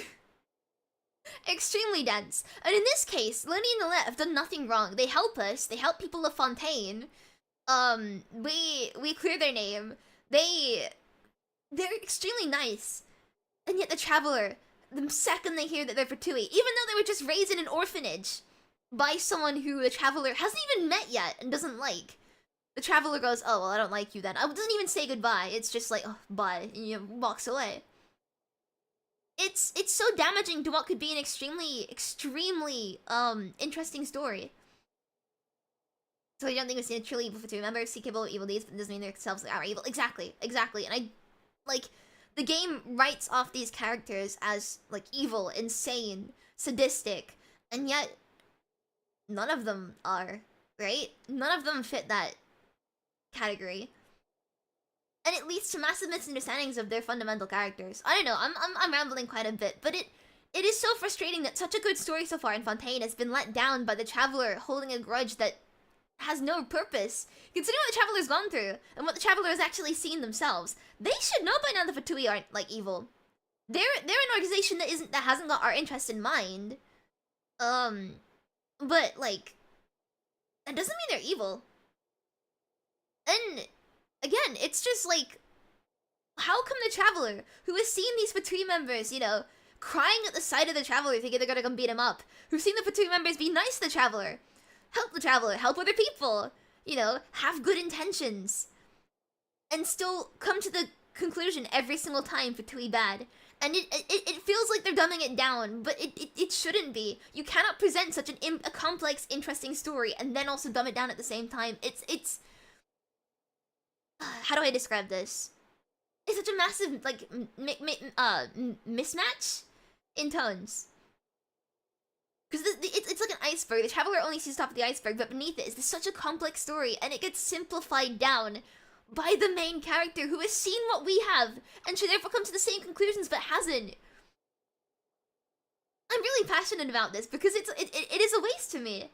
Extremely dense. And in this case, Lyney and Lynette have done nothing wrong. They help us. They help people of Fontaine. We clear their name. They're extremely nice. And yet the Traveler, the second they hear that they're vtuber, even though they were just raised in an orphanage by someone who the Traveler hasn't even met yet and doesn't like, the Traveler goes, oh, well, I don't like you then. I doesn't even say goodbye. It's just like, oh, bye, and, you know, walks away. It's so damaging to what could be an extremely interesting story. So you don't think we've seen a truly evil vtuber member see capable of evil deeds, but it doesn't mean themselves are evil. Exactly. And I, like, the game writes off these characters as, like, evil, insane, sadistic, and yet none of them are, right? None of them fit that category. And it leads to massive misunderstandings of their fundamental characters. I don't know, I'm rambling quite a bit, but it is so frustrating that such a good story so far in Fontaine has been let down by the Traveler holding a grudge that has no purpose. Considering what the Traveler's gone through, and what the Traveler has actually seen themselves, they should know by now the vtuber aren't, like, evil. They're an organization that hasn't got our interest in mind. But, like, that doesn't mean they're evil. And again, it's just like, how come the Traveler, who has seen these vtuber members, you know, crying at the sight of the Traveler thinking they're gonna come beat him up, who's seen the vtuber members be nice to the Traveler, help other people, you know, have good intentions, and still come to the conclusion every single time vtuber bad. And it feels like they're dumbing it down, but it shouldn't be. You cannot present such a complex, interesting story and then also dumb it down at the same time. It's how do I describe this? It's such a massive, like, mismatch in tones. Because it's like an iceberg. The Traveler only sees the top of the iceberg, but beneath it is such a complex story, and it gets simplified down by the main character who has seen what we have, and should therefore come to the same conclusions, but hasn't. I'm really passionate about this, because it is a waste to me.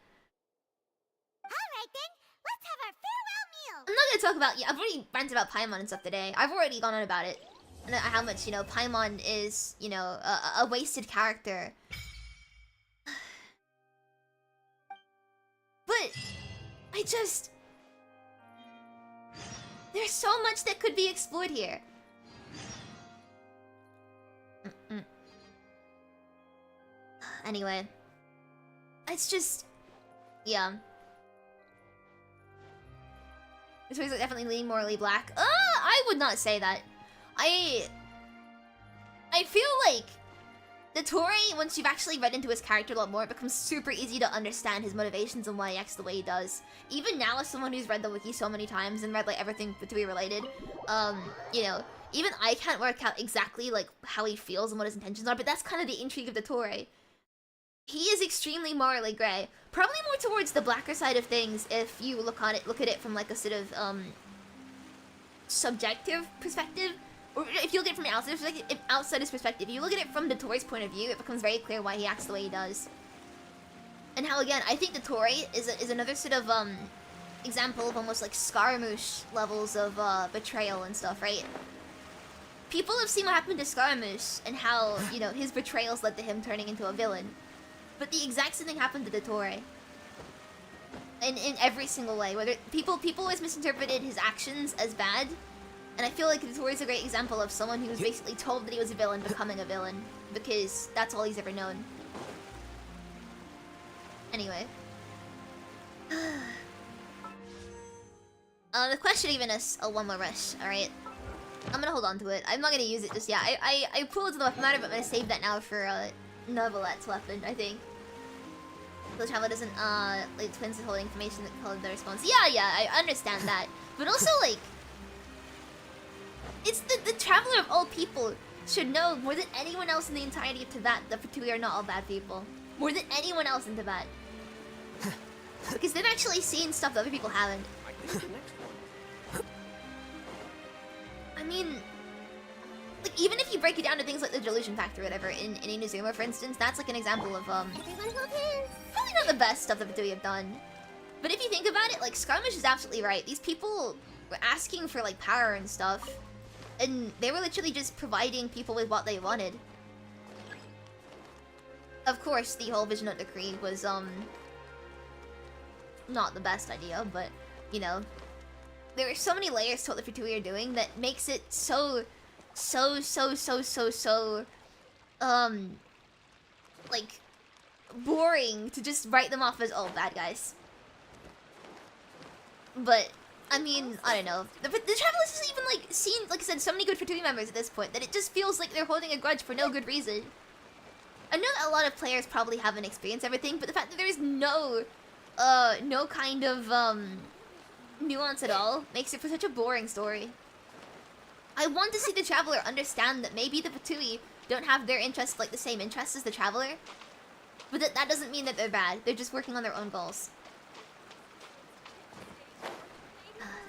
Alright then, let's have our farewell meal! I'm not gonna talk about, I've already ranted about Paimon and stuff today. I've already gone on about it. And how much, you know, Paimon is, you know, a wasted character. But I just... there's so much that could be explored here. Anyway. It's just... yeah. This was definitely leaning morally black. I would not say that. I feel like the Dotori, once you've actually read into his character a lot more, it becomes super easy to understand his motivations and why he acts the way he does. Even now, as someone who's read the wiki so many times and read, like, everything vtuber related, you know, even I can't work out exactly like how he feels and what his intentions are, but that's kind of the intrigue of Dottore. He is extremely morally grey. Probably more towards the blacker side of things if you look at it from like a sort of subjective perspective. Or if you look at it from an outsider's perspective, if you look at it from Dottore's point of view, it becomes very clear why he acts the way he does. And how, again, I think Dottore is another sort of example of almost like Scaramouche levels of betrayal and stuff, right? People have seen what happened to Scaramouche and how, you know, his betrayals led to him turning into a villain. But the exact same thing happened to Dottore. In every single way. Whether people always misinterpreted his actions as bad. And I feel like Dottore is a great example of someone who was basically told that he was a villain becoming a villain. Because that's all he's ever known. Anyway. The quest should even us a one more rush, alright? I'm gonna hold on to it. I'm not gonna use it just yet. I pulled it to the weapon matter, but I'm gonna save that now for Neuvillette's weapon, I think. The traveler doesn't like twins that hold information that called the response. Yeah, I understand that. But also like it's the traveler of all people should know more than anyone else in the entirety of Tibet that Fatui are not all bad people. More than anyone else in Tibet. Because they've actually seen stuff that other people haven't. I mean, like, even if you break it down to things like the delusion factor or whatever, in Inazuma, for instance, that's like an example of, probably not the best stuff that Fatui have done. But if you think about it, like, Scaramouche is absolutely right. These people were asking for, like, power and stuff, and they were literally just providing people with what they wanted. Of course, the whole Vision Note Decree was, not the best idea, but, you know, there are so many layers to what the Fatui are doing that makes it so, like, boring to just write them off as, oh, bad guys. But, I mean, I don't know. The Travelers has even, like, seen, like I said, so many good Fatui members at this point that it just feels like they're holding a grudge for no good reason. I know that a lot of players probably haven't experienced everything, but the fact that there is no kind of, nuance at all makes it for such a boring story. I want to see the Traveler understand that maybe the Fatui don't have their interests, like, the same interests as the Traveler. But that doesn't mean that they're bad. They're just working on their own goals.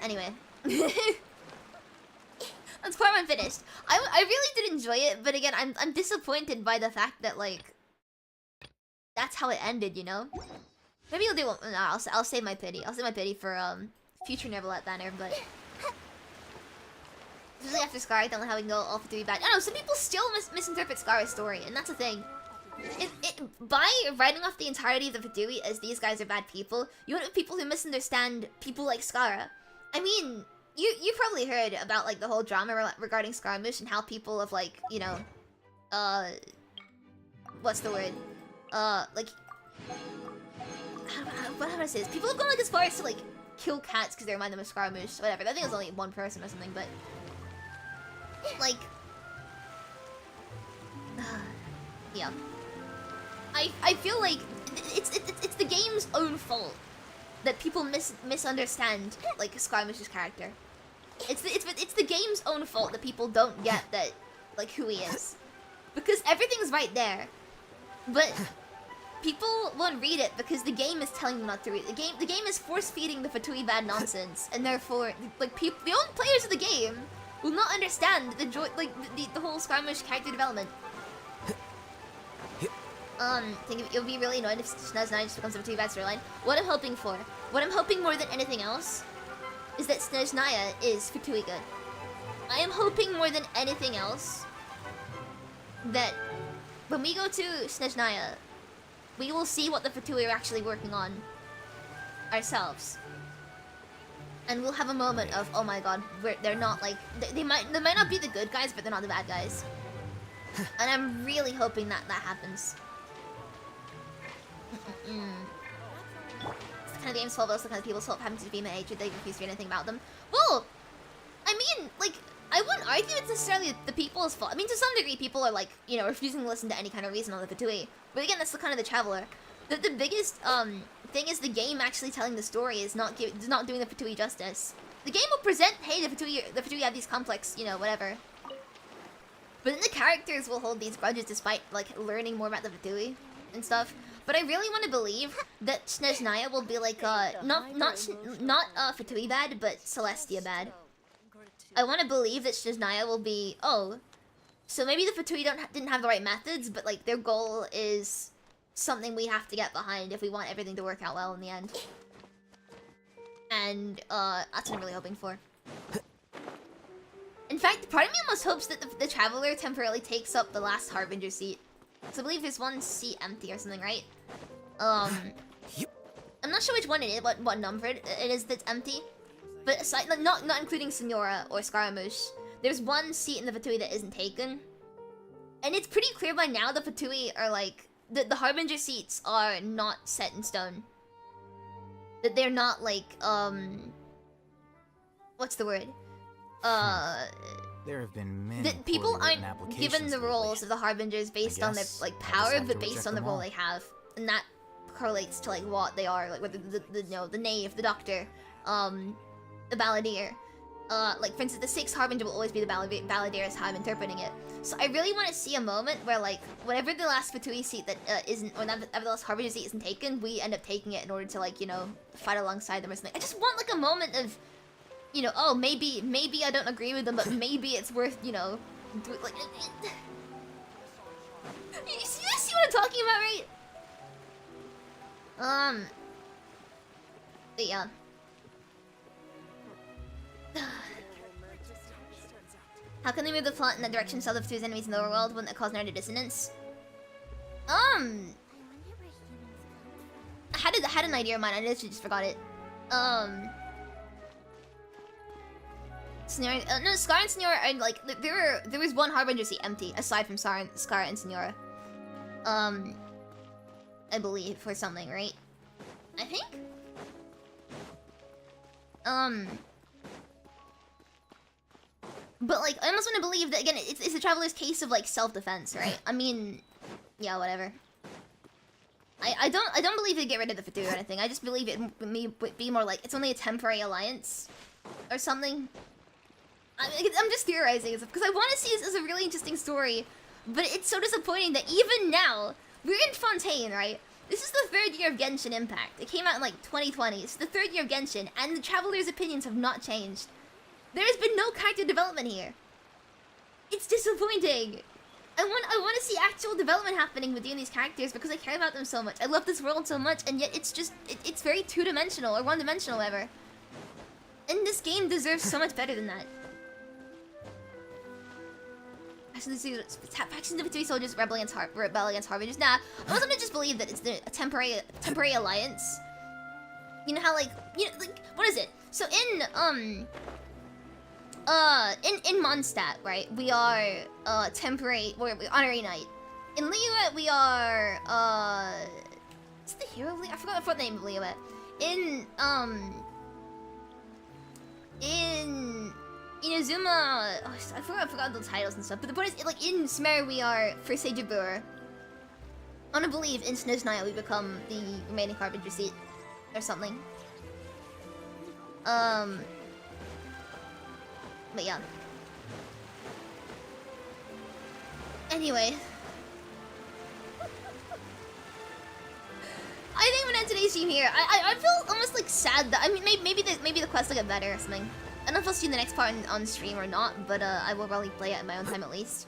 Anyway. That's part one finished. I really did enjoy it, but again, I'm disappointed by the fact that, like, that's how it ended, you know? Maybe I'll do one. No, I'll save my pity. I'll save my pity for future Neuvillette banner, but usually after Scar, I don't know how we can go all Fatui bad. I don't know, some people still misinterpret Scar's story, and that's the thing. By writing off the entirety of the Fatui as these guys are bad people, you want people who misunderstand people like Skara. I mean, you probably heard about, like, the whole drama regarding Scaramouche and how people have, like, you know, what's the word? Like, how do I say this? People have gone, like, as far as to, like, kill cats because they remind them of Scaramouche, whatever. I think it was only one person or something, but like, yeah. I feel like it's the game's own fault that people misunderstand, like, Scaramouche's character. It's the game's own fault that people don't get that, like, who he is, because everything's right there, but people won't read it because the game is telling them not to read it. The game is force-feeding the Fatui bad nonsense, and therefore, like, the own players of the game will not understand the joy, like, the whole Scaramouche character development. I think you'll be really annoyed if Snez 9 just becomes a Fatui bad storyline. What I'm hoping for, what I'm hoping more than anything else, is that Snezhnaya is Fatui good. I am hoping more than anything else that when we go to Snezhnaya, we will see what the Fatui are actually working on ourselves. And we'll have a moment of, oh my god, they're not, like, they might not be the good guys, but they're not the bad guys. And I'm really hoping that happens. It's the kind of game's fault, but also the kind of people's fault having to be my age, they refuse to read anything about them. Well, I mean, like, I wouldn't argue it's necessarily the people's fault. I mean, to some degree, people are, like, you know, refusing to listen to any kind of reason on the Fatui. But again, that's the kind of the Traveler. The biggest thing is the game actually telling the story is not doing the Fatui justice. The game will present, hey, the Fatui have these complex, you know, whatever, But then the characters will hold these grudges despite like learning more about the Fatui and stuff. But I really want to believe that Snezhnaya will be like not Fatui bad, but Celestia bad. I want to believe that Snezhnaya will be so maybe the Fatui didn't have the right methods, but like their goal is something we have to get behind if we want everything to work out well in the end. And that's what I'm really hoping for. In fact, part of me almost hopes that the Traveler temporarily takes up the last Harbinger seat. So I believe there's one seat empty or something, right? I'm not sure which one it is, what number it is that's empty. But aside, like, not including Senora or Scaramouche, there's one seat in the Fatui that isn't taken. And it's pretty clear by now the Fatui are like... The Harbinger seats are not set in stone. That they're not like, what's the word? There have been many that people aren't given the roles of the Harbingers based on their like power, but based on the role they have, and that correlates to like what they are, like whether the knave, the doctor, the balladeer. Like for instance, the sixth Harbinger will always be the balladeer as how I'm interpreting it. So I really want to see a moment where like whatever the last Fatui seat that isn't, or whatever the last Harbinger seat isn't taken, we end up taking it in order to like, you know, fight alongside them or something. I just want like a moment of, you know, oh, maybe I don't agree with them, but maybe it's worth, you know, like... You see what I'm talking about, right? But yeah. How can they move the plot in that direction south of Fatoui's enemies in the overworld? Wouldn't that cause narrative dissonance? I had an idea in mind, I literally just forgot it. Senora, no, Scar and Senora are like there was one Harbinger seat empty aside from Scar and Senora. I believe for something, right? I think. But like I almost want to believe that again. It's the Traveler's case of like self-defense, right? I mean, yeah, whatever. I don't believe they get rid of the Fatui or anything. I just believe it would be more like it's only a temporary alliance or something. I'm just theorizing because I want to see this as a really interesting story, but it's so disappointing that even now we're in Fontaine, right? This is the third year of Genshin Impact. It came out in like 2020. It's the third year of Genshin, and the Traveler's opinions have not changed. There has been no character development here. It's disappointing. I want to see actual development happening within these characters because I care about them so much. I love this world so much, and yet it's just it's very two-dimensional or one-dimensional, whatever. And this game deserves so much better than that. Factions of Fatui soldiers rebel against Harbingers. Nah, I was gonna just believe that it's a temporary alliance. You know how like what is it? So in Mondstadt, right? We are temporary. We're honorary knight. In Liyue, we are what's the hero of Liyue? I forgot the name of Liyue. In Inazuma, oh, I forgot the titles and stuff. But the point is, like in Sumeru, we are for Sejabur. I wanna believe in Snezhnaya we become the remaining Harbinger seat or something. But yeah. Anyway. I think we're gonna end today's stream here. I feel almost like sad that I mean maybe the quest will get better or something. I don't know if I'll see the next part on stream or not, but I will probably play it in my own time at least.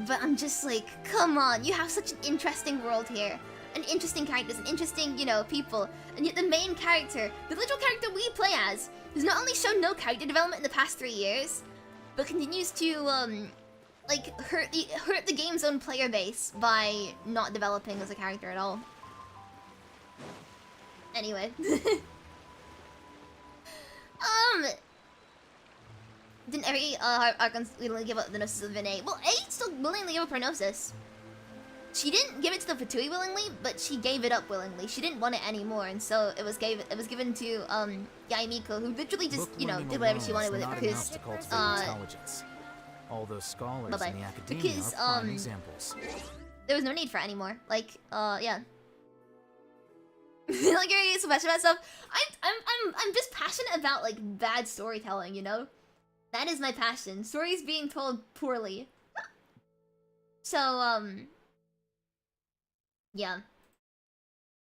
But I'm just like, come on, you have such an interesting world here. And interesting characters, and interesting, you know, people. And yet the main character, the literal character we play as, has not only shown no character development in the past 3 years, but continues to, like, hurt the game's own player base by not developing as a character at all. Anyway. Didn't every Archon willingly give up the Gnosis of Vinay? Well, A still willingly gave up her Gnosis. She didn't give it to the Fatui willingly, but she gave it up willingly. She didn't want it anymore, and so it was given to Yaimiko, who literally just, you know, did whatever she wanted with it because all those scholars in the academia because are prime examples. There was no need for it anymore. Like, yeah. Like you're getting so passionate about stuff. I'm just passionate about like bad storytelling, you know? That is my passion. Stories being told poorly. So, yeah.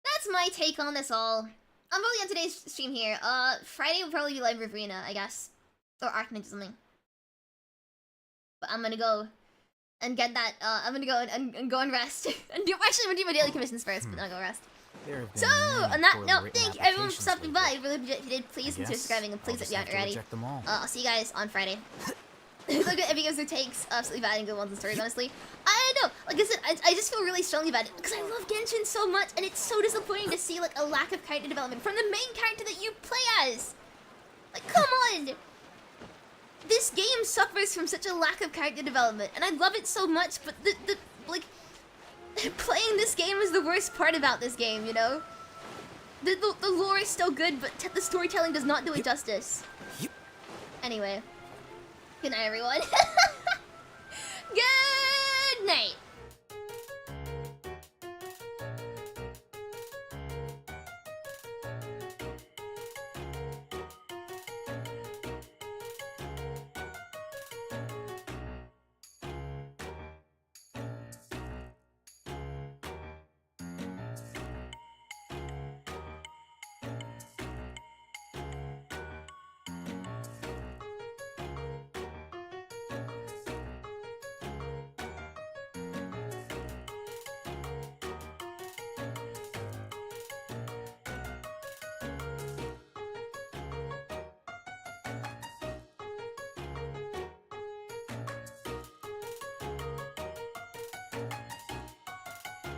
That's my take on this all. I'm probably on today's stream here. Friday will probably be live with Rena, I guess. Or Archon or something. But I'm gonna go and get that, I'm gonna go and go and rest. And actually, I'm gonna do my daily commissions first, but then I'll go rest. So, on that note, thank you everyone for stopping by. Really, if you did, please consider subscribing and please if you aren't already. I'll see you guys on Friday. Look at every gives or takes, absolutely bad and good ones and stories, honestly. I don't know, like I said, I just feel really strongly about it because I love Genshin so much, and it's so disappointing to see like a lack of character development from the main character that you play as. Like, come on! This game suffers from such a lack of character development, and I love it so much, but like, playing this game is the worst part about this game, you know? The lore is still good, but the storytelling does not do it justice. Anyway. Good night, everyone. Good night.